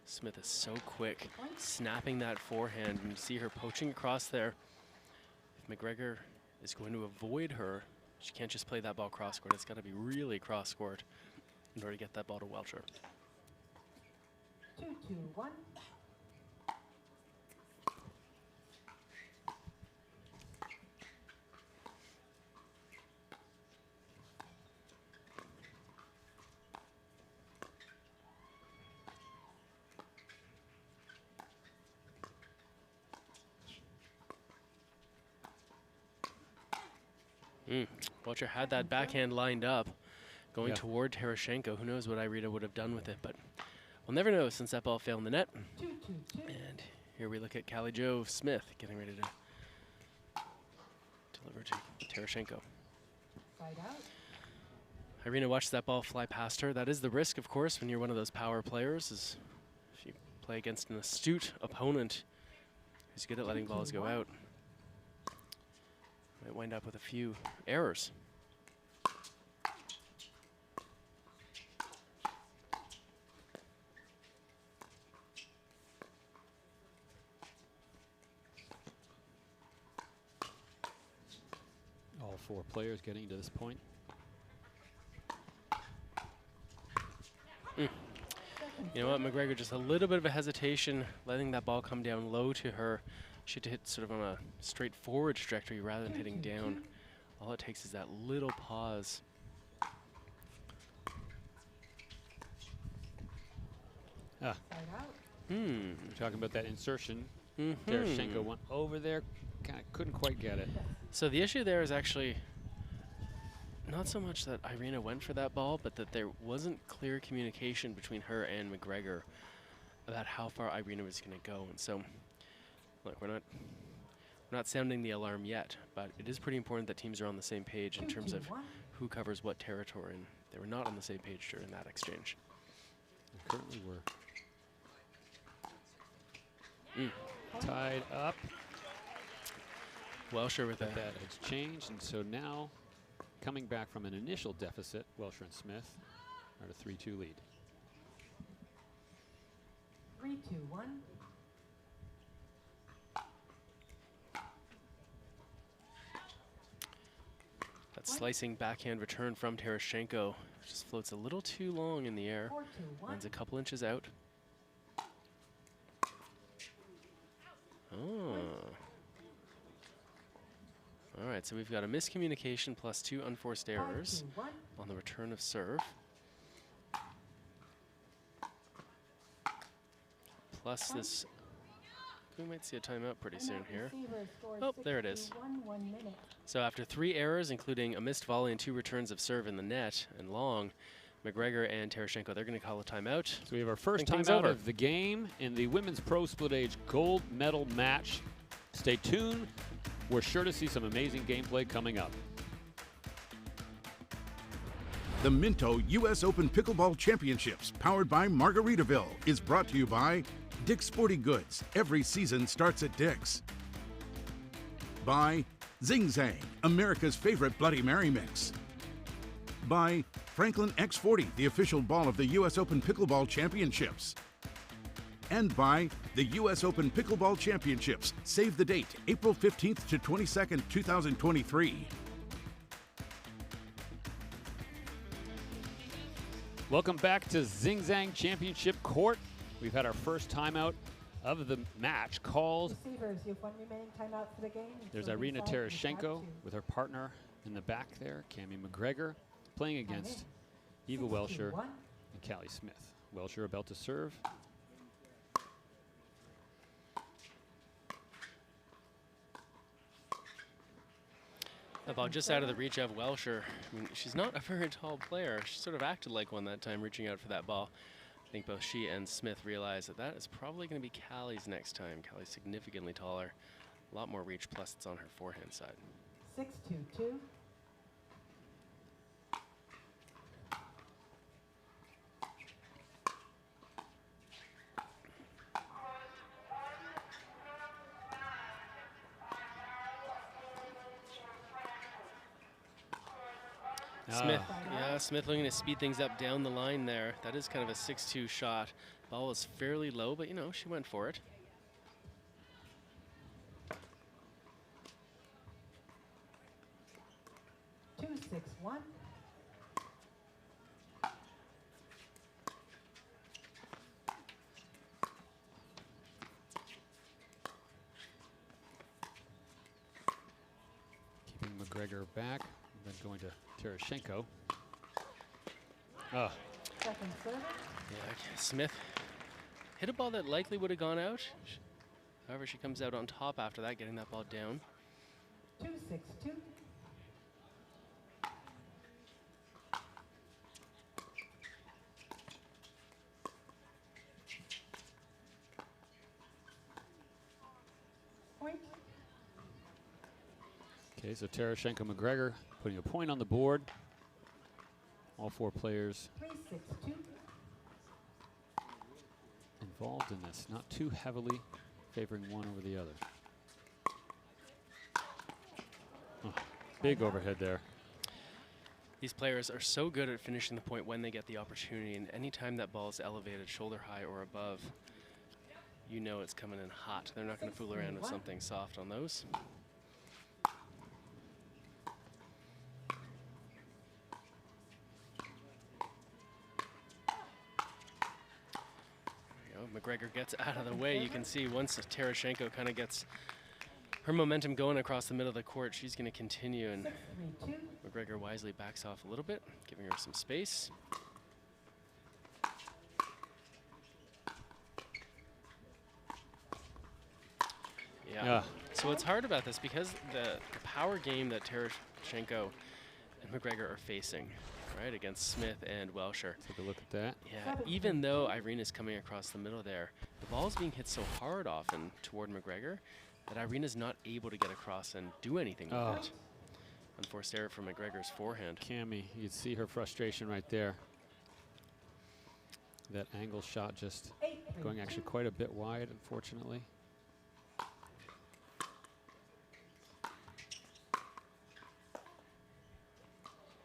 Smith is so quick, snapping that forehand, and you see her poaching across there. If McGregor is going to avoid her, she can't just play that ball cross-court. It's got to be really cross-court in order to get that ball to Welsher. 2-2-1. Welsher had that backhand lined up, going toward Terashenko. Who knows what Irina would have done with it, but we'll never know since that ball fell in the net. And here we look at Callie Jo Smith getting ready to deliver to Terashenko. Side out. Irina watched that ball fly past her. That is the risk, of course, when you're one of those power players, is if you play against an astute opponent who's good at letting balls go out. Might wind up with a few errors. All 4 players getting to this point. You know what, McGregor, just a little bit of a hesitation, letting that ball come down low to her. She had to hit sort of on a straightforward trajectory rather than hitting down. All it takes is that little pause. Talking about that insertion. Tereshchenko went over there, kind of couldn't quite get it. So the issue there is actually not so much that Irina went for that ball, but that there wasn't clear communication between her and McGregor about how far Irina was going to go. And so, look, we're not sounding the alarm yet, but it is pretty important that teams are on the same page in terms of who covers what territory, and they were not on the same page during that exchange. They currently were tied up. Welsher with that has changed, and so now coming back from an initial deficit, Welsher and Smith are at a 3-2 lead. 3-2-1. That slicing backhand return from Tereshchenko just floats a little too long in the air. Lands a couple inches out. Oh. All right, so we've got a miscommunication plus 2 unforced errors on the return of serve. Plus this, we might see a timeout pretty soon here. Oh, there it is. So after 3 errors, including a missed volley and 2 returns of serve in the net and long, McGregor and Tereshchenko, they're going to call a timeout. So we have our first timeout of the game in the women's pro split age gold medal match. Stay tuned. We're sure to see some amazing gameplay coming up. The Minto US Open Pickleball Championships, powered by Margaritaville, is brought to you by Dick's Sporting Goods. Every season starts at Dick's. By Zing Zang, America's favorite Bloody Mary mix. By Franklin X40, the official ball of the US Open Pickleball Championships. And by the US Open Pickleball Championships. Save the date, April 15th to 22nd, 2023. Welcome back to Zing Zang Championship Court. We've had our first timeout of the match called. Receivers, you have 1 remaining timeout for the game. There's Irina Tereshchenko with her partner in the back there, Cammie McGregor, playing against Eva Welsher and Callie Smith. Welsher about to serve. That ball just out of the reach of Welsher. I mean, she's not a very tall player. She sort of acted like one that time, reaching out for that ball. I think both she and Smith realize that that is probably going to be Callie's next time. Callie's significantly taller, a lot more reach, plus it's on her forehand side. 6-2-2. Smith, Smith looking to speed things up down the line there. That is kind of a 6-2 shot. Ball was fairly low, but you know, she went for it. Two, 6-1. Keeping McGregor back, then going to Tereshchenko. Oh. Second service. Yeah, Smith hit a ball that likely would have gone out. However, she comes out on top after that, getting that ball down. 2-6-2. Point. Okay, so Tereshchenko McGregor putting a point on the board. All 4 players 3-6-2. involved in this, not too heavily favoring one over the other. Oh, big overhead there. These players are so good at finishing the point when they get the opportunity, and anytime that ball is elevated shoulder high or above, you know it's coming in hot. They're not going to fool around with something soft on those. McGregor gets out of the way. You can see once Tereshchenko kind of gets her momentum going across the middle of the court, she's going to continue, and McGregor wisely backs off a little bit, giving her some space. Yeah. So what's hard about this, because the power game that Tereshchenko and McGregor are facing, right, against Smith and Welsher. Take a look at that. Yeah, even though Irene is coming across the middle there, the ball is being hit so hard often toward McGregor that Irene is not able to get across and do anything with it. Unforced error from McGregor's forehand. Cammie, you'd see her frustration right there. That angle shot just going actually quite a bit wide, unfortunately.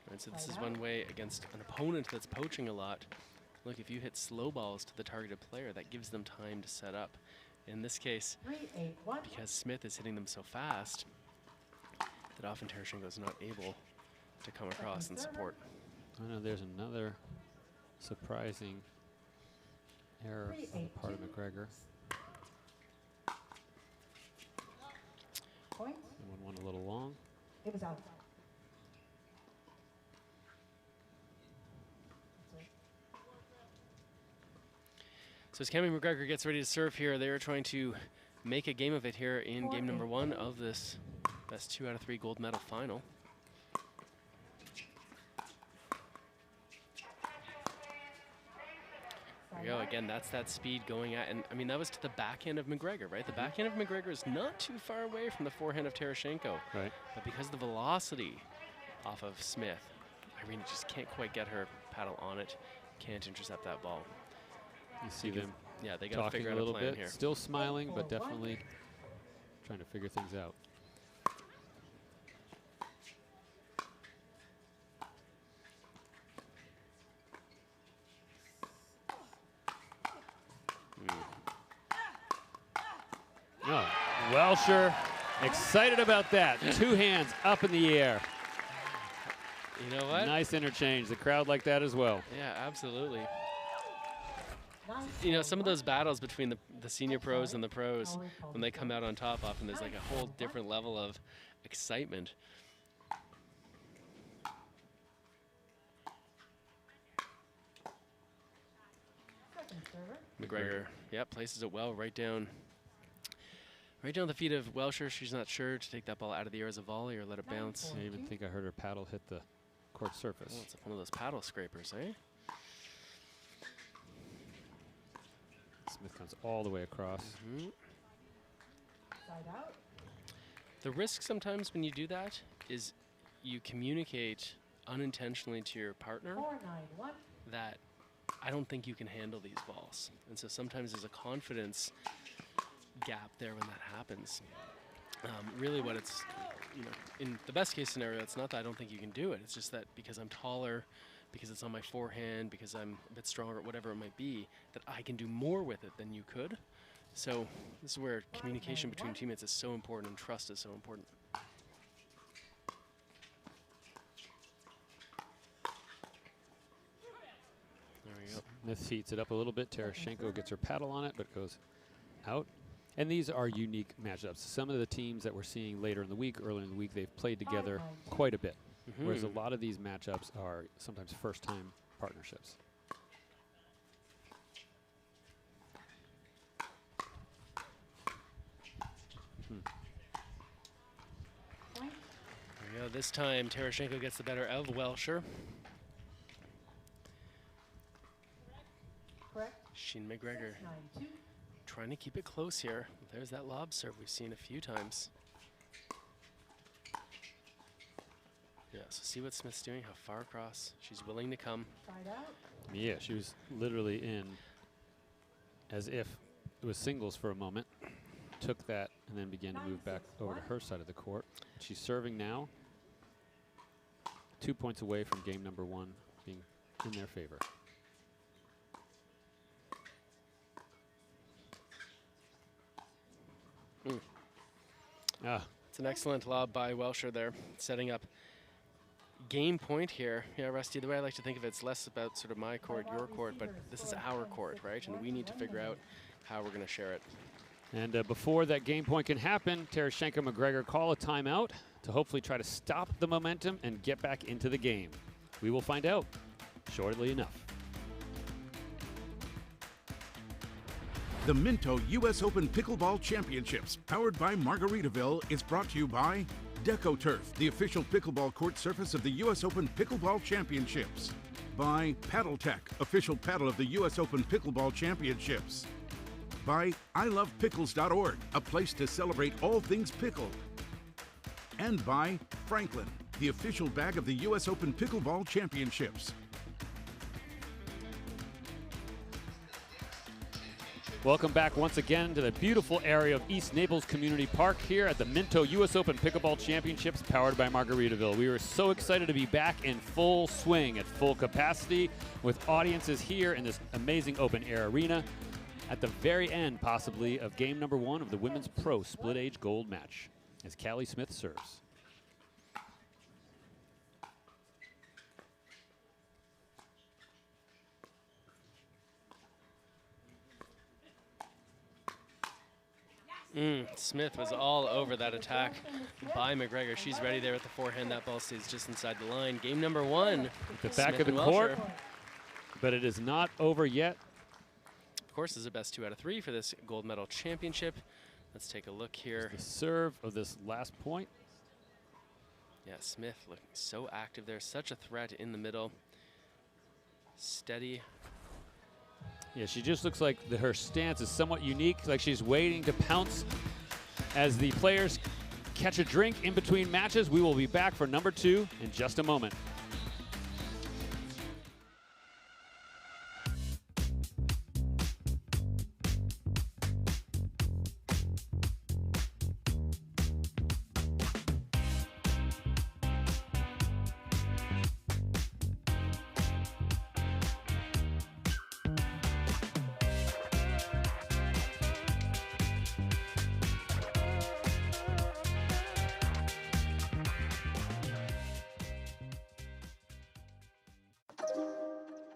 Right, so this is one way against an opponent that's poaching a lot. Look, if you hit slow balls to the targeted player, that gives them time to set up. In this case, because Smith is hitting them so fast, that often Tereshchenko is not able to come across and support. I know there's another surprising error on the part of McGregor. Point. That one went a little long. It was out. So as Cammie McGregor gets ready to serve here, they are trying to make a game of it here in game number 1 of this best 2 out of 3 gold medal final. There you go, again, that's that speed going at, and I mean, that was to the backhand of McGregor, right? The backhand of McGregor is not too far away from the forehand of Tereshchenko. Right. But because of the velocity off of Smith, Irene just can't quite get her paddle on it, can't intercept that ball. You see them yeah, they got to figure talking out a little plan bit, here. still smiling, but definitely trying to figure things out. Oh, Welsher excited about that. 2 hands up in the air. You know what? Nice interchange. The crowd like that as well. Yeah, absolutely. You know, some of those battles between the senior pros and the pros, when they come out on top, often there's like a whole different level of excitement. McGregor, yep, places it well right down the feet of Welsher. She's not sure to take that ball out of the air as a volley or let it bounce. I even think I heard her paddle hit the court surface. Oh, it's one of those paddle scrapers, eh? Smith comes all the way across. Side out. The risk sometimes when you do that is you communicate unintentionally to your partner 4-9-1. that I don't think you can handle these balls. And so sometimes there's a confidence gap there when that happens. Really what it's, you know, in the best case scenario, it's not that I don't think you can do it. It's just that because I'm taller, because it's on my forehand, because I'm a bit stronger, whatever it might be, that I can do more with it than you could. So this is where communication between teammates is so important and trust is so important. There we go. Smith heats it up a little bit. Tereshchenko gets her paddle on it, but goes out. And these are unique matchups. Some of the teams that we're seeing later in the week, earlier in the week, they've played together quite a bit. Whereas a lot of these matchups are sometimes first-time partnerships. There we go. This time, Tereshchenko gets the better of Welsher. Sheen McGregor trying to keep it close here. There's that lob serve we've seen a few times. Yeah, so see what Smith's doing, how far across she's willing to come. Yeah, she was literally in as if it was singles for a moment. Took that and then began to move back over to her side of the court. She's serving now. 2 points away from game number 1 being in their favor. It's an excellent lob by Welsher there, setting up game point here. Yeah, Rusty, the way I like to think of it, it's less about sort of my court, your court, but this is our court, right? And we need to figure out how we're going to share it. And before that game point can happen, Tereshchenko McGregor call a timeout to hopefully try to stop the momentum and get back into the game. We will find out shortly enough. The Minto US Open Pickleball Championships, powered by Margaritaville, is brought to you by DecoTurf, the official pickleball court surface of the US Open Pickleball Championships. By PaddleTech, official paddle of the US Open Pickleball Championships. By ilovepickles.org, a place to celebrate all things pickled. And by Franklin, the official bag of the US Open Pickleball Championships. Welcome back once again to the beautiful area of East Naples Community Park here at the Minto US Open Pickleball Championships powered by Margaritaville. We are so excited to be back in full swing at full capacity with audiences here in this amazing open air arena at the very end possibly of game number 1 of the Women's Pro Split Age Gold match as Callie Smith serves. Smith was all over that attack by McGregor. She's ready there with the forehand. That ball stays just inside the line. Game number 1. The back of the court, but it is not over yet. Of course, this is a best 2 out of 3 for this gold medal championship. Let's take a look here. The serve of this last point. Yeah, Smith looking so active there. Such a threat in the middle. Steady. Yeah, she just looks like her stance is somewhat unique, like she's waiting to pounce as the players catch a drink in between matches. We will be back for number 2 in just a moment.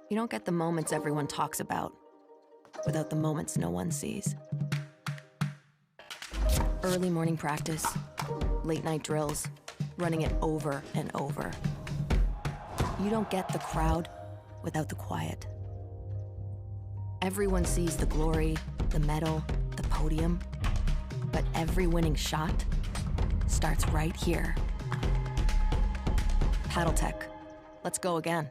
You don't get the moments everyone talks about without the moments no one sees. Early morning practice, late night drills, running it over and over. You don't get the crowd without the quiet. Everyone sees the glory, the medal, the podium, but every winning shot starts right here. PaddleTech. Let's go again.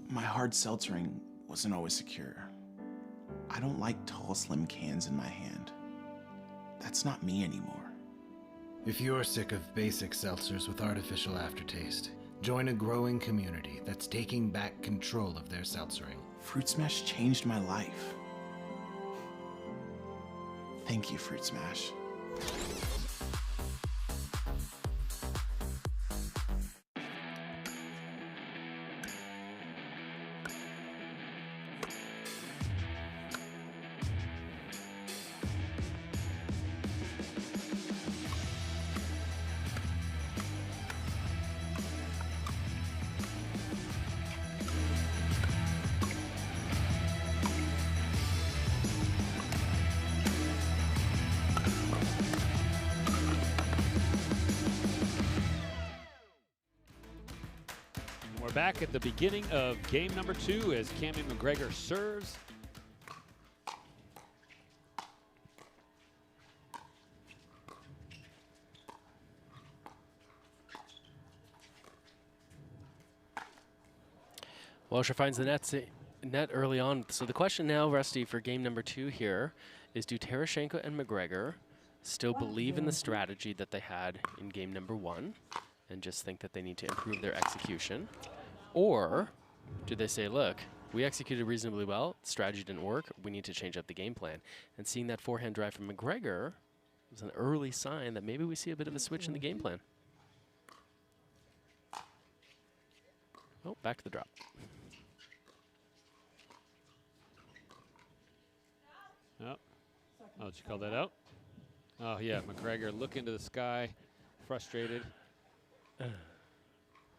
My hard seltzering wasn't always secure. I don't like tall, slim cans in my hand. That's not me anymore. If you're sick of basic seltzers with artificial aftertaste, join a growing community that's taking back control of their seltzering. Fruit Smash changed my life. Thank you, Fruit Smash. Back at the beginning of game number 2 as Cammie McGregor serves. Walsher finds the net early on. So the question now, Rusty, for game number 2 here is, do Terashenko and McGregor still believe in the strategy that they had in game number 1 and just think that they need to improve their execution? Or do they say, look, we executed reasonably well, strategy didn't work, we need to change up the game plan? And seeing that forehand drive from McGregor was an early sign that maybe we see a bit of a switch in the game plan. Oh, back to the drop. Oh, did you call that out? Oh, yeah, McGregor looking to the sky, frustrated.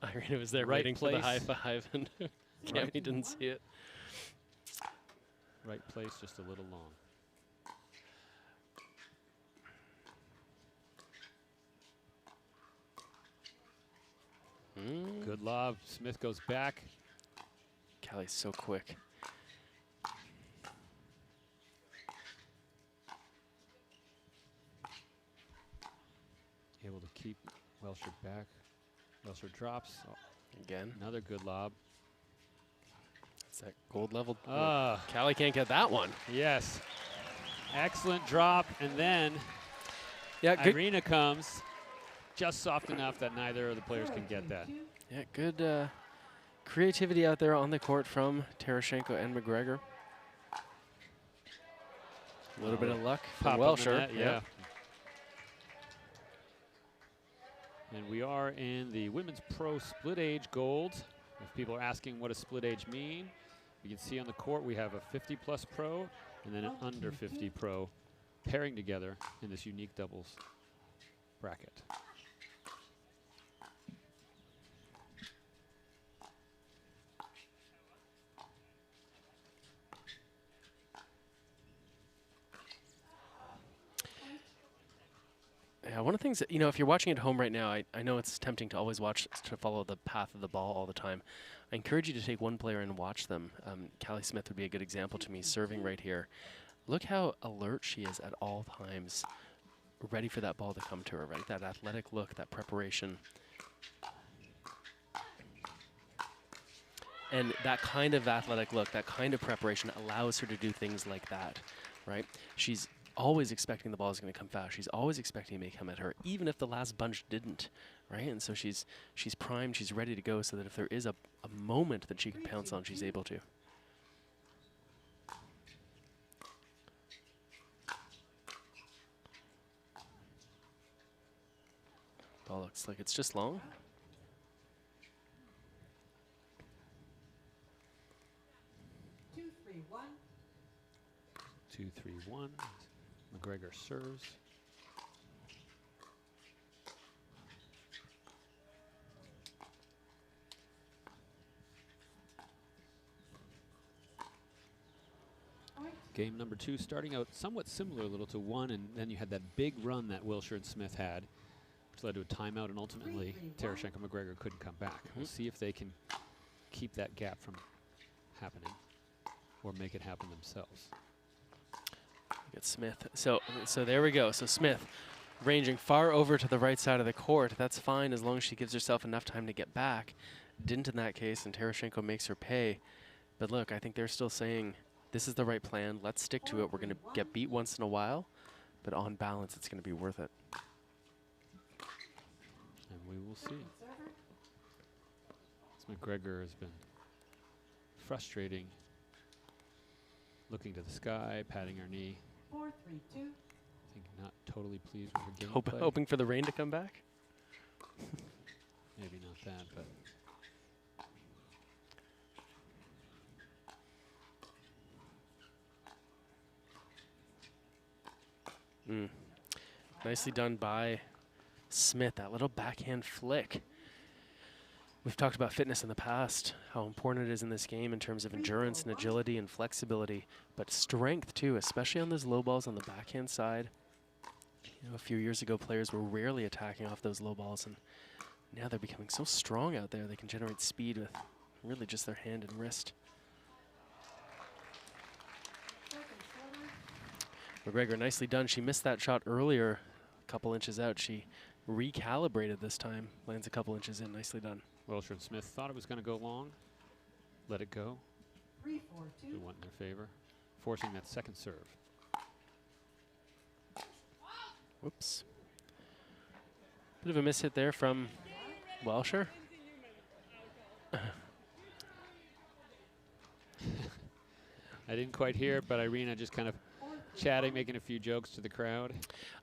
Irina was there Right waiting for the high place. five, and Cammie didn't see it. Right place, just a little long. Good lob. Smith goes back. Callie's so quick. keep Welsher back. Welsher drops. Oh, again. Another good lob. It's that gold level. Ah. Callie can't get that one. Yes. Excellent drop. And then Irina comes just soft enough that neither of the players can get that. Yeah, good creativity out there on the court from Terashenko and McGregor. A little bit of luck from Pop on the Welsher. net, yeah. And we are in the women's pro split age gold. If people are asking what does split age mean, you can see on the court we have a 50+ pro and then an under 50 pro pairing together in this unique doubles bracket. Yeah, one of the things that, if you're watching at home right now, I know it's tempting to always to follow the path of the ball all the time. I encourage you to take one player and watch them. Callie Smith would be a good example to me, serving right here. Look how alert she is at all times, ready for that ball to come to her, right? That athletic look, that preparation. And that kind of athletic look, that kind of preparation allows her to do things like that, right? She's always expecting the ball is going to come fast. She's always expecting it may come at her, even if the last bunch didn't, right? And so she's primed, she's ready to go so that if there is a moment that she can pounce on, she's able to. Ball looks like it's just long. 2-3-1. 2-3-1. McGregor serves. Game number 2 starting out somewhat similar a little to 1, and then you had that big run that Welsher and Smith had, which led to a timeout, and ultimately Terashenko and McGregor couldn't come back. We'll see if they can keep that gap from happening or make it happen themselves. Get Smith. So there we go. So Smith ranging far over to the right side of the court. That's fine as long as she gives herself enough time to get back. Didn't in that case, and Terashenko makes her pay. But look, I think they're still saying this is the right plan. Let's stick to it. We're going to get beat once in a while, but on balance, it's going to be worth it. And we will see. As McGregor has been frustrating, looking to the sky, patting her knee. 4-3-2. I think not totally pleased with her game play. Hoping for the rain to come back? Maybe not that, but. Nicely done by Smith, that little backhand flick. We've talked about fitness in the past, how important it is in this game in terms of endurance and agility and flexibility, but strength too, especially on those low balls on the backhand side. A few years ago, players were rarely attacking off those low balls, and now they're becoming so strong out there. They can generate speed with really just their hand and wrist. McGregor, nicely done. She missed that shot earlier, a couple inches out. She recalibrated this time, lands a couple inches in. Nicely done. Welsher and Smith thought it was going to go long, let it go. 3-4-2. It went in their favor, forcing that second serve. Whoops. Bit of a miss hit there from Welsher. I didn't quite hear it, but Irina just kind of chatting, making a few jokes to the crowd.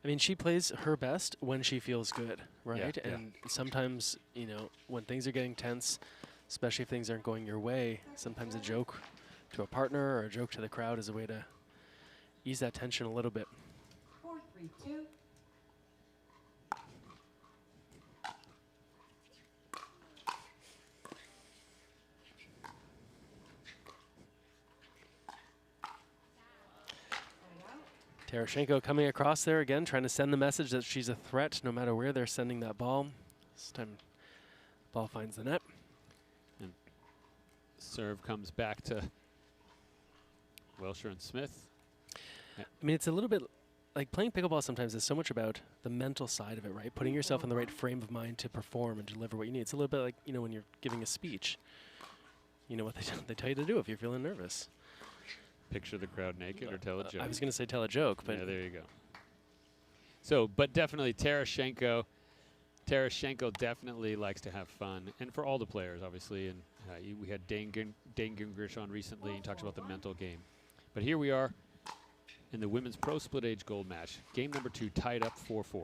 I mean, she plays her best when she feels good, right? Yeah, and sometimes, when things are getting tense, especially if things aren't going your way, sometimes a joke to a partner or a joke to the crowd is a way to ease that tension a little bit. 4-3-2. Terashenko coming across there again, trying to send the message that she's a threat no matter where they're sending that ball. This time, ball finds the net. And serve comes back to Welsher and Smith. I mean, it's a little bit like playing pickleball sometimes is so much about the mental side of it, right? Putting yourself in the right frame of mind to perform and deliver what you need. It's a little bit like, you know, when you're giving a speech. You know what they tell you to do if you're feeling nervous. Picture the crowd naked or tell a joke. I was going to say tell a joke, but yeah, there you go. So, but definitely Tereshchenko definitely likes to have fun, and for all the players, obviously. And we had Dane Gingrich on recently. He talks about the mental game. But here we are in the women's pro split age gold match. Game number 2 tied up 4-4.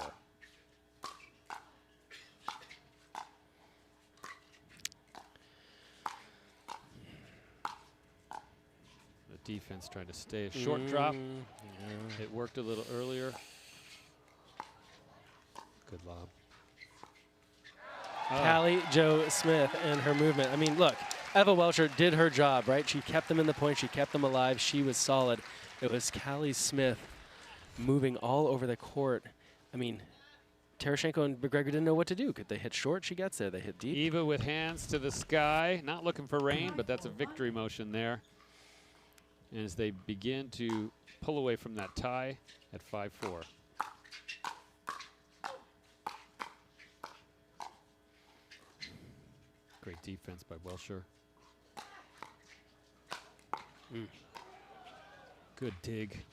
The defense tried to stay a short drop. Yeah. It worked a little earlier. Good lob. Callie Jo Smith and her movement. I mean, look, Eva Welcher did her job, right? She kept them in the point. She kept them alive. She was solid. It was Callie Smith moving all over the court. I mean, Tereshchenko and McGregor didn't know what to do. Could they hit short? She gets there. They hit deep. Eva with hands to the sky. Not looking for rain, but that's a victory motion there. And as they begin to pull away from that tie at 5-4. Great defense by Welcher. Good dig.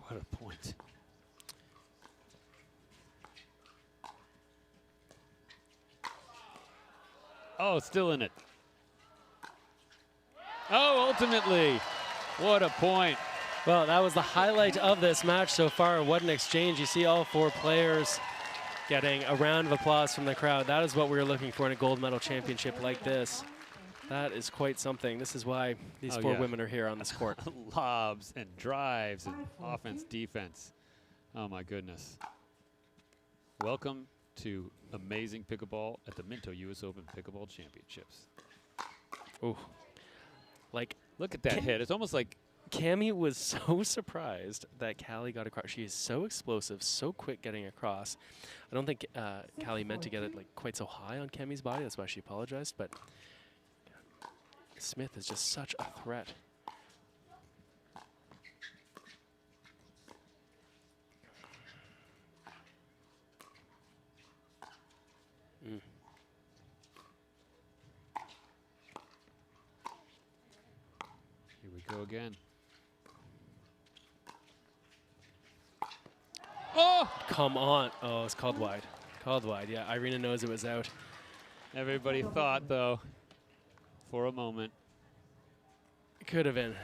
What a point. Oh, still in it. Oh, ultimately. What a point. Well, that was the highlight of this match so far. What an exchange. You see all 4 players getting a round of applause from the crowd. That is what we were looking for in a gold medal championship like this. That is quite something. This is why these 4 women are here on this court. Lobs and drives and offense, defense. Oh, my goodness. Welcome to amazing pickleball at the Minto US Open Pickleball Championships. Ooh. Like, look at that hit. It's almost like Cammie was so surprised that Callie got across. She is so explosive, so quick getting across. I don't think Callie meant to get it like quite so high on Cammie's body. That's why she apologized. But Smith is just such a threat. Here we go again. Oh! Come on. Oh, it's called wide. Called wide. Yeah, Irina knows it was out. Everybody thought, though, for a moment. It could have been.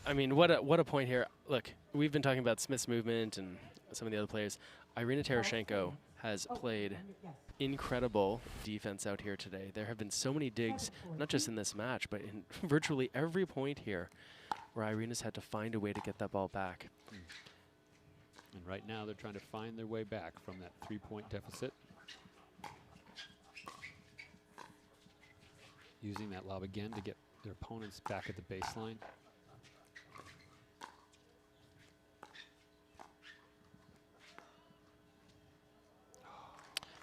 I mean, what a point here. Look, we've been talking about Smith's movement and some of the other players. Irina Tereshchenko has played incredible defense out here today. There have been so many digs, not just in this match, but in virtually every point here where Irina's had to find a way to get that ball back. And right now they're trying to find their way back from that 3-point deficit. Using that lob again to get their opponents back at the baseline.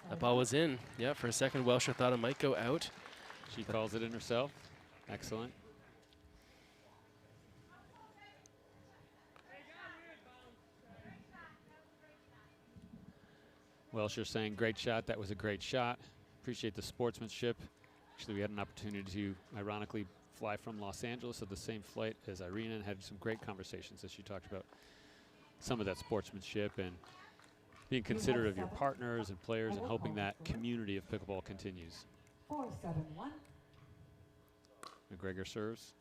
That ball was in. Yeah, for a second, Welcher thought it might go out. She calls it in herself. Excellent. Welcher saying, great shot. That was a great shot. Appreciate the sportsmanship. Actually, we had an opportunity to, ironically, fly from Los Angeles at the same flight as Irina and had some great conversations as she talked about some of that sportsmanship and being considerate of your partners and players and hoping that community of pickleball continues. 4-7-1. McGregor serves.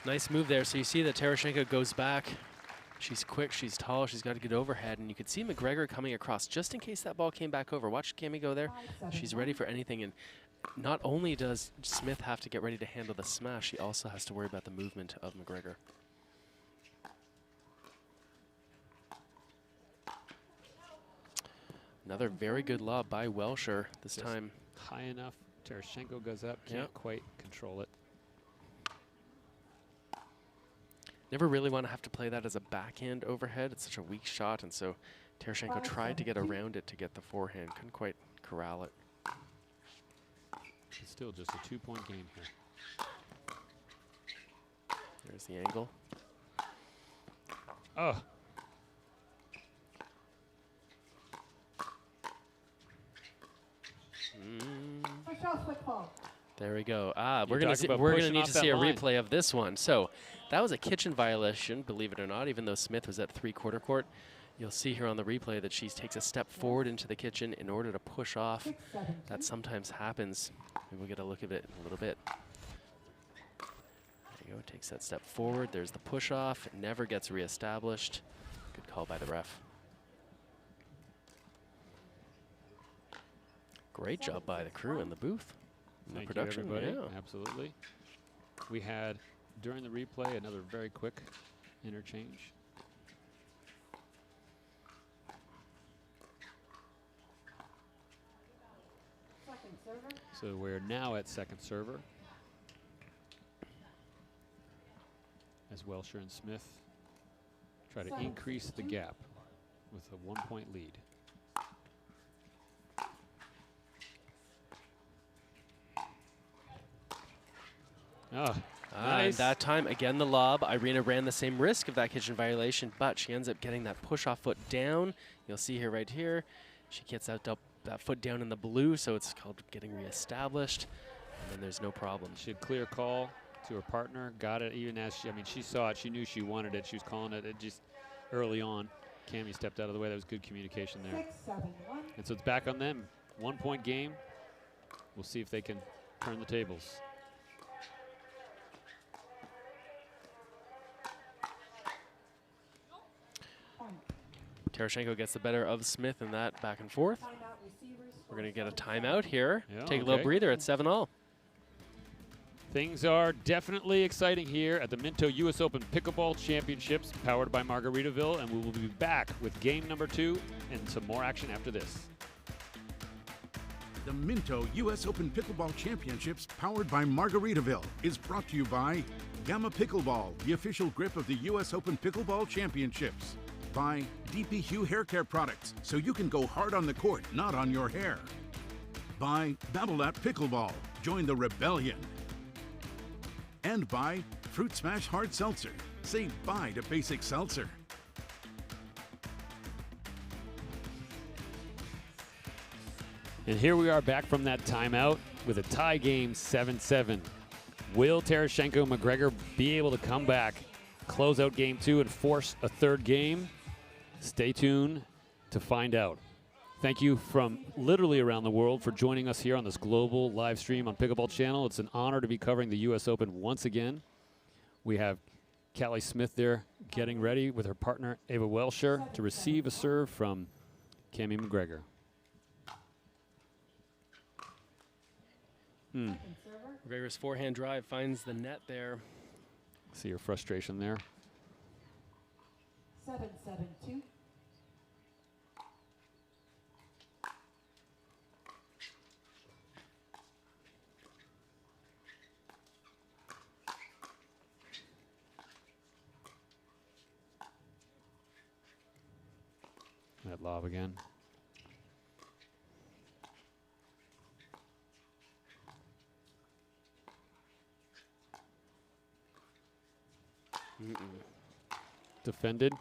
Nice move there. So you see that Tereshchenko goes back. She's quick, she's tall, she's got a good overhead, and you could see McGregor coming across just in case that ball came back over. Watch Cammie go there. She's ready for anything, and not only does Smith have to get ready to handle the smash, she also has to worry about the movement of McGregor. Another very good lob by Welsher this Just time. high enough. Tereshchenko goes up, can't quite control it. Never really want to have to play that as a backhand overhead. It's such a weak shot, and so Tereshchenko tried to get around it to get the forehand. Couldn't quite corral it. It's still just a 2-point game here. There's the angle. Oh. There we go. We're You're gonna talking about we're gonna pushing need off to that see a line. replay of this one. So that was a kitchen violation, believe it or not. Even though Smith was at 3/4 court, you'll see here on the replay that she takes a step forward into the kitchen in order to push off. That sometimes happens. Maybe we'll get a look at it in a little bit. There you go. Takes that step forward. There's the push off. It never gets reestablished. Good call by the ref. Great job by the crew in the booth. And the Thank production. you, everybody. Yeah. Absolutely. We had, during the replay, another very quick interchange. So we're now at second server. As Welsher and Smith try to increase the gap with a 1-point lead. Oh, And nice. that time, again, the lob. Irina ran the same risk of that kitchen violation, but she ends up getting that push-off foot down. You'll see here, right here, she gets that foot down in the blue, so it's called getting reestablished, and then there's no problem. She had clear call to her partner, got it even as she, I mean, she saw it, she knew she wanted it, she was calling it just early on. Cammie stepped out of the way, that was good communication there. 6-7-1. And so it's back on them. 1-point game. We'll see if they can turn the tables. Tereshchenko gets the better of Smith in that back and forth. We're going to get a timeout here. Yeah, Take a little okay. breather at 7-all. Things are definitely exciting here at the Minto US Open Pickleball Championships, powered by Margaritaville, and we will be back with game number 2 and some more action after this. The Minto US Open Pickleball Championships, powered by Margaritaville, is brought to you by Gamma Pickleball, the official grip of the US Open Pickleball Championships. By DP Hue Hair Care Products, so you can go hard on the court, not on your hair. By Babolat Pickleball, join the rebellion. And by Fruit Smash Hard Seltzer. Say bye to basic seltzer. And here we are back from that timeout with a tie game 7-7. Will Tereshchenko McGregor be able to come back, close out game 2 and force a third game? Stay tuned to find out. Thank you from literally around the world for joining us here on this global live stream on Pickleball Channel. It's an honor to be covering the US Open once again. We have Callie Smith there getting ready with her partner Ava Welsher to receive a serve from Cammie McGregor. McGregor's forehand drive finds the net there. See your frustration there. 7-7-2. That lob again. Defended.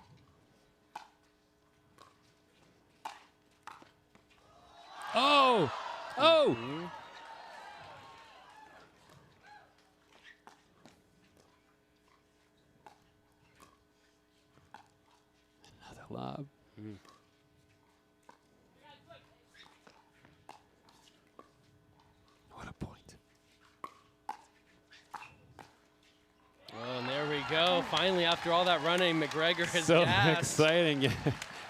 Oh! Oh! Another lob. What a point. Oh, and there we go. Finally, after all that running, McGregor is So gassed. exciting.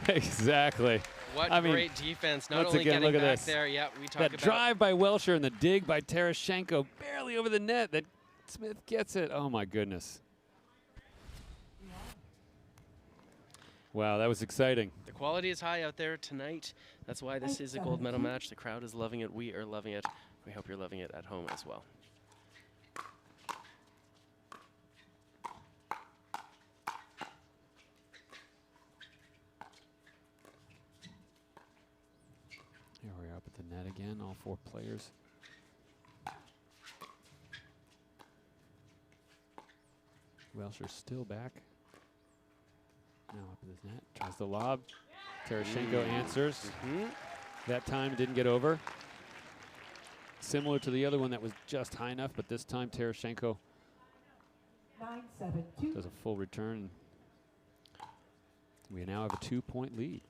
Exactly. What I mean, great defense. Not once only again, getting look at back this. there, yeah, we talk That about drive by Welsher and the dig by Tereshchenko barely over the net. That Smith gets it. Oh, my goodness. Wow, that was exciting. the quality is high out there tonight. That's why this is a gold medal match. The crowd is loving it. We are loving it. We hope you're loving it at home as well. Here we are up at the net again, all 4 players. Welsher's still back. Now up in this net, tries the lob. Tereshchenko answers. That time didn't get over. Similar to the other one that was just high enough, but this time Tereshchenko does a full return. We now have a 2-point lead.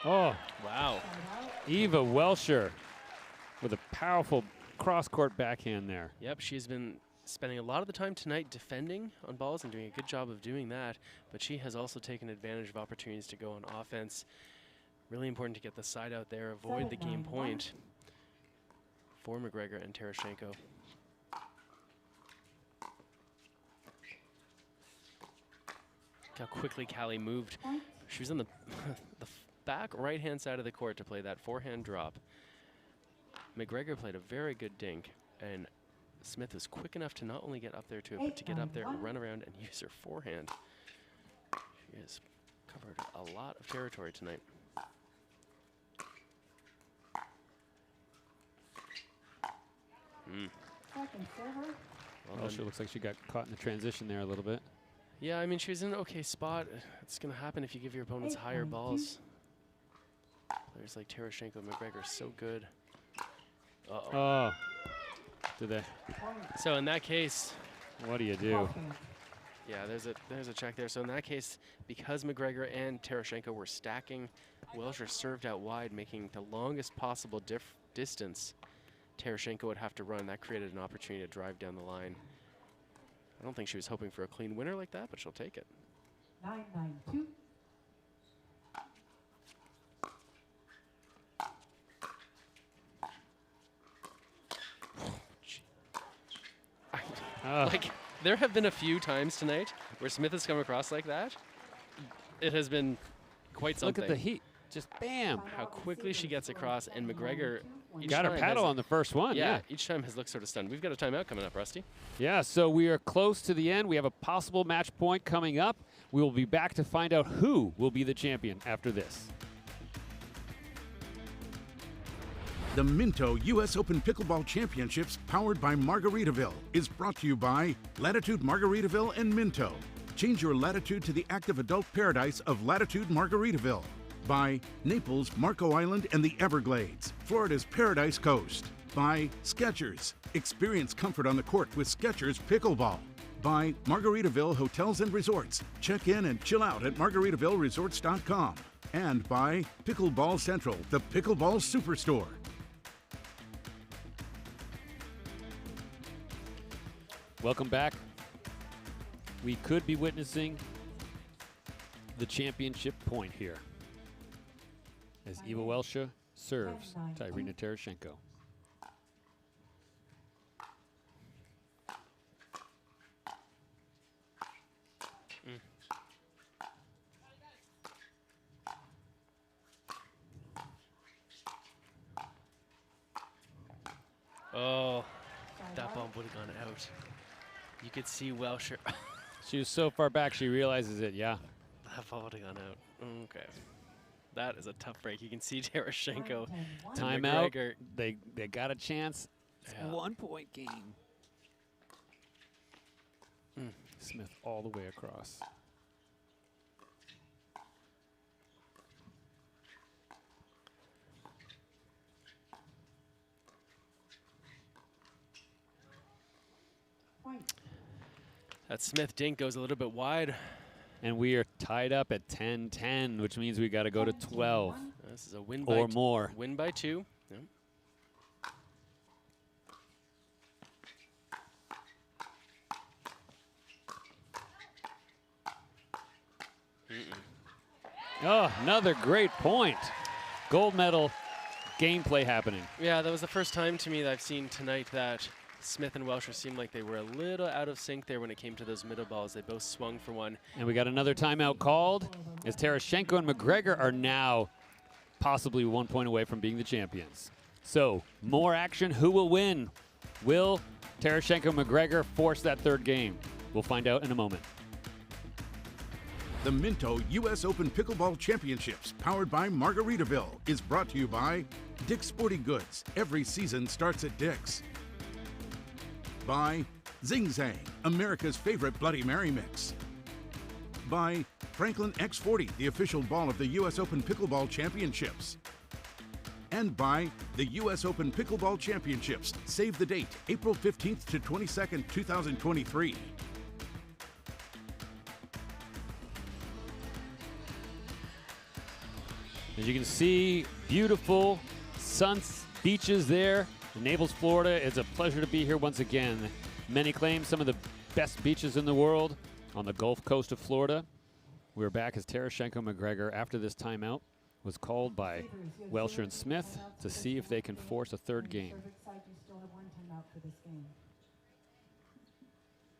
Oh, wow. Eva Welsher with a powerful cross-court backhand there. Yep, she's been spending a lot of the time tonight defending on balls and doing a good job of doing that, but she has also taken advantage of opportunities to go on offense. Really important to get the side out there, avoid the game point for McGregor and Tereshchenko. Look how quickly Callie moved. She was on the back right-hand side of the court to play that forehand drop. McGregor played a very good dink, and Smith was quick enough to not only get up there to it, but to get up there, run around, and use her forehand. She has covered a lot of territory tonight. Welsher looks like she got caught in the transition there a little bit. Yeah, I mean, she was in an okay spot. It's going to happen if you give your opponents higher balls. Players like Tereshchenko and McGregor are so good. Uh-oh. Oh. Did they? So in that case, what do you do? Yeah, there's a check there. So in that case, because McGregor and Tereshchenko were stacking, Welsher served out wide, making the longest possible distance Tereshchenko would have to run. That created an opportunity to drive down the line. I don't think she was hoping for a clean winner like that, but she'll take it. 9-9-2. Like, there have been a few times tonight where Smith has come across like that. It has been quite something. Look at the heat. Just bam. How quickly she gets across, and McGregor Got her paddle on the first one. Yeah, each time has looked sort of stunned. We've got a timeout coming up, Rusty. Yeah, so we are close to the end. We have a possible match point coming up. We will be back to find out who will be the champion after this. The Minto US Open Pickleball Championships, powered by Margaritaville, is brought to you by Latitude Margaritaville and Minto. Change your latitude to the active adult paradise of Latitude Margaritaville. By Naples, Marco Island, and the Everglades, Florida's Paradise Coast. By Skechers. Experience comfort on the court with Skechers Pickleball. By Margaritaville Hotels and Resorts. Check in and chill out at MargaritavilleResorts.com. And by Pickleball Central, the Pickleball Superstore. Welcome back. We could be witnessing the championship point here as Eva Welsher serves to Irina Tereshchenko. Oh, that bomb would have gone out. You could see Welsher. She was so far back, she realizes it, yeah. That ball would have gone out. Okay. That is a tough break. You can see Tereshchenko. Timeout. They got a chance. It's Yeah. 1 point game. Smith all the way across. That Smith dink goes a little bit wide. And we are tied up at 10-10, which means we got to go to 12 This is a win or by more. Win by 2. Yep. Oh, another great point. Gold medal gameplay happening. Yeah, that was the first time to me that I've seen tonight that Smith and Welsher seemed like they were a little out of sync there when it came to those middle balls. They both swung for one. And we got another timeout called as Tereshchenko and McGregor are now possibly 1 point away from being the champions. So, more action. Who will win? Will Tereshchenko and McGregor force that third game? We'll find out in a moment. The Minto US Open Pickleball Championships, powered by Margaritaville, is brought to you by Dick's Sporting Goods. Every season starts at Dick's. By Zing Zang, America's favorite Bloody Mary mix. By Franklin X40, the official ball of the US Open Pickleball Championships. And by the US Open Pickleball Championships. Save the date, April 15th to 22nd, 2023. As you can see, beautiful beaches there in Naples, Florida. It's a pleasure to be here once again. Many claim some of the best beaches in the world on the Gulf Coast of Florida. We're back as Tereshchenko McGregor, after this timeout, was called by Welsher and Smith to see if they can force a third game. You still have one timeout for this game.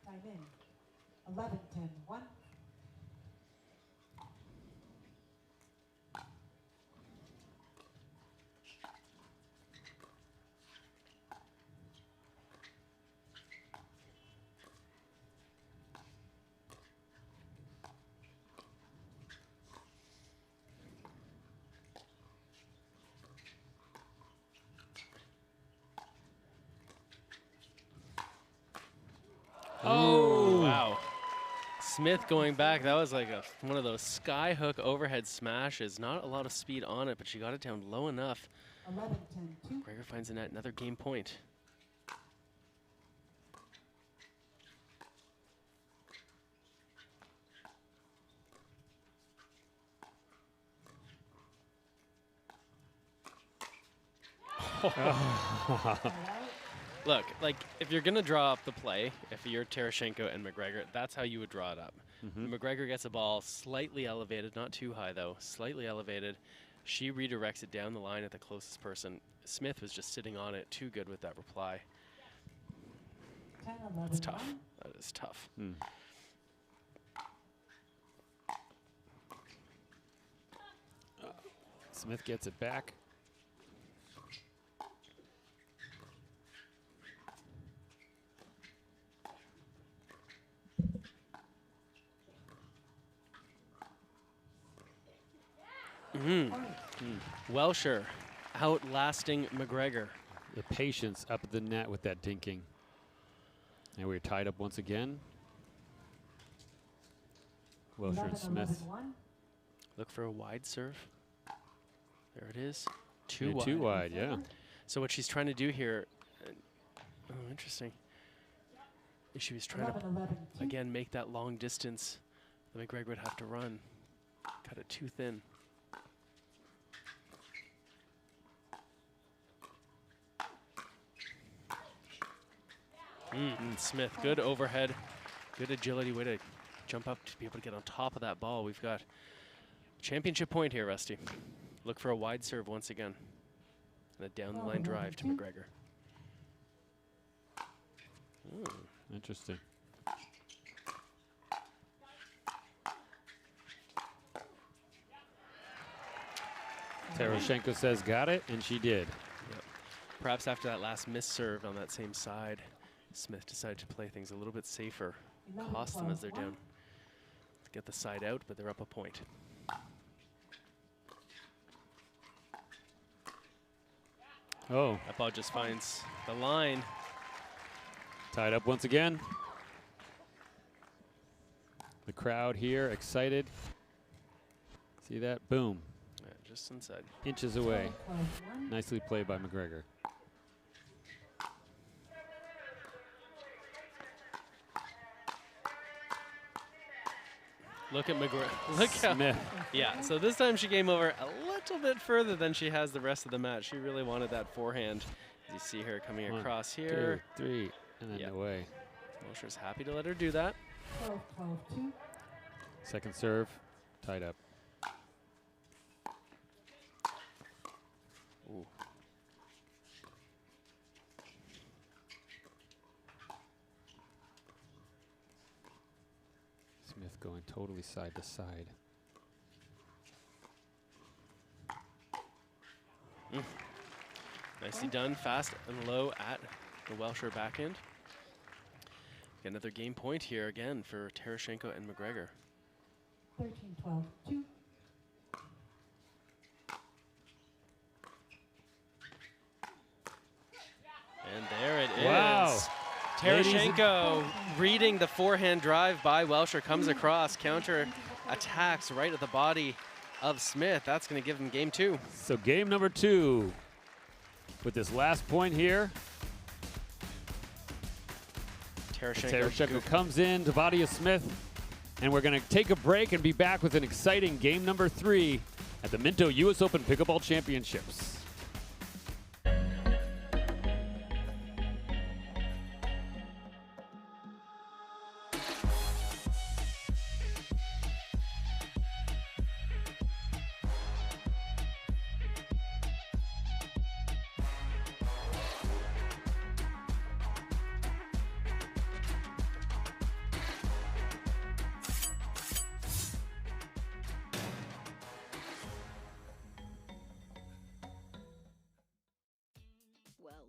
Time in. 11-10-1. Oh, wow. Smith going back. That was like one of those sky hook overhead smashes. Not a lot of speed on it, but she got it down low enough. 11-10-2. Gregor finds the net. Another game point. Look, like, if you're going to draw up the play, if you're Tereshchenko and McGregor, that's how you would draw it up. McGregor gets a ball slightly elevated, not too high, though, slightly elevated. She redirects it down the line at the closest person. Smith was just sitting on it, too good with that reply. That's tough. That is tough. Smith gets it back. Welsher outlasting McGregor. The patience up at the net with that dinking. And we're tied up once again. Welsher and Smith. Look for a wide serve. There it is. Too wide, yeah. So what she's trying to do here, oh, interesting. She was trying to, again, make that long distance that McGregor would have to run. Cut it too thin. Smith, good overhead, good agility, way to jump up to be able to get on top of that ball. We've got championship point here, Rusty. Look for a wide serve once again. And a down the line drive to McGregor. Interesting. Tereshchenko says got it, and she did. Yep. Perhaps after that last missed serve on that same side, Smith decided to play things a little bit safer. Cost them as they're down. Get the side out, but they're up a point. Oh. That ball just finds the line. Tied up once again. The crowd here excited. See that? Boom. Yeah, just inside. Inches away. Nicely played by McGregor. Look at McGregor. Look Smith. how. Yeah, so this time she came over a little bit further than she has the rest of the match. She really wanted that forehand. As you see her coming across here. 2, 3, and then away. Welsher's happy to let her do that. 12-12-2. Second serve, tied up. Ooh, both going totally side to side. Nicely done, fast and low at the Welsher backhand. Get another game point here again for Terashenko and McGregor. 13-12, 2. And there it is. Wow. Terashenko reading the forehand drive by Welsher, comes across, counter attacks right at the body of Smith. That's going to give him game 2. So game number 2 with this last point here. Terashenko comes in to body of Smith, and we're going to take a break and be back with an exciting game number 3 at the Minto US Open Pickleball Championships.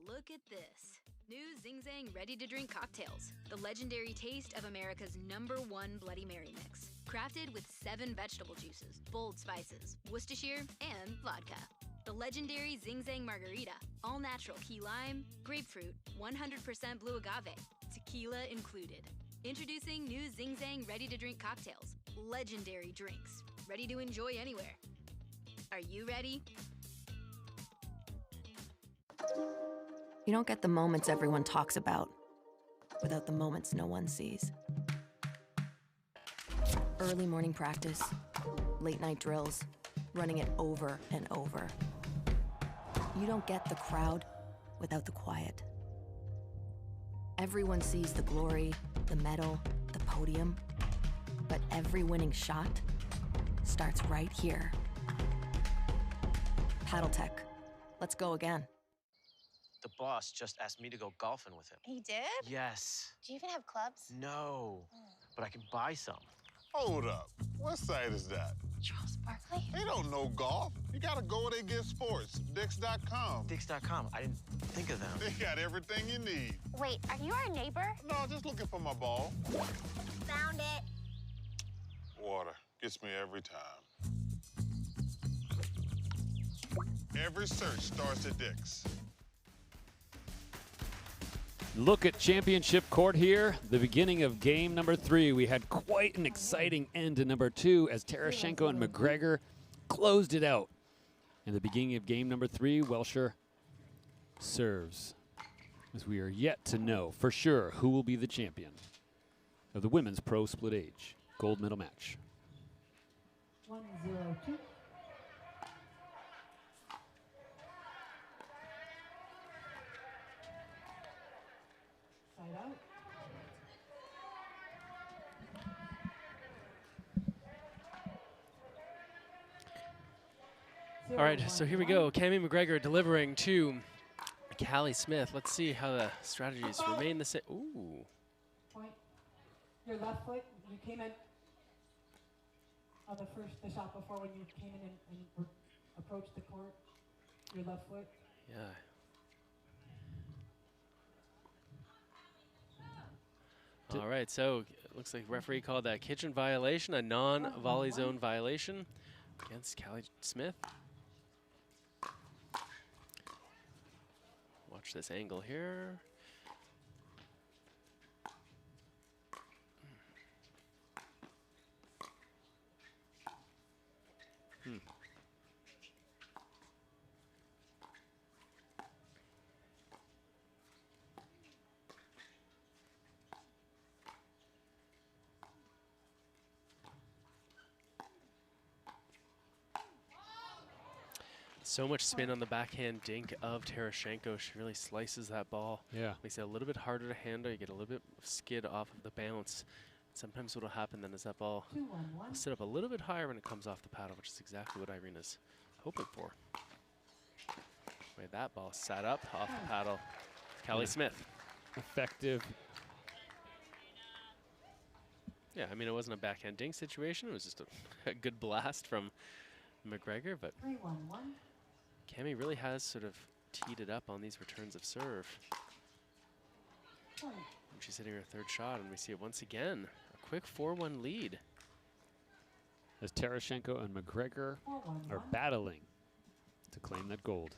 Look at this. New Zing Zang ready-to-drink cocktails. The legendary taste of America's #1 Bloody Mary mix. Crafted with 7 vegetable juices, bold spices, Worcestershire, and vodka. The legendary Zing Zang Margarita. All-natural key lime, grapefruit, 100% blue agave, tequila included. Introducing new Zing Zang ready-to-drink cocktails. Legendary drinks. Ready to enjoy anywhere. Are you ready? You don't get the moments everyone talks about without the moments no one sees. Early morning practice, late night drills, running it over and over. You don't get the crowd without the quiet. Everyone sees the glory, the medal, the podium, but every winning shot starts right here. Paddle Tech, let's go again. The boss just asked me to go golfing with him. He did? Yes. Do you even have clubs? No, but I can buy some. Hold up. What site is that? Charles Barkley? They don't know golf. You gotta go where they get sports. Dix.com. Dix.com. I didn't think of them. They got everything you need. Wait, are you our neighbor? No, just looking for my ball. Found it. Water gets me every time. Every search starts at Dix. Look at championship court here. The beginning of game number 3. We had quite an exciting end to number 2 as Terashenko and McGregor closed it out. In the beginning of game number 3, Welsher serves, as we are yet to know for sure who will be the champion of the women's pro split age gold medal match. 1-0-2. Side out. All right, so here we go. Cammie McGregor delivering to Callie Smith. Let's see how the strategies remain the same. Ooh. Point. Your left foot, you came in on the shot before when you came in and approached the court. Your left foot. Yeah. All right, so it looks like the referee called that kitchen violation, a non-volley zone violation against Callie Smith. Watch this angle here. So much spin on the backhand dink of Terashenko. She really slices that ball. Yeah. Makes it a little bit harder to handle. You get a little bit of skid off of the bounce. Sometimes what will happen then is that ball will sit up a little bit higher when it comes off the paddle, which is exactly what Irina's hoping for. The way that ball sat up off the paddle. Callie Smith. Effective. Yeah, I mean, it wasn't a backhand dink situation. It was just a good blast from McGregor, but 3-1-1. Cami really has sort of teed it up on these returns of serve. Point. And she's hitting her third shot, and we see it once again. A quick 4-1 lead. As Terashenko and McGregor 4-1-1. are battling to claim that gold.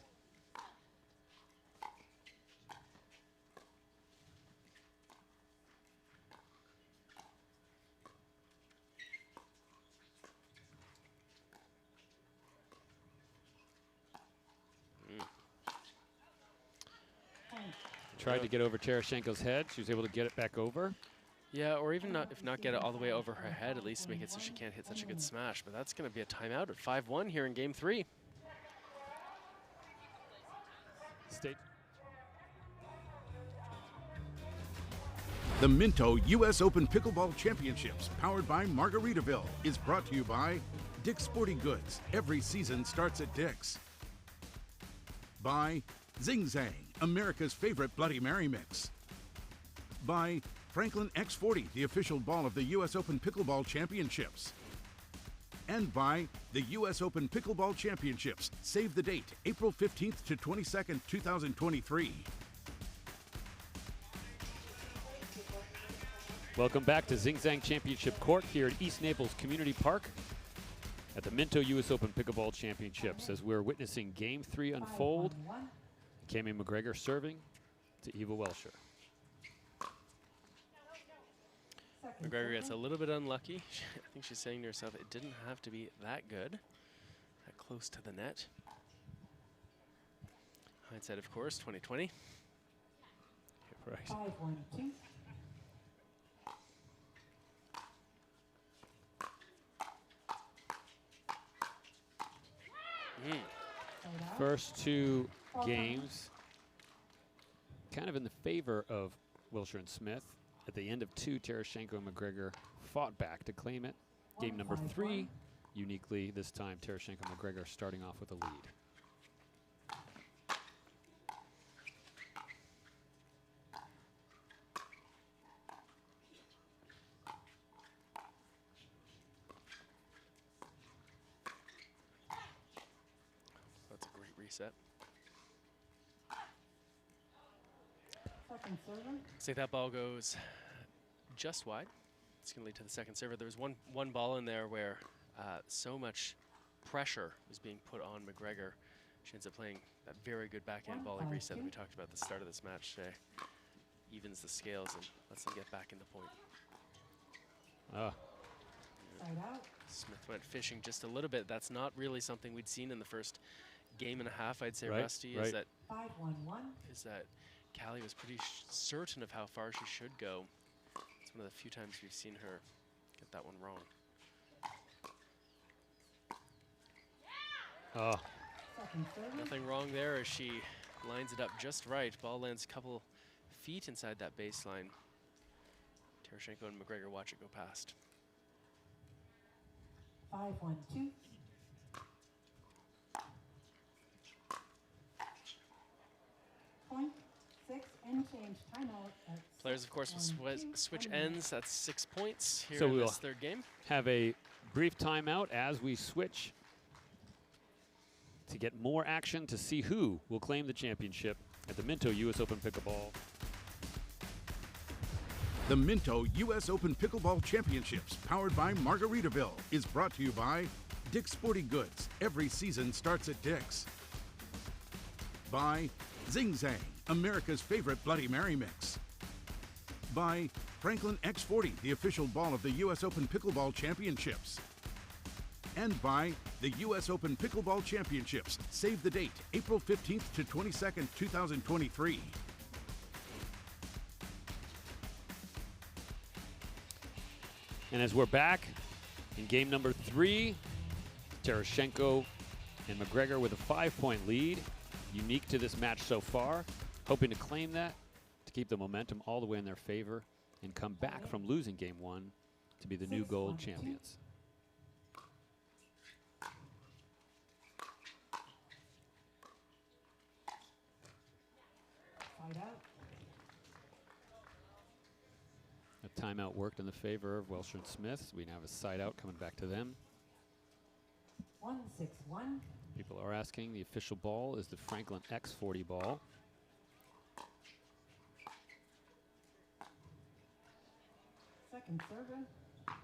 Tried to get over Terashenko's head. She was able to get it back over. Yeah, or even not, if not get it all the way over her head, at least make it so she can't hit such a good smash. But that's going to be a timeout at 5-1 here in game 3. State. The Minto US Open Pickleball Championships, powered by Margaritaville, is brought to you by Dick's Sporting Goods. Every season starts at Dick's. By Zing Zang, America's favorite Bloody Mary mix. By Franklin X40, the official ball of the US Open Pickleball Championships. And by the US Open Pickleball Championships. Save the date, April 15th to 22nd, 2023. Welcome back to Zing Zang Championship Court here at East Naples Community Park at the Minto US Open Pickleball Championships as we're witnessing Game 3 unfold. Cami McGregor serving to Eva Welsher. McGregor gets a little bit unlucky. I think she's saying to herself, it didn't have to be that good, that close to the net. Hindsight, of course, 2020. Right. 5-1-2. First two games kind of in the favor of Wilshire and Smith. At the end of 2, Terashenko and McGregor fought back to claim it. Game number 3, uniquely this time, Terashenko and McGregor starting off with a lead. That's a great reset. Second server. See, that ball goes just wide. It's going to lead to the second server. There was one ball in there where so much pressure was being put on McGregor. She ends up playing that very good backhand volley reset that we talked about at the start of this match today. Evens the scales and lets them get back into point. Side out. Smith went fishing just a little bit. That's not really something we'd seen in the first game and a half, I'd say, Right, Rusty, right. is that 5-1-1. Callie was pretty certain of how far she should go. It's one of the few times we've seen her get that one wrong. Oh, Second server. Nothing wrong there as she lines it up just right. Ball lands a couple feet inside that baseline. Terashenko and McGregor watch it go past. 5-1-2. Point 6 and change. Timeout at Players, of course, will switch ends. That's 6 points here So in we'll this third game. have a brief timeout as we switch to get more action to see who will claim the championship at the Minto US Open Pickleball. The Minto US Open Pickleball Championships, powered by Margaritaville, is brought to you by Dick's Sporting Goods. Every season starts at Dick's. By Zing Zang, America's favorite Bloody Mary mix. By Franklin X40, the official ball of the US Open Pickleball Championships. And by the US Open Pickleball Championships. Save the date, April 15th to 22nd, 2023. And as we're back in game number 3, Terashenko and McGregor with a 5-point lead, unique to this match so far, hoping to claim that, to keep the momentum all the way in their favor, and come back from losing game 1 to be the new gold champions. Side out. A timeout worked in the favor of Welsher and Smith. So we now have a side out coming back to them. 1-6-1. People are asking, the official ball is the Franklin X40 ball. Second server.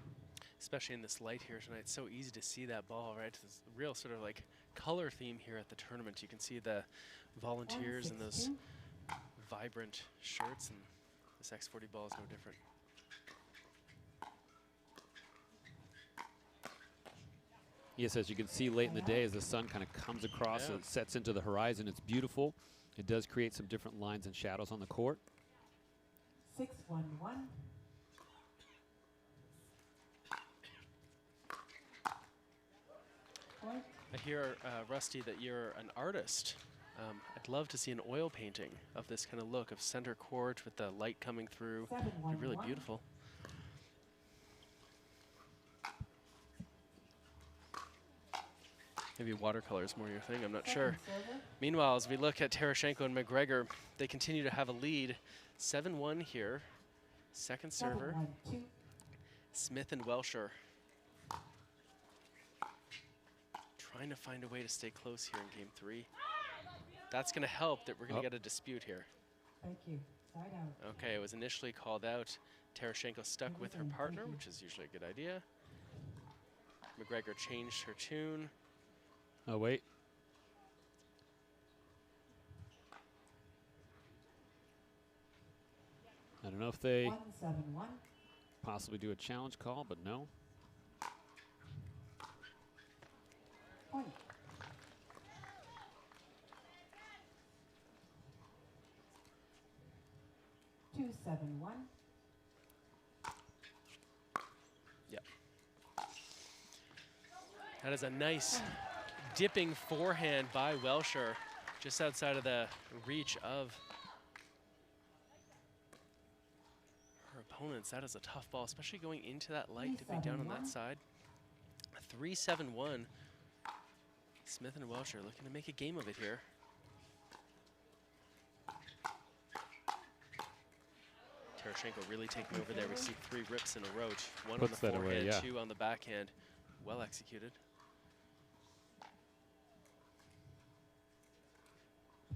Especially in this light here tonight, it's so easy to see that ball, right? It's a real sort of like color theme here at the tournament. You can see the volunteers and those vibrant shirts, and this X40 ball is no different. Yes, as you can see late in the day, as the sun kind of comes across and sets into the horizon, it's beautiful. It does create some different lines and shadows on the court. 6-1-1. I hear, Rusty, that you're an artist. I'd love to see an oil painting of this kind of look of center court with the light coming through. It'd be really beautiful. Maybe watercolor is more your thing, I'm not sure. Meanwhile, as we look at Tarashenko and McGregor, they continue to have a lead. 7-1 here. Second server. Smith and Welsher trying to find a way to stay close here in game 3. That's going to help that we're going to get a dispute here. Thank you. Side out. Okay, it was initially called out. Tarashenko stuck with her partner, which is usually a good idea. McGregor changed her tune. Oh, wait. I don't know if they 1-7-1. possibly do a challenge call, but no. Point. 2-7-1. Yep. That is a nice dipping forehand by Welsher, just outside of the reach of her opponents. That is a tough ball, especially going into that light, dipping down on that side. 3-7-1. Smith and Welsher looking to make a game of it here. Tarashenko really taking over there. We see 3 rips in a row. One on the forehand, 2 on the backhand. Well executed.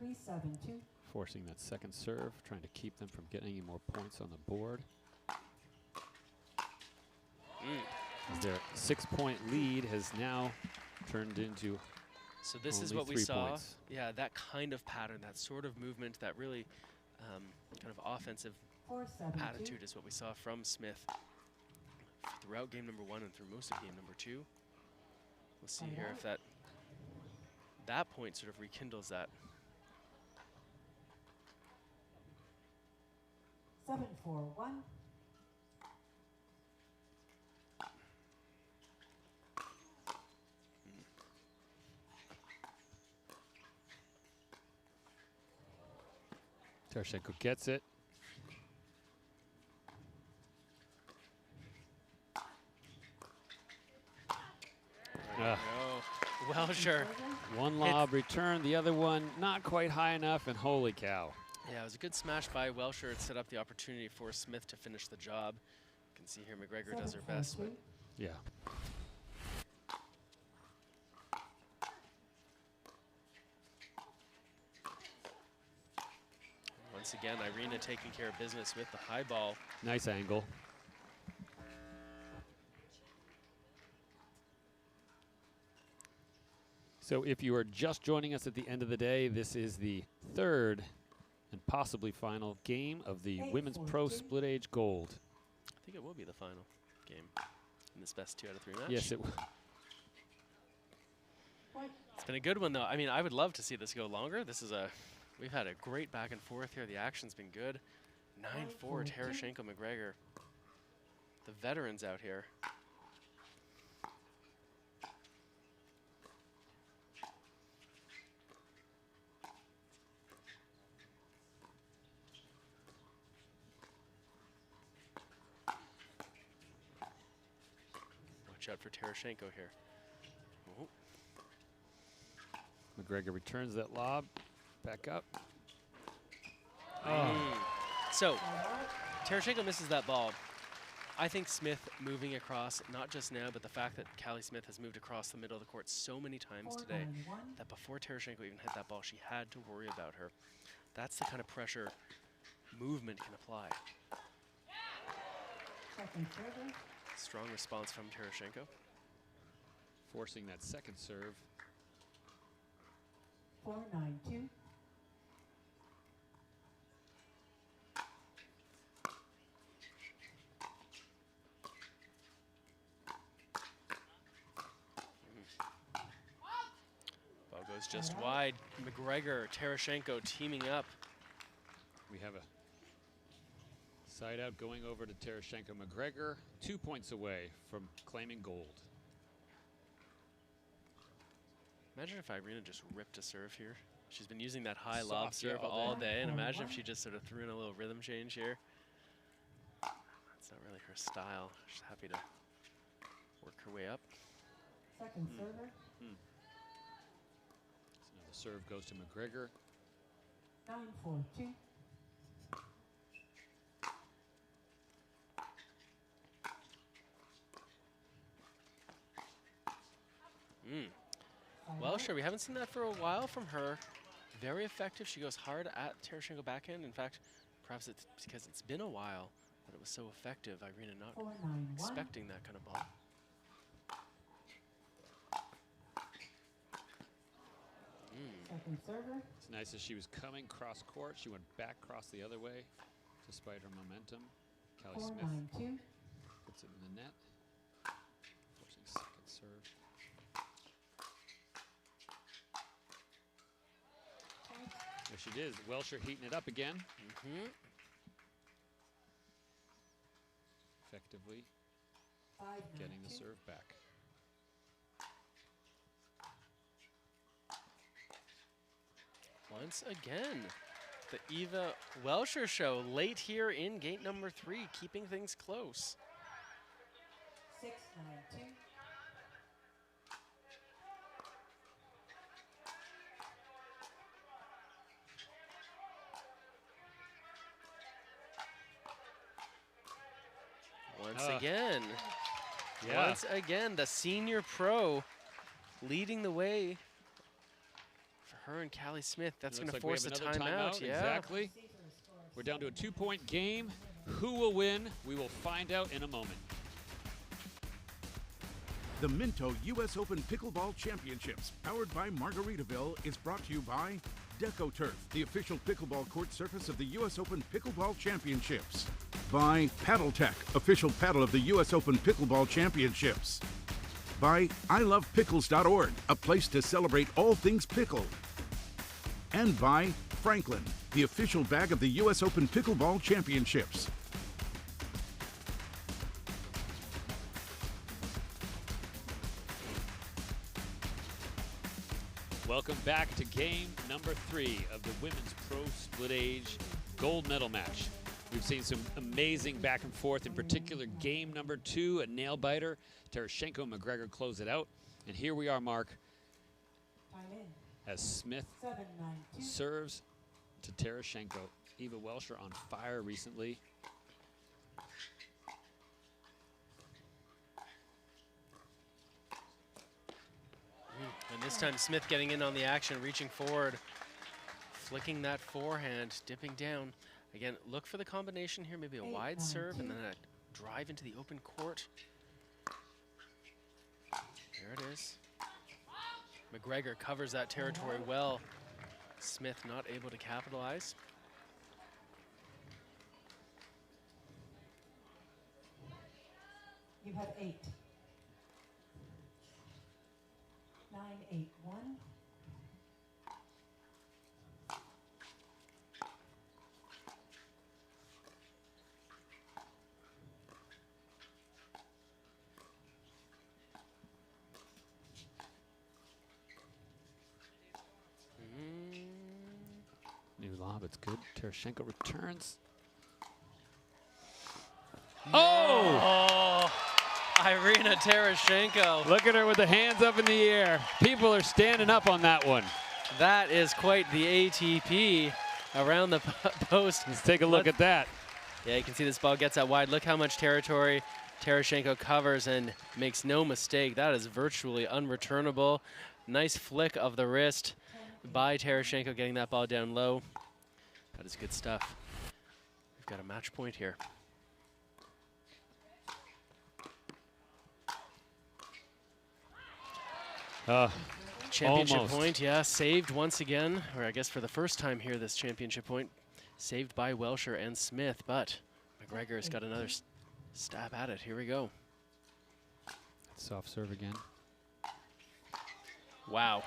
3-7-2. Forcing that second serve, trying to keep them from getting any more points on the board. As their 6-point lead has now turned into So this is only what we 3 saw. points. Yeah, that kind of pattern, that sort of movement, that really kind of offensive 4-7-2. attitude is what we saw from Smith throughout game number 1 and through most of game number 2. We'll see here if that point sort of rekindles that. 7-4-1. Tarashenko gets it. Welsher. One lob return, the other one not quite high enough, and holy cow. Yeah, it was a good smash by Welsher. It set up the opportunity for Smith to finish the job. You can see here McGregor does her best. But yeah. once again, Irina taking care of business with the high ball. Nice angle. So if you are just joining us at the end of the day, this is the 3rd and possibly final game of the Women's Pro Split Age Gold. I think it will be the final game in this best 2 out of 3 match. Yes, it will. It's been a good one, though. I mean, I would love to see this go longer. We've had a great back and forth here. The action's been good. 9-4, Tarashenko, McGregor. The veterans out here. Watch out for Tarashenko here. Oh. McGregor returns that lob. Back up. So, Tarashenko misses that ball. I think Smith moving across, not just now, but the fact that Callie Smith has moved across the middle of the court so many times today, that before Terashenko even hit that ball, she had to worry about her. That's the kind of pressure movement can apply. Strong response from Terashenko. Forcing that second serve. 4-9-2. Ball goes just wide. McGregor, Terashenko teaming up. We have a side out going over to Terashenko. McGregor 2 points away from claiming gold. Imagine if Irina just ripped a serve here. She's been using that high Soft, lob yeah, serve all all day. day, and imagine if she just sort of threw in a little rhythm change here. That's not really her style. She's happy to work her way up. Second server. So now the serve goes to McGregor. 9-4-2. Well, sure, we haven't seen that for a while from her. Very effective. She goes hard at Terashenko backhand. In fact, perhaps it's because it's been a while that it was so effective. Irina not 4-9-1. expecting that kind of ball. Second server. It's nice as she was coming cross court. She went back across the other way despite her momentum. Callie Smith 4-9-2. puts it in the net. Forcing second serve. There she is. Welsher heating it up again. Effectively getting the serve back. Once again, the Eva Welsher show late here in gate number 3, keeping things close. 6-9-2. Once again, the senior pro leading the way for her and Callie Smith. That's going to force a timeout. Yeah. Exactly. We're down to a 2-point game. Who will win? We will find out in a moment. The Minto US Open Pickleball Championships, powered by Margaritaville, is brought to you by DecoTurf, the official pickleball court surface of the US Open Pickleball Championships. By PaddleTech, official paddle of the US Open Pickleball Championships. By ilovepickles.org, a place to celebrate all things pickled. And by Franklin, the official bag of the US Open Pickleball Championships. Welcome back to game number 3 of the Women's Pro Split Age Gold Medal match. We've seen some amazing back and forth, in particular game number 2, a nail biter. Terashenko and McGregor close it out. And here we are, Mark, as Smith serves to Terashenko. Eva Welsher on fire recently. And this time Smith getting in on the action, reaching forward, flicking that forehand, dipping down. Again, look for the combination here, maybe a wide serve and then a drive into the open court. There it is. McGregor covers that territory well. Smith not able to capitalize. You have 8. 9-8-1. New lob, it's good. Terashenko returns. Oh! Irina Terashenko. Look at her with the hands up in the air. People are standing up on that one. That is quite the ATP around the post. Let's take a look at that. Yeah, you can see this ball gets out wide. Look how much territory Tereshchenko covers and makes no mistake. That is virtually unreturnable. Nice flick of the wrist by Tereshchenko, getting that ball down low. That is good stuff. We've got a match point here. Championship almost. point, yeah, saved once again, or I guess for the first time here, this championship point, saved by Welsher and Smith, but McGregor's got another stab at it. Here we go. Soft serve again. Wow.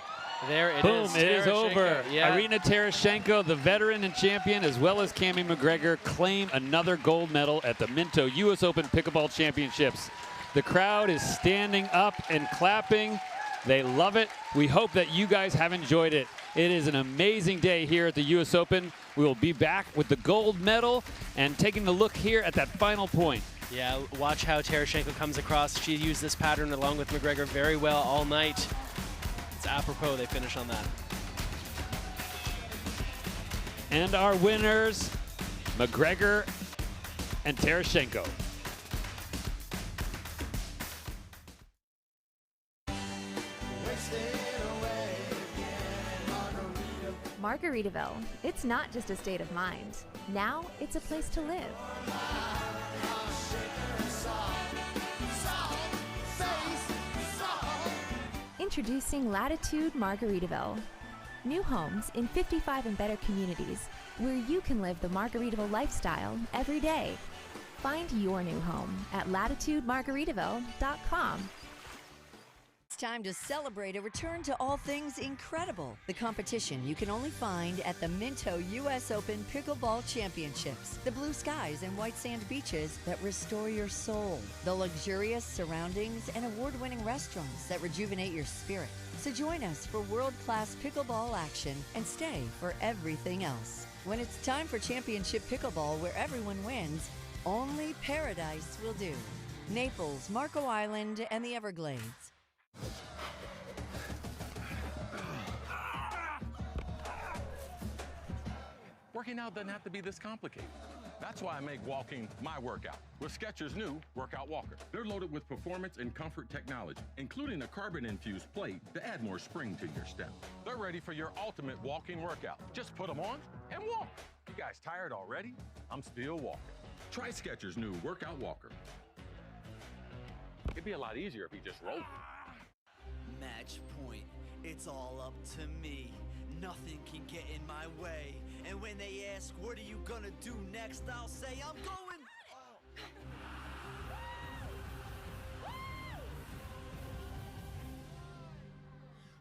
There it Boom, is. it is over. Yeah. Irina Tereshchenko, the veteran and champion, as well as Cammie McGregor, claim another gold medal at the Minto US Open Pickleball Championships. The crowd is standing up and clapping. They love it. We hope that you guys have enjoyed it. It is an amazing day here at the US Open. We will be back with the gold medal and taking a look here at that final point. Yeah, watch how Tereshchenko comes across. She used this pattern along with McGregor very well all night. It's apropos they finish on that. And our winners, McGregor and Tereshchenko. Margaritaville. It's not just a state of mind. Now it's a place to live. Introducing Latitude Margaritaville. New homes in 55 and better communities where you can live the Margaritaville lifestyle every day. Find your new home at latitudemargaritaville.com. It's time to celebrate a return to all things incredible. The competition you can only find at the Minto US Open Pickleball Championships. The blue skies and white sand beaches that restore your soul. The luxurious surroundings and award-winning restaurants that rejuvenate your spirit. So join us for world-class pickleball action and stay for everything else. When it's time for championship pickleball where everyone wins, only paradise will do. Naples, Marco Island, and the Everglades. Working out doesn't have to be this complicated. That's why I make walking my workout with Skechers' new Workout Walker. They're loaded with performance and comfort technology, including a carbon-infused plate to add more spring to your step. They're ready for your ultimate walking workout. Just put them on and walk. You guys tired already? I'm still walking. Try Skechers' new Workout Walker. It'd be a lot easier if you just rolled. Match point, it's all up to me. Nothing can get in my way. And when they ask, what are you gonna do next? I'll say, I'm going.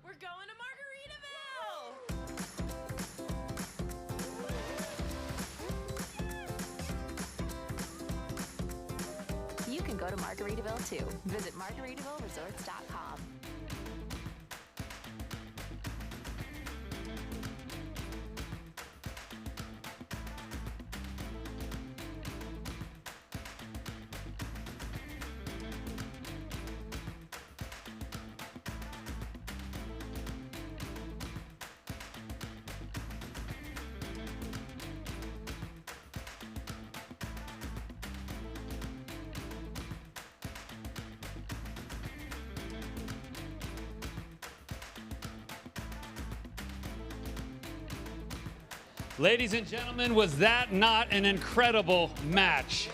We're going to Margaritaville! You can go to Margaritaville too. Visit margaritavilleresorts.com. Ladies and gentlemen, was that not an incredible match?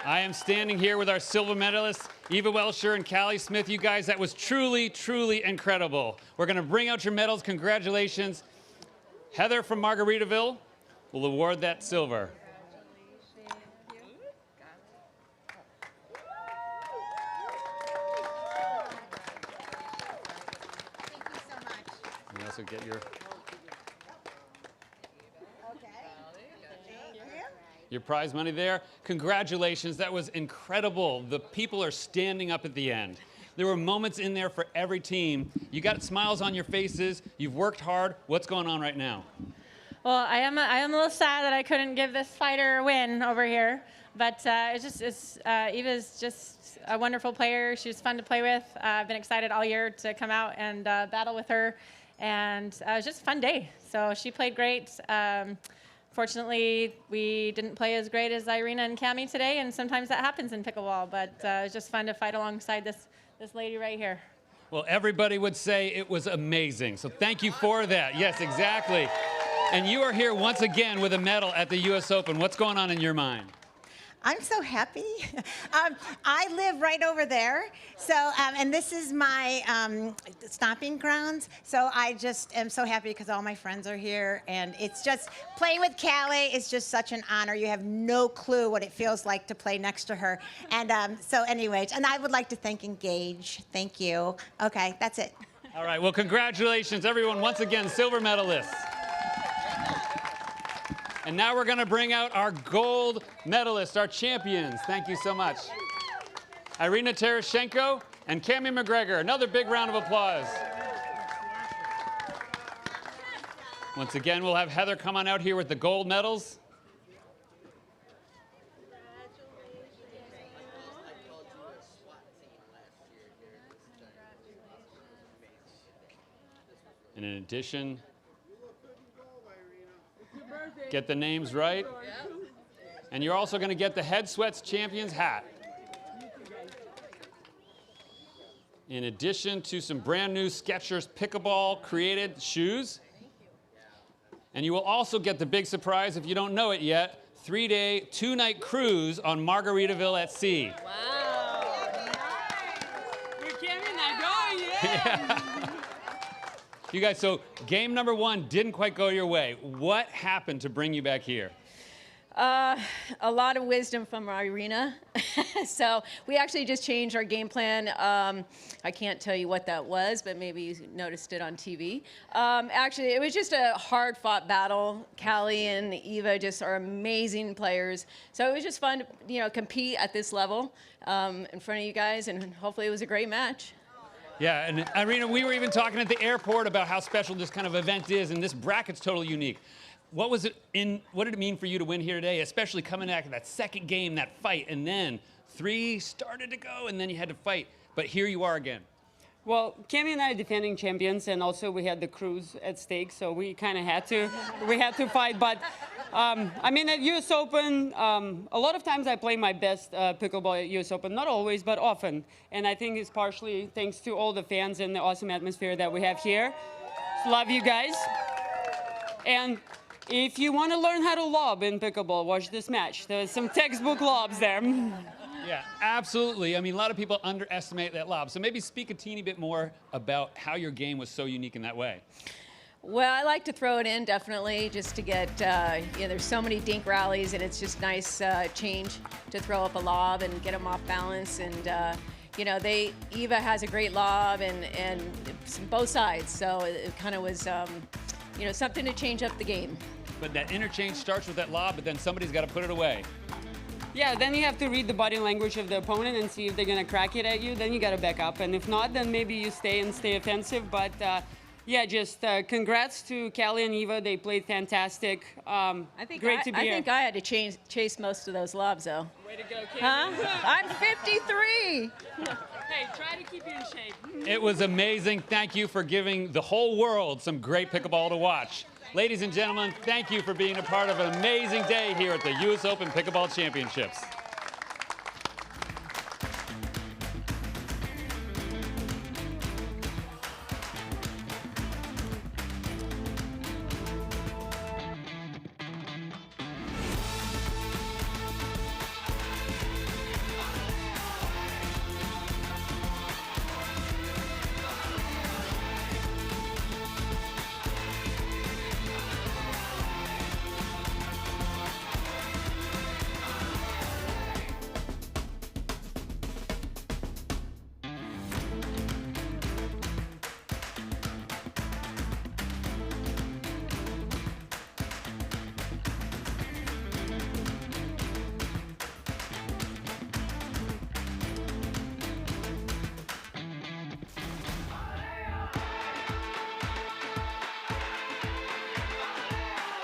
I am standing here with our silver medalists, Eva Welsher and Callie Smith. You guys, that was truly, truly incredible. We're going to bring out your medals. Congratulations. Heather from Margaritaville will award that silver. You also get your prize money there. Congratulations, that was incredible. The people are standing up at the end. There were moments in there for every team. You got smiles on your faces, you've worked hard. What's going on right now? Well, I am a little sad that I couldn't give this fighter a win over here, but Eva's just a wonderful player. She was fun to play with. I've been excited all year to come out and battle with her, and it was just a fun day. So she played great. Fortunately, we didn't play as great as Irina and Cami today, and sometimes that happens in pickleball, but it's just fun to fight alongside this lady right here. Well, everybody would say it was amazing, so thank you for that. Yes, exactly. And you are here once again with a medal at the US Open. What's going on in your mind? I'm so happy. I live right over there, so and this is my stomping grounds. So I just am so happy because all my friends are here, and it's just playing with Callie is just such an honor. You have no clue what it feels like to play next to her. And so, anyways, and I would like to thank Engage. Thank you. Okay, that's it. All right. Well, congratulations, everyone. Once again, silver medalists. And now we're going to bring out our gold medalists, our champions. Thank you so much. Irina Tereshchenko and Cami McGregor. Another big round of applause. Once again, we'll have Heather come on out here with the gold medals. And in addition, get the names right. And you're also going to get the Head Sweats Champions hat. In addition to some brand new Skechers Pickleball created shoes. And you will also get the big surprise, if you don't know it yet, 3-day, 2-night cruise on Margaritaville at Sea. Wow. We're carrying that going, yeah. You guys, so game number 1 didn't quite go your way. What happened to bring you back here? A lot of wisdom from Irina. So we actually just changed our game plan. I can't tell you what that was, but maybe you noticed it on TV. Actually, it was just a hard-fought battle. Callie and Eva just are amazing players. So it was just fun to, compete at this level in front of you guys, and hopefully it was a great match. Yeah, and Irina, we were even talking at the airport about how special this kind of event is, and this bracket's totally unique. What did it mean for you to win here today, especially coming back to that second game, that fight, and then 3 started to go, and then you had to fight, but here you are again. Well, Cami and I are defending champions, and also we had the cruise at stake, so we kind of had to fight. But I mean, at US Open, a lot of times I play my best pickleball at US Open, not always, but often. And I think it's partially thanks to all the fans and the awesome atmosphere that we have here. Love you guys. And if you want to learn how to lob in pickleball, watch this match. There's some textbook lobs there. Yeah, absolutely. I mean, a lot of people underestimate that lob. So maybe speak a teeny bit more about how your game was so unique in that way. Well, I like to throw it in, definitely, just to get, there's so many dink rallies, and it's just nice change to throw up a lob and get them off balance. And, Eva has a great lob and both sides. So it kind of was, something to change up the game. But that interchange starts with that lob, but then somebody's got to put it away. Yeah, then you have to read the body language of the opponent and see if they're going to crack it at you. Then you got to back up. And if not, then maybe you stay offensive. But, yeah, just congrats to Callie and Eva. They played fantastic. Great to be here. I think I had to chase most of those lobs, though. Way to go, Callie. Huh? I'm 53. Hey, try to keep you in shape. It was amazing. Thank you for giving the whole world some great pickleball to watch. Ladies and gentlemen, thank you for being a part of an amazing day here at the US Open Pickleball Championships.